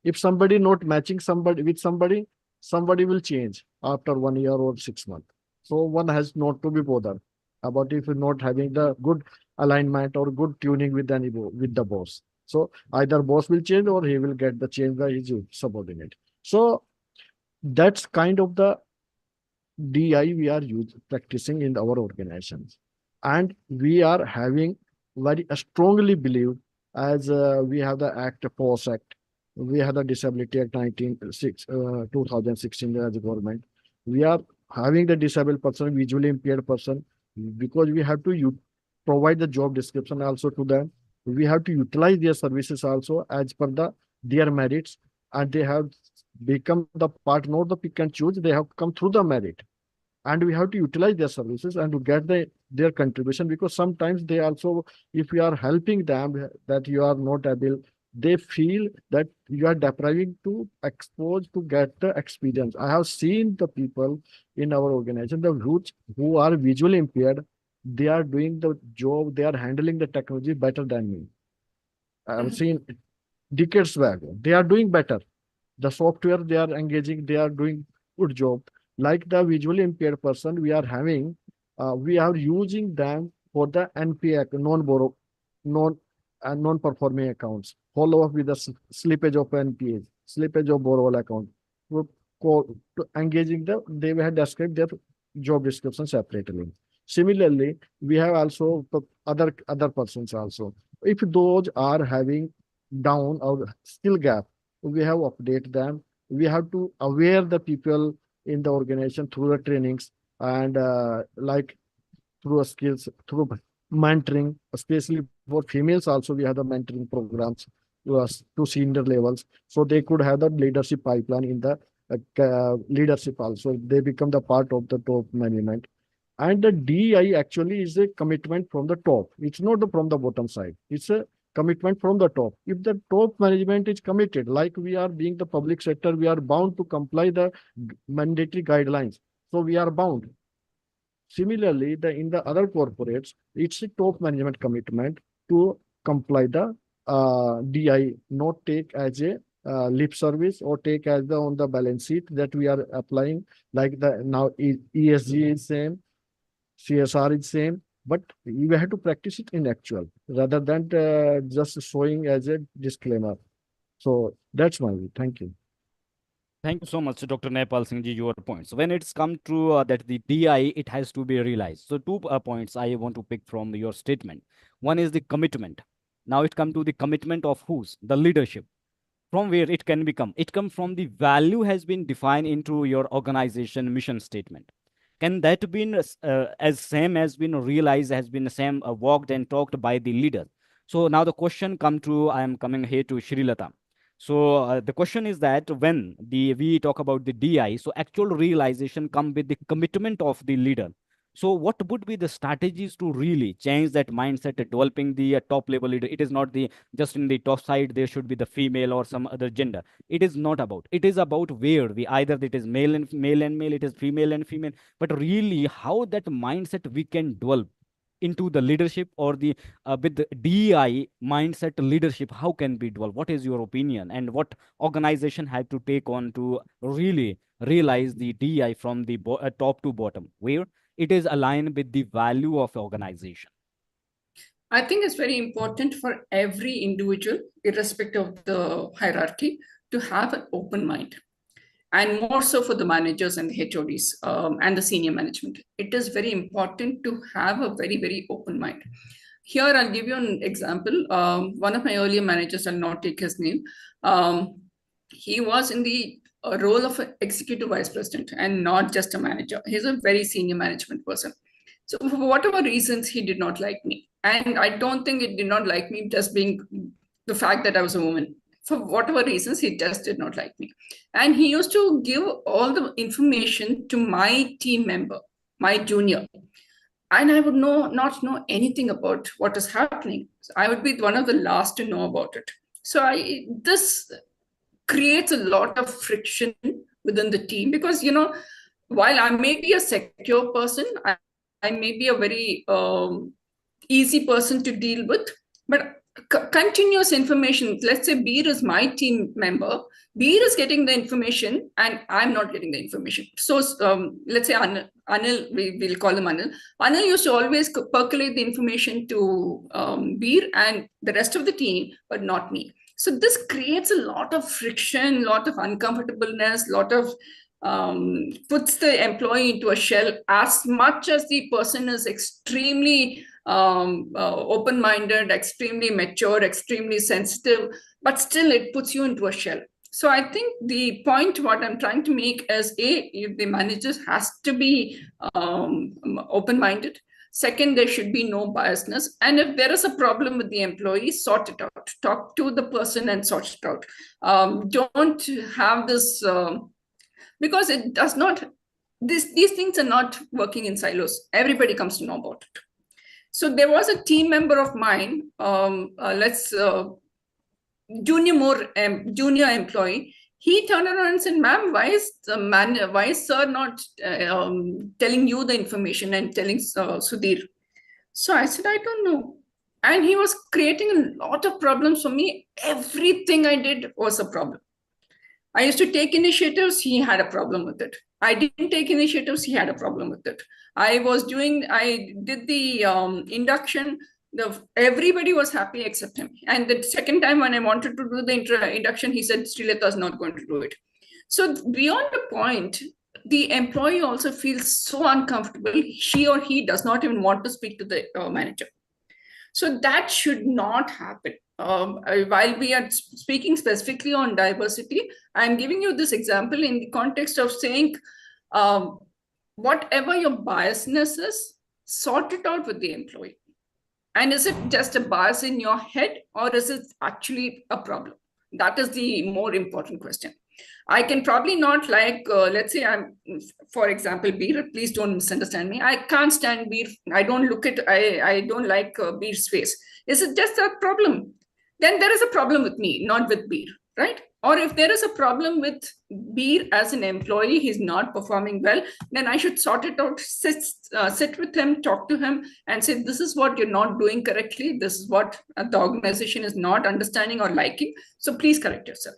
If somebody not matching somebody with somebody, somebody will change after 1 year or 6 months. So one has not to be bothered about if you're not having the good alignment or good tuning with the boss. So either boss will change or he will get the change by his subordinate. So that's kind of the DI we are practicing in our organizations. And we are having very strongly believe as we have the Act, POS Act, we have the Disability Act 2016 as a government. We are having the disabled person, visually impaired person, because we have to provide the job description also to them. We have to utilize their services also as per their merits, and they have become the part, not the pick and choose. They have come through the merit, and we have to utilize their services and to get their contribution, because sometimes they also, if we are helping them that you are not able, they feel that you are depriving to expose to get the experience. I have seen the people in our organization, the youth who are visually impaired, they are doing the job, they are handling the technology better than me. I have seen decades back, they are doing better. The software they are engaging, they are doing good job. Like the visually impaired person, we are having, we are using them for the NPA, non-borrow, non-performing accounts. Follow up with the slippage of NPAs, slippage of borrower account. To engaging them, they have described their job description separately. Similarly, we have also other persons also. If those are having down or skill gap, we have update them. We have to aware the people in the organization through the trainings and like through skills, through mentoring, especially for females also we have the mentoring programs to senior levels. So they could have the leadership pipeline in the leadership also. They become the part of the top management. And the DI actually is a commitment from the top. It's not from the bottom side. It's a commitment from the top. If the top management is committed, like we are being the public sector, we are bound to comply the mandatory guidelines. So we are bound. Similarly, in the other corporates, it's a top management commitment to comply the DI, not take as a lip service or take as the on the balance sheet that we are applying. Like the now ESG is same, CSR is same, but you have to practice it in actual rather than just showing as a disclaimer. So that's my view. Thank you. Thank you so much, Dr. Nepal Singh ji, your points. When it's come to that the DI, it has to be realized. So two points I want to pick from your statement. One is the commitment. Now it comes to the commitment of whose? The leadership. From where it can become? It comes from the value has been defined into your organization mission statement. Can that be as same has been realized, has been same walked and talked by the leader? So now the question come to, I am coming here to Shrilata. So the question is that when we talk about the DI, so actual realization come with the commitment of the leader. So what would be the strategies to really change that mindset, developing the top level leader? It is not the just in the top side, there should be the female or some other gender. It is not about, it is about where we either it is male and male, it is female and female, but really how that mindset we can develop into the leadership or the with the DI mindset leadership, how can be developed? What is your opinion and what organization have to take on to really realize the DI from the top to bottom, where it is aligned with the value of organization? I think it's very important for every individual, irrespective of the hierarchy, to have an open mind. And more so for the managers and the HODs and the senior management. It is very important to have a very, very open mind. Here, I'll give you an example. One of my earlier managers, I'll not take his name, he was in the role of an executive vice president and not just a manager. He's a very senior management person. So for whatever reasons, he did not like me. And I don't think it did not like me just being the fact that I was a woman. For whatever reasons, he just did not like me. And he used to give all the information to my team member, my junior. And I would not know anything about what is happening. So I would be one of the last to know about it. So this creates a lot of friction within the team because, while I may be a secure person, I may be a very easy person to deal with, but continuous information, let's say Beer is my team member, Beer is getting the information and I'm not getting the information. So let's say Anil, we'll call him Anil. Anil used to always percolate the information to Beer and the rest of the team, but not me. So this creates a lot of friction, lot of uncomfortableness, lot of puts the employee into a shell as much as the person is extremely open-minded, extremely mature, extremely sensitive, but still it puts you into a shell. So I think the point what I'm trying to make is the managers has to be open-minded. Second, there should be no biasness. And if there is a problem with the employee, sort it out. Talk to the person and sort it out. Don't have this, because it does not, these things are not working in silos. Everybody comes to know about it. So there was a team member of mine, junior employee. He turned around and said, "Ma'am, why is sir not telling you the information and telling Sudhir?" So I said, "I don't know." And he was creating a lot of problems for me. Everything I did was a problem. I used to take initiatives. He had a problem with it. I didn't take initiatives, he had a problem with it. I did the induction, everybody was happy except him. And the second time when I wanted to do the induction, he said, Srilata is not going to do it. So beyond a point, the employee also feels so uncomfortable. She or he does not even want to speak to the manager. So that should not happen. While we are speaking specifically on diversity, I'm giving you this example in the context of saying, whatever your biasness is, sort it out with the employee. And is it just a bias in your head, or is it actually a problem? That is the more important question. I can probably not like, let's say for example, Beer, please don't misunderstand me. I can't stand Beer. I don't like Beer's face. Is it just a problem? Then there is a problem with me, not with Beer, right? Or if there is a problem with Beer as an employee, he's not performing well, then I should sort it out, sit with him, talk to him and say, this is what you're not doing correctly. This is what the organization is not understanding or liking. So please correct yourself.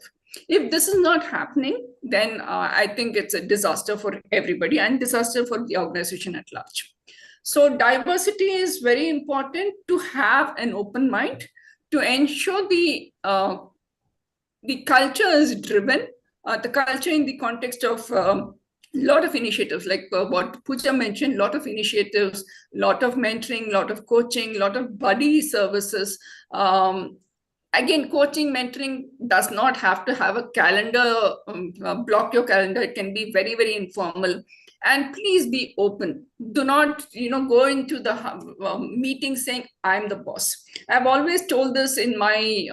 If this is not happening, then I think it's a disaster for everybody and disaster for the organization at large. So diversity is very important, to have an open mind, to ensure the culture is driven, the culture in the context of lot of initiatives, like what Pooja mentioned, lot of initiatives, lot of mentoring, lot of coaching, lot of buddy services. Again, coaching, mentoring does not have to have a calendar, block your calendar. It can be very, very informal. And please be open. Do not, go into the meeting saying, I'm the boss. I've always told this in my,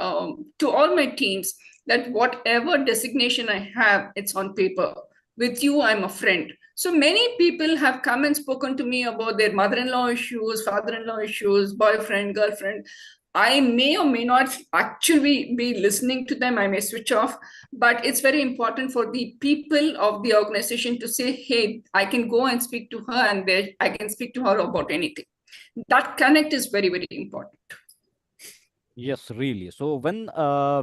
to all my teams, that whatever designation I have, it's on paper. With you, I'm a friend. So many people have come and spoken to me about their mother-in-law issues, father-in-law issues, boyfriend, girlfriend. I may or may not actually be listening to them. I may switch off, but it's very important for the people of the organization to say, hey, I can go and speak to her, and I can speak to her about anything. That connect is very, very important. Yes, really. So when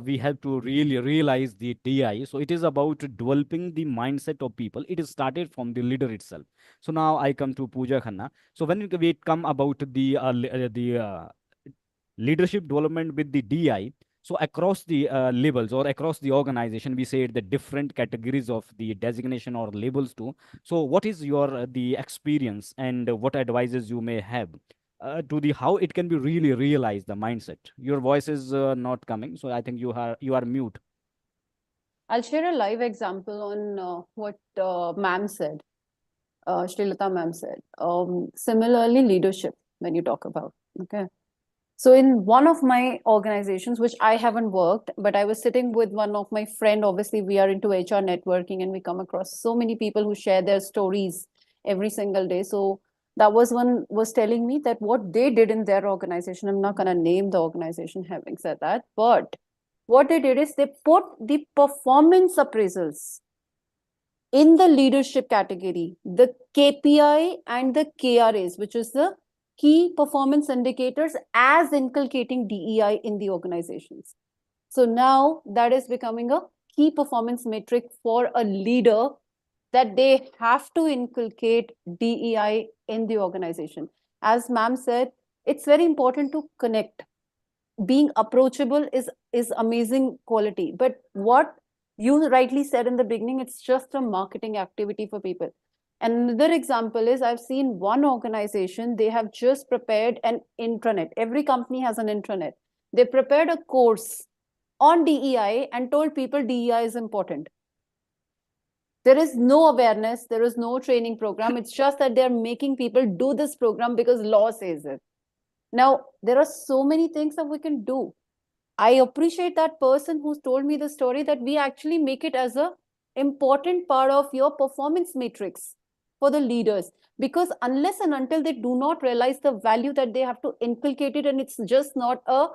we have to really realize the DI, so it is about developing the mindset of people. It is started from the leader itself. So now I come to Pooja Khanna. So when we come about the leadership development with the DI, so across the levels or across the organization, we say the different categories of the designation or labels too. So what is your the experience and what advices you may have to the how it can be really realized the mindset? Your voice is not coming, so I think you are mute. I'll share a live example on what ma'am said, Srilata ma'am said. Similarly, leadership, when you talk about, okay. So in one of my organizations, which I haven't worked, but I was sitting with one of my friend, obviously we are into HR networking and we come across so many people who share their stories every single day. So that was one was telling me that what they did in their organization, I'm not going to name the organization having said that, but what they did is they put the performance appraisals in the leadership category, the KPI and the KRAs, which is the key performance indicators, as inculcating DEI in the organizations. So now that is becoming a key performance metric for a leader, that they have to inculcate DEI in the organization. As ma'am said, it's very important to connect. Being approachable is amazing quality. But what you rightly said in the beginning, it's just a marketing activity for people. Another example is I've seen one organization, they have just prepared an intranet. Every company has an intranet. They prepared a course on DEI and told people DEI is important. There is no awareness, there is no training program. It's just that they're making people do this program because law says it. Now, there are so many things that we can do. I appreciate that person who's told me the story, that we actually make it as a important part of your performance matrix for the leaders, because unless and until they do not realize the value that they have to inculcate it, and it's just not a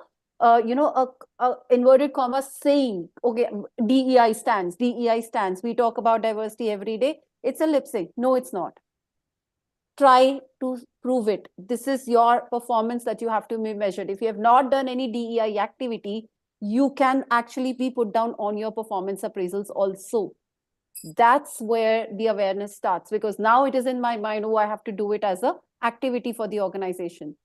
inverted comma saying, okay, DEI stands, we talk about diversity every day, it's a lip sync. No, it's not. Try to prove it. This is your performance that you have to be measured. If you have not done any DEI activity, you can actually be put down on your performance appraisals also. That's where the awareness starts, because now it is in my mind, oh, I have to do it as a activity for the organization.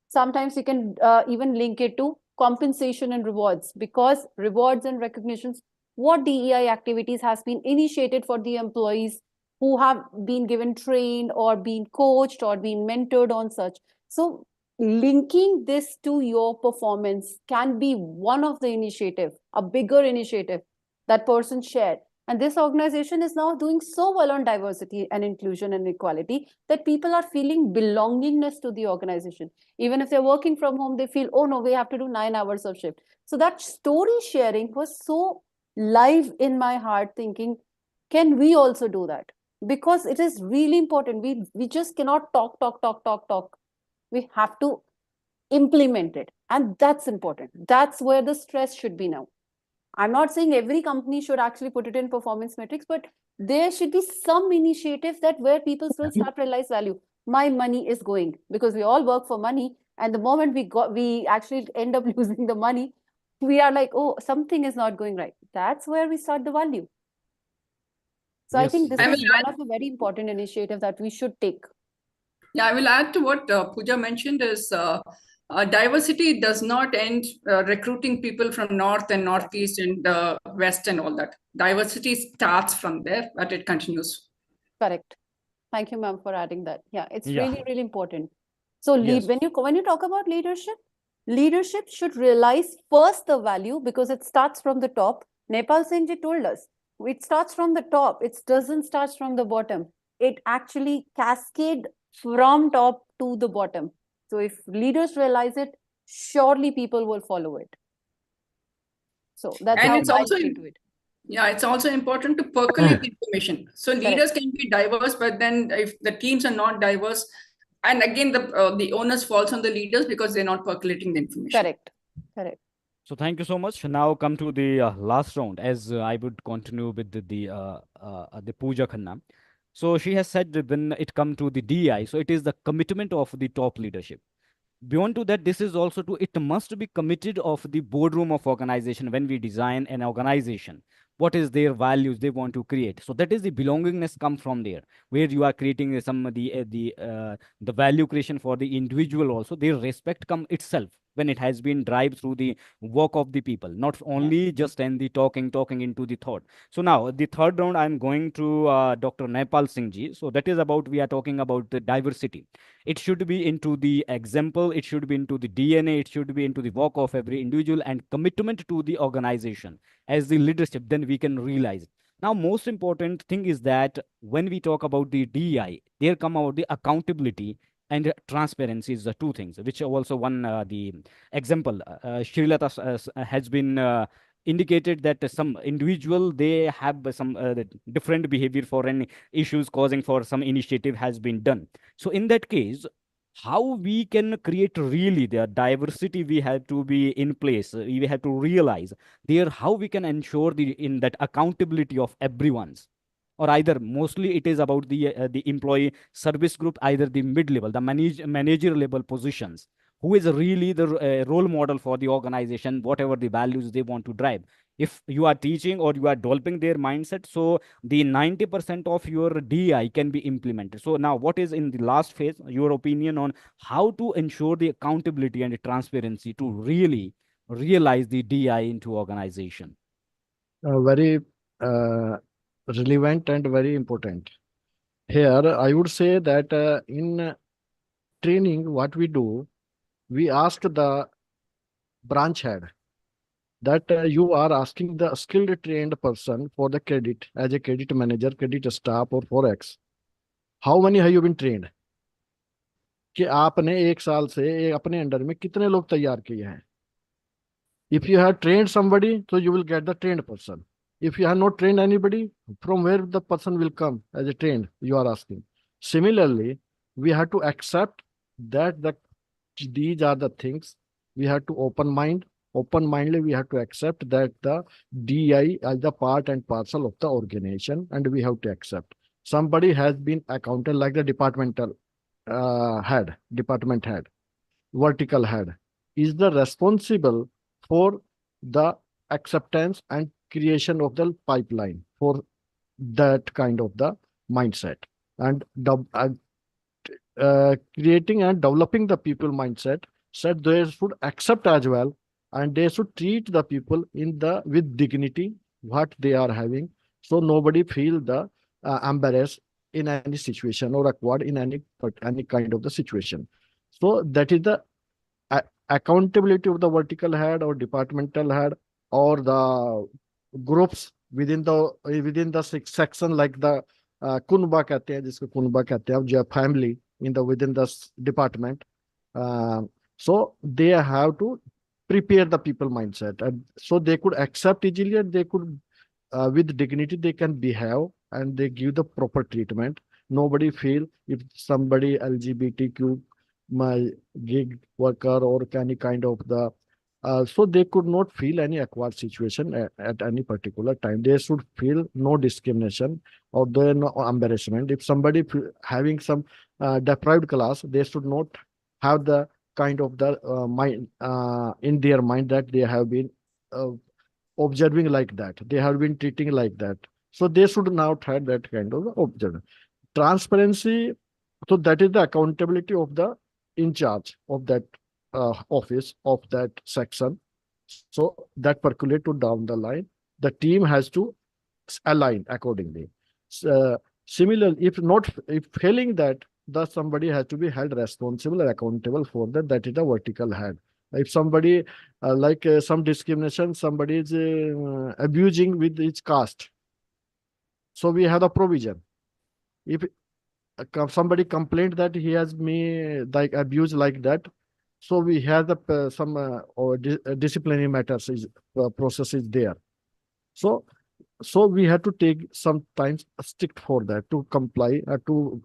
Sometimes you can even link it to compensation and rewards, because rewards and recognitions, what DEI activities has been initiated for the employees who have been given trained or been coached or been mentored on such. So linking this to your performance can be one of the initiative, a bigger initiative that person shared. And this organization is now doing so well on diversity and inclusion and equality that people are feeling belongingness to the organization. Even if they're working from home, they feel, oh no, we have to do 9 hours of shift. So that story sharing was so live in my heart, thinking, can we also do that? Because it is really important. We just cannot talk. We have to implement it. And that's important. That's where the stress should be now. I'm not saying every company should actually put it in performance metrics, but there should be some initiative that where people will start realize value. My money is going, because we all work for money. And the moment we actually end up losing the money, we are like, oh, something is not going right. That's where we start the value. So I think this I will is one of the very important initiatives that we should take. Yeah, I will add to what Pooja mentioned is diversity does not end recruiting people from North and Northeast and West and all that. Diversity starts from there, but it continues. Correct. Thank you, ma'am, for adding that. Yeah, it's Yeah. really, really important. So Yes. when you talk about leadership should realize first the value, because it starts from the top. Nepal Singh ji told us, it starts from the top. It doesn't start from the bottom. It actually cascade from top to the bottom. So if leaders realize it, surely people will follow it. So that's And how it's I also look into it. Yeah, it's also important to percolate the information. So leaders can be diverse, but then if the teams are not diverse, and again the onus falls on the leaders because they're not percolating the information. Correct. So thank you so much. Now come to the last round, as I would continue with the Pooja Khanna. So she has said that when it come to the DI, so it is the commitment of the top leadership. Beyond to that, this is also to, it must be committed of the boardroom of organization. When we design an organization, what is their values they want to create? So that is the belongingness come from there, where you are creating some of the value creation for the individual. Also their respect come itself when it has been drive through the work of the people, not only just in the talking into the thought. So now the third round, I'm going to Dr. Nepal Singh ji. So that is about, we are talking about the diversity. It should be into the example, it should be into the DNA, it should be into the work of every individual and commitment to the organization as the leadership. Then we can realize it. Now most important thing is that when we talk about the DI, there come out the accountability and transparency is the two things, which are also one the example Shrilata has been indicated that some individual, they have some different behavior for any issues causing for some initiative has been done. So in that case, how we can create really the diversity, we have to be in place, we have to realize there how we can ensure the in that accountability of everyone's, or either mostly it is about the employee service group, either the mid level, the manager level positions, who is really the role model for the organization, whatever the values they want to drive. If you are teaching or you are developing their mindset, so the 90% of your DI can be implemented. So now what is in the last phase, your opinion on how to ensure the accountability and the transparency to really realize the DI into organization? Very relevant and very important. Here, I would say that in training, what we do, we ask the branch head that you are asking the skilled trained person for the credit as a credit manager, credit staff or forex. How many have you been trained? कि आपने एक साल से अपने under में कितने लोग तैयार किए हैं? If you have trained somebody, so you will get the trained person. If you have not trained anybody, from where the person will come as a trained, you are asking. Similarly, we have to accept that these are the things. We have to open-mindedly, we have to accept that the DI is the part and parcel of the organization, and we have to accept. Somebody has been accounted like the department head, vertical head, is the responsible for the acceptance and creation of the pipeline for that kind of the mindset, and creating and developing the people mindset, said they should accept as well, and they should treat the people in the with dignity what they are having, so nobody feel the embarrassed in any situation or awkward in any kind of the situation. So that is the accountability of the vertical head or departmental head, or the groups within the section, like the kunba कहते हैं, जिसको kunba कहते हैं, जो family in the within the department. So they have to prepare the people mindset, and so they could accept easily, and they could with dignity they can behave, and they give the proper treatment. Nobody feel if somebody LGBTQ my gig worker or any kind of the so they could not feel any awkward situation at any particular time. They should feel no discrimination or there no embarrassment. If somebody having some deprived class, they should not have the kind of the mind in their mind that they have been observing like that. They have been treating like that. So they should not have that kind of observation. Transparency, so that is the accountability of the in charge of that office of that section. So that percolate to down the line, the team has to align accordingly. Similarly, if failing that, the somebody has to be held responsible or accountable for that. That is the vertical head. If somebody some discrimination, somebody is abusing with its caste, so we have a provision. If somebody complained that he has me like abused like that, so we have the some disciplinary matters is process is there. So we have to take sometimes strict for that to comply to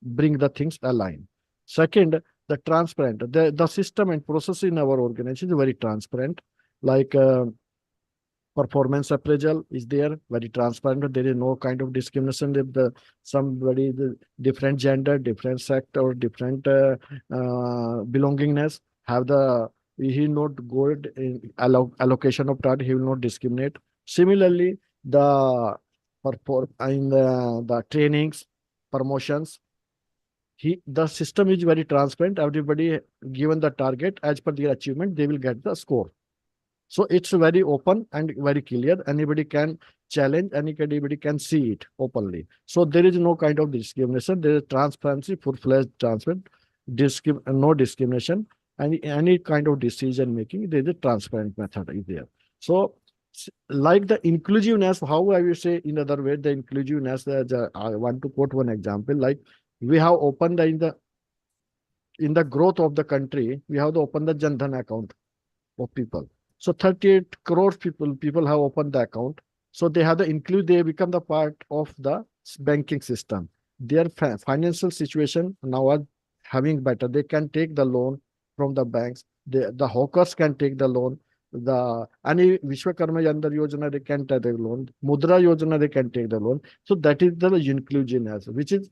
bring the things align. Second, the transparent, the system and process in our organization is very transparent, like performance appraisal is there, very transparent. There is no kind of discrimination if the somebody the different gender, different sect, or different belongingness have the he will not go in allocation of target. He will not discriminate. Similarly, the in the trainings, promotions, the system is very transparent. Everybody given the target as per their achievement, they will get the score. So it's very open and very clear. Anybody can challenge, anybody can see it openly. So there is no kind of discrimination. There is transparency, full-fledged transparent, no discrimination, and any kind of decision making, there is a transparent method is there. So like the inclusiveness, how I will say in other way, the inclusiveness, I want to quote one example, like we have opened in the growth of the country, we have to open the Jan Dhan account of people. So 38 crore people have opened the account. So they have they become the part of the banking system. Their financial situation now are having better. They can take the loan from the banks. The hawkers can take the loan. Any Vishwakarma Yandar Yojana, they can take the loan. Mudra Yojana, they can take the loan. So that is the inclusiveness, which is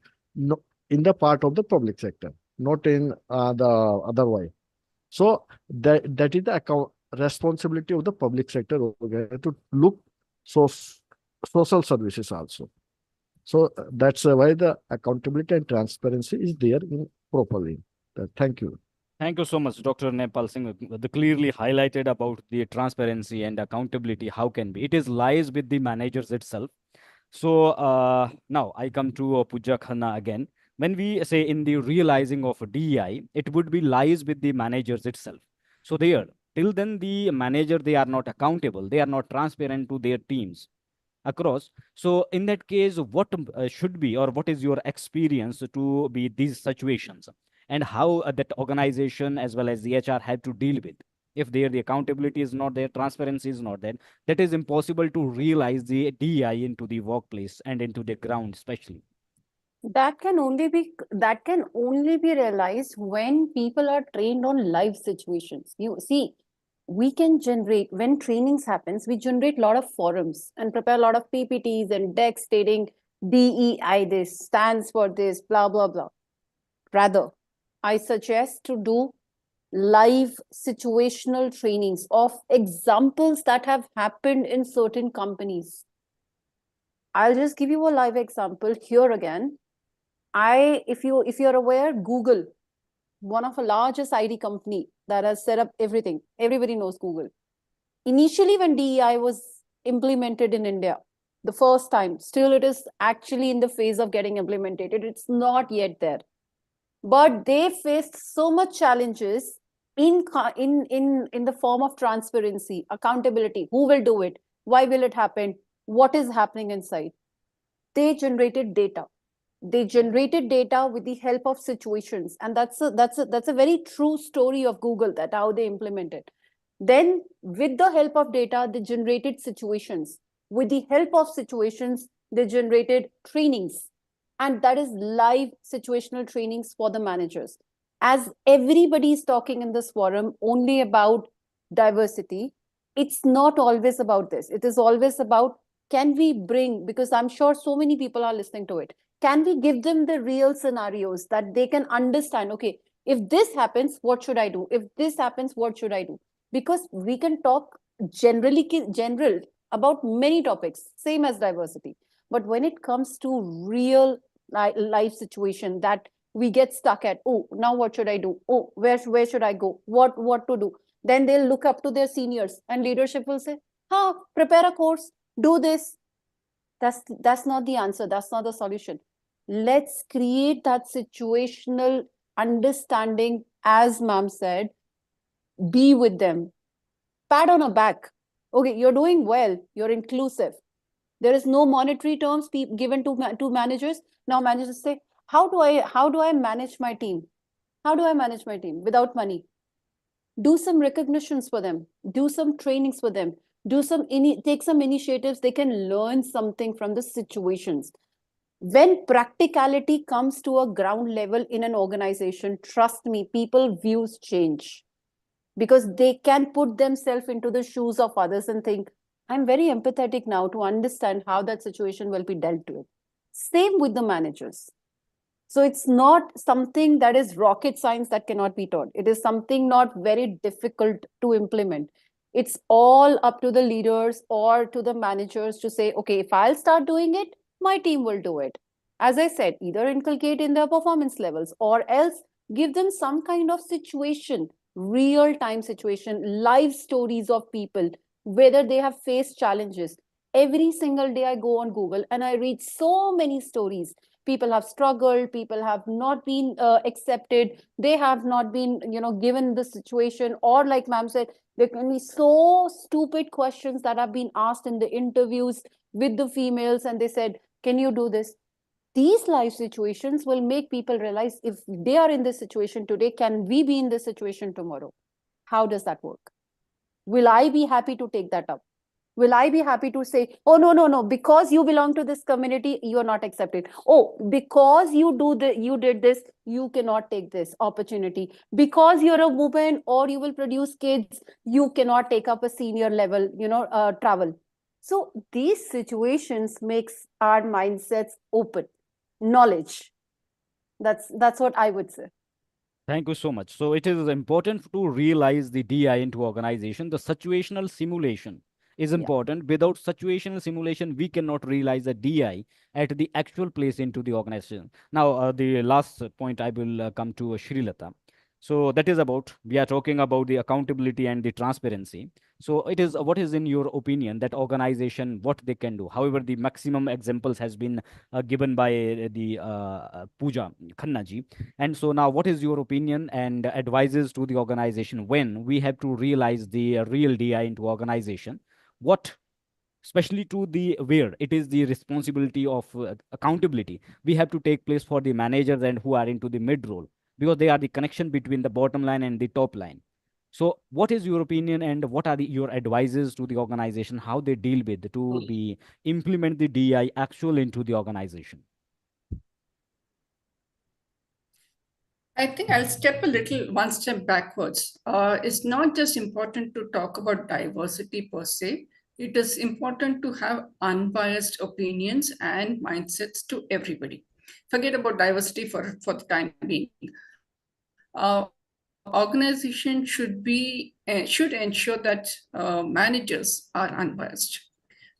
in the part of the public sector, not in the other way. So that is the responsibility of the public sector to look social services also. So that's why the accountability and transparency is there in properly. Thank you. Thank you so much, Dr. Nepal Singh. The clearly highlighted about the transparency and accountability. How can be? It is lies with the managers itself. So now I come to Pooja Khanna again. When we say in the realizing of DEI, it would be lies with the managers itself. So there, till then the manager, they are not accountable. They are not transparent to their teams across. So in that case, what should be, or what is your experience to be these situations, and how that organization as well as the HR have to deal with? If there the accountability is not there, transparency is not there, that is impossible to realize the DEI into the workplace and into the ground especially. That can only be realized when people are trained on live situations. You see, we can generate, when trainings happens, we generate a lot of forums and prepare a lot of PPTs and decks stating DEI, this stands for this, blah, blah, blah. Rather, I suggest to do live situational trainings of examples that have happened in certain companies. I'll just give you a live example here again. If you're aware, Google, one of the largest IT company that has set up everything. Everybody knows Google. Initially, when DEI was implemented in India, the first time, still it is actually in the phase of getting implemented. It's not yet there. But they faced so much challenges in the form of transparency, accountability. Who will do it? Why will it happen? What is happening inside? They generated data. They generated data with the help of situations, and that's a very true story of Google, that how they implemented. Then with the help of data, they generated situations. With the help of situations, they generated trainings, and that is live situational trainings for the managers. As everybody is talking in this forum only about diversity, it's not always about this. It is always about, can we bring, because I'm sure so many people are listening to it, can we give them the real scenarios that they can understand, okay, if this happens, what should I do? If this happens, what should I do? Because we can talk general about many topics, same as diversity. But when it comes to real life situation that we get stuck at, oh, now what should I do? Oh, where should I go? What to do? Then they'll look up to their seniors, and leadership will say, prepare a course, do this. That's not the answer. That's not the solution. Let's create that situational understanding, as ma'am said. Be with them. Pat on a back. Okay, you're doing well. You're inclusive. There is no monetary terms given to managers. Now managers say, how do I manage my team? How do I manage my team without money? Do some recognitions for them. Do some trainings for them. Take some initiatives. They can learn something from the situations. When practicality comes to a ground level in an organization, trust me, people views change, because they can put themselves into the shoes of others and think, I'm very empathetic now to understand how that situation will be dealt with. Same with the managers. So it's not something that is rocket science that cannot be taught. It is something not very difficult to implement. It's all up to the leaders or to the managers to say, okay, if I'll start doing it, my team will do it. As I said, either inculcate in their performance levels or else give them some kind of situation, real-time situation, live stories of people, whether they have faced challenges. Every single day I go on Google and I read so many stories. People have struggled, people have not been accepted, they have not been given the situation, or like ma'am said, there can be so stupid questions that have been asked in the interviews with the females, and they said, can you do this? These life situations will make people realize, if they are in this situation today, can we be in this situation tomorrow? How does that work? Will I be happy to take that up? Will I be happy to say, oh, no, because you belong to this community, you are not accepted. Oh, because you did this, you cannot take this opportunity. Because you're a woman or you will produce kids, you cannot take up a senior level, travel. So these situations makes our mindsets open. Knowledge. That's what I would say. Thank you so much. So it is important to realize the DI into organization. The situational simulation is important. Without situational simulation, we cannot realize the DI at the actual place into the organization. Now, the last point I will come to Shrilata. So that is about, we are talking about the accountability and the transparency. So it is, what is in your opinion that organization, what they can do? However, the maximum examples has been given by the Pooja Khanna ji. And so now, what is your opinion and advices to the organization when we have to realize the real DI into organization? What, especially to the where it is the responsibility of accountability we have to take place for the managers and who are into the mid role, because they are the connection between the bottom line and the top line. So what is your opinion and what are your advices to the organization, how they deal with to be implement the DI actual into the organization? I think I'll step one step backwards. It's not just important to talk about diversity per se. It is important to have unbiased opinions and mindsets to everybody. Forget about diversity for the time being. Organization should ensure that managers are unbiased.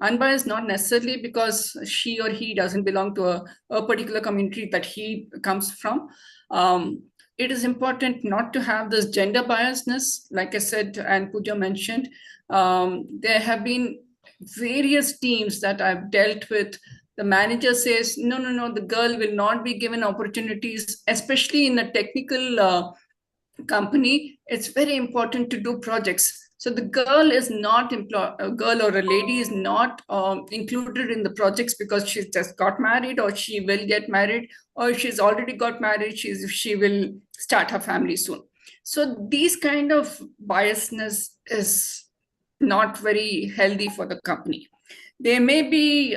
Unbiased not necessarily because she or he doesn't belong to a particular community that he comes from. It is important not to have this gender biasness, like I said, and Pooja mentioned. There have been various teams that I've dealt with. The manager says, no, the girl will not be given opportunities, especially in a technical company. It's very important to do projects. So the girl is not a girl or a lady is not included in the projects because she's just got married, or she will get married, or she's already got married. She will start her family soon. So these kind of biasness is not very healthy for the company. There may be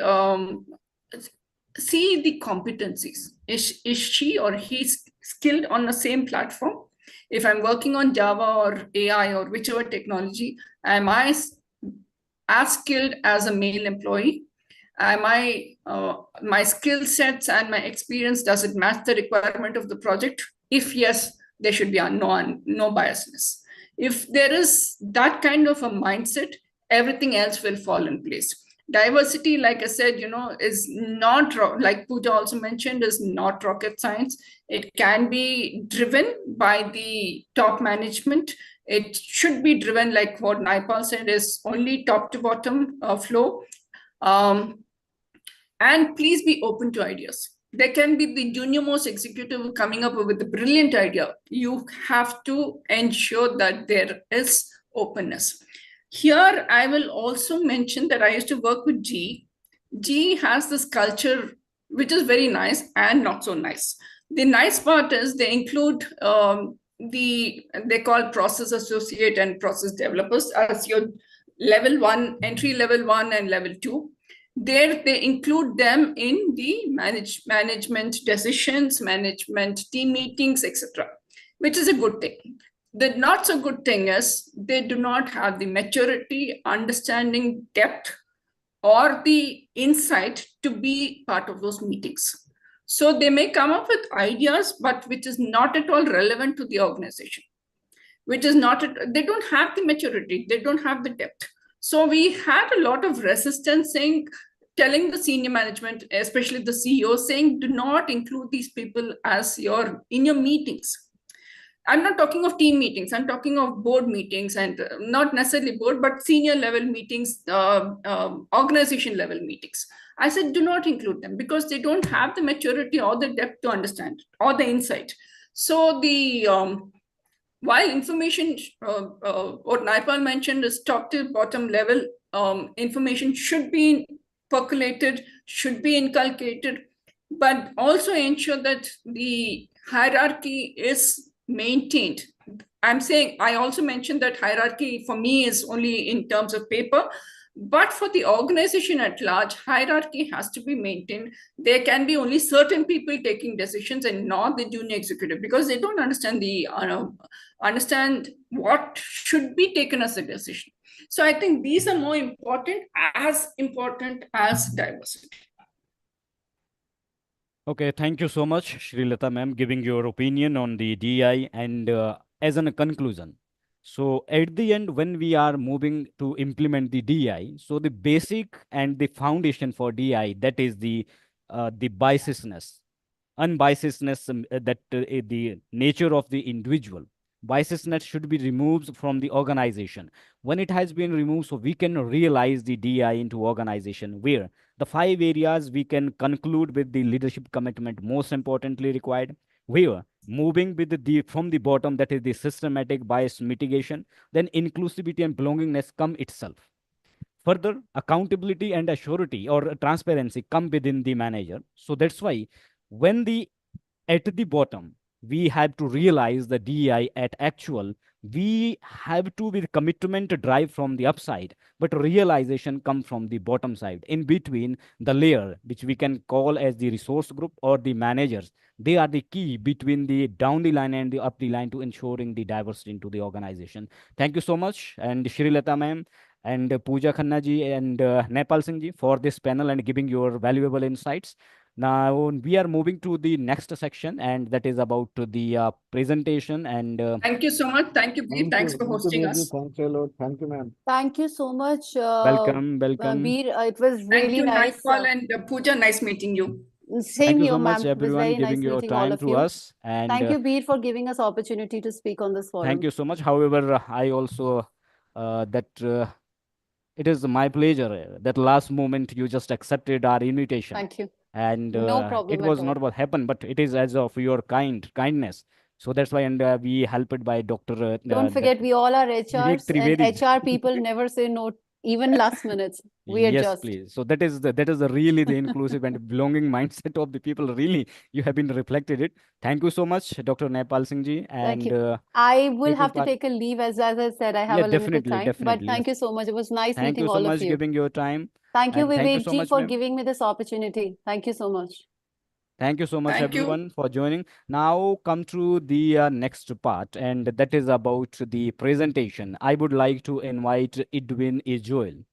see the competencies. Is she or he skilled on the same platform? If I'm working on Java or AI or whichever technology, am I as skilled as a male employee? Am I my skill sets and my experience, does it match the requirement of the project? If yes, there should be no biasness. If there is that kind of a mindset, everything else will fall in place. Diversity, like I said, is not, like Pooja also mentioned, is not rocket science. It can be driven by the top management. It should be driven, like what Naipal said, is only top to bottom flow. And please be open to ideas. There can be the junior most executive coming up with a brilliant idea. You have to ensure that there is openness. Here, I will also mention that I used to work with G. G has this culture, which is very nice and not so nice. The nice part is they include they call process associate and process developers as your level 1, entry level 1 and level 2. There, they include them in the management decisions, management team meetings, etc., which is a good thing. The not so good thing is they do not have the maturity, understanding, depth, or the insight to be part of those meetings. So they may come up with ideas, but which is not at all relevant to the organization, which is not, they don't have the maturity, they don't have the depth. So we had a lot of resistance telling the senior management, especially the CEO, saying, do not include these people as in your meetings. I'm not talking of team meetings, I'm talking of board meetings, and not necessarily board, but senior level meetings, organization level meetings. I said, do not include them because they don't have the maturity or the depth to understand or the insight. So while information, what Naipal mentioned is top to bottom level, information should be percolated, should be inculcated, but also ensure that the hierarchy is maintained. I'm saying, I also mentioned that hierarchy for me is only in terms of paper, but for the organization at large, hierarchy has to be maintained. There can be only certain people taking decisions and not the junior executive, because they don't understand understand what should be taken as a decision. So I think these are more important as diversity. Okay, thank you so much, Srilata ma'am, giving your opinion on the DI. And as a conclusion, so at the end, when we are moving to implement the DI, so the basic and the foundation for DI, that is the biasness, unbiasedness, the nature of the individual. Biasness should be removed from the organization. When it has been removed, so we can realize the DI into organization, where the 5 areas we can conclude with the leadership commitment most importantly required, where moving with from the bottom, that is the systematic bias mitigation, then inclusivity and belongingness come itself. Further, accountability and assurity or transparency come within the manager. So that's why when at the bottom, we have to realize the DI at actual, we have to be commitment to drive from the upside, but realization come from the bottom side. In between the layer, which we can call as the resource group or the managers, they are the key between the down the line and the up the line to ensuring the diversity into the organization. Thank you so much. And Shrilata ma'am, and Pooja Khanna ji, and Nepal Singh ji for this panel and giving your valuable insights. Now we are moving to the next section, and that is about the presentation. And Thank you so much. Thank you, Veer. Thanks for hosting us. Thank you, Lord. Thank you, ma'am. Thank you so much, welcome. Veer. It was Thank really you, nice. Nightfall and Pooja. Nice meeting you. Same Thank you here, so much, ma'am. It was everyone, very giving nice your meeting all time of to you. us. And Thank you, Veer, for giving us opportunity to speak on this forum. thank you so much. However, I also it is my pleasure that last moment you just accepted our invitation. Thank you. And No problem it at was all. not what happened, but it is as of your kindness. So that's why, and we helped by Dr. Don't forget, we all are HRs, and Trivedi. HR people never say no, even last minutes. We Yes, adjust. please. So that is the really the inclusive and belonging mindset of the people. Really, you have been reflected it. Thank you so much, Dr. Nepal Singh ji. Thank And you. I will taking have to part- take a leave, as I said, I have Yeah, a limited definitely, time. But definitely. thank you so much. It was nice Thank meeting you so all much of you. giving your time. Thank you, And thank you Vivek so ji, much, for ma'am. giving me this opportunity. Thank you so much. Thank you so much, Thank you. everyone, for joining. Now come to the next part, and that is about the presentation. I would like to invite Edwin Ejoel,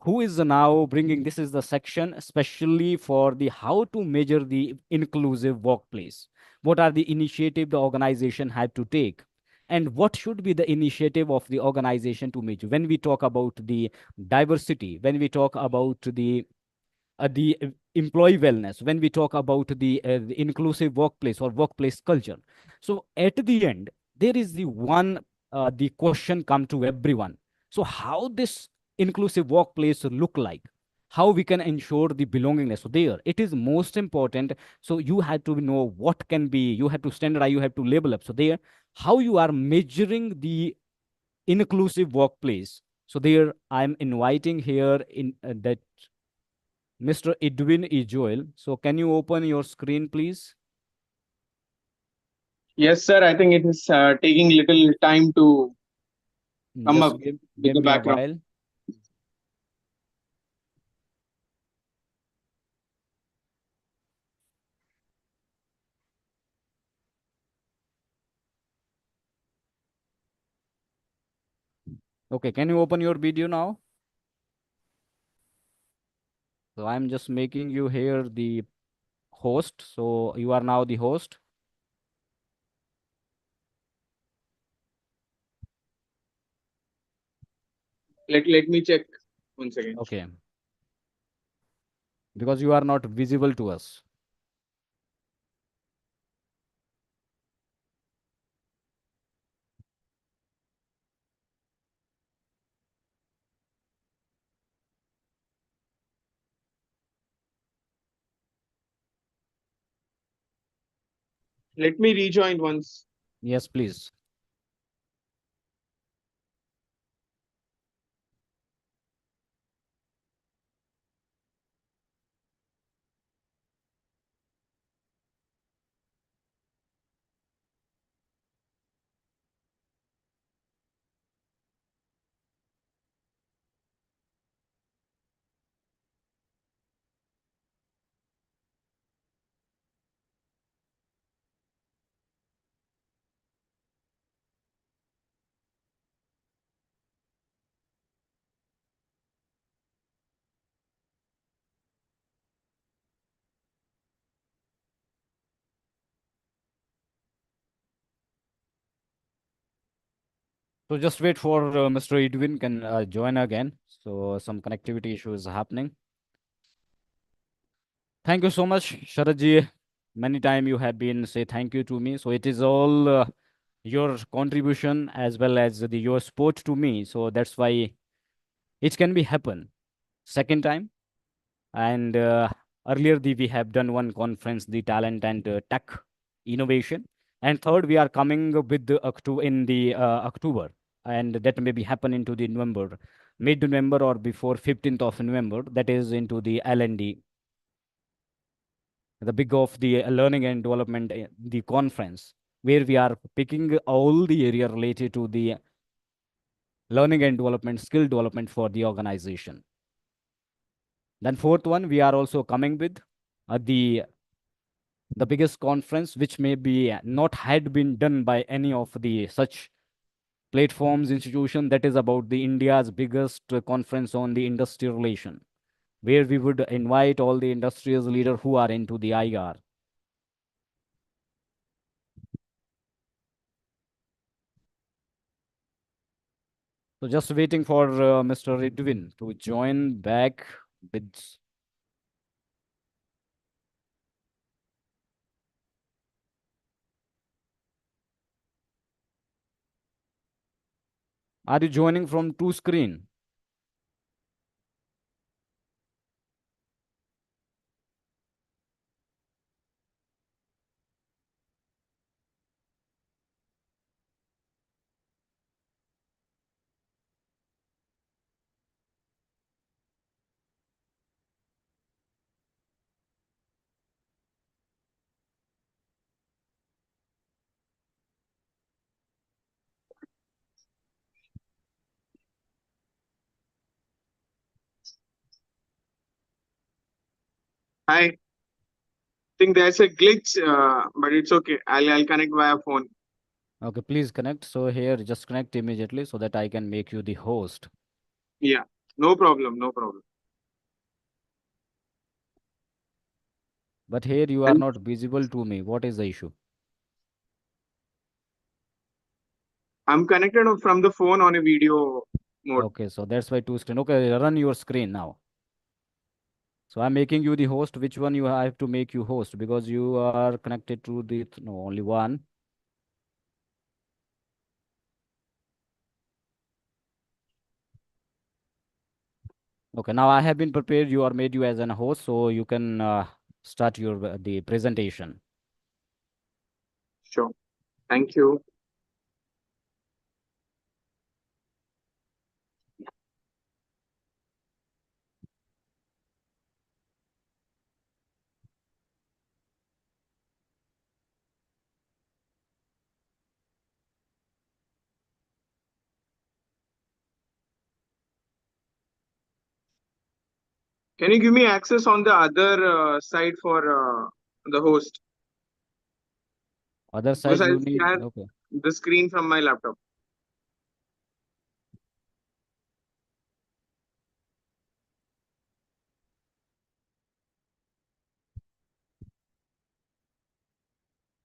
who is now bringing, this is the section especially for the how to measure the inclusive workplace. What are the initiative the organization had to take? And what should be the initiative of the organization to measure? When we talk about the diversity, when we talk about the employee wellness, when we talk about the inclusive workplace or workplace culture. So at the end, there is the question come to everyone. So how this inclusive workplace look like? How we can ensure the belongingness? So there, it is most important. So you have to know what can be, you have to standardize, you have to label up. So there, how you are measuring the inclusive workplace. So there, I'm inviting here in that Mr. Edwin E. Joel. So can you open your screen, please? Yes, sir. I think it is taking little time to come Just up give, with give the me a background. while. Okay, can you open your video now? So I'm just making you here the host. So you are now the host. Let me check once again. Okay. Because you are not visible to us. Let me rejoin once. Yes, please. So just wait for Mr. Edwin can join again. So some connectivity issue is happening. Thank you so much, Sharadji. Many time you have been say thank you to me. So it is all your contribution as well as your support to me. So that's why it can be happen. Second time, and earlier we have done one conference, the talent and tech innovation. And third, we are coming with the October, and that may be happen into the November, mid-November or before 15th of November. That is into the L&D, the big of the learning and development, the conference, where we are picking all the area related to the learning and development, skill development for the organization. Then fourth one, we are also coming with the biggest conference, which may be not had been done by any of the such platforms, institution. That is about the India's biggest conference on the industry relation. where we would invite all the industrial leaders who are into the IR. So just waiting for Mr. Edwin to join back with. Are you joining from two screen? I think there's a glitch, but it's okay. I'll connect via phone. Okay, please connect. So here, just connect immediately so that I can make you the host. Yeah, no problem, no problem. But here you are And not visible to me. What is the issue? I'm connected from the phone on a video mode. Okay, so that's why two screen. Okay, run your screen now. So I'm making you the host. Which one you have to make you host because you are connected to the no only one. Okay, now I have been prepared. You are made you as an host, so you can start your the presentation. Sure. Thank you. Can you give me access on the other side for the host? Other Because side I'll you need. share Okay. the screen from my laptop.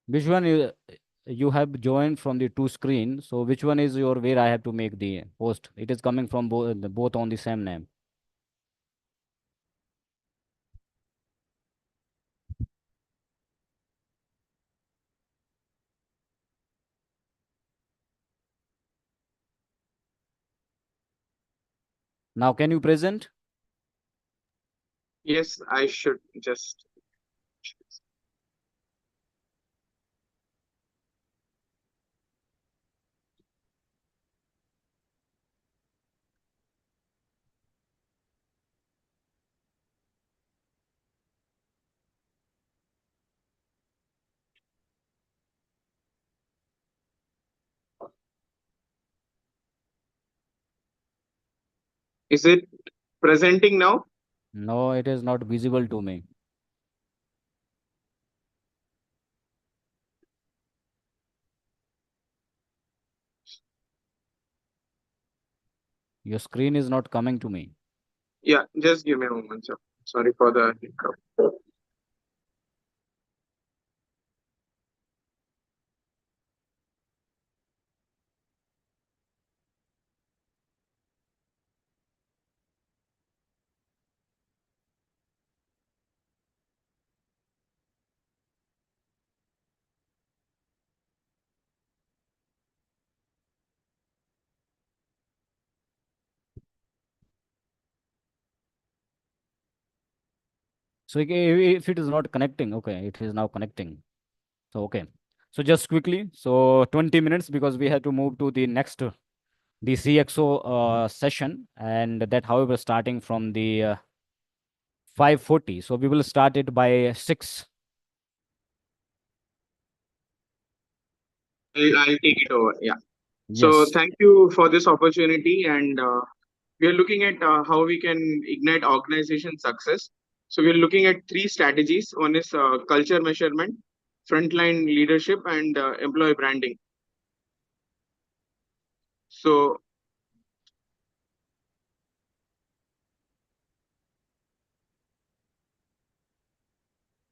Which one you have joined from the two screen? So which one is your where I have to make the host? It is coming from both on the same name. Now can you present? Yes, I should just. Is it presenting now? No, it is not visible to me. Your screen is not coming to me. Yeah, just give me a moment, sir. Sorry for the hiccup. So if it is not connecting, okay, it is now connecting. So okay. So just quickly, so 20 minutes because we have to move to the next the CXO session, and that however starting from the 5:40. So we will start it by 6. I'll take it over. Yeah. So Yes. thank you for this opportunity, and we are looking at how we can ignite organization success. So we're looking at three strategies. One is culture measurement, frontline leadership, and employee branding. So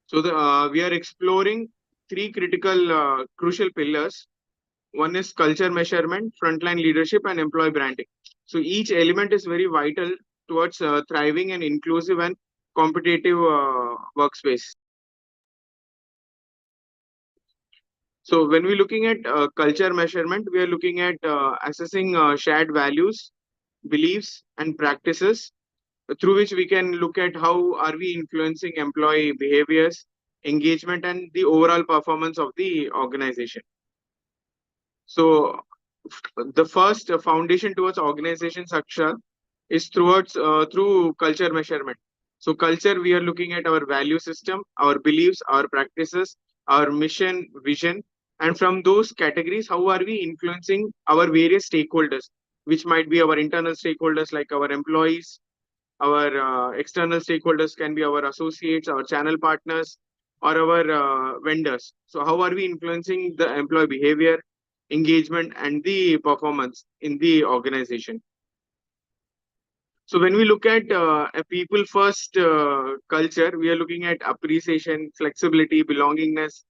So we are exploring three critical crucial pillars. One is culture measurement, frontline leadership, and employee branding. So each element is very vital towards thriving and inclusive and competitive workspace. So when we're looking at culture measurement, we are looking at assessing shared values, beliefs, and practices through which we can look at how are we influencing employee behaviors, engagement, and the overall performance of the organization. So the first foundation towards organization success is through culture measurement. So culture, we are looking at our value system, our beliefs, our practices, our mission, vision, and from those categories, how are we influencing our various stakeholders, which might be our internal stakeholders like our employees, our external stakeholders can be our associates, our channel partners, or our vendors. So how are we influencing the employee behavior, engagement, and the performance in the organization? So when we look at a people first culture, we are looking at appreciation, flexibility, belongingness,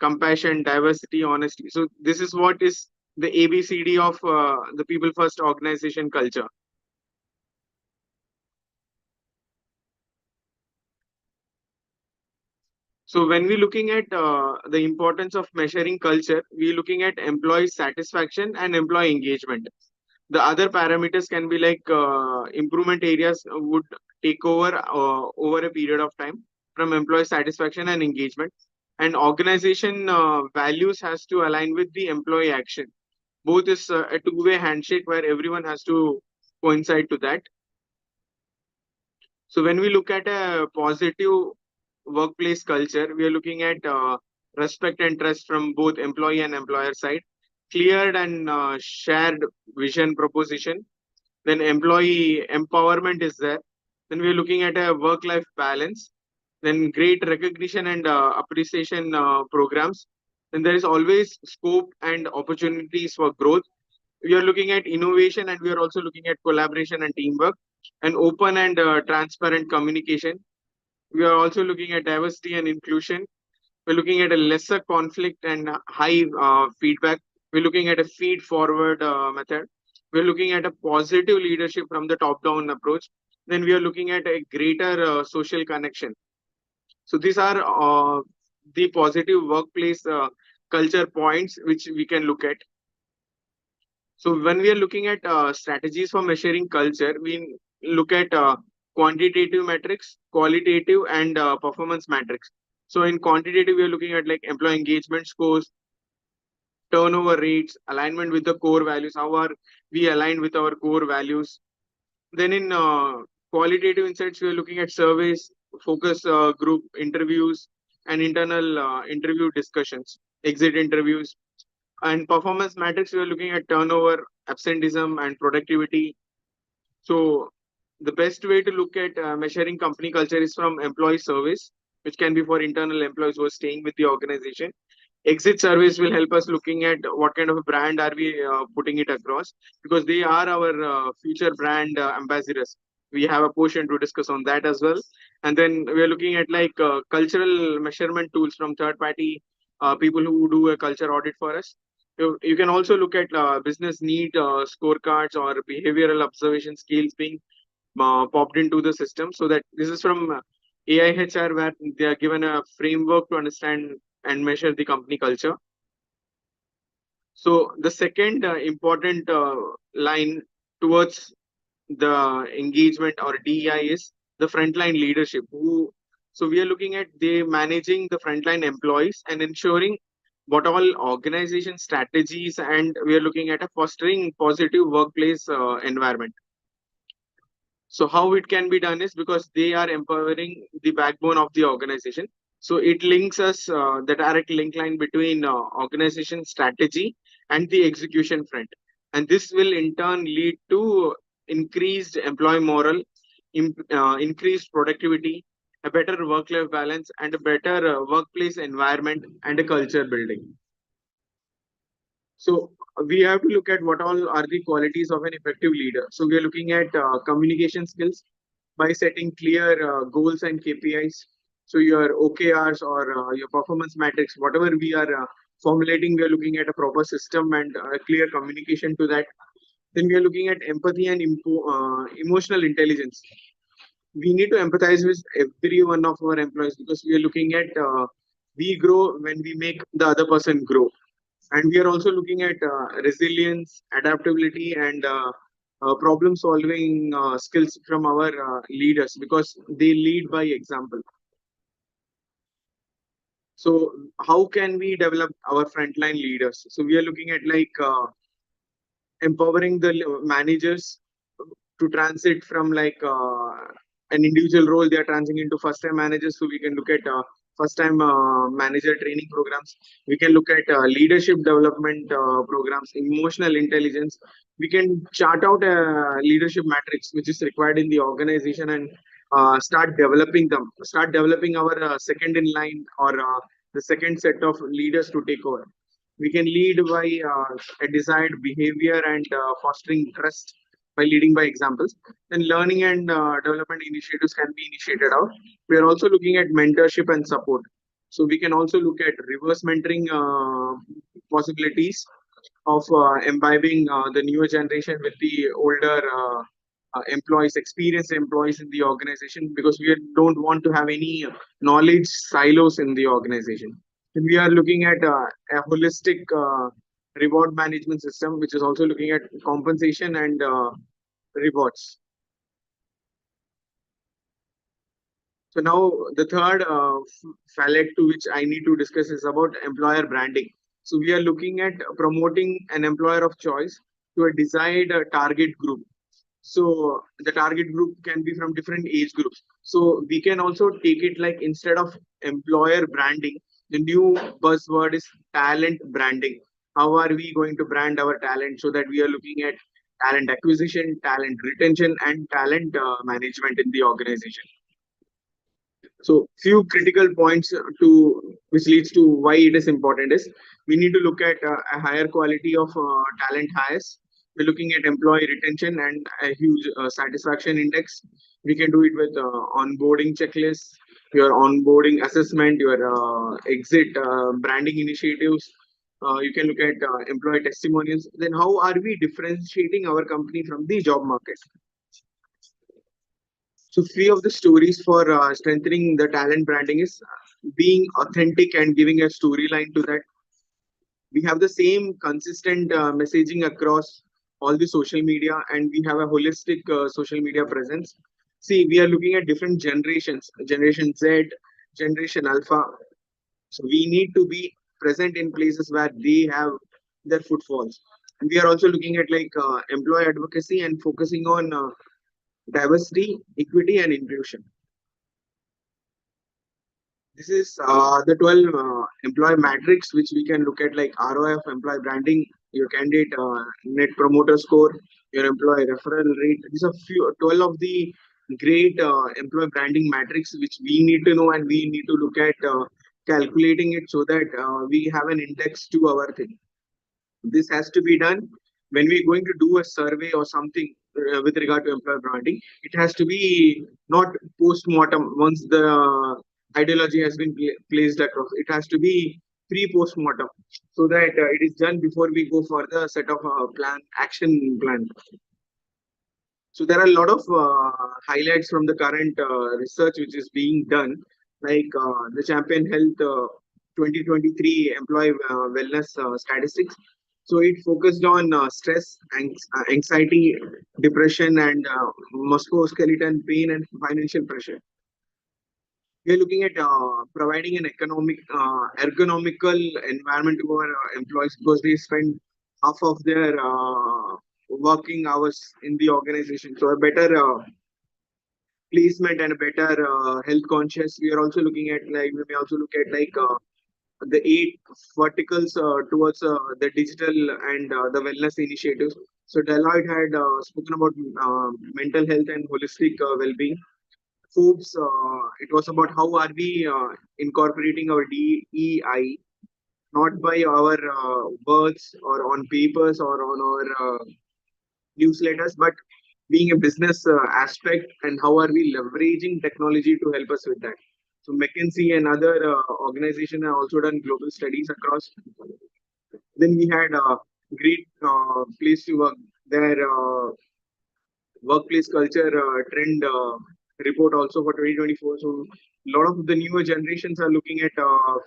compassion, diversity, honesty. So this is what is the ABCD of the people first organization culture. So when we're looking at the importance of measuring culture, we're looking at employee satisfaction and employee engagement. The other parameters can be like improvement areas would take over a period of time from employee satisfaction and engagement. And organization values has to align with the employee action. Both is a two-way handshake where everyone has to coincide to that. So when we look at a positive workplace culture, we are looking at respect and trust from both employee and employer side, cleared and shared vision proposition. Then employee empowerment is there. Then we are looking at a work-life balance. Then great recognition and appreciation programs. Then there is always scope and opportunities for growth. We are looking at innovation and we are also looking at collaboration and teamwork and open and transparent communication. We are also looking at diversity and inclusion. We're looking at a lesser conflict and high feedback. We're looking at a feed forward method. We're looking at a positive leadership from the top down approach. Then we are looking at a greater social connection. So these are the positive workplace culture points which we can look at. So when we are looking at strategies for measuring culture, we look at quantitative metrics, qualitative, and performance metrics. So in quantitative, we are looking at like employee engagement scores, turnover rates, alignment with the core values. How are we aligned with our core values? Then in qualitative insights, we are looking at surveys, focus group interviews, and internal interview discussions, exit interviews. And performance metrics, we are looking at turnover, absenteeism, and productivity. So the best way to look at measuring company culture is from employee surveys, which can be for internal employees who are staying with the organization. Exit surveys will help us looking at what kind of a brand are we putting it across, because they are our future brand ambassadors. We have a portion to discuss on that as well. And then we are looking at like cultural measurement tools from third party people who do a culture audit for us. You can also look at business need scorecards or behavioral observation skills being popped into the system. So that this is from AIHR, where they are given a framework to understand and measure the company culture. So the second important line towards the engagement or DEI is the frontline leadership. So we are looking at they managing the frontline employees and ensuring what all organization strategies, and we are looking at a fostering positive workplace environment. So how it can be done is because they are empowering the backbone of the organization. So it links us the direct link line between organization strategy and the execution front. And this will in turn lead to increased employee moral, increased productivity, a better work-life balance, and a better workplace environment and a culture building. So we have to look at what all are the qualities of an effective leader. So we are looking at communication skills by setting clear goals and KPIs, So your OKRs or your performance matrix, whatever we are formulating, we are looking at a proper system and clear communication to that. Then we are looking at empathy and emotional intelligence. We need to empathize with every one of our employees because we are looking at we grow when we make the other person grow. And we are also looking at resilience, adaptability, and problem solving skills from our leaders because they lead by example. So how can we develop our frontline leaders? So we are looking at empowering the managers to transit from an individual role, they are transiting into first time managers. So we can look at first time manager training programs. We can look at leadership development programs, emotional intelligence. We can chart out a leadership matrix which is required in the organization and start developing them, start developing our second in line or the second set of leaders to take over. We can lead by a desired behavior and fostering trust by leading by examples. Then learning and development initiatives can be initiated out. We are also looking at mentorship and support. So we can also look at reverse mentoring possibilities of imbibing the newer generation with the older employees, experienced employees in the organization, because we don't want to have any knowledge silos in the organization. And we are looking at a holistic reward management system, which is also looking at compensation and rewards. So now the third phallic to which I need to discuss is about employer branding. So we are looking at promoting an employer of choice to a desired target group. So the target group can be from different age groups. So we can also take it like instead of employer branding, the new buzzword is talent branding. How are we going to brand our talent so that we are looking at talent acquisition, talent retention, and talent management in the organization? So few critical points to which leads to why it is important is we need to look at a higher quality of talent hires. We're looking at employee retention and a huge satisfaction index. We can do it with onboarding checklists, your onboarding assessment, your exit branding initiatives. You can look at employee testimonials. Then how are we differentiating our company from the job market? So few of the stories for strengthening the talent branding is being authentic and giving a storyline to that. We have the same consistent messaging across all the social media, and we have a holistic social media presence. See, we are looking at different generations, Generation Z, Generation Alpha. So we need to be present in places where they have their footfalls. And we are also looking at employee advocacy and focusing on diversity, equity, and inclusion. This is the 12 employee matrix, which we can look at like ROI of employee branding, your candidate net promoter score, your employee referral rate. These are 12 of the great employee branding matrix, which we need to know and we need to look at calculating it so that we have an index to our thing. This has to be done when we're going to do a survey or something with regard to employer branding. It has to be not post-mortem once the ideology has been placed across. It has to be pre-post-mortem so that it is done before we go for the set of action plan. So there are a lot of highlights from the current research which is being done, like the Champion Health 2023 employee wellness statistics. So it focused on stress, anxiety, depression, and musculoskeletal pain and financial pressure. We are looking at providing an ergonomical environment to our employees because they spend half of their working hours in the organization. So a better placement and a better health conscious. We are also looking at we may also look at the 8 verticals towards the digital and the wellness initiatives. So Deloitte had spoken about mental health and holistic well-being. Forbes, it was about how are we incorporating our DEI, not by our words or on papers or on our newsletters, but being a business aspect, and how are we leveraging technology to help us with that. So McKinsey and other organizations have also done global studies across. Then we had a great place to work. Their workplace culture trend report also for 2024. So a lot of the newer generations are looking at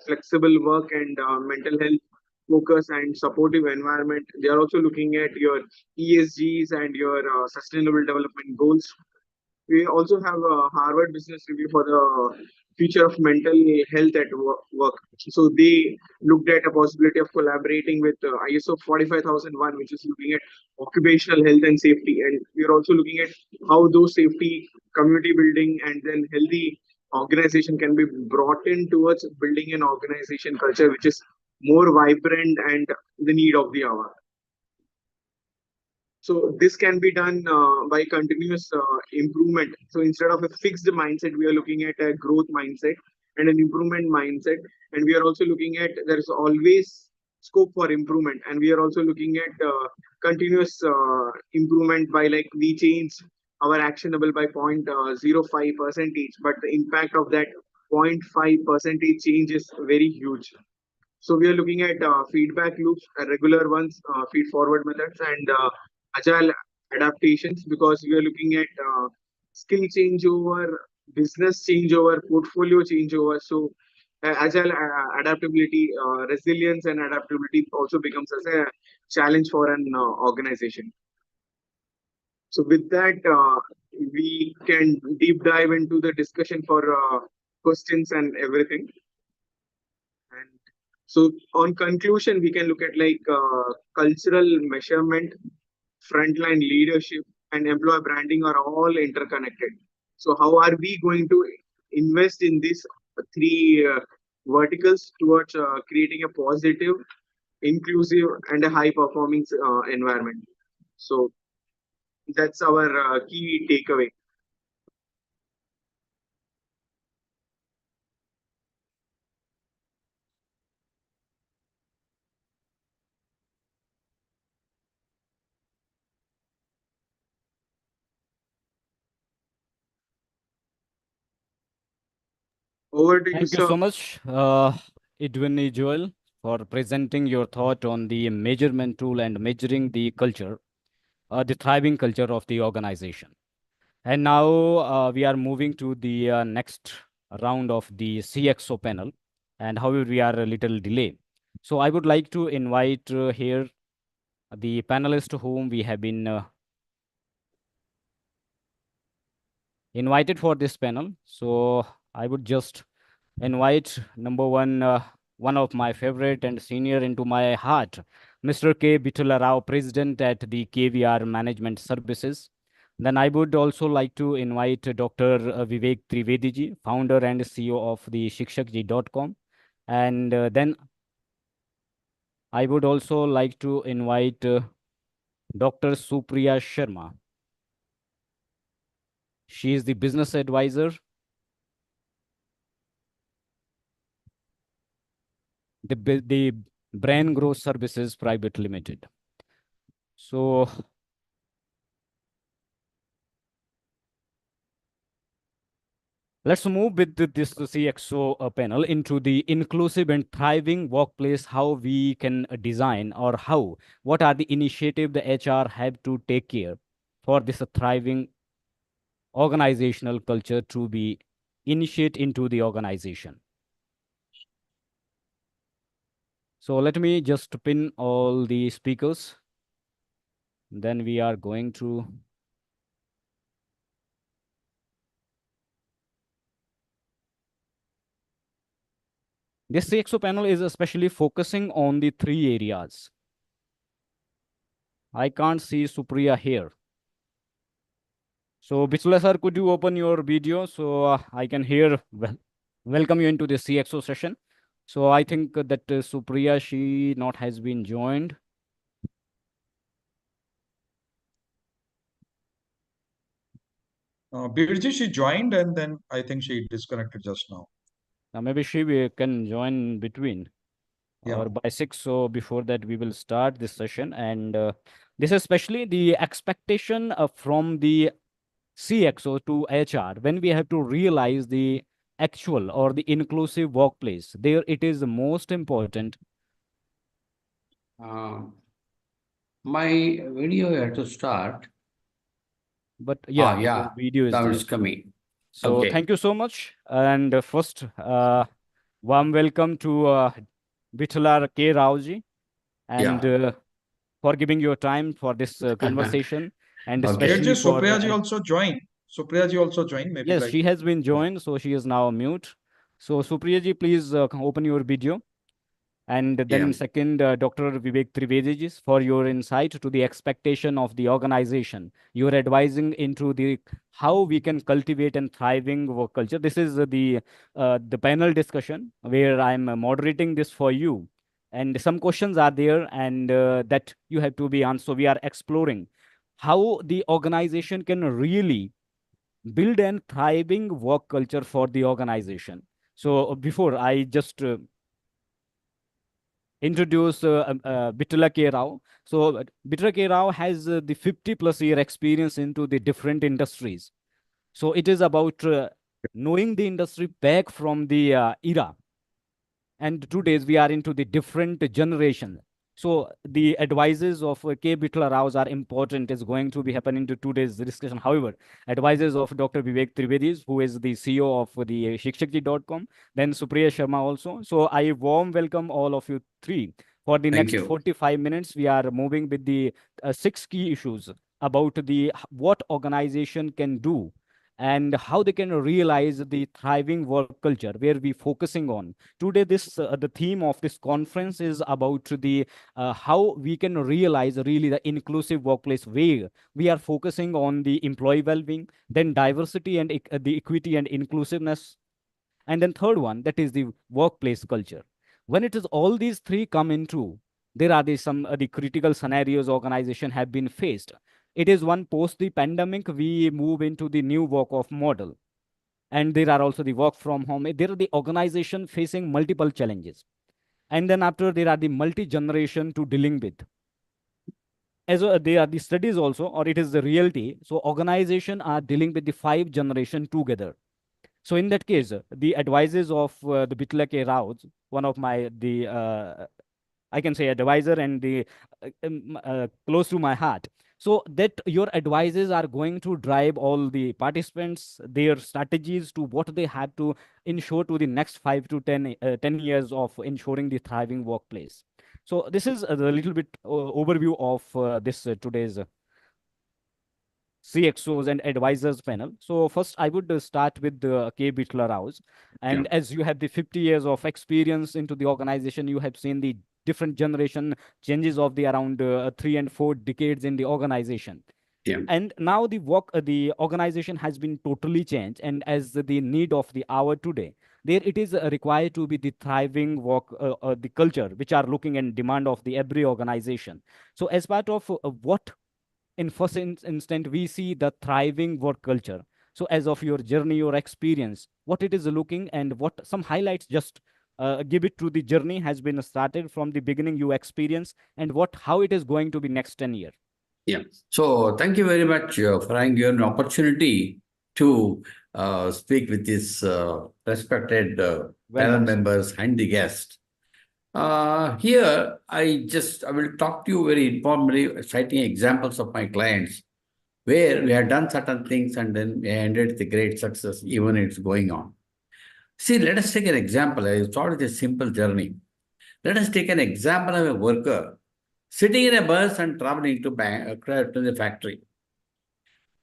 flexible work and mental health focus and supportive environment. They are also looking at your ESGs and your sustainable development goals. We also have a Harvard Business Review for the future of mental health at work. So they looked at a possibility of collaborating with ISO 45001, which is looking at occupational health and safety. And we are also looking at how those safety, community building, and then healthy organization can be brought in towards building an organization culture which is more vibrant and the need of the hour. So this can be done by continuous improvement. So instead of a fixed mindset, we are looking at a growth mindset and an improvement mindset. And we are also looking at there is always scope for improvement. And we are also looking at continuous improvement by like we change our actionable by 0.05 percentage, but the impact of that 0.5 percentage change is very huge. So we are looking at feedback loops, regular ones, feed forward methods, and agile adaptations because we are looking at skill changeover, business changeover, portfolio changeover. So agile adaptability, resilience, and adaptability also becomes as a challenge for an organization. So with that, we can deep dive into the discussion for questions and everything. And so on conclusion, we can look at like cultural measurement, frontline leadership, and employer branding are all interconnected. So how are we going to invest in these three verticals towards creating a positive, inclusive, and a high performing environment? So that's our key takeaway. Over to you, Thank you sir. so much, Edwin Joel, for presenting your thought on the measurement tool and measuring the culture, the thriving culture of the organization. And now we are moving to the next round of the CXO panel. And however, we are a little delay. So I would like to invite here the panelists whom we have been invited for this panel. So I would just invite number one of my favorite and senior into my heart, Mr. K. Bitula Rao, President at the KVR Management Services. Then I would also like to invite Dr. Vivek Trivedi ji, founder and CEO of the shikshakji.com. And then I would also like to invite Dr. Supriya Sharma. She is the business advisor, the Brain Growth Services Private Limited. So let's move with this CXO panel into the inclusive and thriving workplace, how we can design or what are the initiatives the HR have to take care for this thriving organizational culture to be initiate into the organization. So let me just pin all the speakers. Then we are going to this CXO panel is especially focusing on the three areas. I can't see Supriya here. So Bichula sir, could you open your video so I can hear, welcome you into the CXO session. So I think that Supriya, she not has been joined. Birji, she joined and then I think she disconnected just now. Now maybe she can join between or by 6. So before that, we will start this session. And this is especially the expectation from the CXO to HR when we have to realize the actual or the inclusive workplace. There it is most important. My video had to start. But yeah, yeah, your video is now there. it's coming. So Okay. thank you so much. And first, warm welcome to Vithala K. Raoji, and for giving your time for this conversation, and Okay. especially Just for Supriya ji also join. Supriya ji also join. Maybe yes, like she has been joined, so she is now mute. So Supriya ji, please open your video. And then Yeah. second, Dr. Vivek Trivedi ji, for your insight to the expectation of the organization. You are advising into the how we can cultivate and thriving work culture. This is the panel discussion where I'm moderating this for you. And some questions are there, and that you have to be answered. So we are exploring how the organization can really build an thriving work culture for the organization. So before I just introduce Vitala K. Rao. So Vitala K. Rao has the 50 plus year experience into the different industries. So it is about knowing the industry back from the era. And today's we are into the different generation. So the advices of K. Bitla Raos are important, is going to be happening to today's discussion. However, advices of Dr. Vivek Trivedi, who is the CEO of the Shikshakji.com, then Supriya Sharma also. So I warm welcome all of you three. For the Thank next you. 45 minutes, we are moving with the 6 key issues about the what organization can do and how they can realize the thriving work culture, where we focusing on today. This the theme of this conference is about the how we can realize really the inclusive workplace, where we are focusing on the employee well-being, then diversity and the equity and inclusiveness, and then third one, that is the workplace culture. When it is all these three come into, there are some the critical scenarios organization have been faced. It is one, post the pandemic we move into the new work of model, and there are also the work from home. There are the organization facing multiple challenges, and then after there are the multi-generation to dealing with. As there are the studies also, or it is the reality. So organization are dealing with the 5 generation together. So in that case, the advices of the Bitla K. Rao, one of my I can say advisor and the close to my heart. So that your advices are going to drive all the participants, their strategies to what they have to ensure to the next 5 to 10 years of ensuring the thriving workplace. So this is a little bit overview of this today's CXOs and advisors panel. So first, I would start with K. Bitla Raos. And as you have the 50 years of experience into the organization, you have seen the different generation changes of the around 3 and 4 decades in the organization. Yeah. And now the organization has been totally changed. And as the need of the hour today, there it is required to be the thriving work, the culture, which are looking and demand of the every organization. So as part of what in first instant we see the thriving work culture. So as of your journey, your experience, what it is looking, and what some highlights, just give it to the journey has been started from the beginning you experience, and what how it is going to be next 10 years. Yeah. So thank you very much for having given an opportunity to speak with these respected panel members and the guest. Here, I will talk to you very informally, citing examples of my clients where we have done certain things and then we ended the great success, even it's going on. See, let us take an example. I thought it's a simple journey. Let us take an example of a worker sitting in a bus and traveling to the factory.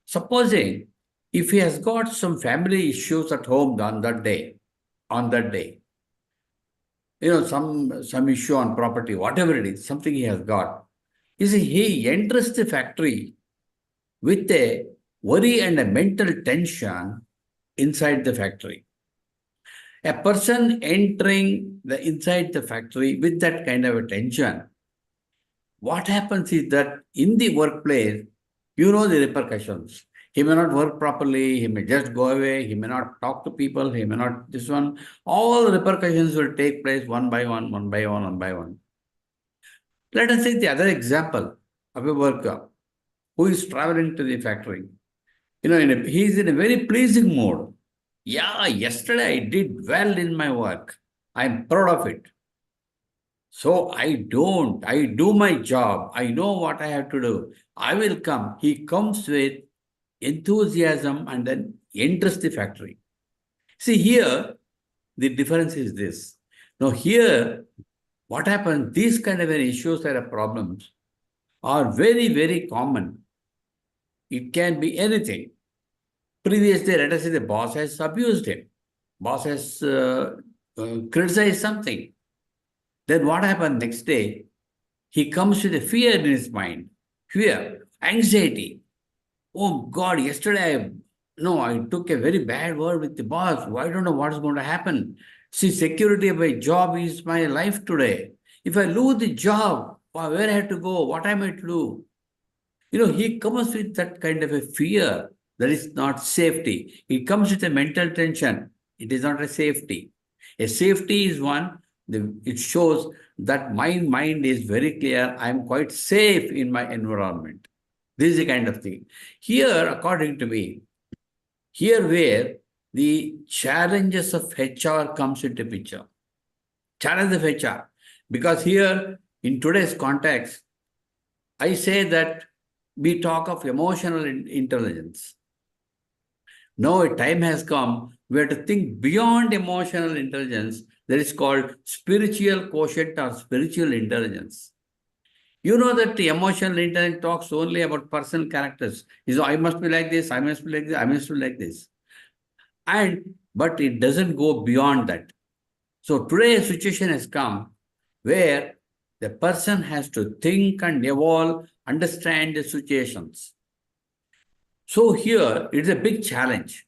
Supposing if he has got some family issues at home on that day, some issue on property, whatever it is, something he has got. You see, he enters the factory with a worry and a mental tension inside the factory. A person entering inside the factory with that kind of a tension, what happens is that in the workplace, you know the repercussions. He may not work properly, he may just go away, he may not talk to people, he may not this one. All the repercussions will take place one by one, one by one, one by one. Let us take the other example of a worker who is traveling to the factory. He is in a very pleasing mood. Yeah, yesterday I did well in my work. I'm proud of it. So I do my job. I know what I have to do. I will come. He comes with enthusiasm and then enters the factory. See, here, the difference is this. Now, here, what happens, these kind of issues or problems are very, very common. It can be anything. Previously, let us say the boss has abused him. Boss has criticized something. Then what happened next day? He comes with a fear in his mind. Fear, anxiety. Oh God, yesterday I took a very bad word with the boss. I don't know what is going to happen. See, security of my job is my life today. If I lose the job, where I have to go, what am I to do? He comes with that kind of a fear that is not safety. It comes with a mental tension. It is not a safety. A safety is one, it shows that my mind is very clear. I am quite safe in my environment. This is the kind of thing. Here, according to me, here where the challenges of HR comes into picture. Challenge of HR. Because here, in today's context, I say that we talk of emotional intelligence. Now a time has come, we have to think beyond emotional intelligence. That is called spiritual quotient or spiritual intelligence. You know that the emotional intelligence talks only about personal characters. I must be like this, I must be like this, I must be like this. But it doesn't go beyond that. So today a situation has come where the person has to think and evolve, understand the situations. So here it is a big challenge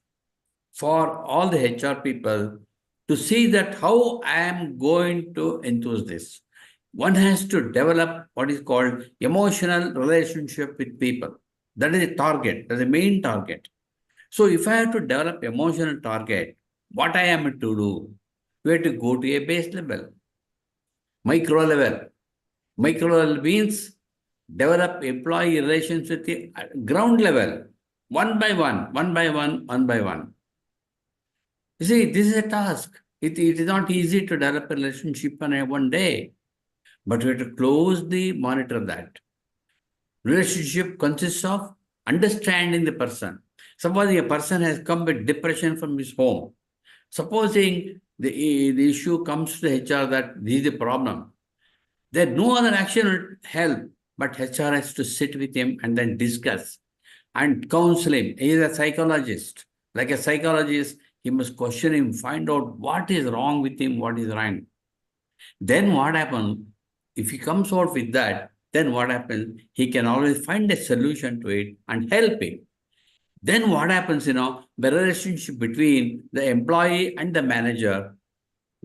for all the HR people to see that how I am going to enthuse this. One has to develop what is called emotional relationship with people. That is the target, that is the main target. So if I have to develop emotional target, what I am to do? We have to go to a base level, micro level. Micro level means develop employee relations with the ground level, one by one, one by one, one by one. You see, this is a task. It is not easy to develop a relationship on one day, but we have to closely monitor that. Relationship consists of understanding the person. Supposing a person has come with depression from his home. Supposing the issue comes to HR that this is the problem. There no other action will help, but HR has to sit with him and then discuss and counsel him. He is a psychologist. Like a psychologist, he must question him, find out what is wrong with him, what is wrong. Then what happens? If he comes out with that, then what happens? He can always find a solution to it and help him. Then what happens, the relationship between the employee and the manager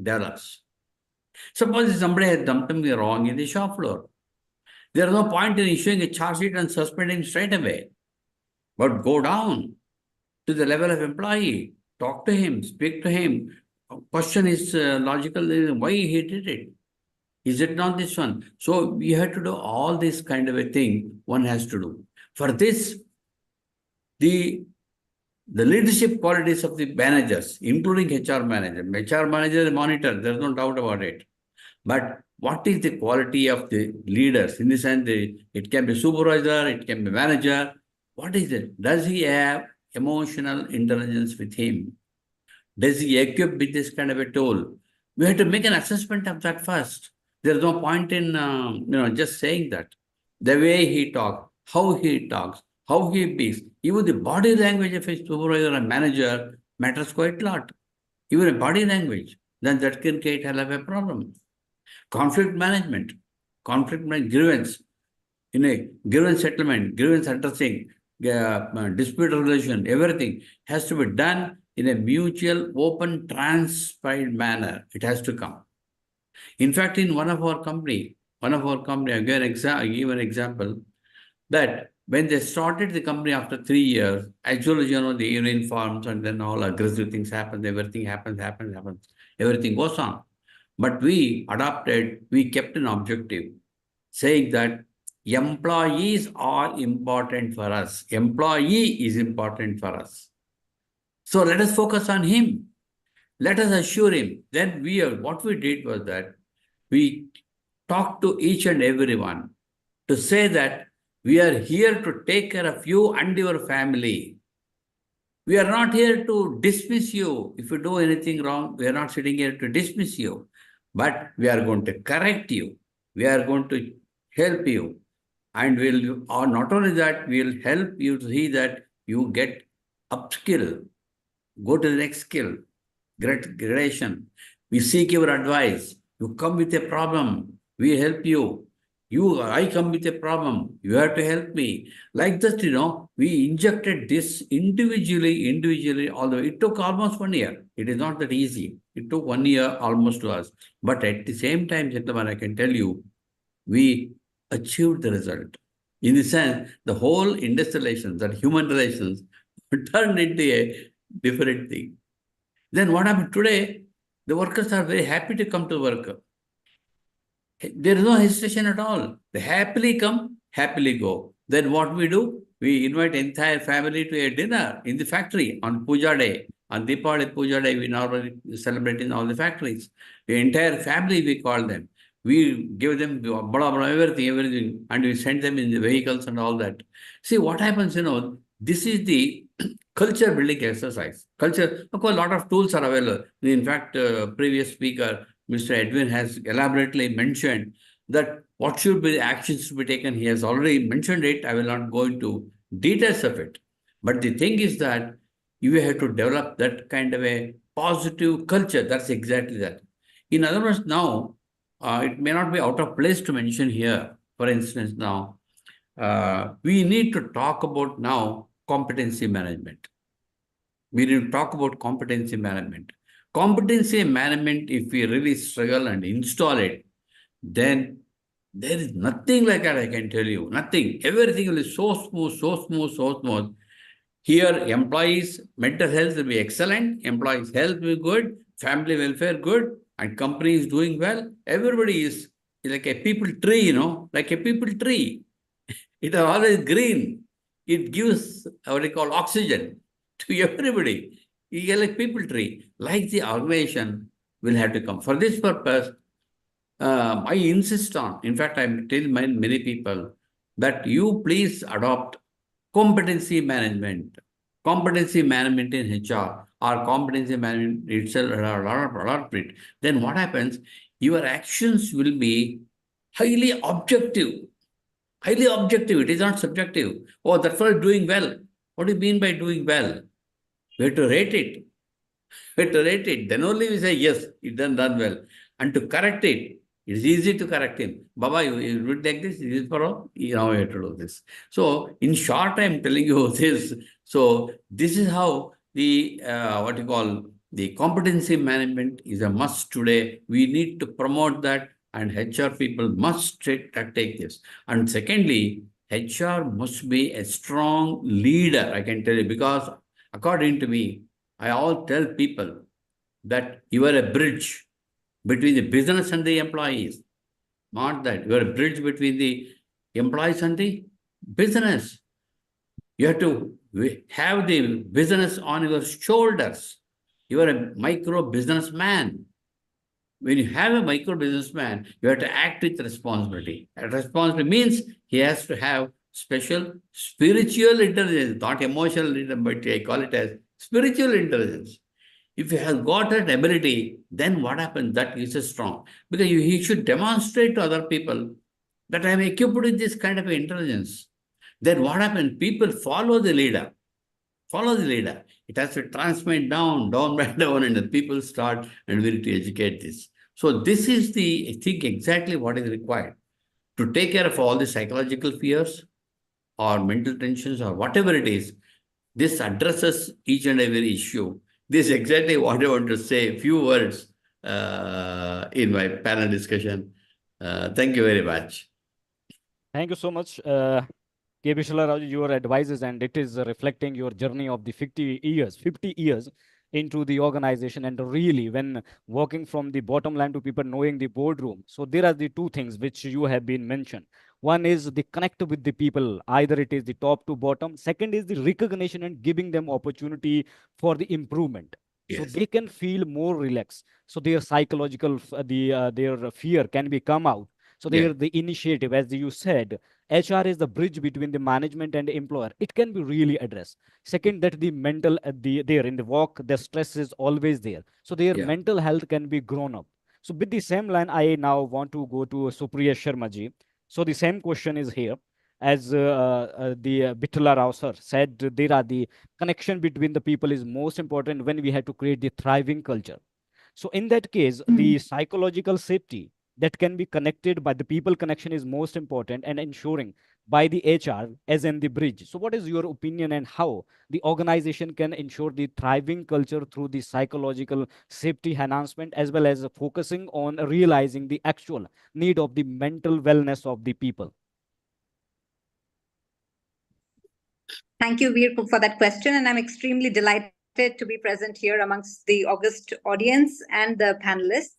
develops. Suppose somebody has done something wrong in the shop floor. There is no point in issuing a charge sheet and suspending straight away. But go down to the level of employee, talk to him, speak to him, question his logical, why he did it. Is it not this one? So we have to do all this kind of a thing one has to do. For this, the leadership qualities of the managers, including HR manager. HR manager is a monitor, there's no doubt about it. But what is the quality of the leaders? In the sense, it can be supervisor, it can be manager. What is it? Does he have emotional intelligence with him? Does he equip with this kind of a tool? We have to make an assessment of that first. There's no point in just saying that. The way he talks, how he talks, how he speaks, even the body language of a supervisor and manager matters quite a lot. Even a body language, then that can create a problem. Conflict management, grievance, grievance settlement, grievance addressing, dispute resolution, everything has to be done in a mutual, open, transparent manner. It has to come. In fact, in one of our company, I give an example that when they started the company after 3 years, actually, the uniforms and then all aggressive things happen, everything happens, everything goes on. But we kept an objective saying that employees are important for us. Employee is important for us. So let us focus on him. Let us assure him. Then what we did was that we talked to each and everyone to say that we are here to take care of you and your family. We are not here to dismiss you. If you do anything wrong, we are not sitting here to dismiss you, but we are going to correct you. We are going to help you. And or not only that, we'll help you to see that you get upskill, go to the next skill, gradation. We seek your advice. You come with a problem, we help you. I come with a problem, you have to help me. Like that, we injected this individually, although it took almost 1 year. It is not that easy. It took 1 year almost to us. But at the same time, gentlemen, I can tell you, we achieved the result. In the sense, the whole industrial relations, that human relations, turned into a different thing. Then what happened today? The workers are very happy to come to work. There is no hesitation at all. They happily come, happily go. Then what we do? We invite entire family to a dinner in the factory on Puja Day. On Deepavali Puja Day, we normally celebrate in all the factories. The entire family, we call them. We give them blah, blah, everything, and we send them in the vehicles and all that. See, what happens, this is the culture building exercise. Culture, of course, a lot of tools are available. In fact, previous speaker, Mr. Edwin, has elaborately mentioned that what should be the actions to be taken. He has already mentioned it. I will not go into details of it. But the thing is that you have to develop that kind of a positive culture. That's exactly that. In other words, now, it may not be out of place to mention here. For instance, now, we need to talk about now competency management. We need to talk about competency management. Competency management, if we really struggle and install it, then there is nothing like that, I can tell you. Nothing. Everything will be so smooth, so smooth, so smooth. Here, employees' mental health will be excellent, employees' health will be good, family welfare good, and company is doing well. Everybody is like a people tree, like a people tree. It is always green. It gives what we call oxygen to everybody. You get like people tree. Like the organization will have to come. For this purpose, I insist on, in fact, I'm telling many people that you please adopt competency management. Competency management in HR or competency management itself, adopt it. Then what happens? Your actions will be highly objective. Highly objective. It is not subjective. Oh, that fellow is doing well. What do you mean by doing well? We have to rate it. We have to rate it. Then only we say, yes, it done well. And to correct it, it is easy to correct him. Baba, you would take this, this is for all. Now you have to do this. So, in short, I am telling you this. So, this is how the, the competency management is a must today. We need to promote that, and HR people must take this. And secondly, HR must be a strong leader, I can tell you, because according to me, I all tell people that you are a bridge between the business and the employees. Not that. You are a bridge between the employees and the business. You have to have the business on your shoulders. You are a micro businessman. When you have a micro businessman, you have to act with responsibility. And responsibility means he has to have special spiritual intelligence, not emotional, but I call it as spiritual intelligence. If he has got that ability, then what happens? That is strong. Because he should demonstrate to other people that I am equipped with this kind of intelligence. Then what happens? People follow the leader. Follow the leader. It has to transmit down by down, and the people start and we need to educate this. So this is I think exactly what is required to take care of all the psychological fears or mental tensions or whatever it is. This addresses each and every issue. This is exactly what I want to say, a few words in my panel discussion. Thank you very much. Thank you so much, K. Bishalaraju, your advices, and it is reflecting your journey of the 50 years into the organization, and really when working from the bottom line to people knowing the boardroom. So there are the two things which you have been mentioned. One is the connect with the people, either it is the top to bottom. Second is the recognition and giving them opportunity for the improvement. So Yes. they can feel more relaxed. So their psychological, their fear can be come out. So Yeah. the initiative, as you said, HR is the bridge between the management and the employer. It can be really addressed. Second, that the mental, there in the work, the stress is always there. So their Yeah. mental health can be grown up. So with the same line, I now want to go to Supriya Sharma ji. So the same question is here. As the Bitla Rao sir said, there are the connection between the people is most important when we have to create the thriving culture. So in that case, the psychological safety that can be connected by the people connection is most important and ensuring by the HR as in the bridge. So what is your opinion and how the organization can ensure the thriving culture through the psychological safety enhancement as well as focusing on realizing the actual need of the mental wellness of the people? Thank you, Veer, for that question. And I'm extremely delighted to be present here amongst the august audience and the panelists.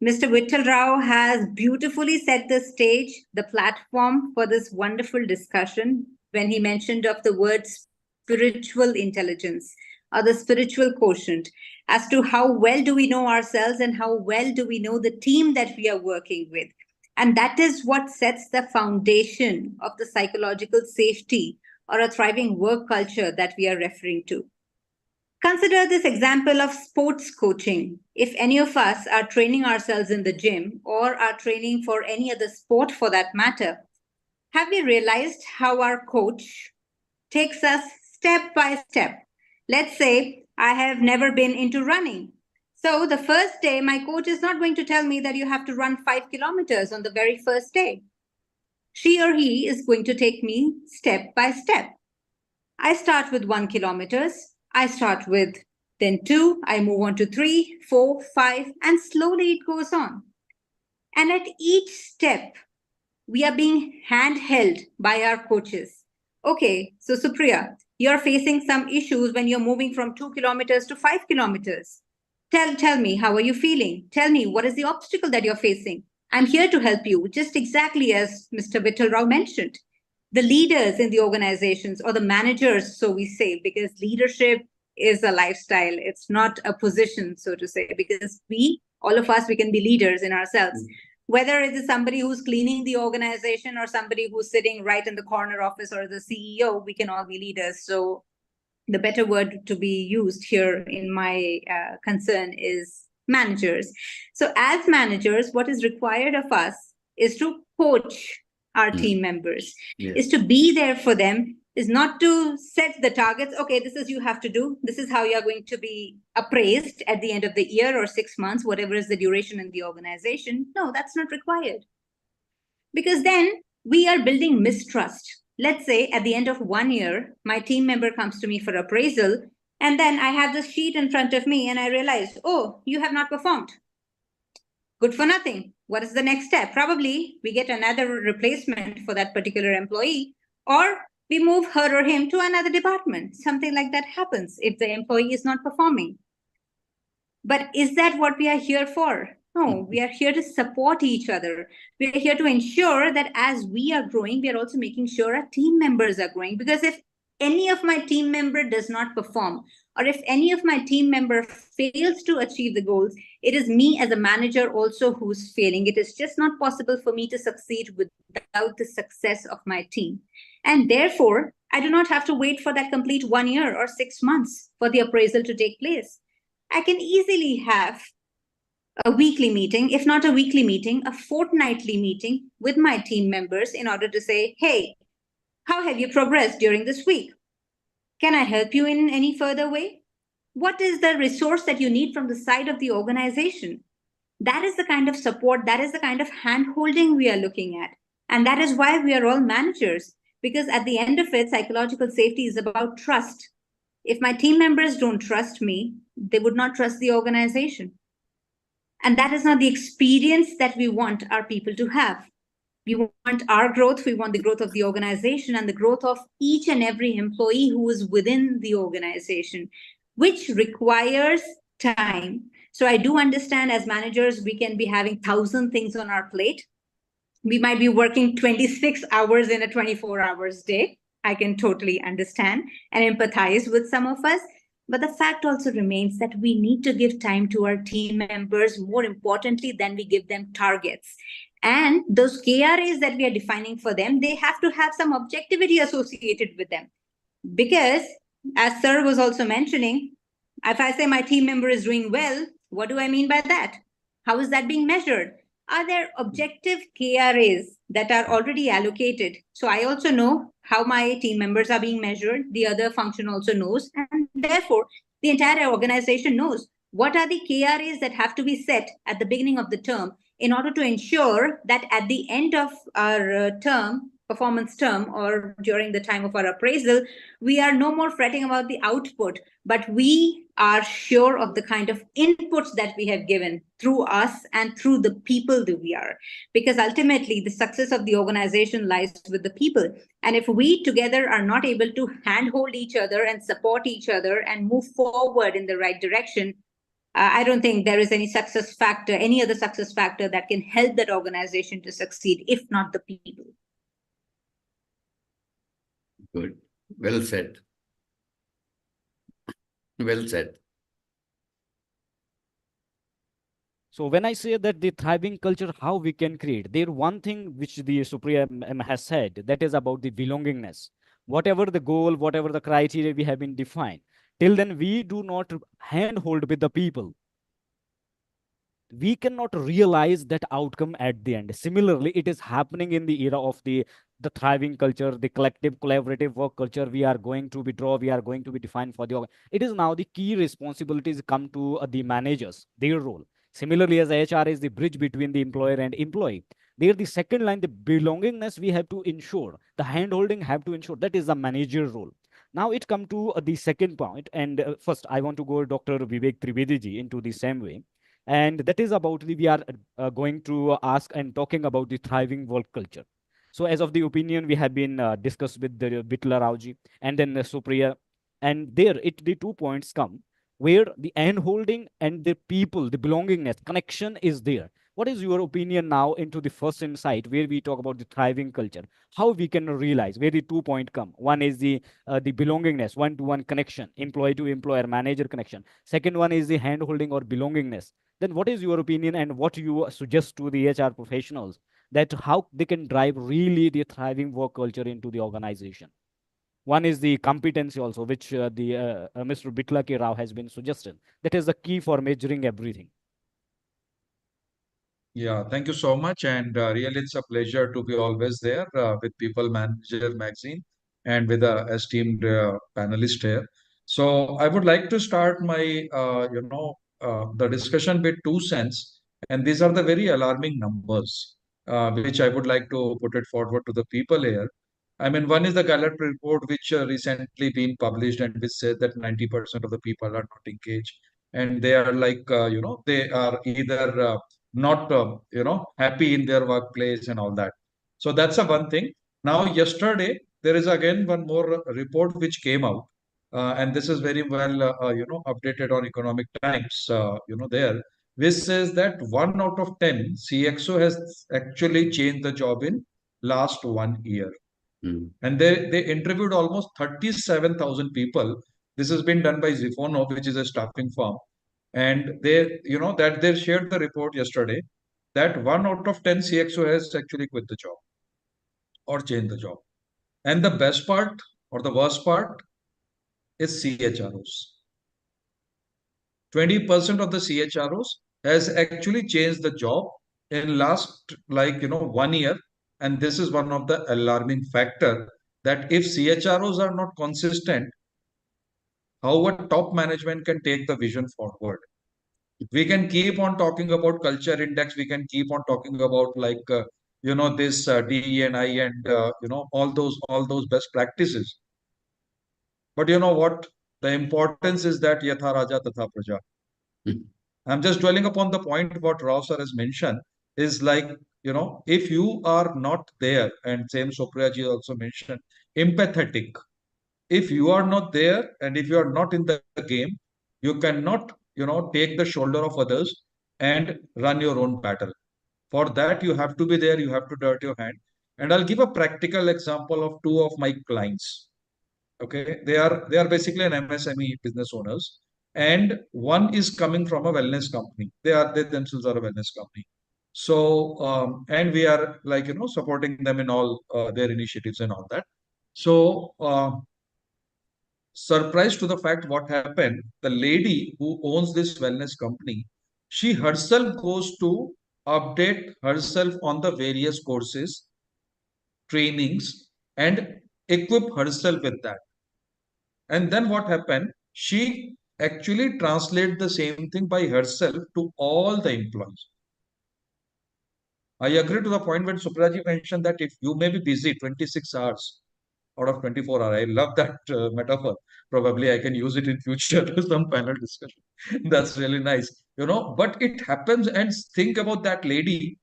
Mr. Vittal Rao has beautifully set the stage, the platform for this wonderful discussion when he mentioned of the word spiritual intelligence or the spiritual quotient as to how well do we know ourselves and how well do we know the team that we are working with. And that is what sets the foundation of the psychological safety or a thriving work culture that we are referring to. Consider this example of sports coaching. If any of us are training ourselves in the gym or are training for any other sport for that matter, have we realized how our coach takes us step by step? Let's say I have never been into running. So the first day, my coach is not going to tell me that you have to run 5 kilometers on the very first day. She or he is going to take me step by step. I start with 1 kilometers. I start with then 2, I move on to 3, 4, 5, and slowly it goes on. And at each step, we are being handheld by our coaches. Okay, so Supriya, you're facing some issues when you're moving from 2 kilometers to 5 kilometers. Tell me, how are you feeling? Tell me, what is the obstacle that you're facing? I'm here to help you, just exactly as Mr. Vittal Rao mentioned. The leaders in the organizations or the managers, so we say, because leadership is a lifestyle. It's not a position, so to say, because all of us, we can be leaders in ourselves. Whether it is somebody who's cleaning the organization or somebody who's sitting right in the corner office or the CEO, we can all be leaders. So the better word to be used here in my concern is managers. So as managers, what is required of us is to coach our team members, is to be there for them, is not to set the targets. Okay, this is you have to do. This is how you are going to be appraised at the end of the year or 6 months, whatever is the duration in the organization. No, that's not required. Because then we are building mistrust. Let's say at the end of 1 year, my team member comes to me for appraisal, and then I have this sheet in front of me and I realize, oh, you have not performed. Good for nothing. What is the next step? Probably we get another replacement for that particular employee, or we move her or him to another department. Something like that happens if the employee is not performing. But is that what we are here for? No, we are here to support each other. We are here to ensure that as we are growing, we are also making sure our team members are growing. Because if any of my team member does not perform, or if any of my team member fails to achieve the goals, it is me as a manager also who's failing. It is just not possible for me to succeed without the success of my team. And therefore, I do not have to wait for that complete 1 year or 6 months for the appraisal to take place. I can easily have a weekly meeting, if not a weekly meeting, a fortnightly meeting with my team members in order to say, hey, how have you progressed during this week? Can I help you in any further way? What is the resource that you need from the side of the organization? That is the kind of support, that is the kind of hand-holding we are looking at. And that is why we are all managers, because at the end of it, psychological safety is about trust. If my team members don't trust me, they would not trust the organization. And that is not the experience that we want our people to have. We want our growth, we want the growth of the organization and the growth of each and every employee who is within the organization, which requires time. So I do understand as managers, we can be having 1,000 things on our plate. We might be working 26 hours in a 24 hours day. I can totally understand and empathize with some of us. But the fact also remains that we need to give time to our team members more importantly than we give them targets. And those KRAs that we are defining for them, they have to have some objectivity associated with them. Because, as Sir was also mentioning, if I say my team member is doing well, what do I mean by that? How is that being measured? Are there objective KRAs that are already allocated? So I also know how my team members are being measured. The other function also knows. And therefore, the entire organization knows what are the KRAs that have to be set at the beginning of the term in order to ensure that at the end of our performance term, or during the time of our appraisal, we are no more fretting about the output, but we are sure of the kind of inputs that we have given through us and through the people that we are. Because ultimately, the success of the organization lies with the people. And if we together are not able to handhold each other and support each other and move forward in the right direction, I don't think there is any success factor, any other success factor that can help that organization to succeed, if not the people. Good. Well said. Well said. So when I say that the thriving culture, how we can create, there one thing which the Supriya has said, that is about the belongingness. Whatever the goal, whatever the criteria we have been defined, till then we do not handhold with the people, we cannot realize that outcome at the end. Similarly, it is happening in the era of the thriving culture, the collective collaborative work culture. We are going to be we are going to be defined for the, it is now the key responsibilities come to the managers, their role. Similarly, as HR is the bridge between the employer and employee, there the second line, the belongingness we have to ensure, the handholding have to ensure, that is the manager role. Now it come to the second point, and first I want to go Dr. Vivek Trivedi ji into the same way, and that is about the, we are going to ask and talking about the thriving work culture. So as of the opinion, we have been discussed with the Bitla Rauji and then Supriya, and there the 2 points come where the hand holding and the people, the belongingness, connection is there. What is your opinion now into the first insight where we talk about the thriving culture? How we can realize where the 2 point come? One is the belongingness, one-to-one connection, employee to employer, manager connection. Second one is the hand holding or belongingness. Then what is your opinion and what you suggest to the HR professionals that how they can drive really the thriving work culture into the organization? One is the competency also, which Mr. Bitla K. Rao has been suggested. That is the key for measuring everything. Yeah, thank you so much. And really, it's a pleasure to be always there with People Manager magazine and with a esteemed panelist here. So I would like to start my, the discussion with 2 cents. And these are the very alarming numbers, which I would like to put it forward to the people here. I mean, one is the Gallup report, which recently been published and which said that 90% of the people are not engaged. And they are like, they are either not happy in their workplace and all that. So that's a one thing. Now yesterday there is again one more report which came out, and this is very well updated on Economic Times, there, which says that 1 out of 10 CXO has actually changed the job in last 1 year. And they interviewed almost 37,000 people. This has been done by Zifono, which is a staffing firm. And they shared the report yesterday that 1 out of 10 CXO has actually quit the job or changed the job. And the best part or the worst part is CHROs. 20% of the CHROs has actually changed the job in last 1 year. And this is one of the alarming factor that if CHROs are not consistent, how a top management can take the vision forward. We can keep on talking about culture index. We can keep on talking about this DE&I and all those best practices. But you know what? The importance is that Yatha Raja Tatha Praja. I'm just dwelling upon the point what Rao sir has mentioned is like, if you are not there, and same Supriya ji also mentioned, empathetic. If you are not there and if you are not in the game, you cannot, take the shoulder of others and run your own battle. For that, you have to be there, you have to dirt your hand. And I'll give a practical example of two of my clients. Okay, they are basically an MSME business owners, and one is coming from a wellness company. They themselves are a wellness company. So and we are like supporting them in all their initiatives and all that. So surprised to the fact what happened, the lady who owns this wellness company, she herself goes to update herself on the various courses, trainings, and equip herself with that. And then what happened? She actually translate the same thing by herself to all the employees. I agree to the point when Supraji mentioned that if you may be busy 26 hours out of 24 hours, I love that metaphor. Probably I can use it in future to some panel discussion. That's really nice. But it happens, and think about that lady.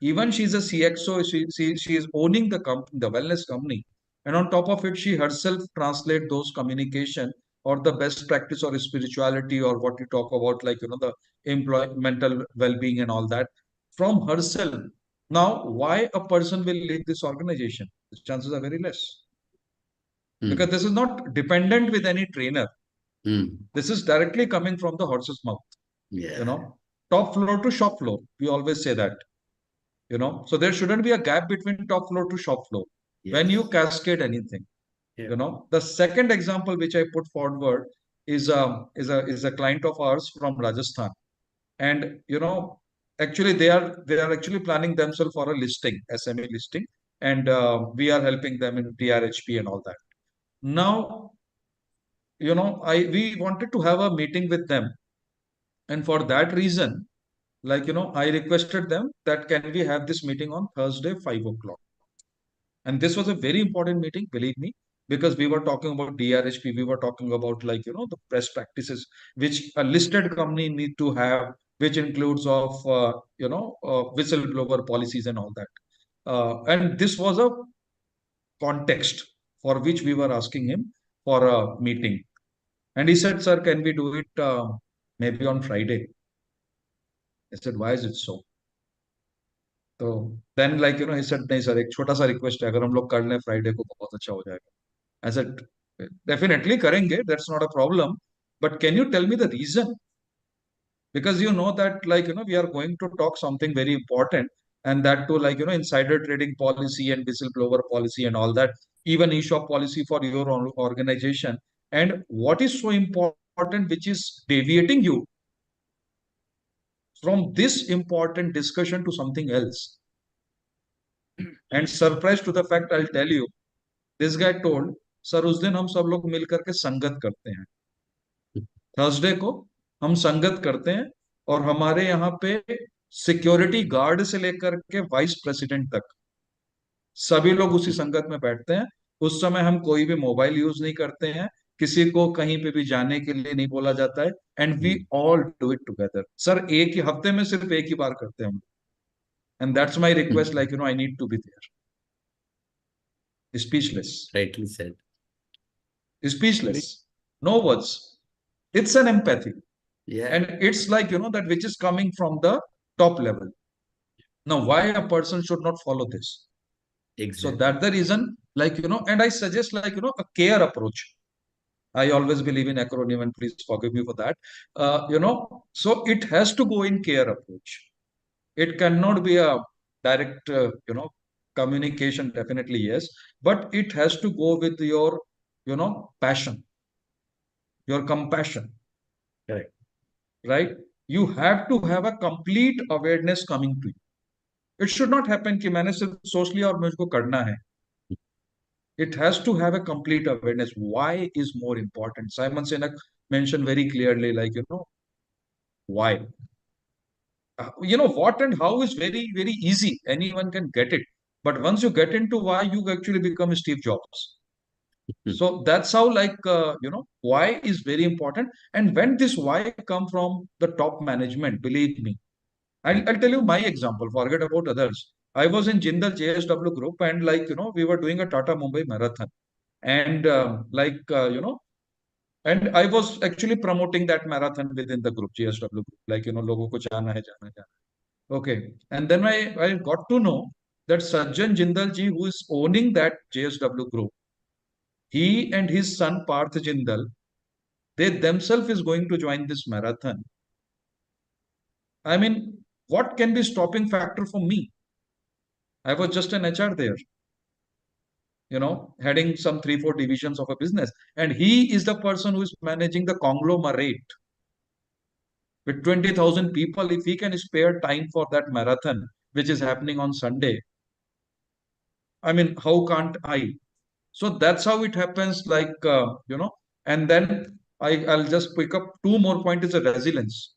Even she's a CXO, she is owning the company, the wellness company. And on top of it, she herself translate those communication or the best practice or spirituality or what you talk about, like, the employee mental well-being and all that from herself. Now, why a person will leave this organization? The chances are very less. Because this is not dependent with any trainer. This is directly coming from the horse's mouth. Top floor to shop floor. We always say that. So there shouldn't be a gap between top floor to shop floor when you cascade anything. The second example which I put forward is a client of ours from Rajasthan, and actually they are actually planning themselves for a listing, SME listing, and we are helping them in TRHP and all that. Now, we wanted to have a meeting with them, and for that reason, like, I requested them that can we have this meeting on Thursday, 5 o'clock. And this was a very important meeting, believe me, because we were talking about DRHP, we were talking about, like, the best practices which a listed company need to have, which includes of, whistleblower policies and all that. And this was a context for which we were asking him for a meeting. And he said, sir, can we do it maybe on Friday? I said, why is it so? तो then like he said नहीं sir, एक छोटा सा request है, अगर हम लोग कर लें फ्राइडे को बहुत अच्छा हो जाएगा. आई सेड डेफिनेटली करेंगे, that's not a problem, but can you tell me the reason? Because that, like, we are going to talk something very important, and that too, like, insider trading policy and whistleblower policy and all that, even e-shop policy for your own organization. And what is so important which is deviating you from this important discussion to something else? And surprised to the fact, I'll tell you, this guy told, sir उस दिन हम सब लोग मिल करके संगत करते हैं, Thursday को हम संगत करते हैं, और हमारे यहाँ पे सिक्योरिटी गार्ड से लेकर के वाइस प्रेसिडेंट तक सभी लोग उसी संगत में बैठते हैं. उस समय हम कोई भी मोबाइल यूज नहीं करते हैं, किसी को कहीं पे भी जाने के लिए नहीं बोला जाता है, and we all do it together. Sir एक ही हफ्ते में सिर्फ एक ही बार करते हैं हम, and that's my request, like, I need to be there. Speechless. Rightly said. Speechless. No words. It's an empathy. Yeah. And it's like, that which is coming from the top level. Now, why a person should not follow this? Exactly. So that's the reason, like, and I suggest, like, a care approach. I always believe in acronym, and please forgive me for that. So it has to go in care approach. It cannot be a direct, communication, definitely yes, but it has to go with your, passion, your compassion. Correct. Right? You have to have a complete awareness coming to you. It should not happen कि मैंने सिर्फ सोच लिया और मुझको करना है. It has to have a complete awareness. Why is more important? Simon Sinek mentioned very clearly, like, why. What and how is very, very easy. Anyone can get it. But once you get into why, you actually become Steve Jobs. So that's how, like, why is very important. And when this why come from the top management, believe me, I'll tell you my example, forget about others. I was in Jindal JSW group, and, like, we were doing a Tata Mumbai marathon. And and I was actually promoting that marathon within the group, JSW group. Like, logo ko jana hai, jana hai. Okay. And then I got to know that Sajjan Jindal ji, who is owning that JSW group, he and his son Parth Jindal, they themselves is going to join this marathon. I mean, what can be stopping factor for me? I was just an HR there, heading some 3, 4 divisions of a business. And he is the person who is managing the conglomerate with 20,000 people. If he can spare time for that marathon, which is happening on Sunday, I mean, how can't I? So that's how it happens. And then I'll just pick up two more points: is a resilience.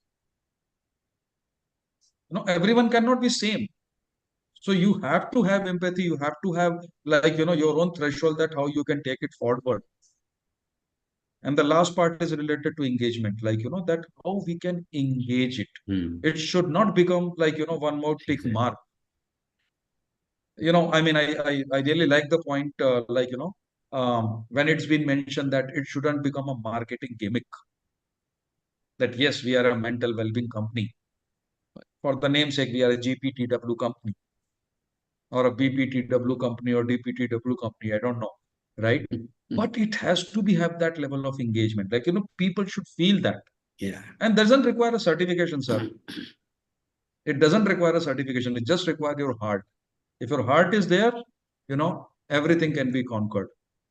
Everyone cannot be same. So you have to have empathy. You have to have your own threshold that how you can take it forward. And the last part is related to engagement, that how we can engage it. It should not become one more tick mark. I mean, I really like the point, when it's been mentioned that it shouldn't become a marketing gimmick. That yes, we are a mental well-being company. For the namesake, we are a GPTW company or a BPTW company or DPTW company. I don't know, right? But it has to be have that level of engagement. People should feel that. Yeah. And doesn't require a certification, sir. It doesn't require a certification. It just requires your heart. If your heart is there, everything can be conquered.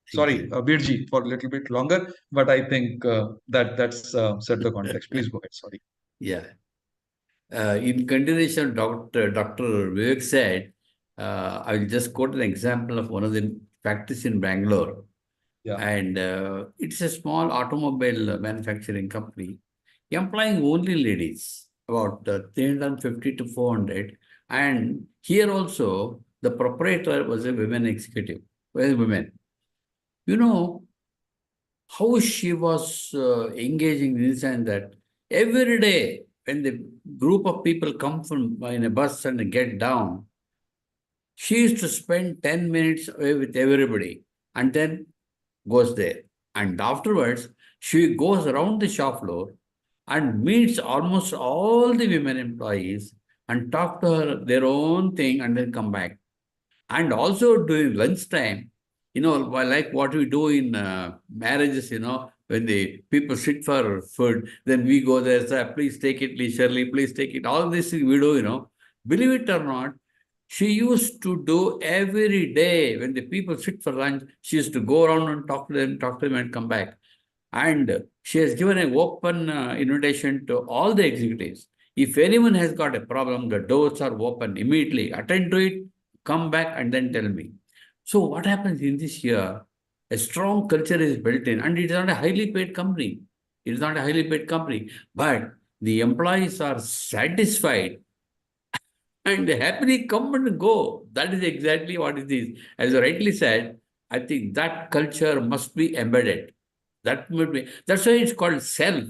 Sorry, Birji, for a little bit longer, but I think that's set the context. Please go ahead. Sorry. Yeah. In continuation, Dr. Vivek said, I will just quote an example of one of the factories in Bangalore. Yeah. And it's a small automobile manufacturing company, employing only ladies, about 350 to 400. And here also, the proprietor was a women executive, well, women. You know, how she was engaging in this and that. Every day, when the group of people come from in a bus and get down, she used to spend 10 minutes away with everybody and then goes there. And afterwards, she goes around the shop floor and meets almost all the women employees and talk to her their own thing and then come back. And also during lunchtime, like what we do in marriages, when the people sit for food, then we go there, sir, please take it leisurely, please take it. All this we do, Believe it or not, she used to do every day when the people sit for lunch, she used to go around and talk to them and come back. And she has given an open invitation to all the executives. If anyone has got a problem, the doors are open immediately. Attend to it, come back and then tell me. So what happens in this year? A strong culture is built in, and it is not a highly paid company. It is not a highly paid company, but the employees are satisfied and they happily come and go. That is exactly what it is. As you rightly said, I think that culture must be embedded. That's why it's called self.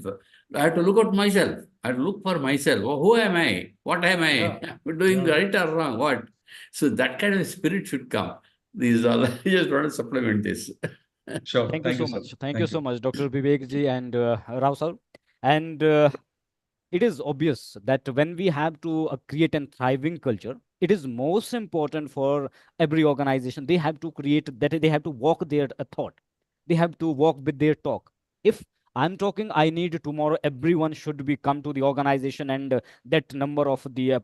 I have to look at myself. I have to look for myself. Oh, who am I? What am I? Yeah. Am I doing Yeah. right or wrong? What? So that kind of spirit should come. These are I just want to supplement this. Sure. Thank you so sir. much. Thank you so much, Dr. Vivek ji and Rao sir. And it is obvious that when we have to create a thriving culture, it is most important for every organization. They have to create that, they have to walk their thought. They have to walk with their talk. If I'm talking, I need tomorrow everyone should be come to the organization, and that number of the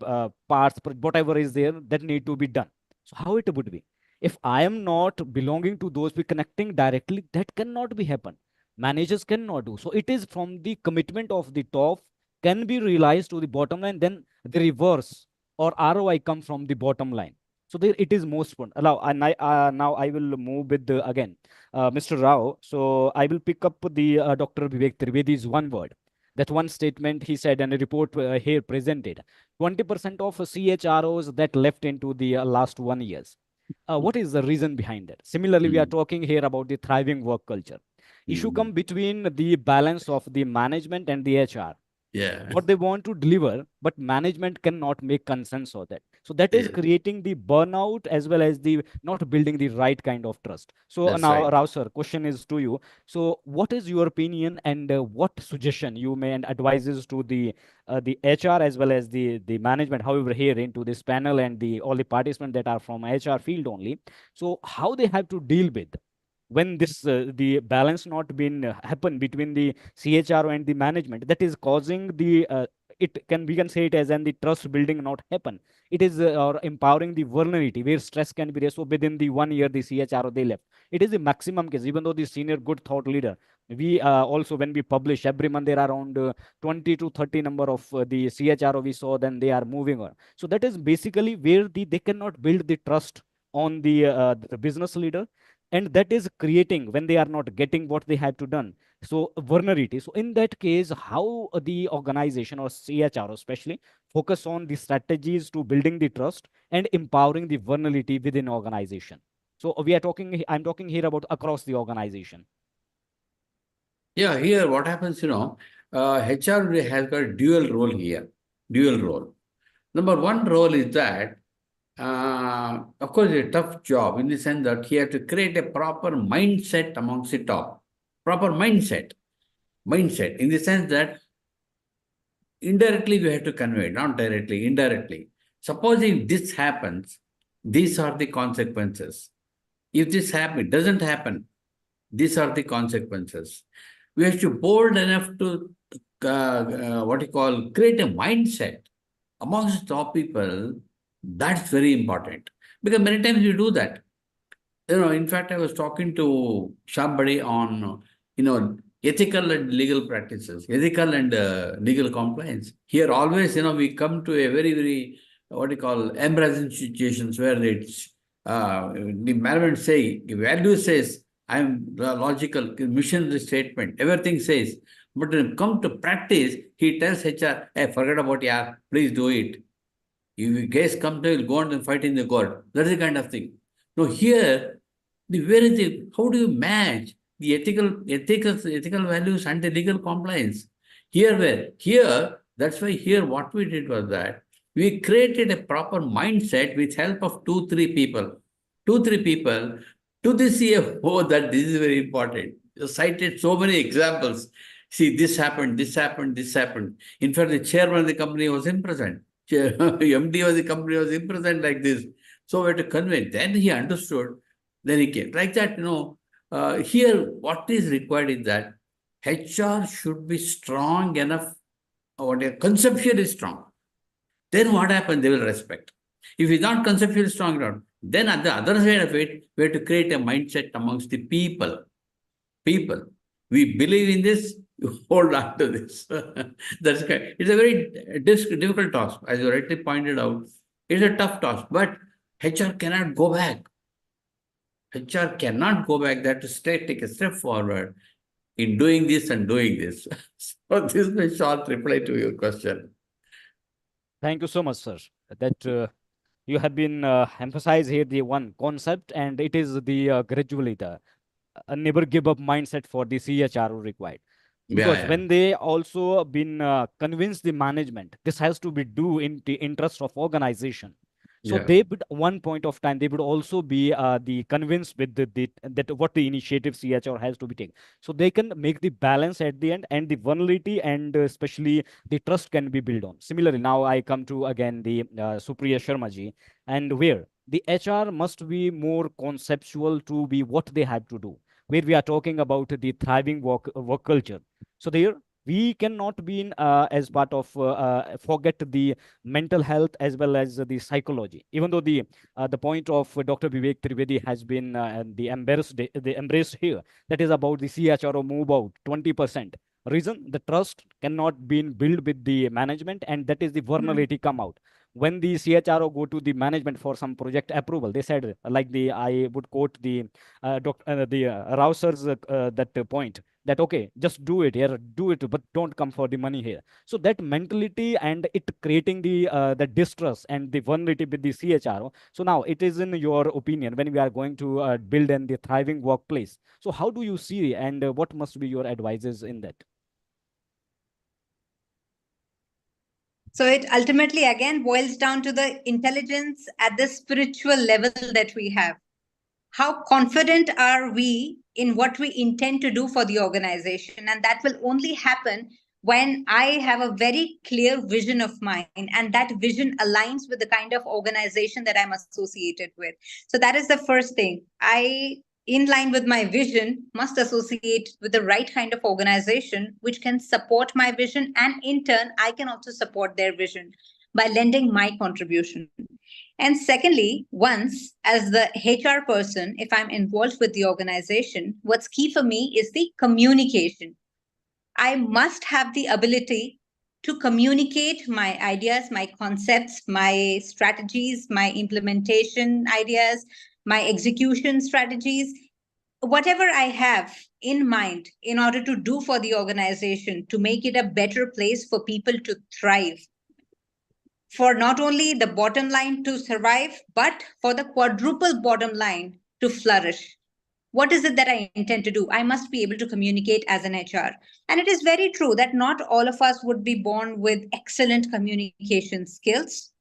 parts, whatever is there, that need to be done. So how it would be? If I am not belonging to those, be connecting directly, that cannot be happen. Managers cannot do. So it is from the commitment of the top can be realized to the bottom line, then the reverse or ROI come from the bottom line. So there it is most important. Now I will move with again Mr. Rao. So I will pick up the Dr. Vivek Trivedi's one word. That one statement he said in a report here presented. 20% of CHROs that left into the last 1 years. What is the reason behind that? Similarly, we are talking here about the thriving work culture. Issue come between the balance of the management and the HR. Yeah. What they want to deliver, but management cannot make consensus of that. So that is creating the burnout as well as the not building the right kind of trust. So That's now, right. Rao sir, question is to you. So what is your opinion and what suggestion you may and advises to the HR as well as the management, however, here into this panel and the all the participants that are from HR field only. So how they have to deal with when this the balance not been happen between the CHRO and the management, that is causing the it can we can say it as and the trust building not happen. It is or empowering the vulnerability where stress can be raised. So within the 1 year the CHRO they left. It is the maximum case, even though the senior good thought leader. We also when we publish every month there are around 20 to 30 number of the CHRO we saw, then they are moving on. So that is basically where they cannot build the trust on the business leader, and that is creating when they are not getting what they have to done, so vulnerability. So in that case, how the organization or CHR especially focus on the strategies to building the trust and empowering the vulnerability within organization. So we are talking, I'm talking here about across the organization. Yeah, here what happens, HR has got a dual role here. Dual role. Number one role is that, of course, it's a tough job in the sense that he has to create a proper mindset amongst the top. Proper mindset. Mindset in the sense that indirectly we have to convey, not directly, indirectly. Suppose if this happens, these are the consequences. If this doesn't happen, these are the consequences. We have to bold enough to create a mindset amongst top people. That's very important because many times we do that. In fact, I was talking to somebody on, ethical and legal practices, ethical and legal compliance. Here, always, we come to a very, very, embarrassing situations where it's, the management say, the value says, I'm logical, mission statement, everything says. But when it comes to practice, he tells HR, hey, forget about it, please do it. If case comes to, you'll go on and fight in the court. That's the kind of thing. Now here, how do you match the ethical values and the legal compliance? That's why here what we did was that we created a proper mindset with help of two, three people to the CFO that this is very important. You cited so many examples. See, this happened, this happened, this happened. In fact, the chairman of the company was present. MD of the company was present like this. So we had to convey. Then he understood. Then he came. Like that, here what is required is that HR should be strong enough, or their conceptual is strong. Then what happens? They will respect. If he's not conceptually strong enough, then at the other side of it, we have to create a mindset amongst the people. People. We believe in this, you hold on to this. That's kind. It's a very difficult task, as you rightly pointed out. It's a tough task, but HR cannot go back. HR cannot go back. They have to take a step forward in doing this and doing this. So this is my short reply to your question. Thank you so much, sir. That you have been emphasized here the one concept, and it is the gradually the never give up mindset for the CHRO required. Because when they also been convinced the management, this has to be do in the interest of organization. So they would one point of time they would also be the convinced with that what the initiative CHR has to be taken. So they can make the balance at the end, and the vulnerability and especially the trust can be built on. Similarly, now I come to again the Supriya Sharma ji, and where the HR must be more conceptual to be what they have to do, where we are talking about the thriving work culture. So there we cannot be in, as part of forget the mental health as well as the psychology. Even though the point of Dr. Vivek Trivedi has been the embraced here, that is about the CHRO move out 20%. Reason the trust cannot be built with the management, and that is the vulnerability come out when the CHRO go to the management for some project approval. They said like I would quote the Rauser's that point that okay, just do it here, do it, but don't come for the money here. So that mentality and it creating the distrust and the vulnerability with the CHRO. So now it is in your opinion when we are going to build and the thriving workplace. So how do you see and what must be your advices in that? So it ultimately again boils down to the intelligence at the spiritual level that we have. How confident are we in what we intend to do for the organization? And that will only happen when I have a very clear vision of mine, and that vision aligns with the kind of organization that I'm associated with. So that is the first thing. I, in line with my vision, must associate with the right kind of organization which can support my vision, and in turn I can also support their vision by lending my contribution. And secondly, once as the HR person, if I'm involved with the organization, what's key for me is the communication. I must have the ability to communicate my ideas, my concepts, my strategies, my implementation ideas, my execution strategies, whatever I have in mind in order to do for the organization to make it a better place for people to thrive, for not only the bottom line to survive, but for the quadruple bottom line to flourish. What is it that I intend to do? I must be able to communicate as an HR. And it is very true that not all of us would be born with excellent communication skills.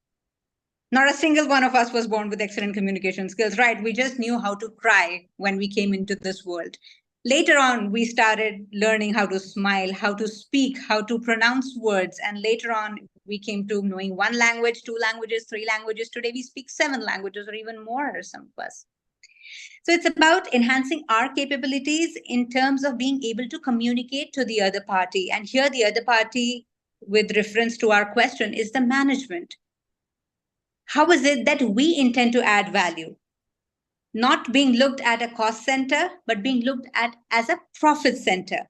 Not a single one of us was born with excellent communication skills, right? We just knew how to cry when we came into this world. Later on, we started learning how to smile, how to speak, how to pronounce words. And later on, we came to knowing one language, two languages, three languages. Today, we speak 7 languages or even more, some of us. So it's about enhancing our capabilities in terms of being able to communicate to the other party. And here, the other party, with reference to our question, is the management. How is it that we intend to add value? Not being looked at a cost center, but being looked at as a profit center.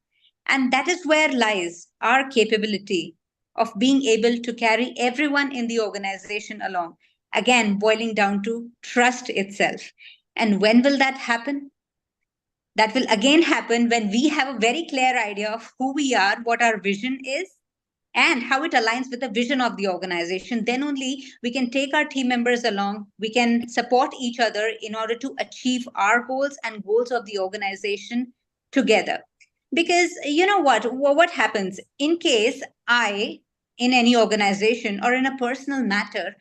And that is where lies our capability of being able to carry everyone in the organization along. Again, boiling down to trust itself. And when will that happen? That will again happen when we have a very clear idea of who we are, what our vision is, and how it aligns with the vision of the organization. Then only we can take our team members along, we can support each other in order to achieve our goals and goals of the organization together. Because you know what happens in case I, in any organization or in a personal matter,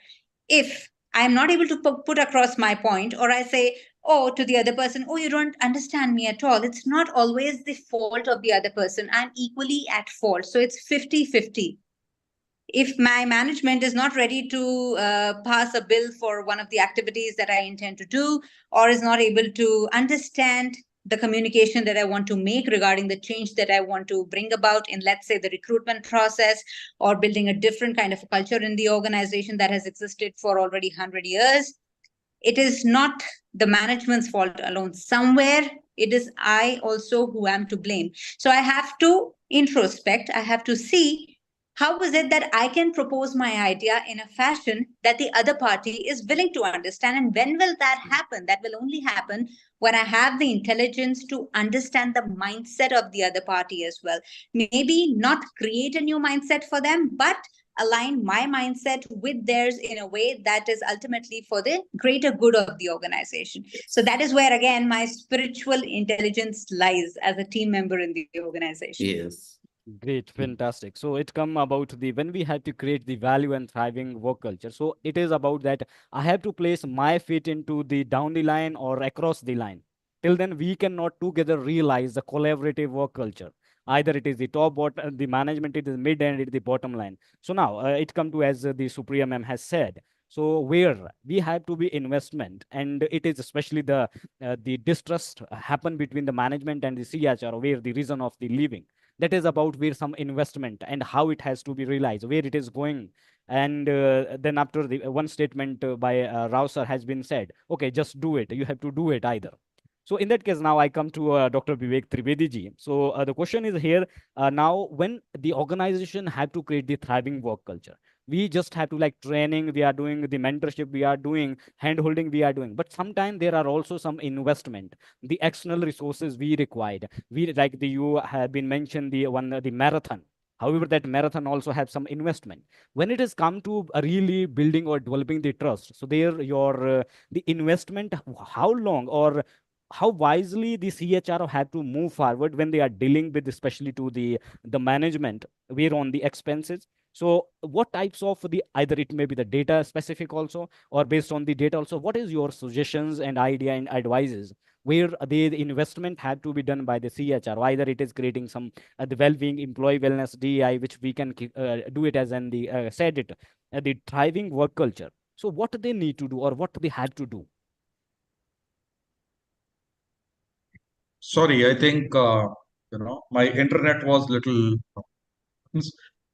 if I'm not able to put across my point, or I say, oh, to the other person, oh, you don't understand me at all. It's not always the fault of the other person. I'm equally at fault. So it's 50-50. If my management is not ready to pass a bill for one of the activities that I intend to do, or is not able to understand the communication that I want to make regarding the change that I want to bring about in, let's say, the recruitment process, or building a different kind of culture in the organization that has existed for already 100 years, it is not the management's fault alone. Somewhere it is I also who am to blame. So I have to introspect. I have to see, how is it that I can propose my idea in a fashion that the other party is willing to understand? And when will that happen? That will only happen when I have the intelligence to understand the mindset of the other party as well. Maybe not create a new mindset for them, but align my mindset with theirs in a way that is ultimately for the greater good of the organization. So that is where, again, my spiritual intelligence lies as a team member in the organization. Yes. Great, fantastic. So it come about the when we have to create the value and thriving work culture. So it is about that I have to place my feet into the down the line or across the line. Till then, we cannot together realize the collaborative work culture. Either it is the top, bottom, the management, it is mid, and it is the bottom line. So now it come to as the Supriya ma'am has said. So where we have to be investment, and it is especially the distrust happen between the management and the CHR, where the reason of the leaving, that is about where some investment and how it has to be realized, where it is going. And then after the one statement by Rao sir has been said, okay, just do it, you have to do it either. So in that case, now I come to Dr. Vivek Trivedi ji. So the question is here, now when the organization have to create the thriving work culture, we just have to like training, we are doing the mentorship, we are doing hand holding, we are doing, but sometimes there are also some investment, the external resources we required. We like the you have been mentioned the one the marathon. However, that marathon also have some investment. When it has come to really building or developing the trust, so there your the investment, how long or how wisely the CHR have to move forward when they are dealing with, especially to the management, where on the expenses, So what types of either it may be the data specific also, or based on the data also, what is your suggestions and idea and advices where the investment had to be done by the CHR, either it is creating some the well-being, employee wellness, DEI, which we can do it as in the said it, the thriving work culture. So what they need to do or what they had to do? Sorry, I think my internet was little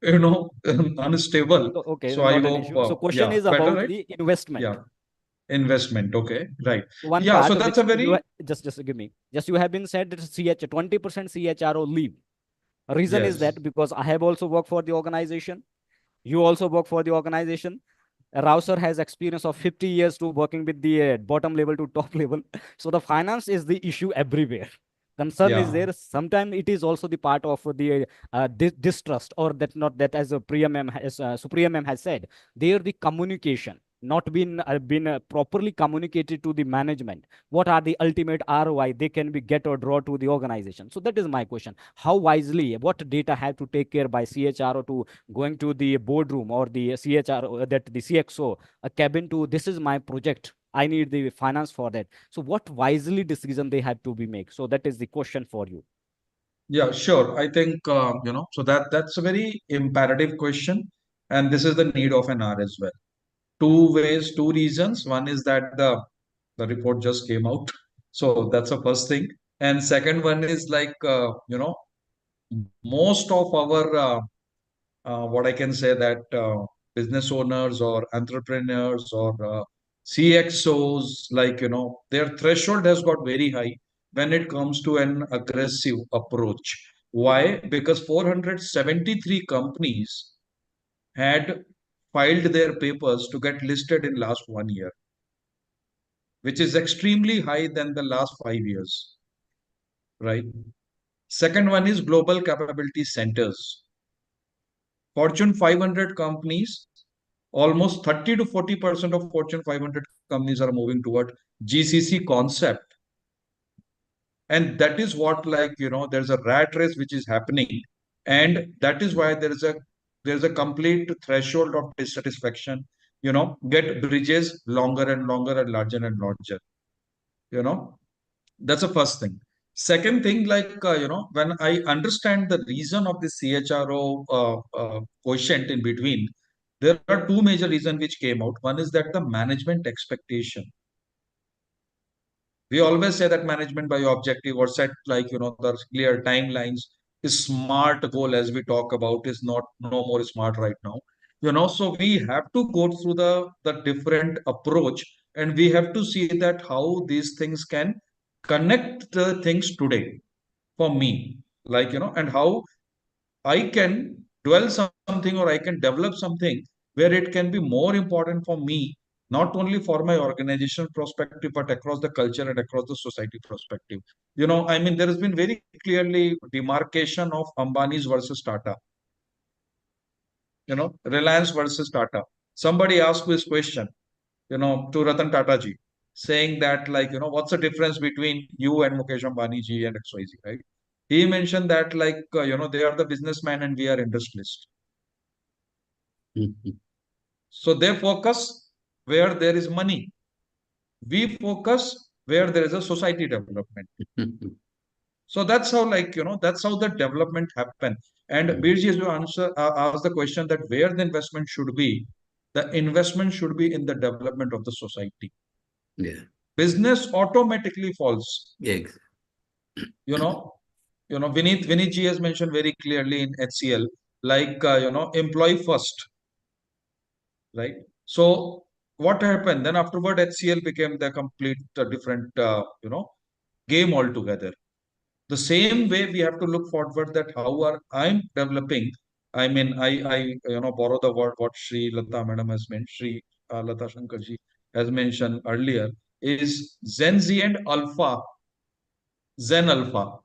unstable. Okay, So I not an hope issue. So question is better, about right? the investment. Yeah, investment. Okay, right. One Yeah, part so that's which a very just give me, just you have been said that 20% CHRO leave. Reason is yes. that because I have also worked for the organization, you also work for the organization. Rao sir has experience of 50 years to working with the bottom level to top level. So the finance is the issue everywhere. Concern is Yeah. there. Sometimes it is also the part of the distrust, or that not that as a Priya ma'am has, Supriya ma'am has said, there the communication not been properly communicated to the management. What are the ultimate ROI they can be get or draw to the organization? So that is my question. How wisely, what data have to take care by CHRO to going to the boardroom or the CHRO, that the CXO, a cabin to this is my project. I need the finance for that. So what wisely decision they have to be make? So that is the question for you. Yeah, sure. I think so that's a very imperative question, and this is the need of an hour as well. Two ways, two reasons. One is that the report just came out, so that's the first thing. And second one is like most of our what I can say that business owners or entrepreneurs or CXOs, like their threshold has got very high when it comes to an aggressive approach. Why? Because 473 companies had filed their papers to get listed in last 1 year, which is extremely high than the last 5 years, right? Second one is global capability centers. Fortune 500 companies, almost 30 to 40% of Fortune 500 companies are moving toward GCC concept. And that is what, like, there's a rat race which is happening. And that is why there's a complete threshold of dissatisfaction, get bridges longer and longer and larger and larger, you know. That's the first thing. Second thing, like, when I understand the reason of the CHRO quotient in between, there are two major reasons which came out. One is that the management expectation. We always say that management by objective or set, like, the clear timelines is smart goal, as we talk about, is not no more smart right now. So we have to go through the different approach, and we have to see that how these things can connect the things today for me, like, and how I can dwell something or I can develop something where it can be more important for me, not only for my organizational perspective, but across the culture and across the society perspective. I mean, there has been very clearly demarcation of Ambani's versus Tata, Reliance versus Tata. Somebody asked this question, to Ratan Tata ji, saying that, like, what's the difference between you and Mukesh Ambani ji and XYZ, right? He mentioned that, like, they are the businessman and we are industrialists. So they focus where there is money. We focus where there is a society development. So that's how, like, that's how the development happen. And Birji, as you ask the question that where the investment should be, the investment should be in the development of the society. Yeah. Business automatically falls. Yeah. Vineet ji has mentioned very clearly in HCL, like, employee first, right? So what happened then afterward? HCL became the complete different, game altogether. The same way we have to look forward that how are I'm developing. I mean, I borrow the word what Sri Lata Madam has mentioned, Sri Lata Shankarji has mentioned earlier, is Gen Z and Alpha, Zen Alpha,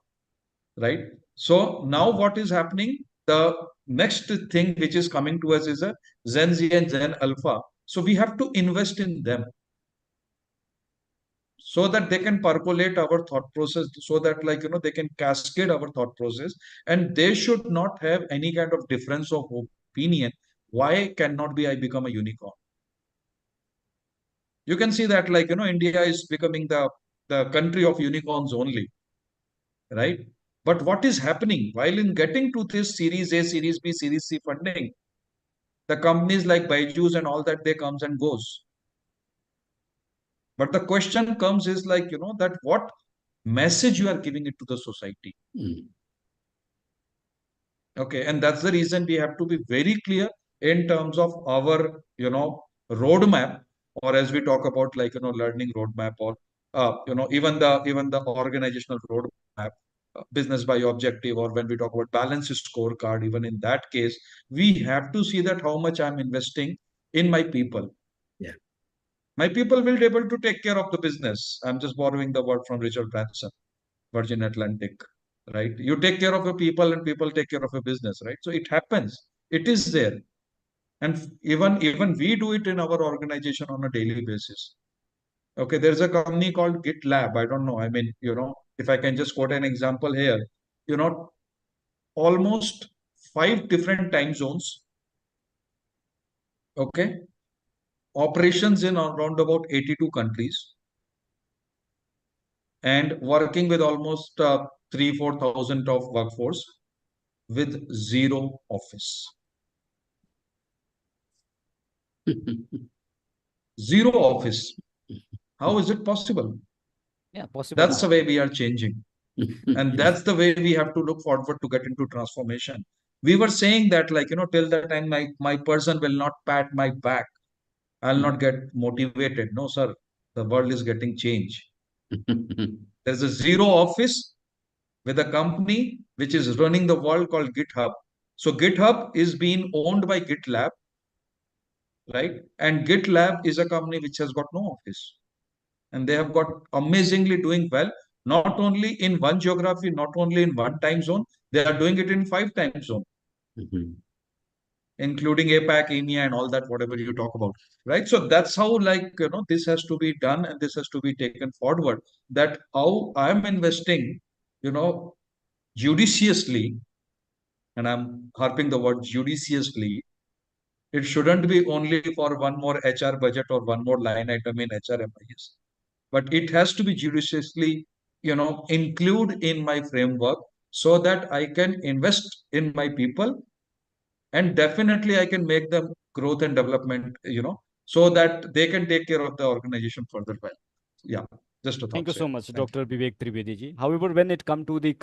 right? So now what is happening? The next thing which is coming to us is a Gen Z and Gen Alpha. So we have to invest in them so that they can percolate our thought process, so that, like, they can cascade our thought process, and they should not have any kind of difference of opinion why cannot be I become a unicorn? You can see that, like, India is becoming the country of unicorns only, right? But what is happening while in getting to this Series A, Series B, Series C funding, the companies like Byju's and all that, they comes and goes. But the question comes is like, that what message you are giving it to the society. Okay, and that's the reason we have to be very clear in terms of our, roadmap, or as we talk about, like, learning roadmap, or even the organizational roadmap, business by objective, or when we talk about balanced scorecard, even in that case, we have to see that how much I'm investing in my people. Yeah. My people will be able to take care of the business. I'm just borrowing the word from Richard Branson, Virgin Atlantic, right? You take care of your people and people take care of your business, right? So it happens. It is there. And even we do it in our organization on a daily basis. Okay, there's a company called GitLab. I don't know. I mean, if I can just quote an example here, almost 5 different time zones. Okay, operations in around about 82 countries, and working with almost 3,000-4,000 of workforce with zero office. Zero office. How is it possible? Yeah, possible. That's the way we are changing. And that's the way we have to look forward to get into transformation. We were saying that, like, till the time my person will not pat my back, I'll not get motivated. No, sir. The world is getting changed. There's a zero office with a company which is running the world called GitHub. So GitHub is being owned by GitLab, right? And GitLab is a company which has got no office. And they have got amazingly doing well, not only in one geography, not only in one time zone, they are doing it in 5 time zones, including APAC, EMEA, and all that, whatever you talk about, right? So that's how, like, this has to be done, and this has to be taken forward, that how I'm investing, judiciously, and I'm harping the word judiciously. It shouldn't be only for one more HR budget or one more line item in HRMIS, but it has to be judiciously, include in my framework, so that I can invest in my people, and definitely I can make them growth and development, so that they can take care of the organization further well. Yeah, just a thought. Thank you so much, Thank you. Dr. Vivek Trivedi ji. However, when it come to the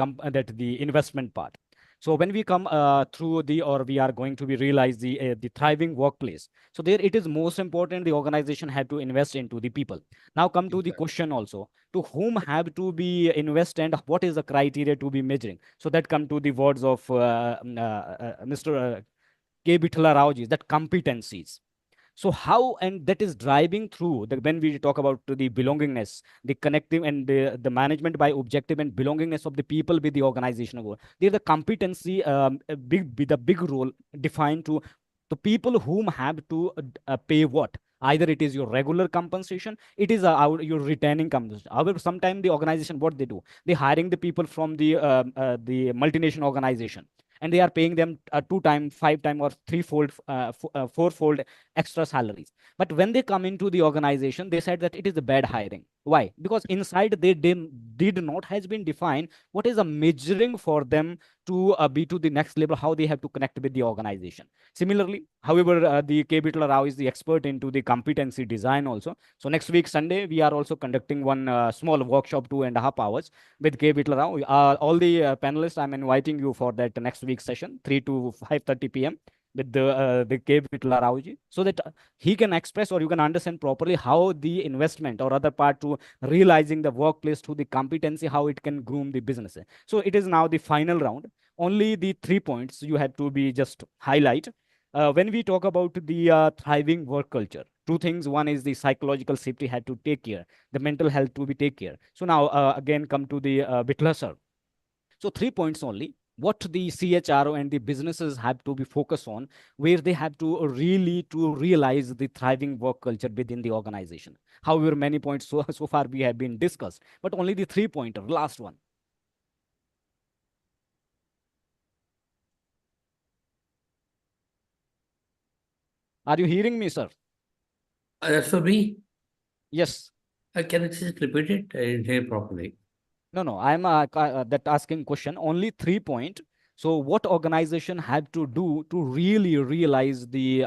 investment part, so when we come through or we are going to be realize the thriving workplace. So there it is most important the organization have to invest into the people. Now come to the question also, to whom have to be invest and what is the criteria to be measuring. So that come to the words of Mr. K. Vithala Rao ji, that competencies. So how, and that is driving through when we talk about the belongingness, the connective and the management by objective and belongingness of the people with the organizational goal. There the competency with a big role defined to the people whom have to pay what. Either it is your regular compensation, it is your retaining compensation. However, sometimes the organization, what they do, they hiring the people from the multinational organization, and they are paying them 2 time, 5 time, or threefold, fourfold extra salaries. But when they come into the organization, they said that it is a bad hiring. Why? Because inside they did not has been defined what is a measuring for them to be to the next level, how they have to connect with the organization. Similarly, however, the K. Bitla Rao is the expert into the competency design also. So next week, Sunday, we are also conducting one small workshop, 2.5 hours with K. Bitla Rao. All the panelists, I'm inviting you for that next week session, 3 to 5:30 p.m. with the K. Bitla Rao ji, so that he can express or you can understand properly how the investment or other part to realizing the workplace through the competency, how it can groom the business. So it is now the final round. Only the 3 points you have to be just highlight. When we talk about the thriving work culture, 2 things. One is the psychological safety had to take care, the mental health to be take care. So now again come to the Bitla sir. So 3 points only. What the CHRO and the businesses have to be focused on, where they have to really to realize the thriving work culture within the organization. However, many points so far we have been discussed, but only the 3-pointer, last one. Are you hearing me, sir? That's for me. Yes. Can you just repeat it? I didn't hear properly. No. I'm that asking question. Only 3 point. So, what organization have to do to really realize the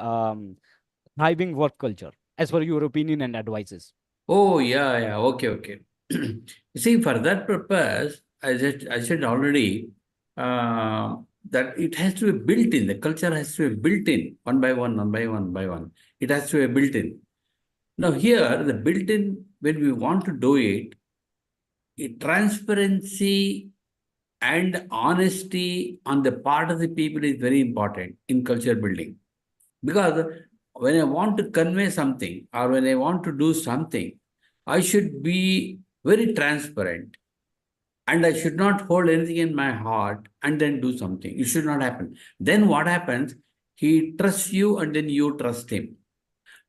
thriving work culture, as per your opinion and advices? Oh, yeah. Okay. You see, for that purpose, I said already that it has to be built in. The culture has to be built in one by one. It has to be built in. Now, here, the built in, when we want to do it, transparency and honesty on the part of the people is very important in culture building. Because when I want to convey something or when I want to do something, I should be very transparent and I should not hold anything in my heart and then do something. It should not happen. Then what happens? He trusts you and then you trust him.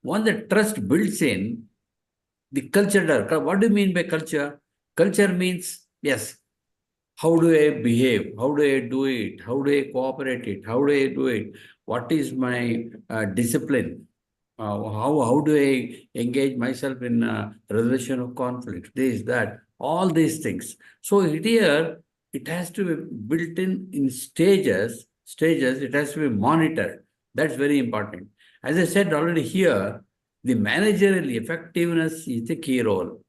Once the trust builds in, the culture does. What do you mean by culture? Culture means, yes, how do I behave? How do I do it? How do I cooperate it? How do I do it? What is my discipline? How do I engage myself in resolution of conflict? This, that, all these things. So here, it has to be built in stages. It has to be monitored. That's very important. As I said already here, the managerial effectiveness is the key role.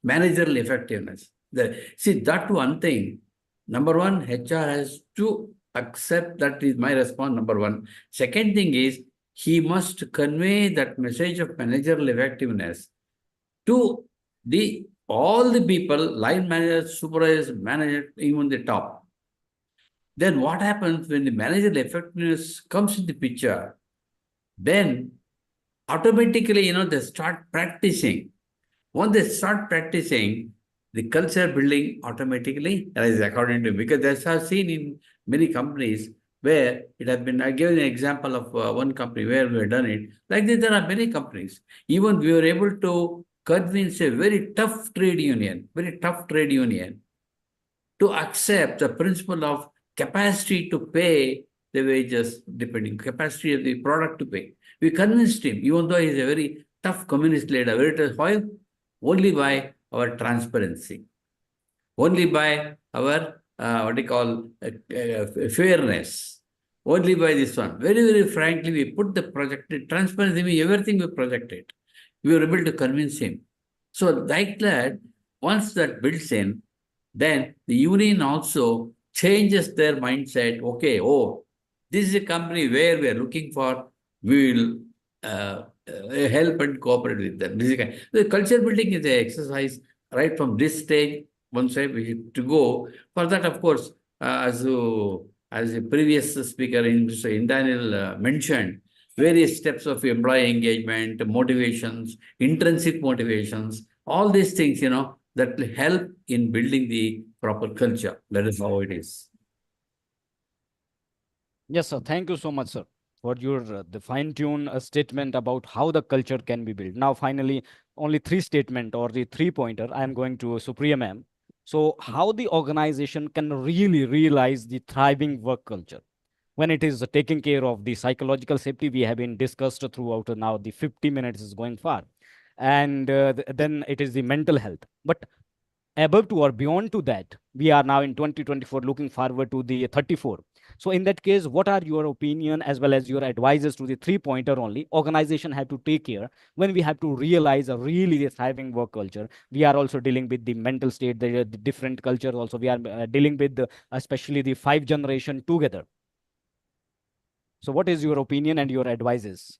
Managerial effectiveness. See, that one thing, number one, HR has to accept that is my response, number one. Second thing is, he must convey that message of managerial effectiveness to all the people, line managers, supervisors, managers, even the top. Then what happens when the managerial effectiveness comes in the picture? Then automatically, they start practicing. Once they start practicing, the culture building automatically arises according to me. Because that's I've seen in many companies where it has been, I gave an example of one company where we have done it. Like this, there are many companies. Even we were able to convince a very tough trade union to accept the principle of capacity to pay the wages, depending capacity of the product to pay. We convinced him, even though he's a very tough communist leader. Why? Only by our transparency, only by our fairness, only by this one. Very, very frankly, we put the projected transparency, everything we projected. We were able to convince him. So like that, once that builds in, then the union also changes their mindset. Okay, this is a company where we are looking for, we will help and cooperate with them. The culture building is an exercise right from this stage. Once we have to go. For that, of course, as a previous speaker in Daniel mentioned, various steps of employee engagement, motivations, intrinsic motivations, all these things, that will help in building the proper culture. That is how it is. Yes, sir. Thank you so much, sir, for your the fine-tuned statement about how the culture can be built. Now, finally, only 3 statement or the 3-pointer I am going to Supriya ma'am. So, how the organization can really realize the thriving work culture when it is taking care of the psychological safety? We have been discussed throughout now. The 50 minutes is going far, and then it is the mental health. But above to or beyond to that, we are now in 2024 looking forward to the 34. So in that case, what are your opinion as well as your advices to the 3-pointer only organization have to take care when we have to realize a really thriving work culture? We are also dealing with the mental state, the different culture also. We are dealing with especially the 5 generation together. So what is your opinion and your advices?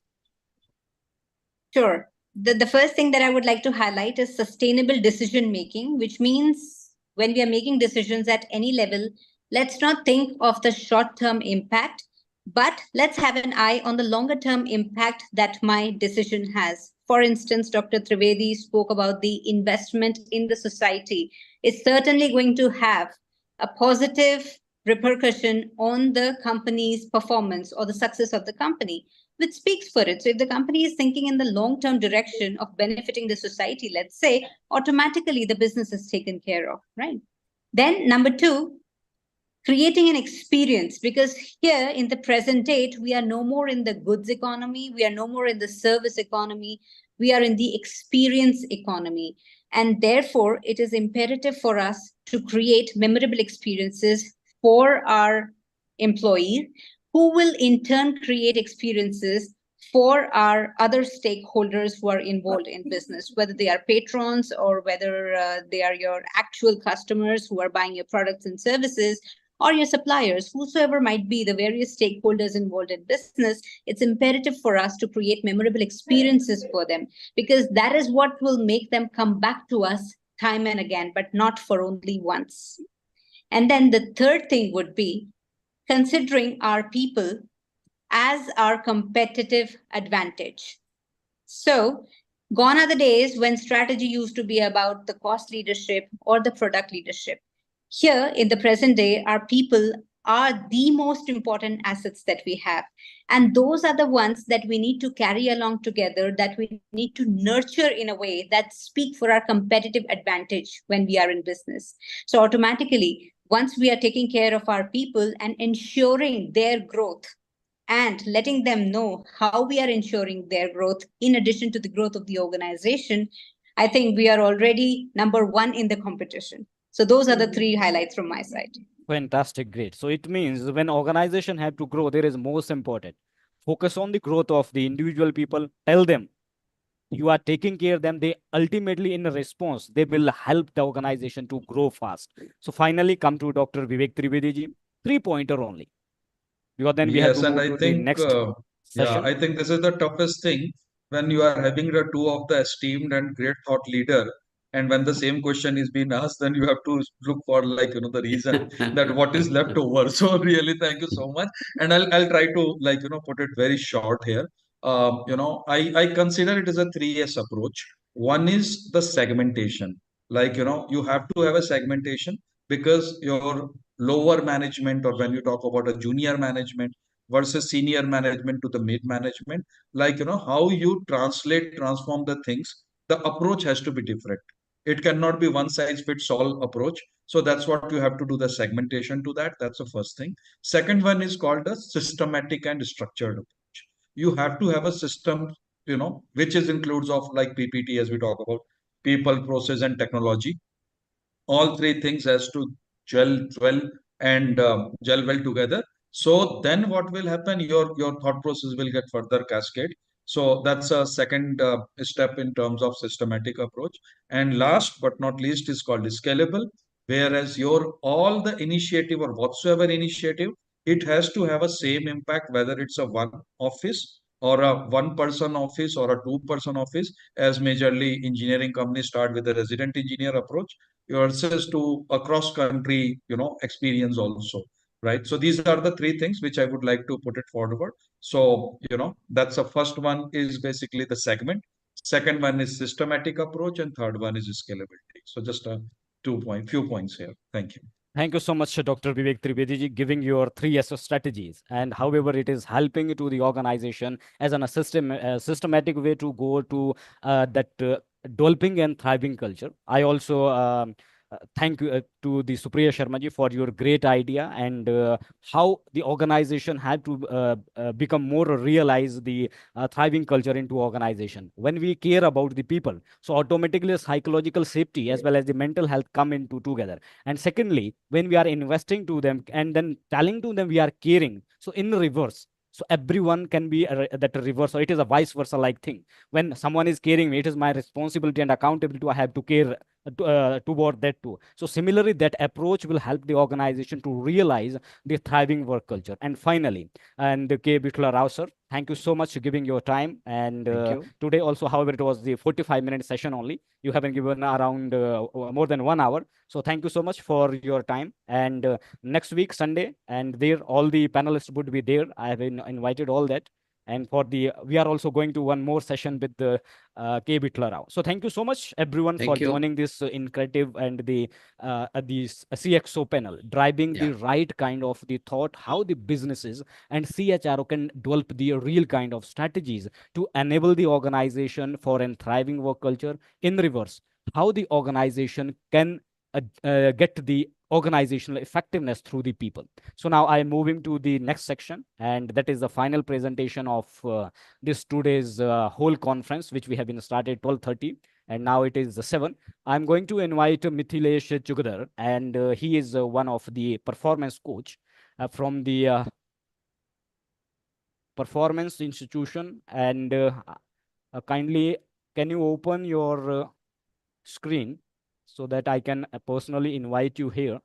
Sure. The first thing that I would like to highlight is sustainable decision making, which means when we are making decisions at any level, let's not think of the short-term impact, but let's have an eye on the longer-term impact that my decision has. For instance, Dr. Trivedi spoke about the investment in the society. It's certainly going to have a positive repercussion on the company's performance or the success of the company, which speaks for it. So if the company is thinking in the long-term direction of benefiting the society, let's say, automatically the business is taken care of, right? Then number 2, creating an experience, because here in the present date, we are no more in the goods economy, we are no more in the service economy, we are in the experience economy. And therefore, it is imperative for us to create memorable experiences for our employees, who will in turn create experiences for our other stakeholders who are involved in business, whether they are patrons or whether they are your actual customers who are buying your products and services, or your suppliers, whosoever might be the various stakeholders involved in business. It's imperative for us to create memorable experiences for them, because that is what will make them come back to us time and again, but not for only once. And then the third thing would be considering our people as our competitive advantage. So, gone are the days when strategy used to be about the cost leadership or the product leadership. Here in the present day, our people are the most important assets that we have. And those are the ones that we need to carry along together, that we need to nurture in a way that speak for our competitive advantage when we are in business. So automatically, once we are taking care of our people and ensuring their growth, and letting them know how we are ensuring their growth in addition to the growth of the organization, I think we are already number one in the competition. So those are the three highlights from my side. Fantastic, great. So it means when organization have to grow, there is most important. Focus on the growth of the individual people. Tell them you are taking care of them. They ultimately, in a response, they will help the organization to grow fast. So finally, come to Dr. Vivek Trivedi ji. 3-pointer only. Because then we have to Yes, and move I to the think, next yeah, session. I think this is the toughest thing when you are having the two of the esteemed and great thought leader, and when the same question is being asked, then you have to look for, like, the reason that what is left over. So really, thank you so much, and I'll try to, like, put it very short here. I consider it as a 3S approach. One is the segmentation. Like, you have to have a segmentation, because your lower management, or when you talk about a junior management versus senior management to the mid management, like, how you transform the things, the approach has to be different. It cannot be one size fits all approach. So that's what you have to do, the segmentation to that. That's the first thing. Second one is called a systematic and structured approach. You have to have a system, which is includes of, like, PPT, as we talk about, people, process, and technology. All three things has to gel well and gel well together. So then what will happen, your thought process will get further cascade. So that's a second step in terms of systematic approach. And last but not least is called scalable, whereas your all the initiative or whatsoever initiative, it has to have a same impact, whether it's a one office or a one person office or a two-person office, as majorly engineering companies start with a resident engineer approach versus to a cross country, experience also, right? So these are the three things which I would like to put it forward. So, that's the first one is basically the segment. Second one is systematic approach, and third one is scalability. So just a few points here. Thank you. Thank you so much, Dr. Vivek Trivedi ji, giving your 3S strategies and however it is helping to the organization as an systematic way to go to that developing and thriving culture. I also thank you to the Supriya Sharma ji for your great idea and how the organization had to become more realize the thriving culture into organization. When we care about the people, so automatically psychological safety as well as the mental health come into together. And secondly, when we are investing to them and then telling to them we are caring, so in reverse, so everyone can be that reverse. So it is a vice versa like thing. When someone is caring me, it is my responsibility and accountability. I have to care toward that too. So similarly, that approach will help the organization to realize the thriving work culture. And finally, and K. Bitla Rao sir, thank you so much for giving your time. And today also, however, it was the 45-minute session only. You haven't given around more than 1 hour. So thank you so much for your time. And next week, Sunday, and there all the panelists would be there. I have invited all that. And for we are also going to one more session with the K. Bitla Rao. So thank you so much, everyone, for joining this incredible and the CXO panel, driving the right kind of the thought, how the businesses and CHRO can develop the real kind of strategies to enable the organization for a thriving work culture. In reverse, how the organization can get the organizational effectiveness through the people. So now I am moving to the next section, and that is the final presentation of this today's whole conference, which we have been started 12:30, and now it is 7. I'm going to invite Mithilesh Chugadar, and he is one of the performance coach from the performance institution. And kindly, can you open your screen so that I can personally invite you here?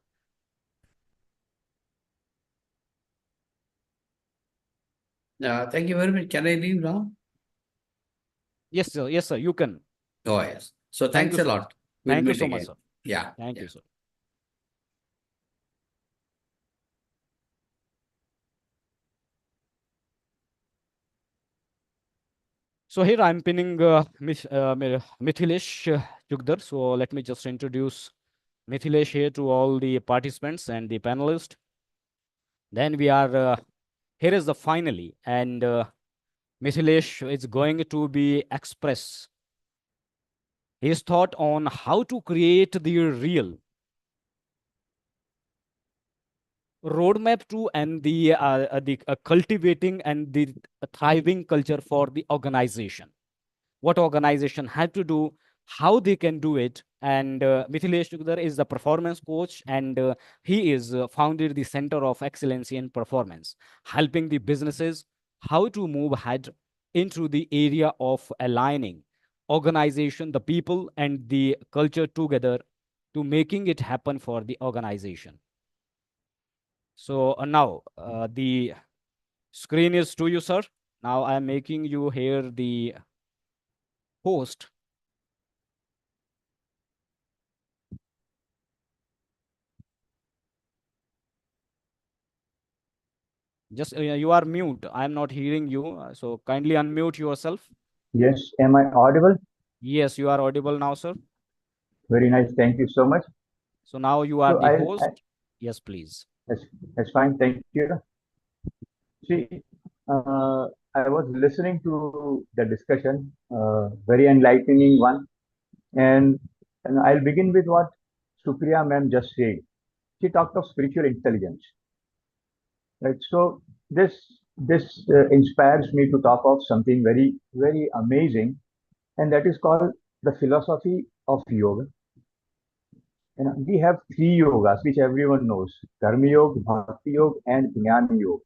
Thank you very much. Can I leave now? Yes, sir. Yes, sir. You can. Oh, yes. So Thank thanks you a so lot. much. We'll Thank you meet so much, again. sir. Yeah. Thank yeah. you, sir. So here I'm pinning Mithilesh Jugdar. So let me just introduce Mithilesh here to all the participants and the panelists. Then we are, here is the finally, and Mithilesh is going to be express his thought on how to create the real roadmap to and the cultivating and the thriving culture for the organization. What organization have to do, how they can do it. And Mithilesh Chugdar is the performance coach, and he is founded the Center of Excellence in Performance, helping the businesses how to move ahead into the area of aligning organization, the people and the culture together to making it happen for the organization. So now the screen is to you, sir. Now I am making you here the host. Just you are mute. I am not hearing you. So kindly unmute yourself. Yes, am I audible? Yes, you are audible now, sir. Very nice. Thank you so much. So now you are So the host. Yes, please. that's fine. Thank you. See, I was listening to the discussion, very enlightening one, and, I'll begin with what Supriya ma'am just said. She talked of spiritual intelligence, right? So this inspires me to talk of something very very amazing, and that is called the philosophy of yoga. We have three yogas which everyone knows: Karma Yoga, Bhakti Yoga, and Jnana Yoga.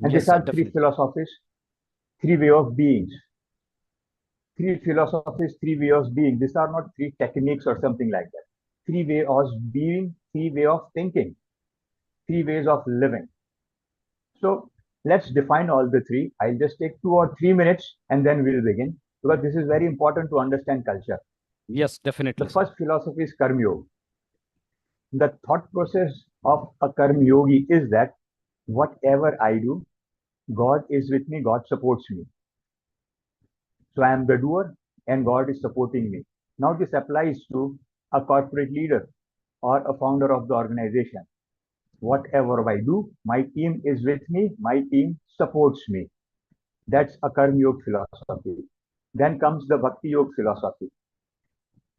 And Yes, these sir, are three definitely. philosophies, three way of beings, three philosophies, three way of being. These are not three techniques or something like that. Three way of being, three way of thinking, three ways of living. So let's define all the three. I'll just take 2 or 3 minutes and then we'll begin, because this is very important to understand culture. Yes, definitely. The first philosophy is Karma Yoga. The thought process of a Karma Yogi is that whatever I do, God is with me, God supports me. So I am the doer and God is supporting me. Now this applies to a corporate leader or a founder of the organization. Whatever I do, my team is with me, my team supports me. That's a Karma Yoga philosophy. Then comes the Bhakti Yoga philosophy.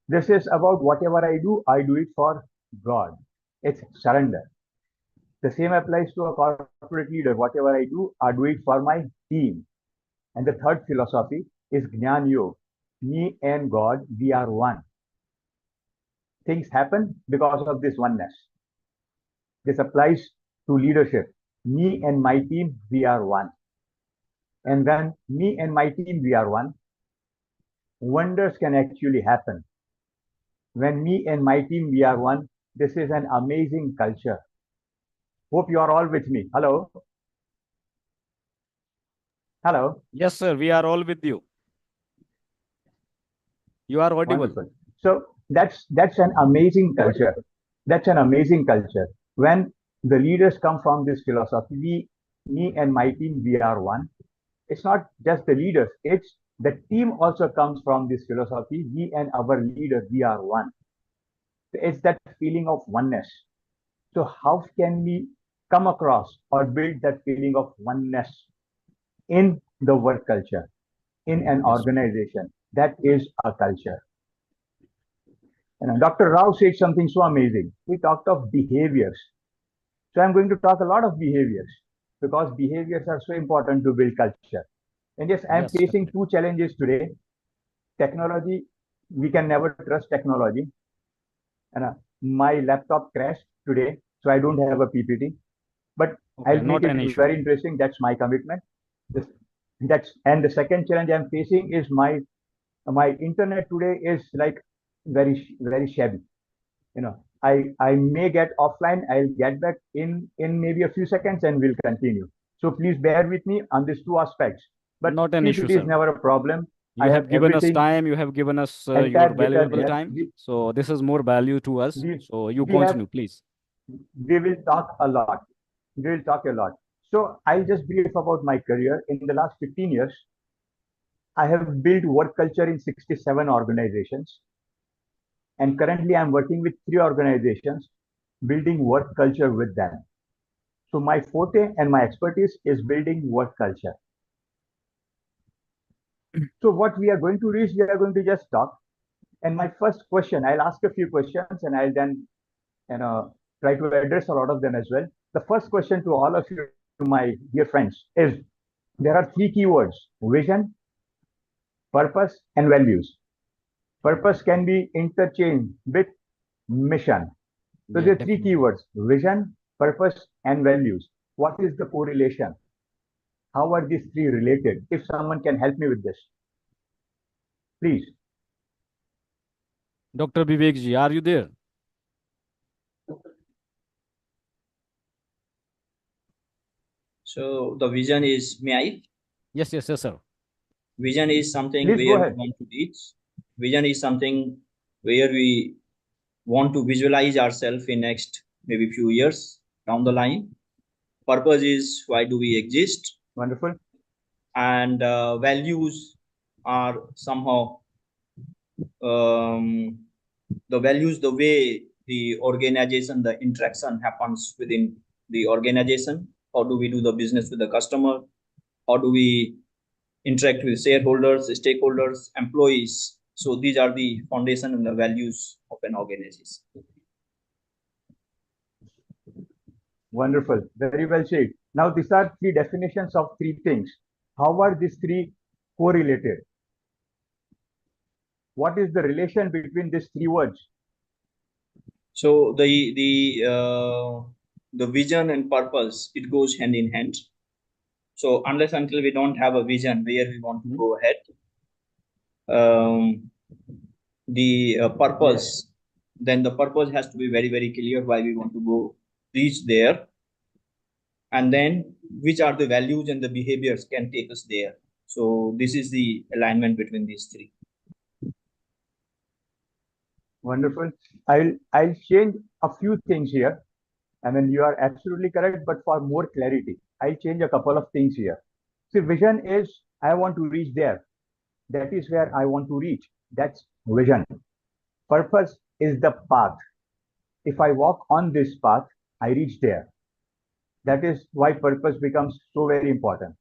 This is about whatever I do it for God. It's surrender. The same applies to a corporate leader. Whatever I do it for my team. And the third philosophy is Jnana Yoga. Me and God, we are one. Things happen because of this oneness. This applies to leadership. Me and my team, we are one. And when me and my team, we are one, wonders can actually happen. When me and my team, we are one, this is an amazing culture. Hope you are all with me. Hello. Hello. Yes, sir. We are all with you. You are audible. Wonderful. So that's an amazing culture. That's an amazing culture. When the leaders come from this philosophy, me and my team, we are one. It's not just the leaders, it's the team also comes from this philosophy. We and our leader, we are one. It's that feeling of oneness. So how can we come across or build that feeling of oneness in the work culture, in an organization? That is a culture. And Dr. Rao said something so amazing. He talked of behaviors. So I'm going to talk a lot of behaviors because behaviors are so important to build culture. And yes, I'm Yes, facing definitely. two challenges today. Technology, we can never trust technology. And my laptop crashed today, so I don't have a PPT. But Okay, I'll make not it an issue. very interesting. That's my commitment. This, and the second challenge I'm facing is my internet today is like very shabby. I may get offline. I'll get back in maybe a few seconds, and we'll continue. So please bear with me on these two aspects. But Not an issue, PPT is sir. never a problem. I You have have given us everything, time, you have given us your entire data valuable there. time. So this is more value to us. We, So you we have continue, please. we will talk a lot. We will talk a lot. So I'll just brief about my career. In the last 15 years, I have built work culture in 67 organizations. And currently I'm working with 3 organizations, building work culture with them. So my forte and my expertise is building work culture. So what we are going to reach, we are going to just talk. And my first question, I'll ask a few questions and I'll then try to address a lot of them as well. The first question to all of you, my dear friends, is there are 3 keywords: vision, purpose, and values. Purpose can be interchanged with mission. So Yeah, there are 3 definitely. keywords: vision, purpose, and values. What is the correlation? How are these 3 related? If someone can help me with this, please. Dr. Vivek ji, are you there? So the vision is, may I? Yes, yes, yes, sir. Vision is something Please go where we ahead. want to reach. Vision is something where we want to visualize ourselves in next maybe few years down the line. Purpose is why do we exist? Wonderful. And values are somehow the values, the way the organization, the interaction happens within the organization. How do we do the business with the customer? How do we interact with shareholders, stakeholders, employees? So these are the foundation and the values of an organization. Wonderful. Very well said. Now, these are 3 definitions of 3 things. How are these 3 correlated? What is the relation between these 3 words? So the vision and purpose, it goes hand in hand. So unless until we don't have a vision where we want to go ahead, the purpose, then the purpose has to be very clear why we want to go reach there, and then which are the values and the behaviors can take us there. So this is the alignment between these 3. Wonderful. I'll change a few things here. I mean, you are absolutely correct, but for more clarity, I'll change a couple of things here. See, vision is I want to reach there. That is where I want to reach. That's vision. Purpose is the path. If I walk on this path, I reach there. That is why purpose becomes so very important.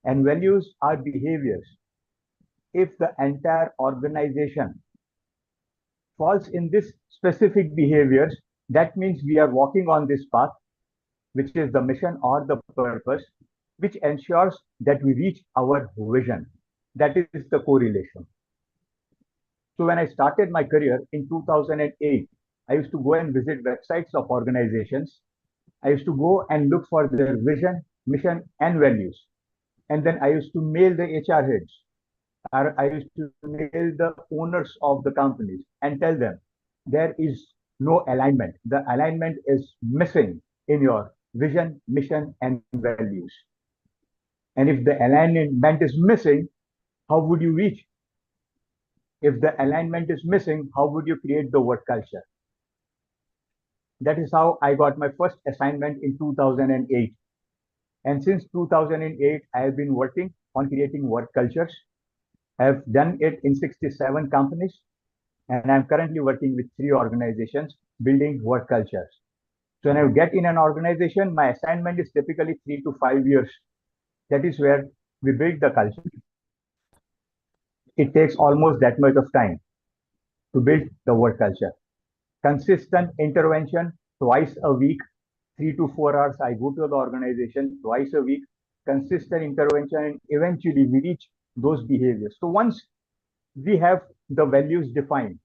And values are behaviors. If the entire organization falls in this specific behaviors, that means we are walking on this path, which is the mission or the purpose, which ensures that we reach our vision. That is the correlation. So when I started my career in 2008, I used to go and visit websites of organizations. I used to go and look for their vision, mission, and values. And then I used to mail the HR heads. I used to mail the owners of the companies and tell them there is no alignment. The alignment is missing in your vision, mission, and values. And if the alignment is missing, how would you reach? If the alignment is missing, how would you create the work culture? That is how I got my first assignment in 2008. And since 2008, I have been working on creating work cultures. I have done it in 67 companies, and I'm currently working with 3 organizations building work cultures. So when I get in an organization, my assignment is typically 3 to 5 years. That is where we build the culture. It takes almost that much of time. to build the work culture. Consistent intervention twice a week, 3 to 4 hours. I go to the organization twice a week, consistent intervention, and eventually we reach those behaviors. So once we have the values defined,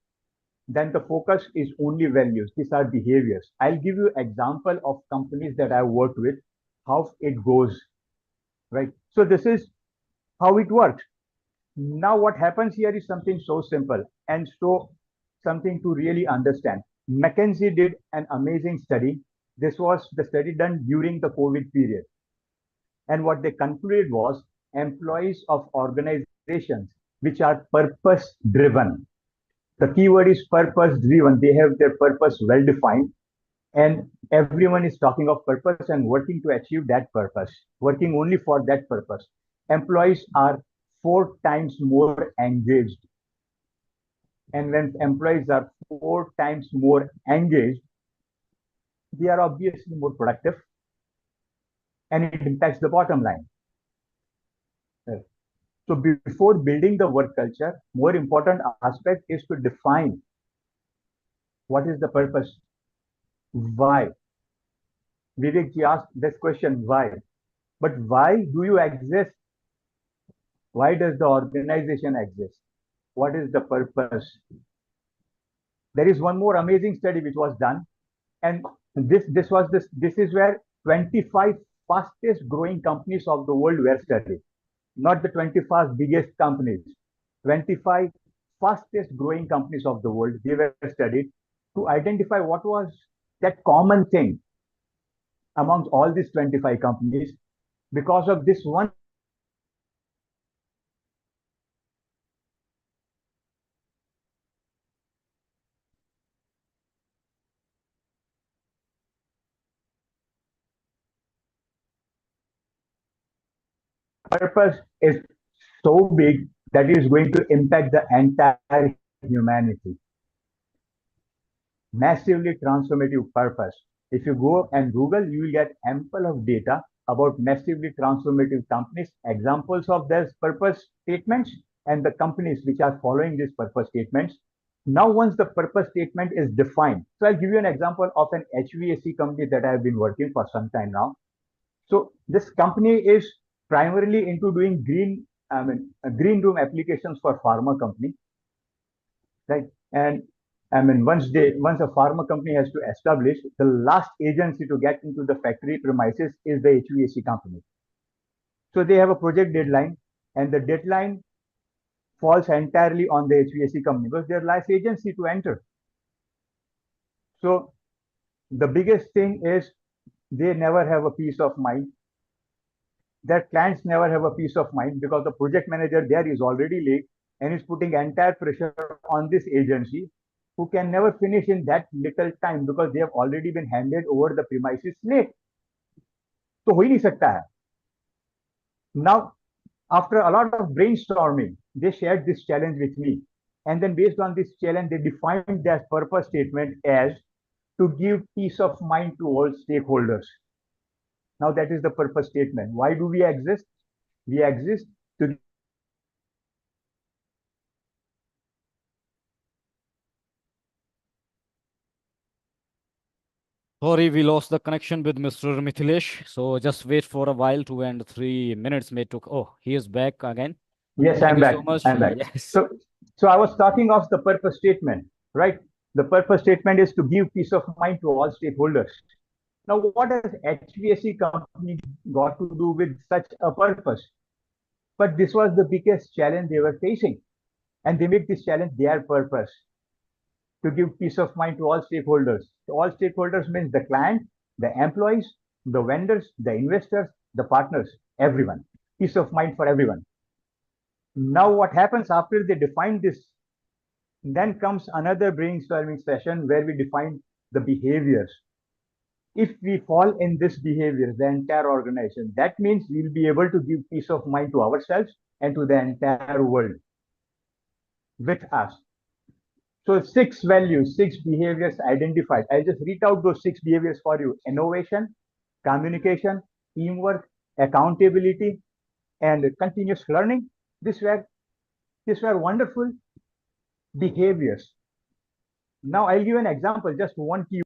then the focus is only values. These are behaviors. I'll give you example of companies that I've worked with, how it goes, right? So this is how it works. Now what happens here is something so simple and so something to really understand. McKinsey did an amazing study. This was the study done during the COVID period. And what they concluded was employees of organizations which are purpose driven. The keyword is purpose driven. They have their purpose well defined, and everyone is talking of purpose and working to achieve that purpose, working only for that purpose. Employees are 4 times more engaged. And when employees are 4 times more engaged, they are obviously more productive, and it impacts the bottom line. So before building the work culture, more important aspect is to define what is the purpose, why. Vivek ji asked this question, why? But why do you exist? Why does the organization exist? What is the purpose? There is one more amazing study which was done, and this is where 25 fastest growing companies of the world were studied. Not the 25 biggest companies, 25 fastest growing companies of the world, they were studied to identify what was that common thing amongst all these 25 companies. Because of this one purpose is so big that it is going to impact the entire humanity. Massively transformative purpose. If you go and Google, you will get ample of data about massively transformative companies, examples of their purpose statements, and the companies which are following these purpose statements. Now, once the purpose statement is defined, so I'll give you an example of an HVAC company that I have been working for some time now. So this company is primarily into doing green room applications for pharma company, right? And once a pharma company has to establish, the last agency to get into the factory premises is the HVAC company. So they have a project deadline, and the deadline falls entirely on the HVAC company because they're last agency to enter. So the biggest thing is they never have a peace of mind. Their clients never have a peace of mind because the project manager there is already late and is putting entire pressure on this agency, who can never finish in that little time because they have already been handed over the premises late. So ho hi nahi sakta hai. Now, after a lot of brainstorming, they shared this challenge with me. And then based on this challenge, they defined their purpose statement as to give peace of mind to all stakeholders. Now that is the purpose statement. Why do we exist? We exist to Sorry, we lost the connection with Mr. Mithilesh. So just wait for a while. 2 and 3 minutes may took. Oh, he is back again. Yes, Thank I'm you back. so much. I'm back. Yes. So I was talking of the purpose statement, right? The purpose statement is to give peace of mind to all stakeholders. Now, what has HVAC company got to do with such a purpose? But this was the biggest challenge they were facing, and they made this challenge their purpose, to give peace of mind to all stakeholders. So all stakeholders means the client, the employees, the vendors, the investors, the partners, everyone. Peace of mind for everyone. Now, what happens after they define this? Then comes another brainstorming session where we define the behaviors. If we fall in this behavior, the entire organization, that means we'll be able to give peace of mind to ourselves and to the entire world with us. So 6 values, 6 behaviors identified. I'll just read out those 6 behaviors for you. Innovation, communication, teamwork, accountability, and continuous learning. These were wonderful behaviors Now I'll give an example, just one key.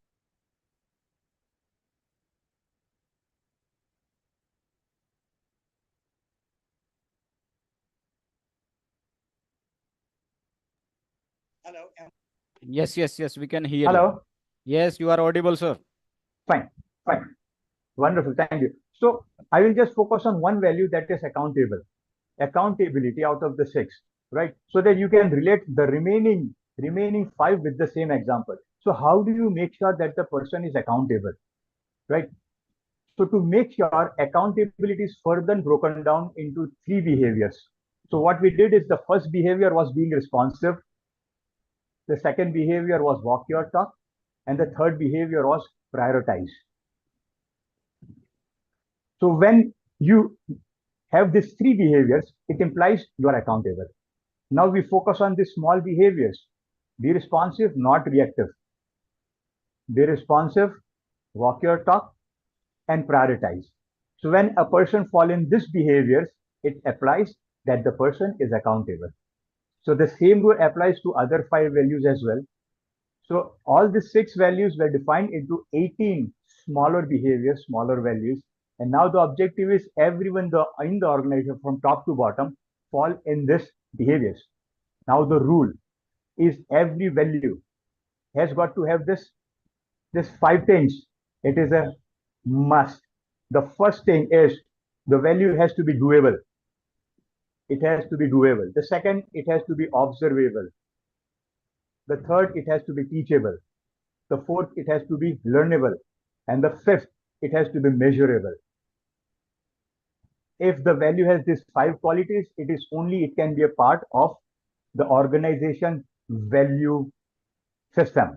Hello. Yes, we can hear you. Hello. Yes, you are audible, sir. Fine. Wonderful. Thank you. So I will just focus on one value, that is accountable. Accountability out of the 6, right? So that you can relate the remaining 5 with the same example. So how do you make sure that the person is accountable, right? So to make sure accountability is further broken down into 3 behaviors. So what we did is the first behavior was being responsive. The second behavior was walk your talk. And the third behavior was prioritize. So when you have these 3 behaviors, it implies you are accountable. Now we focus on the small behaviors. Be responsive, not reactive. Be responsive, walk your talk, and prioritize. So when a person fall in these behaviors, it applies that the person is accountable. So the same rule applies to other 5 values as well. So all the 6 values were defined into 18 smaller behaviors, smaller values. And now the objective is everyone in the organization from top to bottom fall in this behaviors. Now the rule is every value has got to have this 5 things. It is a must. The first thing is the value has to be doable. It has to be doable. The second, it has to be observable. The third, it has to be teachable. The fourth, it has to be learnable. And the fifth, it has to be measurable. If the value has these 5 qualities, it can be a part of the organization value system.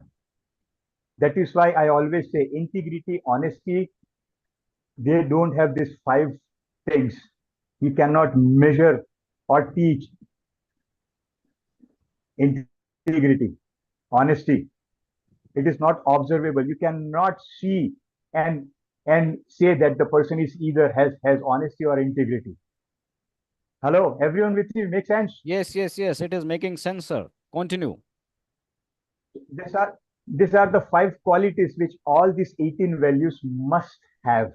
That is why I always say integrity, honesty, they don't have these 5 things. You cannot measure or teach integrity, honesty. It is not observable. You cannot see and say that the person is either has honesty or integrity. Hello, everyone with me? Make sense? Yes. It is making sense, sir. Continue. These are the 5 qualities which all these 18 values must have.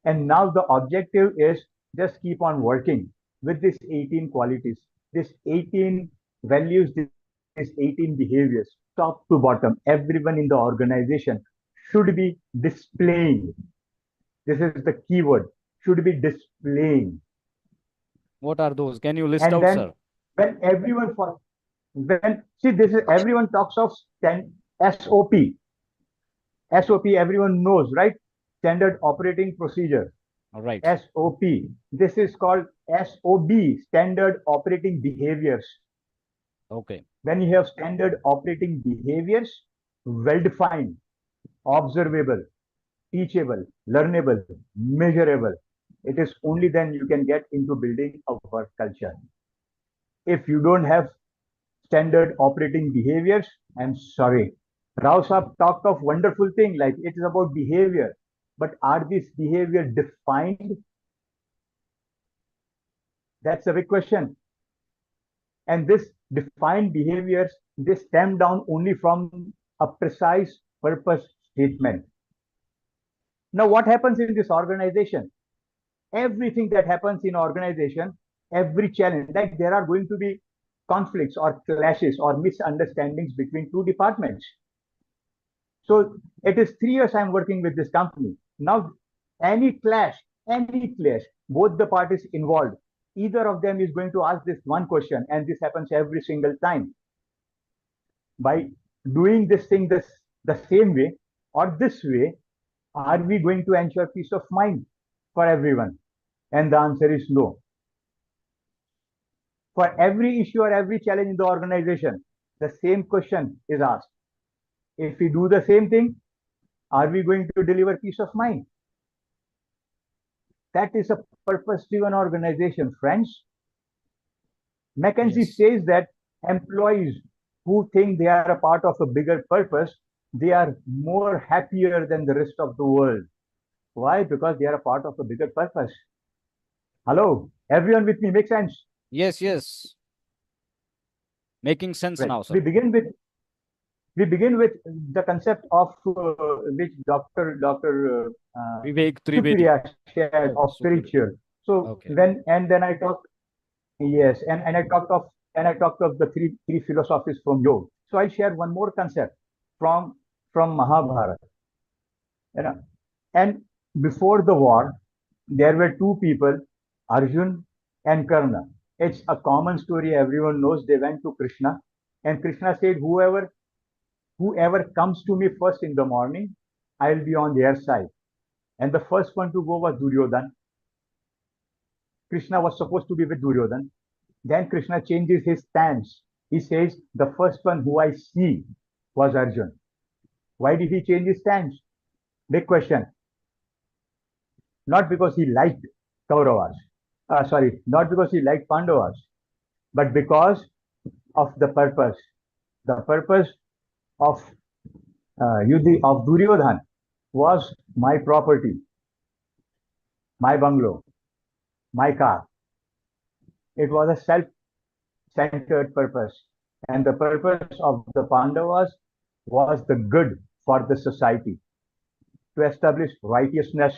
And now the objective is just keep on working with these 18 qualities, these 18 values, these 18 behaviors, top to bottom. Everyone in the organization should be displaying. This is the keyword, should be displaying. What are those? Can you list And out, then sir? when everyone everyone talks of SOP. SOP, everyone knows, right? Standard operating procedure. All right. SOP. This is called SOB, standard operating behaviors. Okay. When you have standard operating behaviors, well defined, observable, teachable, learnable, measurable, it is only then you can get into building a work culture. If you don't have standard operating behaviors, I'm sorry. Rao Saab talked of wonderful thing, like it is about behavior, but are these behavior defined? That's a big question. And this defined behaviors, they stem down only from a precise purpose statement. Now, what happens in this organization? Everything that happens in organization, every challenge, like there are going to be conflicts or clashes or misunderstandings between 2 departments. So it is 3 years I'm working with this company. Now, any clash, both the parties involved, either of them is going to ask this one question, and this happens every single time. By doing this thing the same way or this way, are we going to ensure peace of mind for everyone? And the answer is no. For every issue or every challenge in the organization, the same question is asked. If we do the same thing, are we going to deliver peace of mind? That is a purpose-driven organization, friends. McKinsey says that employees who think they are a part of a bigger purpose, they are more happier than the rest of the world. Why? Because they are a part of a bigger purpose. Hello, everyone with me? Make sense? Yes. Making sense Right. now, sir. We begin with we begin with the concept of which Dr. Vivek Trivedi. Supriya shared Oh, of spiritual. So Okay. then I talked, yes, and I talked of the three philosophies from yoga. So I'll share one more concept from Mahabharata. You know, and before the war, there were two people, Arjun and Karna. It's a common story, everyone knows. They went to Krishna, and Krishna said, whoever comes to me first in the morning, I'll be on their side. And the first one to go was Duryodhan. Krishna was supposed to be with Duryodhan. Then Krishna changes his stance. He says, the first one who I see was Arjun. Why did he change his stance? Big question. Not because he liked Kauravas. Not because he liked Pandavas, but because of the purpose. The purpose of of Duryodhan was my property, my bungalow, my car. It was a self-centered purpose. And the purpose of the Pandavas was the good for the society, to establish righteousness.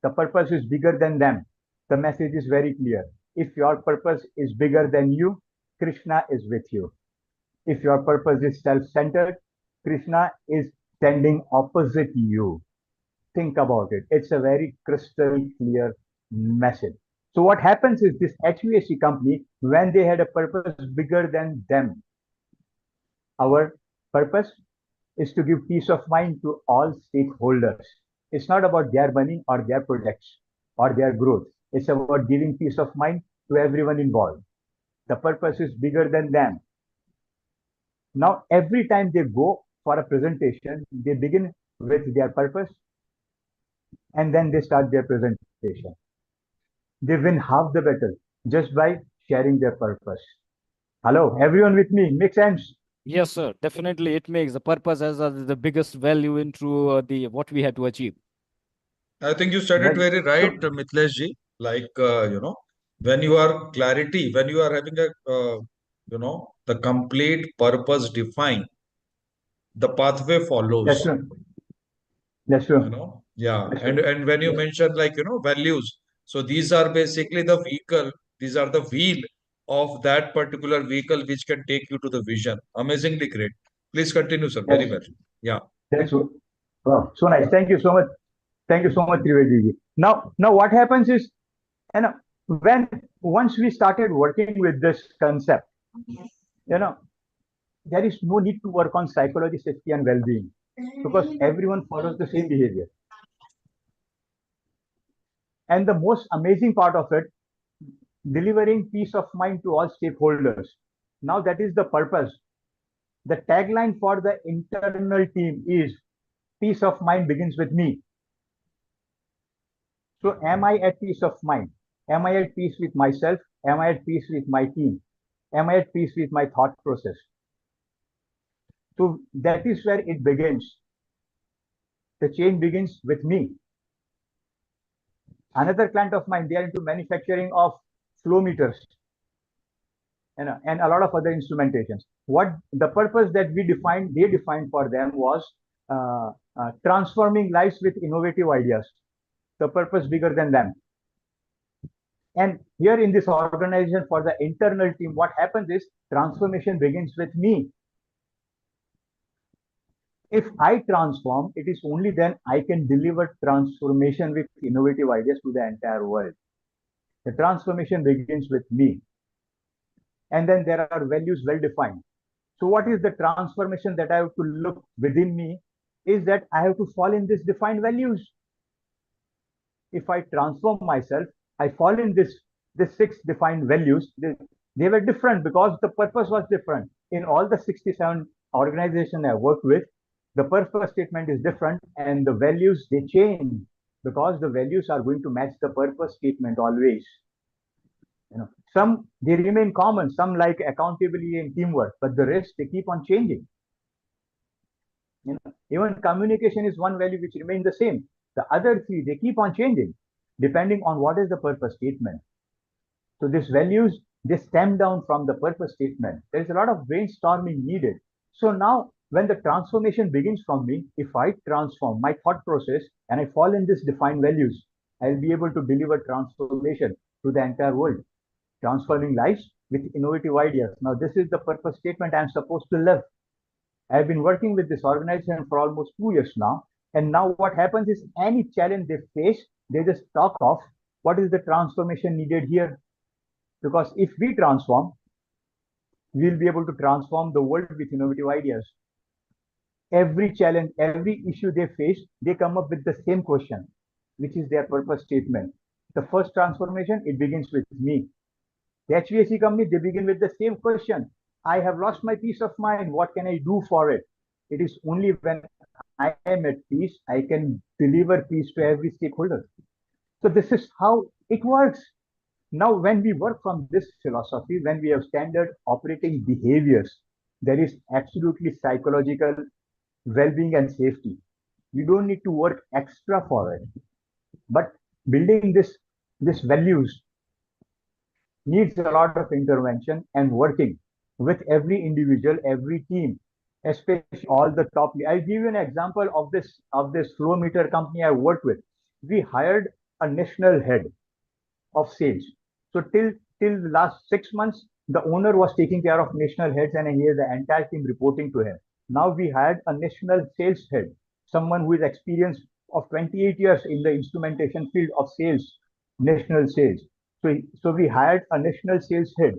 The purpose is bigger than them. The message is very clear. If your purpose is bigger than you, Krishna is with you. If your purpose is self-centered, Krishna is standing opposite you. Think about it. It's a very crystal clear message. So what happens is this HVAC company, when they had a purpose bigger than them, our purpose is to give peace of mind to all stakeholders. It's not about their money or their products or their growth. It's about giving peace of mind to everyone involved. The purpose is bigger than them. Now, every time they go for a presentation, they begin with their purpose and then they start their presentation. They win half the battle just by sharing their purpose. Hello, everyone with me? Make sense? Yes, sir. Definitely, it makes the purpose as the biggest value into the what we have to achieve. I think you said it very right, Mithilesh ji. Like, when you are clarity, when you are having the complete purpose defined, the pathway follows. That's true. That's true. Yeah. That's And true. and when you mention like, values, so these are basically the vehicle, these are the wheel of that particular vehicle which can take you to the vision. Amazingly great. Please continue, sir. Very Yes. well. Yeah. That's true. Wow, so nice. Thank you so much. Thank you so much, Trivedi ji. Now what happens is, when once we started working with this concept, there is no need to work on psychology, safety, and well-being because everyone follows the same behavior. And the most amazing part of it, delivering peace of mind to all stakeholders. Now that is the purpose. The tagline for the internal team is peace of mind begins with me. So am I at peace of mind? Am I at peace with myself? Am I at peace with my team? Am I at peace with my thought process? So that is where it begins. The change begins with me. Another client of mine, they are into manufacturing of flow meters and a lot of other instrumentations. What the purpose that they defined for them was transforming lives with innovative ideas. The purpose bigger than them. And here in this organization for the internal team, what happens is transformation begins with me. If I transform, it is only then I can deliver transformation with innovative ideas to the entire world. The transformation begins with me. And then there are values well defined. So what is the transformation that I have to look within me is that I have to fall in these defined values. If I transform myself, I fall in this 6 defined values. They were different because the purpose was different. In all the 67 organizations I worked with, the purpose statement is different and the values, they change because the values are going to match the purpose statement always. Some, they remain common, some like accountability and teamwork, but the rest, they keep on changing. Even communication is one value which remains the same. The other 3, they keep on changing depending on what is the purpose statement. So these values, they stem down from the purpose statement. There is a lot of brainstorming needed. So now When the transformation begins from me, if I transform my thought process and I fall in this defined values, I'll be able to deliver transformation to the entire world, transforming lives with innovative ideas. Now, this is the purpose statement I'm supposed to live. I've been working with this organization for almost 2 years now. And now what happens is any challenge they face, they just talk of what is the transformation needed here. Because if we transform, we'll be able to transform the world with innovative ideas. Every challenge, every issue they face, they come up with the same question, which is their purpose statement. The first transformation, it begins with me. The HVAC company, they begin with the same question. I have lost my peace of mind. What can I do for it? It is only when I am at peace, I can deliver peace to every stakeholder. So this is how it works. Now, when we work from this philosophy, when we have standard operating behaviors, there is absolutely psychological well-being and safety. You don't need to work extra for it. But building this values needs a lot of intervention and working with every individual, every team, especially all the top. I'll give you an example of this flow meter company I worked with. We hired a national head of sales. So till the last 6 months, the owner was taking care of national heads and he has the entire team reporting to him. Now we had a national sales head, someone who is experienced of 28 years in the instrumentation field of sales, national sales. So we hired a national sales head.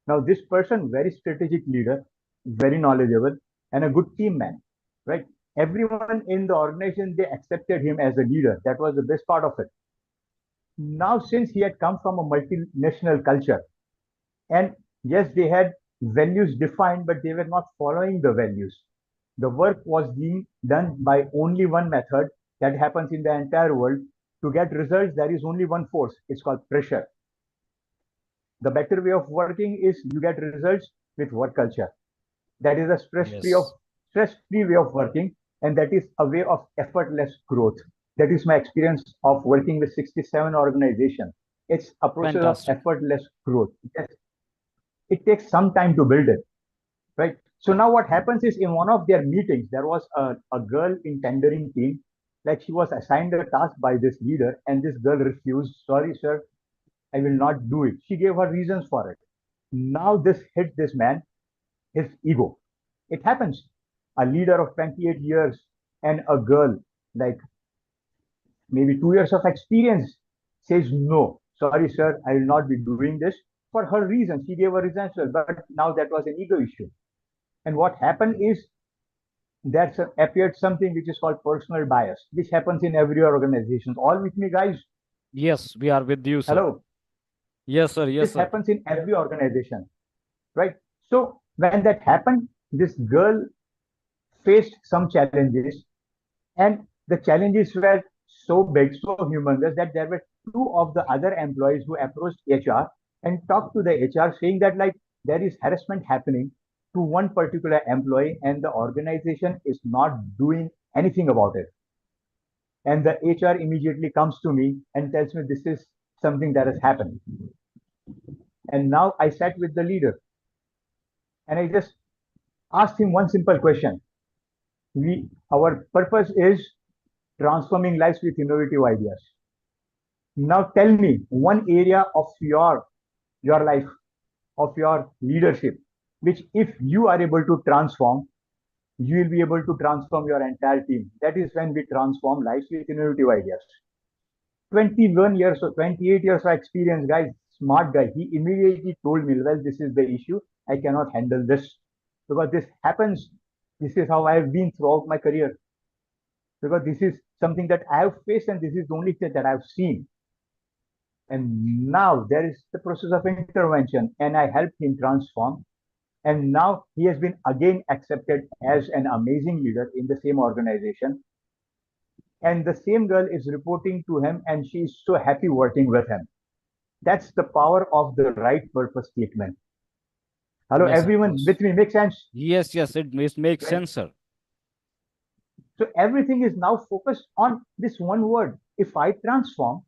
Now this person, very strategic leader, very knowledgeable, and a good team man, right? Everyone in the organization, they accepted him as a leader. That was the best part of it. Now, since he had come from a multinational culture, and yes, they had values defined, but they were not following the values. The work was being done by only one method that happens in the entire world. To get results, there is only one force. It's called pressure. The better way of working is you get results with work culture. That is a stress-free way of working, and that is a way of effortless growth. That is my experience of working with 67 organizations. It's a process of effortless growth. It takes some time to build it, right? So now what happens is in one of their meetings, there was a girl in tendering team, like she was assigned a task by this leader, and this girl refused. Sorry, sir, I will not do it. She gave her reasons for it. Now this hit this man, his ego. It happens. A leader of 28 years and a girl like maybe 2 years of experience says no. Sorry, sir, I will not be doing this for her reasons. She gave a reason, but now that was an ego issue. And what happened is that appeared something which is called personal bias, which happens in every organization. All with me, guys? Yes, we are with you, sir. Hello. Yes, sir. Yes, this happens in every organization, right? So when that happened, this girl faced some challenges, and the challenges were so big, so humongous that there were two of the other employees who approached HR and talked to the HR saying that like there is harassment happening to one particular employee and the organization is not doing anything about it. And the HR immediately comes to me and tells me this is something that has happened. And now I sat with the leader and I just asked him one simple question. Our purpose is transforming lives with innovative ideas. Now tell me one area of your life, of your leadership, which if you are able to transform, you will be able to transform your entire team. That is when we transform lives with innovative ideas. 21 years or 28 years of experience, guys, smart guy. He immediately told me, well, this is the issue. I cannot handle this because this happens. This is how I have been throughout my career. Because this is something that I have faced and this is the only thing that I've seen. And now there is the process of intervention and I helped him transform. And now he has been again accepted as an amazing leader in the same organization. And the same girl is reporting to him and she is so happy working with him. That's the power of the right purpose statement. Hello, yes, everyone with me, makes sense? Yes, it makes sense, sir. So everything is now focused on this one word. If I transform,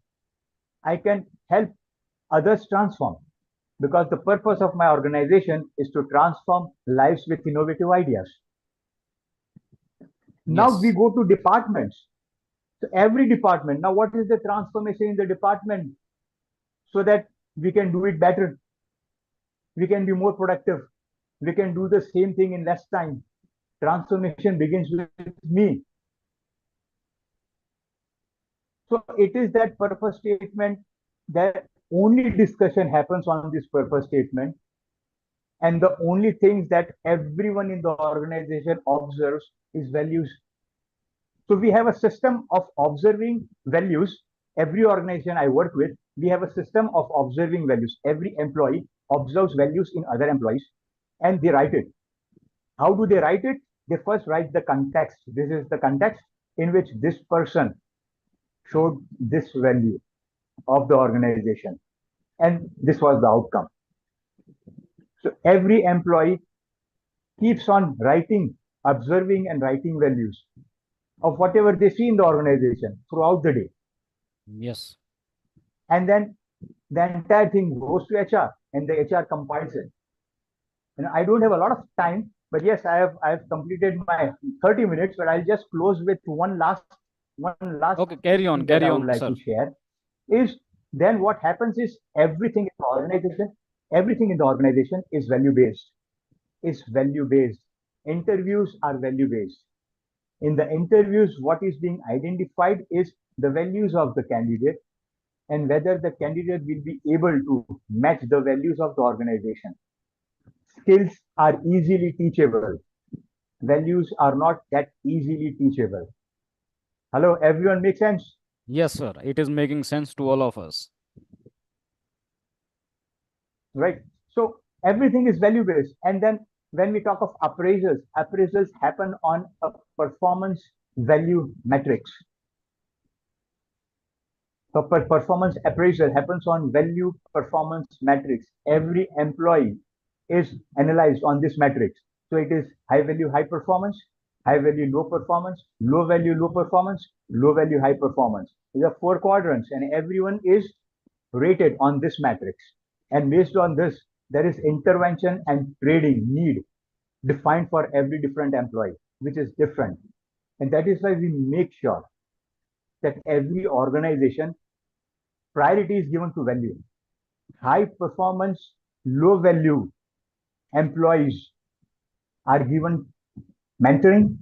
I can help others transform. Because the purpose of my organization is to transform lives with innovative ideas. Now we Yes. go to departments. So every department, now what is the transformation in the department so that we can do it better? We can be more productive. We can do the same thing in less time. Transformation begins with me. So it is that purpose statement, that only discussion happens on this purpose statement. And the only things that everyone in the organization observes is values. So we have a system of observing values. Every organization I work with, we have a system of observing values. Every employee observes values in other employees and they write it. How do they write it? They first write the context. This is the context in which this person showed this value of the organization. And this was the outcome. So every employee keeps on writing, observing and writing values of whatever they see in the organization throughout the day. Yes. And then the entire thing goes to HR and the HR compiles it. And I don't have a lot of time, but yes, I have completed my 30 minutes, but I'll just close with one last Okay, carry on, thing that I would like sir. to share is then what happens is everything in the organization is value based. Interviews are value based. In the interviews, what is being identified is the values of the candidate and whether the candidate will be able to match the values of the organization. Skills are easily teachable. Values are not that easily teachable. Hello, everyone, make sense? Yes, sir. It is making sense to all of us. Right. So everything is value based. And then when we talk of appraisals happen on a performance value matrix. So performance appraisal happens on value performance matrix. Every employee is analyzed on this matrix. So it is high value, high performance, high value, low performance, low value, low performance, low value, high performance. These are 4 quadrants and everyone is rated on this matrix. And based on this, there is intervention and trading need defined for every different employee, which is different. And that is why we make sure that every organization priority is given to value. High performance, low value employees are given mentoring,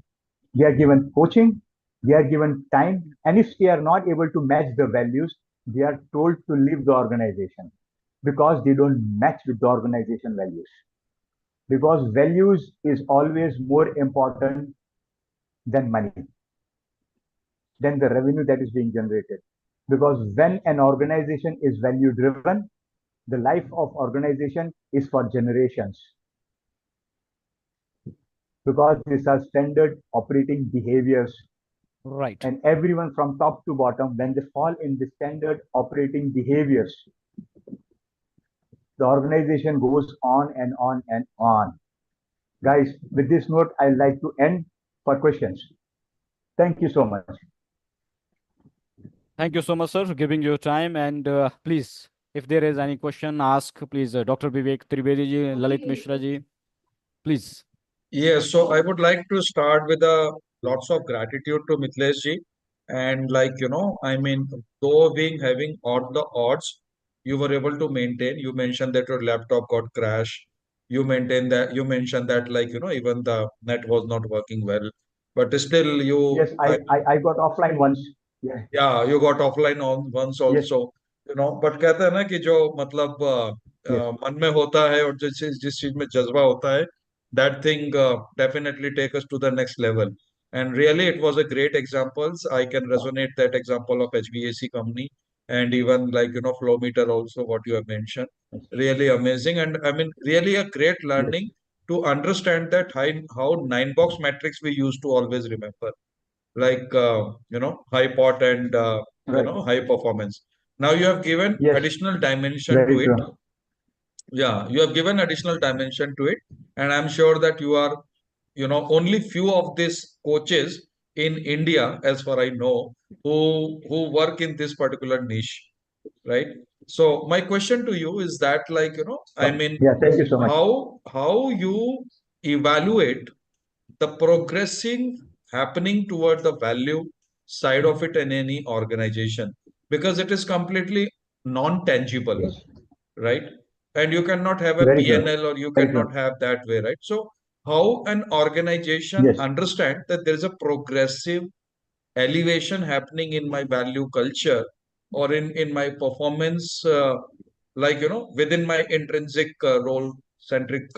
they are given coaching, they are given time, and if they are not able to match the values, they are told to leave the organization because they don't match with the organization values. Because values is always more important than money, than the revenue that is being generated. Because when an organization is value driven, the life of organization is for generations. Because these are standard operating behaviors. Right. And everyone from top to bottom, when they fall in the standard operating behaviors, the organization goes on and on and on. Guys, with this note, I'd like to end for questions. Thank you so much. Thank you so much, sir, for giving your time. And please, if there is any question, ask, please, Dr. Vivek Trivedi ji, Lalit Mishra ji, please. Yes, so I would like to start with a lots of gratitude to Mitlesh ji. And I mean, though being having all the odds, you were able to maintain. You mentioned that your laptop got crashed. You mentioned that even the net was not working well. But still Yes, I got offline once. Yeah. Yeah, you got offline on once Yes. also, but कहते हैं ना कि जो मतलब Yes. मन में होता है और जिस चीज में जज्बा होता है, that thing definitely take us to the next level. And really, it was a great examples. I can resonate that example of HVAC company and even flow meter also what you have mentioned. Really amazing, and I mean really a great learning to understand that how 9 box matrix we used to always remember like high pot and Right. high performance. Now you have given Yes. additional dimension Very to it. true. Yeah, you have given additional dimension to it, and I'm sure that you are only few of these coaches in India, as far I know, who work in this particular niche, right? So my question to you is that I mean, Yeah, thank you so much. how you evaluate the progressing happening toward the value side of it in any organization, because it is completely non-tangible, Yes. right? And you cannot have a Very true. PNL, or you Very cannot true. have that way, right? So how an organization Yes. understand that there is a progressive elevation happening in my value culture, or in my performance, like, within my intrinsic role centric,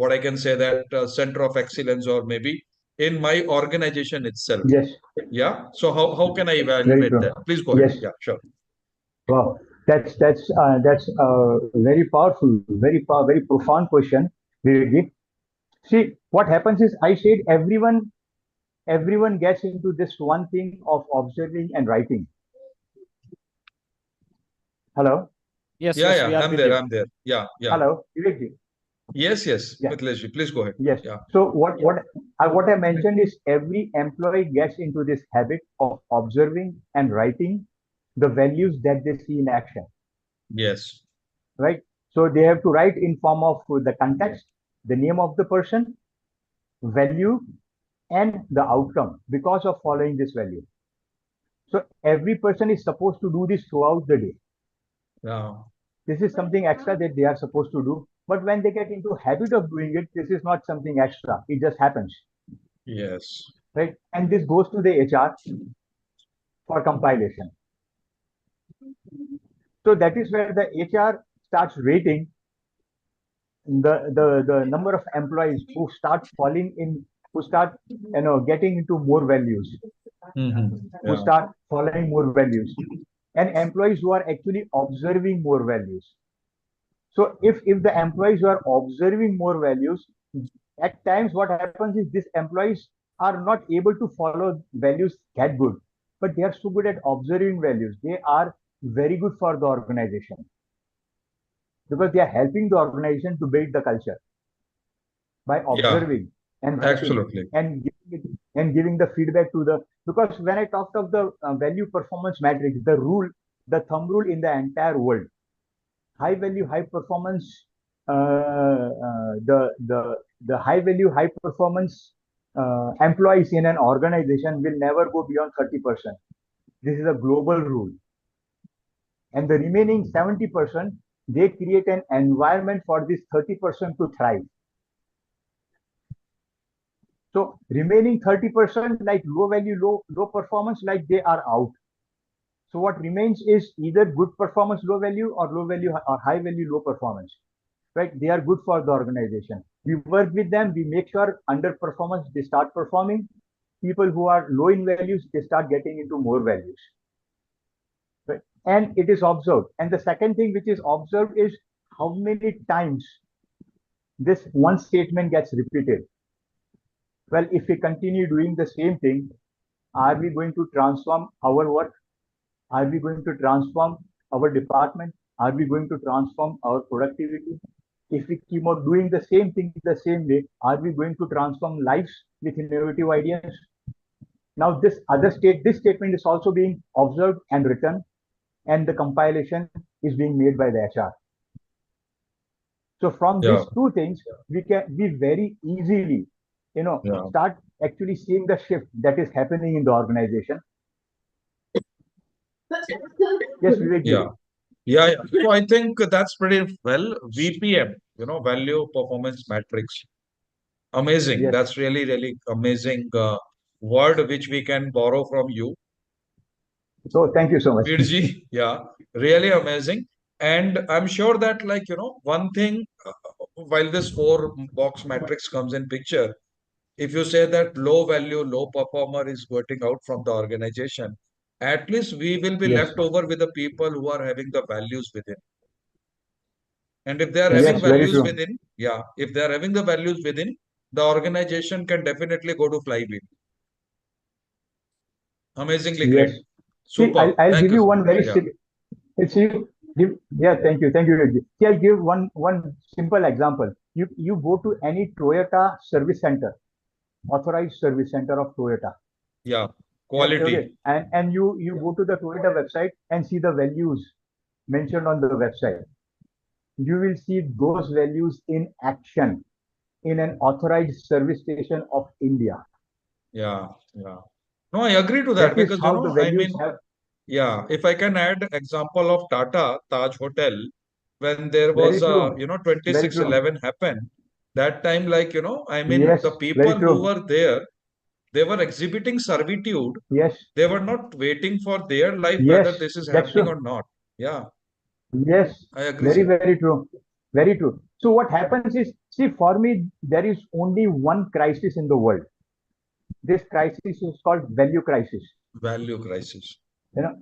what I can say, that center of excellence, or maybe in my organization itself. Yes. Yeah. So how can I Very evaluate true. that? Please go ahead. Yes. Yeah, sure. Wow. That's very powerful, very profound question, Vivek. See, what happens is, I said everyone gets into this one thing of observing and writing. Hello? Yes, Yeah, yes, we yeah, are I'm with there. you. I'm there. Yeah, yeah. Hello, Vivek? Yes, yes, Yeah. Mithilesh, please go ahead. Yes. Yeah. So what I mentioned is, every employee gets into this habit of observing and writing the values that they see in action, Yes. right? So they have to write in form of the context, the name of the person, value, and the outcome because of following this value. So every person is supposed to do this throughout the day. Yeah. This is something extra that they are supposed to do. But when they get into habit of doing it, this is not something extra. It just happens, Yes. right? And this goes to the HR for compilation. So that is where the HR starts rating the number of employees who start falling in, who start getting into more values, who Yeah. start following more values, and employees who are actually observing more values. So if the employees who are observing more values, at times what happens is, these employees are not able to follow values that good, but they are so good at observing values. They are very good for the organization, because they are helping the organization to build the culture by Yeah. observing and writing Absolutely. and giving the feedback to the, because when I talked of the value performance matrix, the thumb rule in the entire world, high value high performance, the high value high performance employees in an organization will never go beyond 30%. This is a global rule. And the remaining 70%, they create an environment for this 30% to thrive. So remaining 30%, like low value, low performance, like they are out. So what remains is either good performance, low value, or low value or high value, low performance. Right? They are good for the organization. We work with them. We make sure underperformance, they start performing. People who are low in values, they start getting into more values. Right? And it is observed. And the second thing which is observed is how many times this one statement gets repeated. Well, if we continue doing the same thing, are we going to transform our work? Are we going to transform our department? Are we going to transform our productivity? If we keep on doing the same thing the same way, are we going to transform lives with innovative ideas? Now, this statement is also being observed and written, and the compilation is being made by the HR. So from these two things, we very easily, start actually seeing the shift that is happening in the organization. Yes, Vivek. Yeah. Yeah, yeah. So I think that's pretty well. VPM, value performance matrix. Amazing. Yes. That's really, really amazing word which we can borrow from you. So thank you so much. Virji. Yeah, really amazing. And I'm sure that, one thing, while this four box matrix comes in picture, if you say that low value, low performer is getting out from the organization, at least we will be Yes. left over with the people who are having the values within. And if they are Yes, having very values true. within, if they are having the values within, the organization can definitely go to flywheel. Amazingly great. Yes. See, Super. I'll Thank give you you so one much. very Yeah. yeah, thank you, Vivek. See, I'll give one simple example. You go to any Toyota service center, authorized service center of Toyota. Yeah. Okay, Quality. and you go to the Toyota website and see the values mentioned on the website. You will see those values in action in an authorized service station of India. Yeah. No, I agree to that That is because, how the I values mean, have. yeah, if I can add example of Tata, Taj Hotel, when there Very was, true. Very 26/11 true. happened, that time, like, I mean, Yes, the very people who true. were there, they were exhibiting servitude. Yes, They were not waiting for their life, whether yes, this is that's happening true. or not. Yeah, Yes, I agree, very, sir. very true. Very true. So what happens is, see, for me, there is only one crisis in the world. This crisis is called value crisis. Value crisis. You know,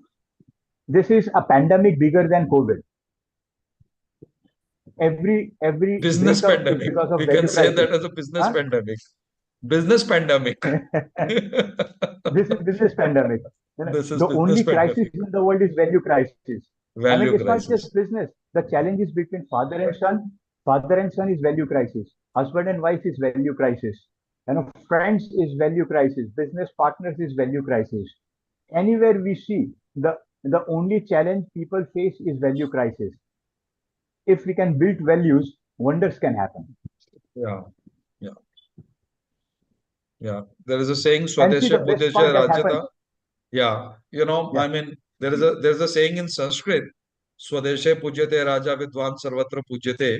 this is a pandemic bigger than COVID. Every Business breakup is pandemic. because of We can value say crisis. that as a business Huh? pandemic. Business pandemic. This is business pandemic. This is The business only crisis pandemic. in the world is value crisis. I mean, Value it's not just crisis. business. The challenge is between father and son. Father and son is value crisis. Husband and wife is value crisis. Friends is value crisis. Business partners is value crisis. Anywhere we see, the only challenge people face is value crisis. If we can build values, wonders can happen. Yeah. Yeah. Yeah. There is a saying, And see, the Swadesha best Budesha part that happens. Rajyata. Yeah. Yeah. I mean, there's a saying in Sanskrit, Swadeshe Pujyate Raja Vidwan Sarvatra Pujyate.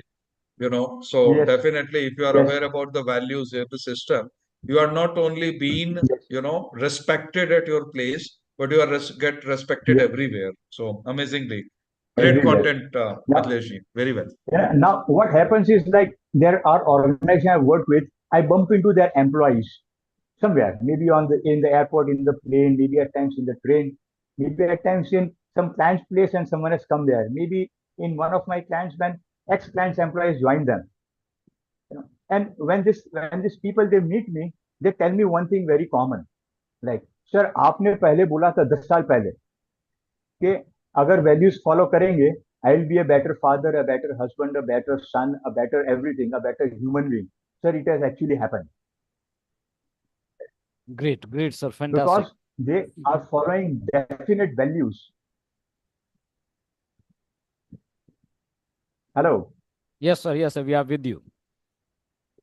So Yes. definitely, if you are Yes. aware about the values of the system, you are not only being, Yes. respected at your place, but you are get respected Yes. everywhere. So amazingly, great Everywhere. content, Now, Mithleshji. Very well. yeah, now what happens is, like, there are organizations I work with. I bump into their employees somewhere, maybe in the airport, in the plane, maybe at times in the train, maybe at times in some client's place, and someone has come there. Maybe in one of my clients, when ex-clients employees join them. And when these people they meet me, they tell me one thing very common, like, sir, आपने पहले बोला था 10 साल पहले कि अगर values follow करेंगे, I will be a better father, a better husband, a better son, a better everything, a better human being. Sir, it has actually happened Great, sir. Fantastic. because they are following definite values. Hello. Yes, sir. We are with you.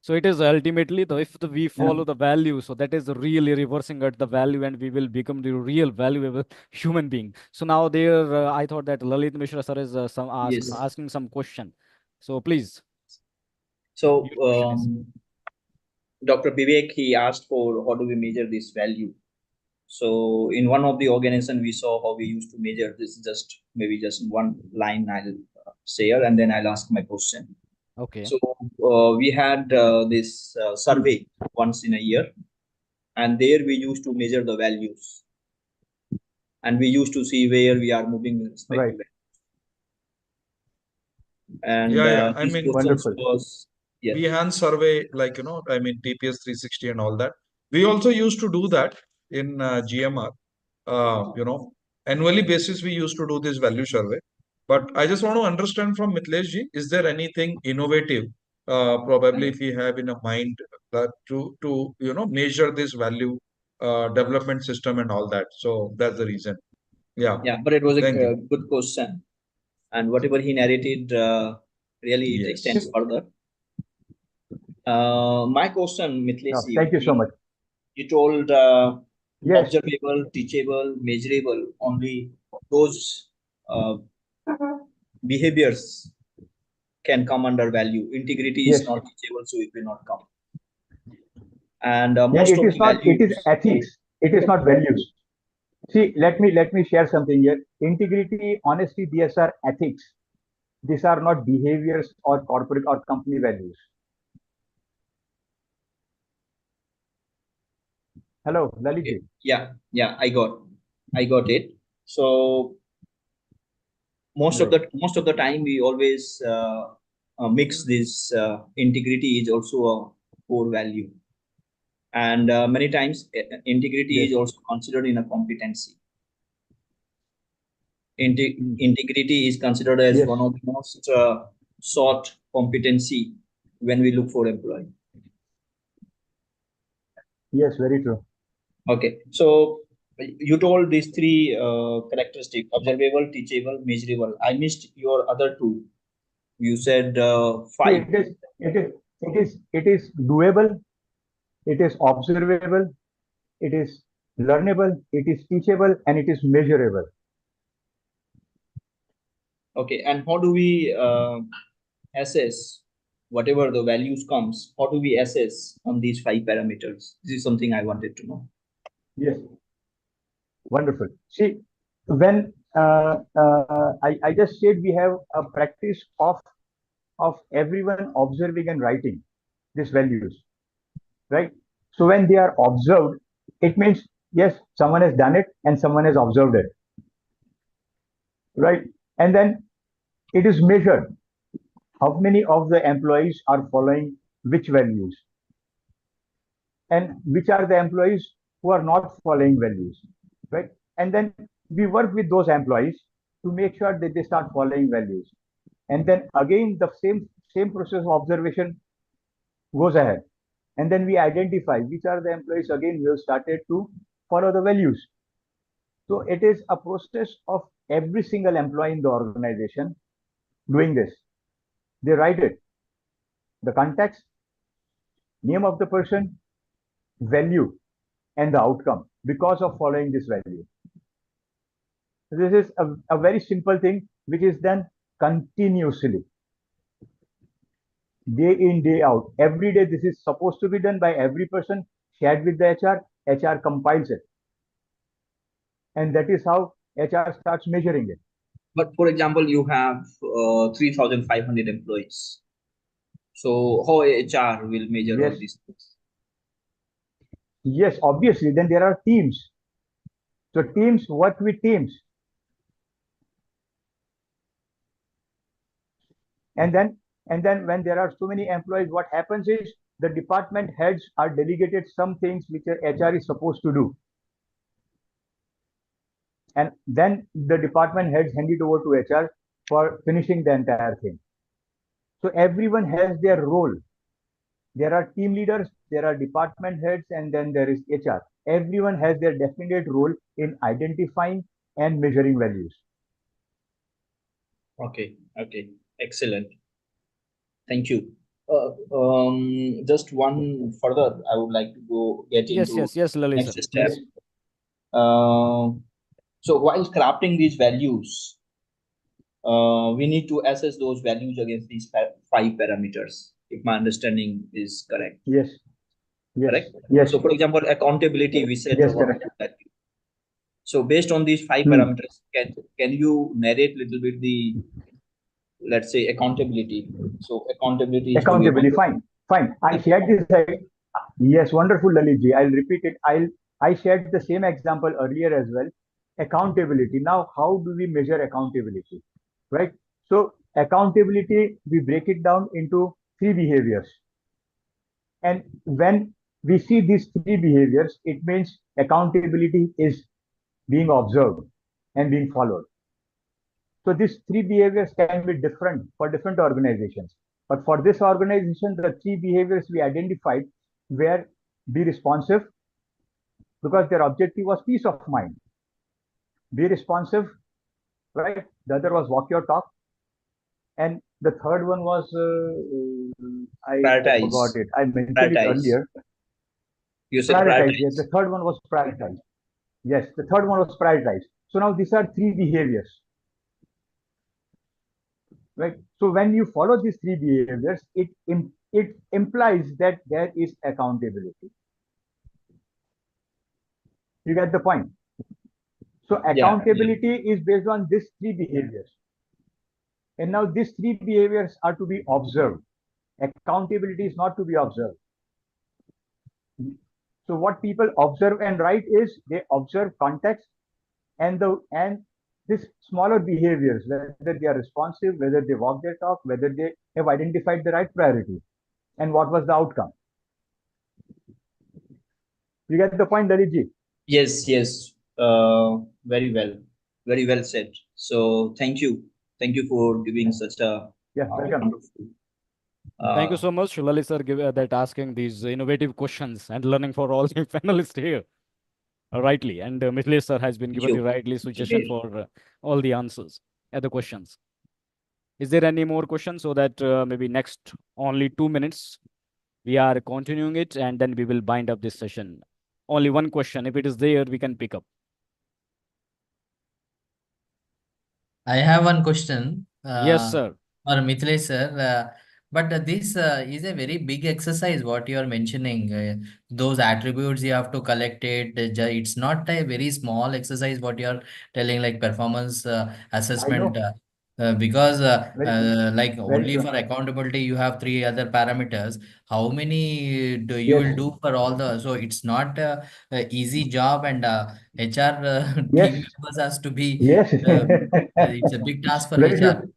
So it is ultimately if we follow the value, so that is really reversing at the value, and we will become the real valuable human being. So now there, I thought that Lalit Mishra sir is Yes. asking some question. So please. So, Your question is. Dr. Vivek, he asked for how do we measure this value. So in one of the organization, we saw how we used to measure this. Maybe just one line I'll share, and then I'll ask my question. Okay. So we had this survey once in a year, and there we used to measure the values, and we used to see where we are moving with respect to values. And Yeah. I this mean, question was, yes. Behance survey, like, TPS 360 and all that. We also used to do that in GMR. Annually basis, we used to do this value survey. But I just want to understand from Mithleshji, is there anything innovative, probably if we have in a mind that to measure this value development system and all that. So that's the reason. Yeah. Yeah, but it was a Thank you. good question. And whatever he narrated, really it extends further. My question, Mithleshji, Thank you so much. you told Yes. observable, teachable, measurable, only those behaviors can come under value. Integrity is not teachable, so it will not come. And most it of is the not. values. It is ethics. It is not values. See, let me share something here. Integrity, honesty, these are ethics. These are not behaviors or corporate or company values. Hello, Lalitji. Okay. Yeah, I got it. So most of the time we always mix this integrity is also a core value, and many times integrity is also considered in a competency. Integrity is considered as one of the most sought competency when we look for employee. Yes, very true. Okay, so you told these three characteristics: observable, teachable, measurable. I missed your other two. You said 5. It is doable. It is observable. it is learnable, it is teachable, and it is measurable. Okay, and how do we assess whatever the values comes? How do we assess on these 5 parameters? This is something I wanted to know. Yes, wonderful. See, when I just said we have a practice of everyone observing and writing these values, right? So when they are observed, it means yes, someone has done it and someone has observed it, right? And then it is measured. How many of the employees are following which values, and which are the employees who are not following values, right? And then we work with those employees to make sure that they start following values. And then again, the same process of observation goes ahead. And then we identify which are the employees again who have started to follow the values. So it is a process of every single employee in the organization doing this. They write it, the context, name of the person, value, and the outcome because of following this value. This is a very simple thing which is done continuously, day in, day out. Every day, this is supposed to be done by every person, shared with the HR. HR compiles it. And that is how HR starts measuring it. But for example, you have 3,500 employees. So how HR will measure all these things? Yes, obviously. Then there are teams. So teams work with teams. And then when there are so many employees, what happens is the department heads are delegated some things which HR is supposed to do. And then the department heads hand it over to HR for finishing the entire thing. So everyone has their role. There are team leaders, there are department heads, and then there is HR. Everyone has their definite role in identifying and measuring values. Okay, excellent. Thank you. Just one further, I would like to get into yes, Lalit next sir. step. So while crafting these values, we need to assess those values against these 5 parameters, if my understanding is correct. Yes. Correct? Yes. So for example, accountability, we said. Yes, correct. So based on these 5 parameters, can you narrate a little bit the, let's say, accountability? So accountability is accountability, fine. I shared this. Yes, wonderful, Lalitji. I'll repeat it. I shared the same example earlier as well. Accountability. Now, how do we measure accountability? Right? So accountability, we break it down into 3 behaviors. And when we see these 3 behaviors, it means accountability is being observed and being followed. So these 3 behaviors can be different for different organizations. But for this organization, the 3 behaviors we identified were be responsive, because their objective was peace of mind. Be responsive, right? The other was walk your talk. And the third one was, I forgot it. I mentioned it earlier. You said prioritize. Yes, the third one was prioritize. Yes, the third one was prioritize. So now these are 3 behaviors. Right. So when you follow these 3 behaviors, it implies that there is accountability. You get the point? So accountability is based on these 3 behaviors. And now these 3 behaviors are to be observed. Accountability is not to be observed. So what people observe and write is they observe context and these smaller behaviors, whether they are responsive, whether they walk their talk, whether they have identified the right priority, and what was the outcome. You get the point, Lalitji? Yes. Very well said. So thank you for giving such a welcome. Thank you so much, Lalit sir, that asking these innovative questions and learning for all the panelists here. Rightly, and Mithilesh sir has been given the rightly suggestion for all the answers and the questions. Is there any more questions, so that maybe next only 2 minutes we are continuing it, and then we will bind up this session. only one question. If it is there, we can pick up. I have one question Yes, sir. for Mithilesh sir. But this is a very big exercise what you are mentioning. Those attributes you have to collect it. It's not a very small exercise what you are telling, like performance I assessment. know. Because Very true. like Very only true. for accountability you have three other parameters. How many do you Yes. will do for all the? So it's not a easy job, and HR Yes. team members has to be. Yes. It's a big task for Very HR. true.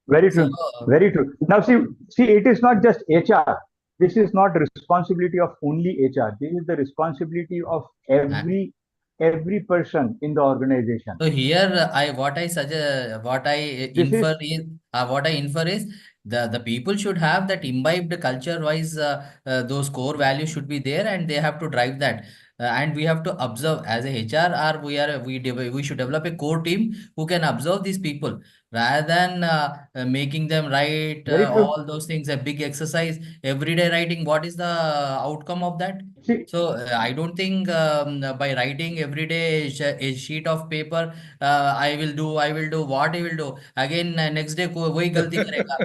Very So true. Very true. Now see, it is not just HR. This is not responsibility of only HR. This is the responsibility of every person in the organization. So here, I what I suggest, This is what I infer is the people should have that imbibed culture wise. Those core values should be there, and they have to drive that. And we have to observe as a HR, or we should develop a core team who can observe these people rather than making them write very true. all those things. A big exercise every day writing. What is the outcome of that? See, So I don't think by writing every day a sheet of paper, I will do what I will do. Again, next day वही गलती करेगा.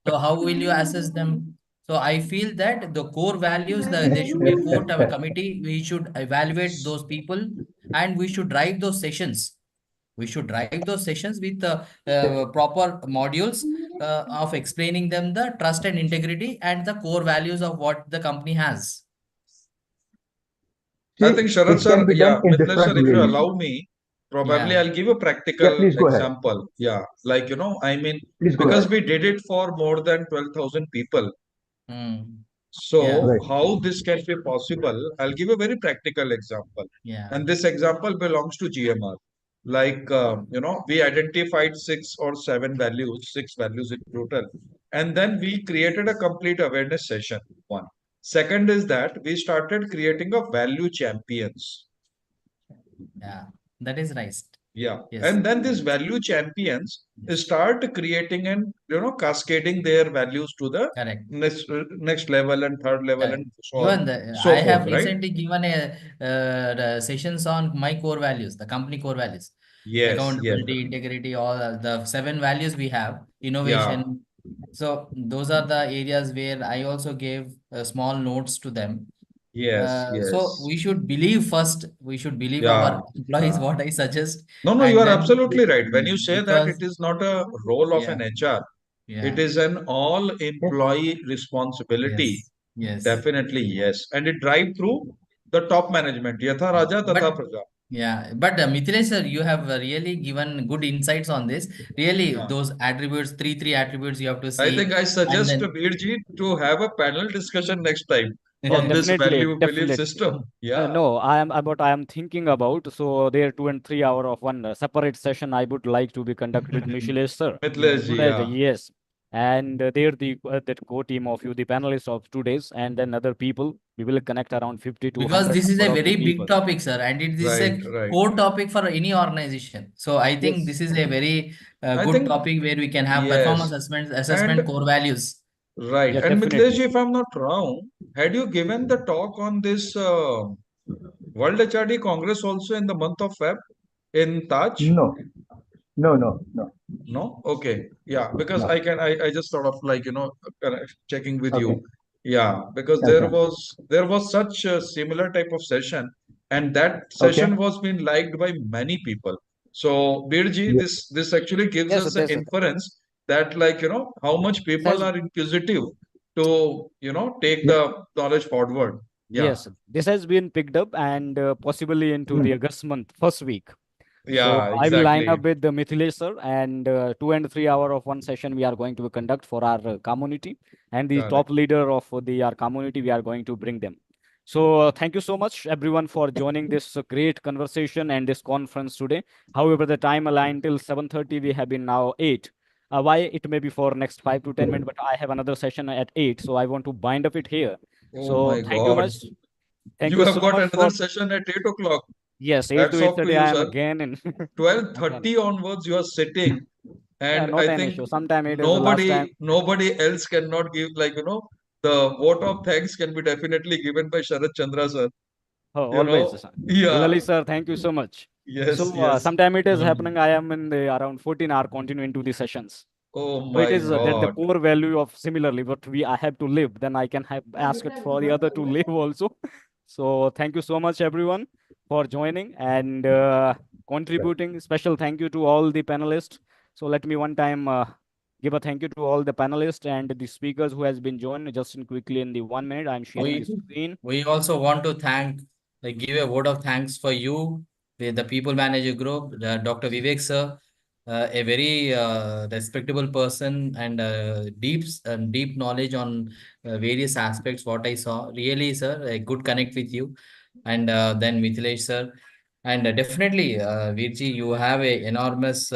So how will you assess them? So I feel that the core values, there should be a core committee. We should evaluate those people, and we should drive those sessions. We should drive those sessions with proper modules of explaining them the trust and integrity and the core values of what the company has. I see, think Sharad it sir, can be yeah, done in Mithilesh sir, different if you ways. allow me, probably Yeah. I'll give a Yeah, practical please go ahead. example. Yeah, like, I mean, Please go because ahead. we did it for more than 12,000 people. Mm. So Yeah. Right. how this can be possible? I'll give a very practical example. Yeah. And this example belongs to GMR. Like, we identified six values in total. And then we created a complete awareness session. One. Second is that we started creating a value champions. Yeah. That is nice. Yeah. Yes. And then these value champions start creating and, cascading their values to the Correct. next level and third level Correct. and so on, Even so I have forth, right? recently given a the sessions on my core values, the company core values, Yes, yes. accountability, integrity, all the 7 values we have, Yeah. innovation. So those are the areas where I also gave small notes to them. Yes, So yes. we should believe first. We should believe Yeah. our employees. What I suggest, No, you and are then absolutely right. When you say that it because is not a role of yeah, an HR, it yeah, is an all Yes. employee responsibility. yes, yes. Definitely, yes. And it drive through the top management. Yatha Raja Tatha But Praja. yeah, but Mithilesh sir, you have really given good insights on this. Really, Yeah. those attributes, three attributes you have to I see, think I and suggest then Veerji to have a panel discussion next time Yeah, on this definitely, value belief definitely. system. Yeah. No, I am thinking about, so there 2 and 3 hour of one separate session I would like to be conducted with Michelet sir. yes, Mithilesh ji, Today, yeah. yes. And there that core team of you, the panelists of 2 days, and then other people, we will connect around 50 to because 100 this is a number of the very big people. topic, sir, and it is Right, a right. core topic for any organization. So I think Yes. this is a very I good think, topic where we can have performance yes. assessment, And core values. right. Yeah, And Mithilesh ji, definitely. if I'm not wrong, had you given the talk on this World HRD Congress also in the month of Feb in Taj? No. No. No. No. No? Okay. Yeah, because No. I just sort of like, checking with Okay. you. Yeah, because Okay. there was such a similar type of session, and that Okay. session was being liked by many people. So, Birji, Yeah. this actually gives Yes, us an inference that, like, how much this people has are inquisitive to, take Yeah. the knowledge forward. Yeah. yes, this has been picked up and possibly into the Mm. August month, first week. So Yeah, I will line exactly. up with the Mithilesh sir, and 2 and 3 hour of one session we are going to conduct for our community, and the Correct. top leader of our community we are going to bring them. So thank you so much everyone for joining this great conversation and this conference today. However, the time aligned till 7:30, we have been now 8. Why it may be for next 5 to 10 minutes, but I have another session at 8, so I want to bind up it here. Oh So my thank you God. much. Thank You you have so got much another for session at 8 o'clock. yes, 8 to Hats off to 8:30. you, I am sir. again in again. 12:30 onwards, you are sitting, and Not I an think issue. Sometime it is the last time. nobody else cannot give, like, the vote of thanks can be definitely given by Sharad Chandra, sir. Oh, You always. know, yeah, Really, sir, thank you so much. yes, So yes. sometime it is Mm. happening. I am in the around 14-hour continuing to the sessions. Oh So it my is that the God. core value of similarly what we I have to live, then I can have ask it for the other to live also. So thank you so much everyone for joining and contributing. Special thank you to all the panelists. So let me one time give a thank you to all the panelists and the speakers who has been joined. Just in quickly in the 1 minute, I'm sharing the screen. We also want to thank, like, give a word of thanks for you, the people manager group, Dr. Vivek sir, a very respectable person and deep knowledge on various aspects. What I saw, really, sir, a good connect with you, and then Mithilesh sir, and definitely Virji, you have a enormous.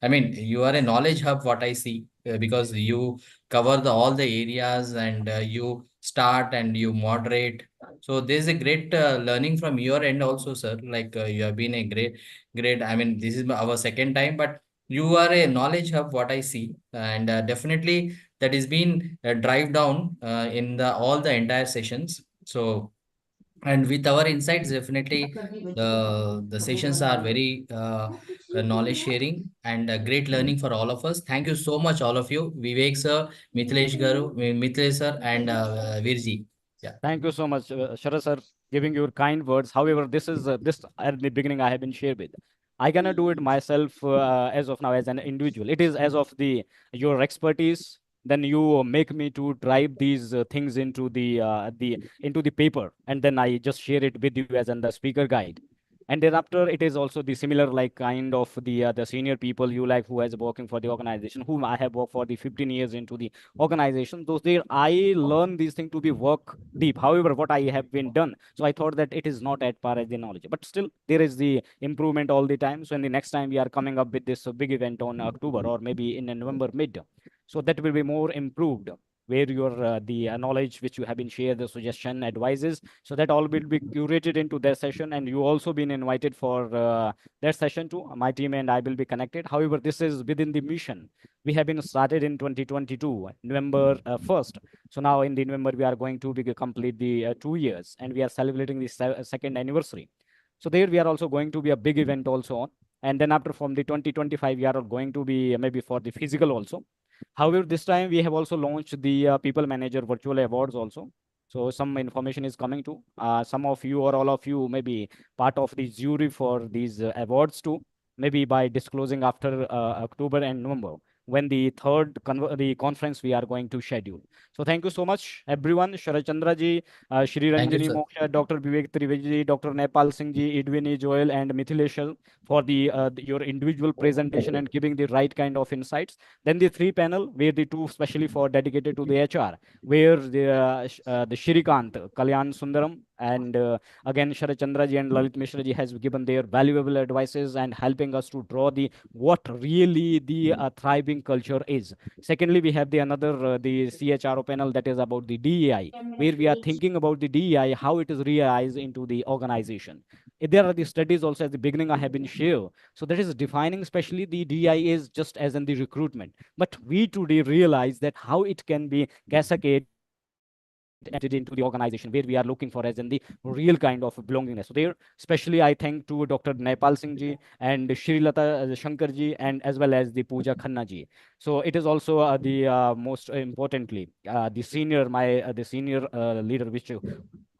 I mean, you are a knowledge hub. What I see, because you cover all the areas and you start and you moderate. So there's a great learning from your end also, sir. Like you have been a great. I mean, this is our second time, but you are a knowledge hub. What I see, and definitely that is been drive down in the all the entire sessions. So, and with our insights, definitely the sessions are very knowledge sharing and great learning for all of us. Thank you so much, all of you, Vivek sir, Mithilesh sir, and Virji. Yeah. Thank you so much, Sharad sir, giving your kind words. However, this is this at the beginning I have been shared with. I cannot do it myself as of now as an individual. It is as of the your expertise. Then you make me to drive these things into the into the paper, and then I just share it with you as an the speaker guide. And thereafter, it is also the similar like kind of the senior people you like who has working for the organization, whom I have worked for the 15 years into the organization. Those there I learn these things to be work deep. However, what I have been done, so I thought that it is not at par as the knowledge, but still there is the improvement all the time. So in the next time we are coming up with this big event on October or maybe in November mid, so that will be more improved where your the knowledge which you have been shared, the suggestion, advices, so that all will be curated into their session, and you also been invited for that session too. My team and I will be connected. However, this is within the mission. We have been started in 2022, November 1st. So now in the November, we are going to be complete the 2 years, and we are celebrating the second anniversary. So there we are also going to be a big event also on. And then after from the 2025, we are going to be maybe for the physical also. However, this time we have also launched the People Manager Virtual Awards also. So some information is coming to some of you or all of you may be part of the jury for these awards too, maybe by disclosing after October and November when the the conference we are going to schedule. So thank you so much, everyone. Sharad Chandra ji, Shri Thank you, Ranjani sir. Moksha, Dr. Vivek Trivedi ji, Dr. Nepal Singh ji, Edwini Joel, and Mithilesh for your individual presentation and giving the right kind of insights. Then the three panel, where the two especially for dedicated to the HR, where the Shirikant, Kalyan Sundaram, and again Sharad Chandra ji and Lalit Mishra ji has given their valuable advices and helping us to draw the what really the thriving culture is. Secondly, we have the another the CHRO panel that is about the DEI, where we are thinking about the DEI, how it is realized into the organization. There are the studies also at the beginning I have been shared. So that is defining especially the DEI is just as in the recruitment. But we today realize that how it can be cascaded entered into the organization where we are looking for as in the real kind of belongingness. So there, especially I thank to Dr. Nepal Singh ji and Shri Lata Shankar ji and as well as the Pooja Khanna ji. So it is also the most importantly the senior leader which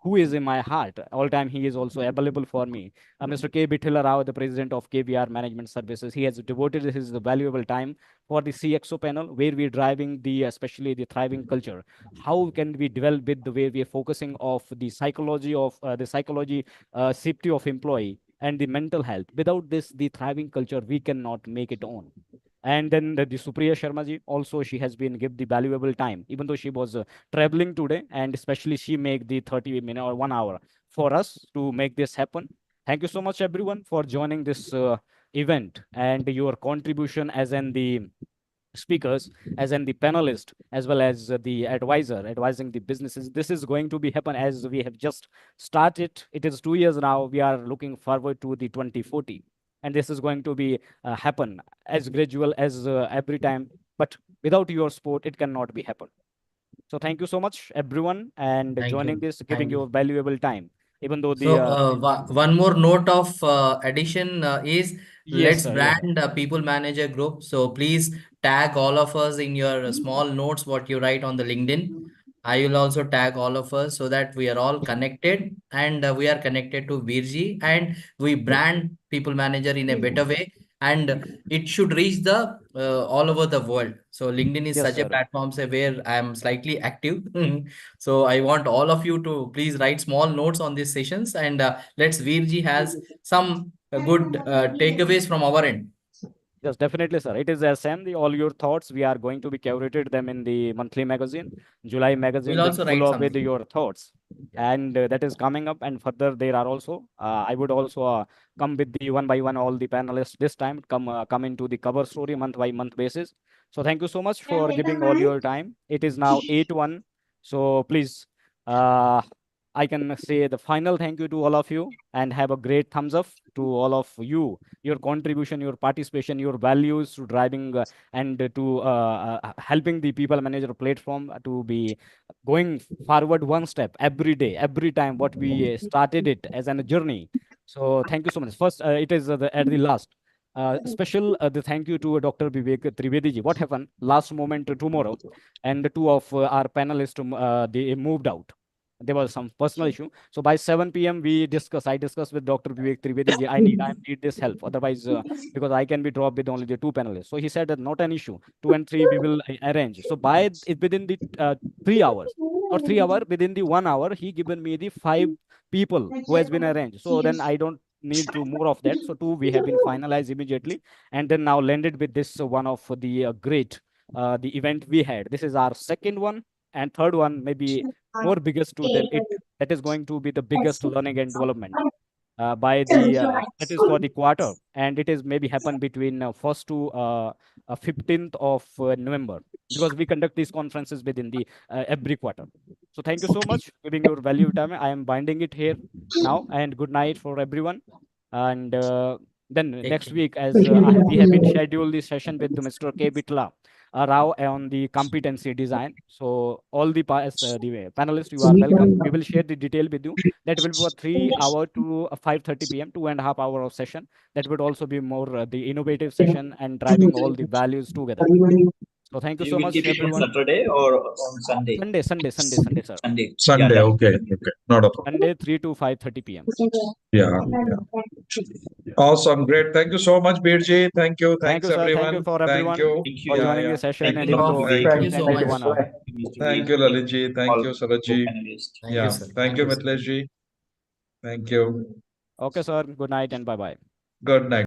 who is in my heart all time. He is also available for me. Mr. K. Bithila Rao, the president of KBR Management Services, he has devoted his valuable time for the CXO panel, where we're driving the especially the thriving culture. How can we develop with the way we are focusing of the psychology of safety of employee and the mental health. Without this, the thriving culture we cannot make it on. And then the Supriya Sharma ji also, she has been give the valuable time, even though she was traveling today, and especially she make the 30 minute or 1 hour for us to make this happen. Thank you so much, everyone, for joining this event and your contribution as in the speakers, as in the panelist, as well as the advisor advising the businesses. This is going to be happen as we have just started. It is 2 years now. We are looking forward to the 2040, and this is going to be happen as gradual as every time. But without your support, it cannot be happen. So thank you so much, everyone, and Thank joining you. this, giving Thank you. your valuable time. even though So the one more note of addition is yes, let's sir, yes, sir. brand people manager group. So please tag all of us in your small notes what you write on the LinkedIn. I will also tag all of us so that we are all connected and we are connected to Virji and we brand people manager in a better way and it should reach the all over the world. So LinkedIn is Yes, such a sir. platform say where I am slightly active. So I want all of you to please write small notes on these sessions and let's Virji has some good takeaways from our end. Yes, definitely, sir. It is same. All your thoughts, we are going to be curated them in the monthly magazine, July magazine, We'll then also full write of with something. your thoughts. And that is coming up. And further, there are also, I would also come with the one by one, all the panelists this time, come into the cover story month by month basis. So thank you so much for giving all your time. It is now 8:01. So please, I can say the final thank you to all of you and have a great thumbs up to all of you, your contribution, your participation, your values to driving and to helping the people manager platform to be going forward one step every day, every time what we started it as a journey. So thank you so much. First, it is at the last. Special the thank you to Dr. Vivek Trivedi ji. What happened last moment tomorrow, and two of our panelists they moved out. There was some personal issue. So by 7 p.m. I discussed with Dr. Vivek Trivedi ji, I need this help. Otherwise, because I can be dropped with only the two panelists. So he said that not an issue. 2 and 3 we will arrange. So within the 3 hours, not 3 hour, within the 1 hour, he given me the 5 people who has been arranged. So then I don't need to more of that. So two we have been finalized immediately, and then now landed with this one of the great the event we had. This is our second one, and third one maybe more biggest to them. That is going to be the biggest learning and development by the that is for the quarter, and it is maybe happen between 1st to 15th of November, because we conduct these conferences within the every quarter. So thank you so much giving your valuable time. I am binding it here now, and good night for everyone. And then Take next care. week, as we have been scheduled this session with Mr. K. Bitla Rao on the competency design. So all the panelists, you are welcome. We will share the detail with you. That will be for 3 hour to 5:30 p.m., 2.5 hour of session. That would also be more the innovative session and driving all the values together. So thank you You so will much, keep it on everyone. Saturday or on Sunday? Sunday, sir. Sunday. Yeah, Sunday. that Okay. Okay. Not a problem. Sunday, 3 to 5:30 p.m. Yeah. Awesome. Great. Thank you so much, Birji. Thank you. Thank Thanks, you, sir. Thank you everyone. for Thank everyone you. Thank for you. Yeah. joining Yeah. the session Thank and you, even Dr. though Thank we you. extended to 1 hour. Mr. Thank Vivek, you, Lalitji. Thank all you, Sarajji. co-panelists. Thank you, Yeah. sir. Thank you, Mitleshji. Thank you. Okay, sir. Good night and bye-bye. Good night.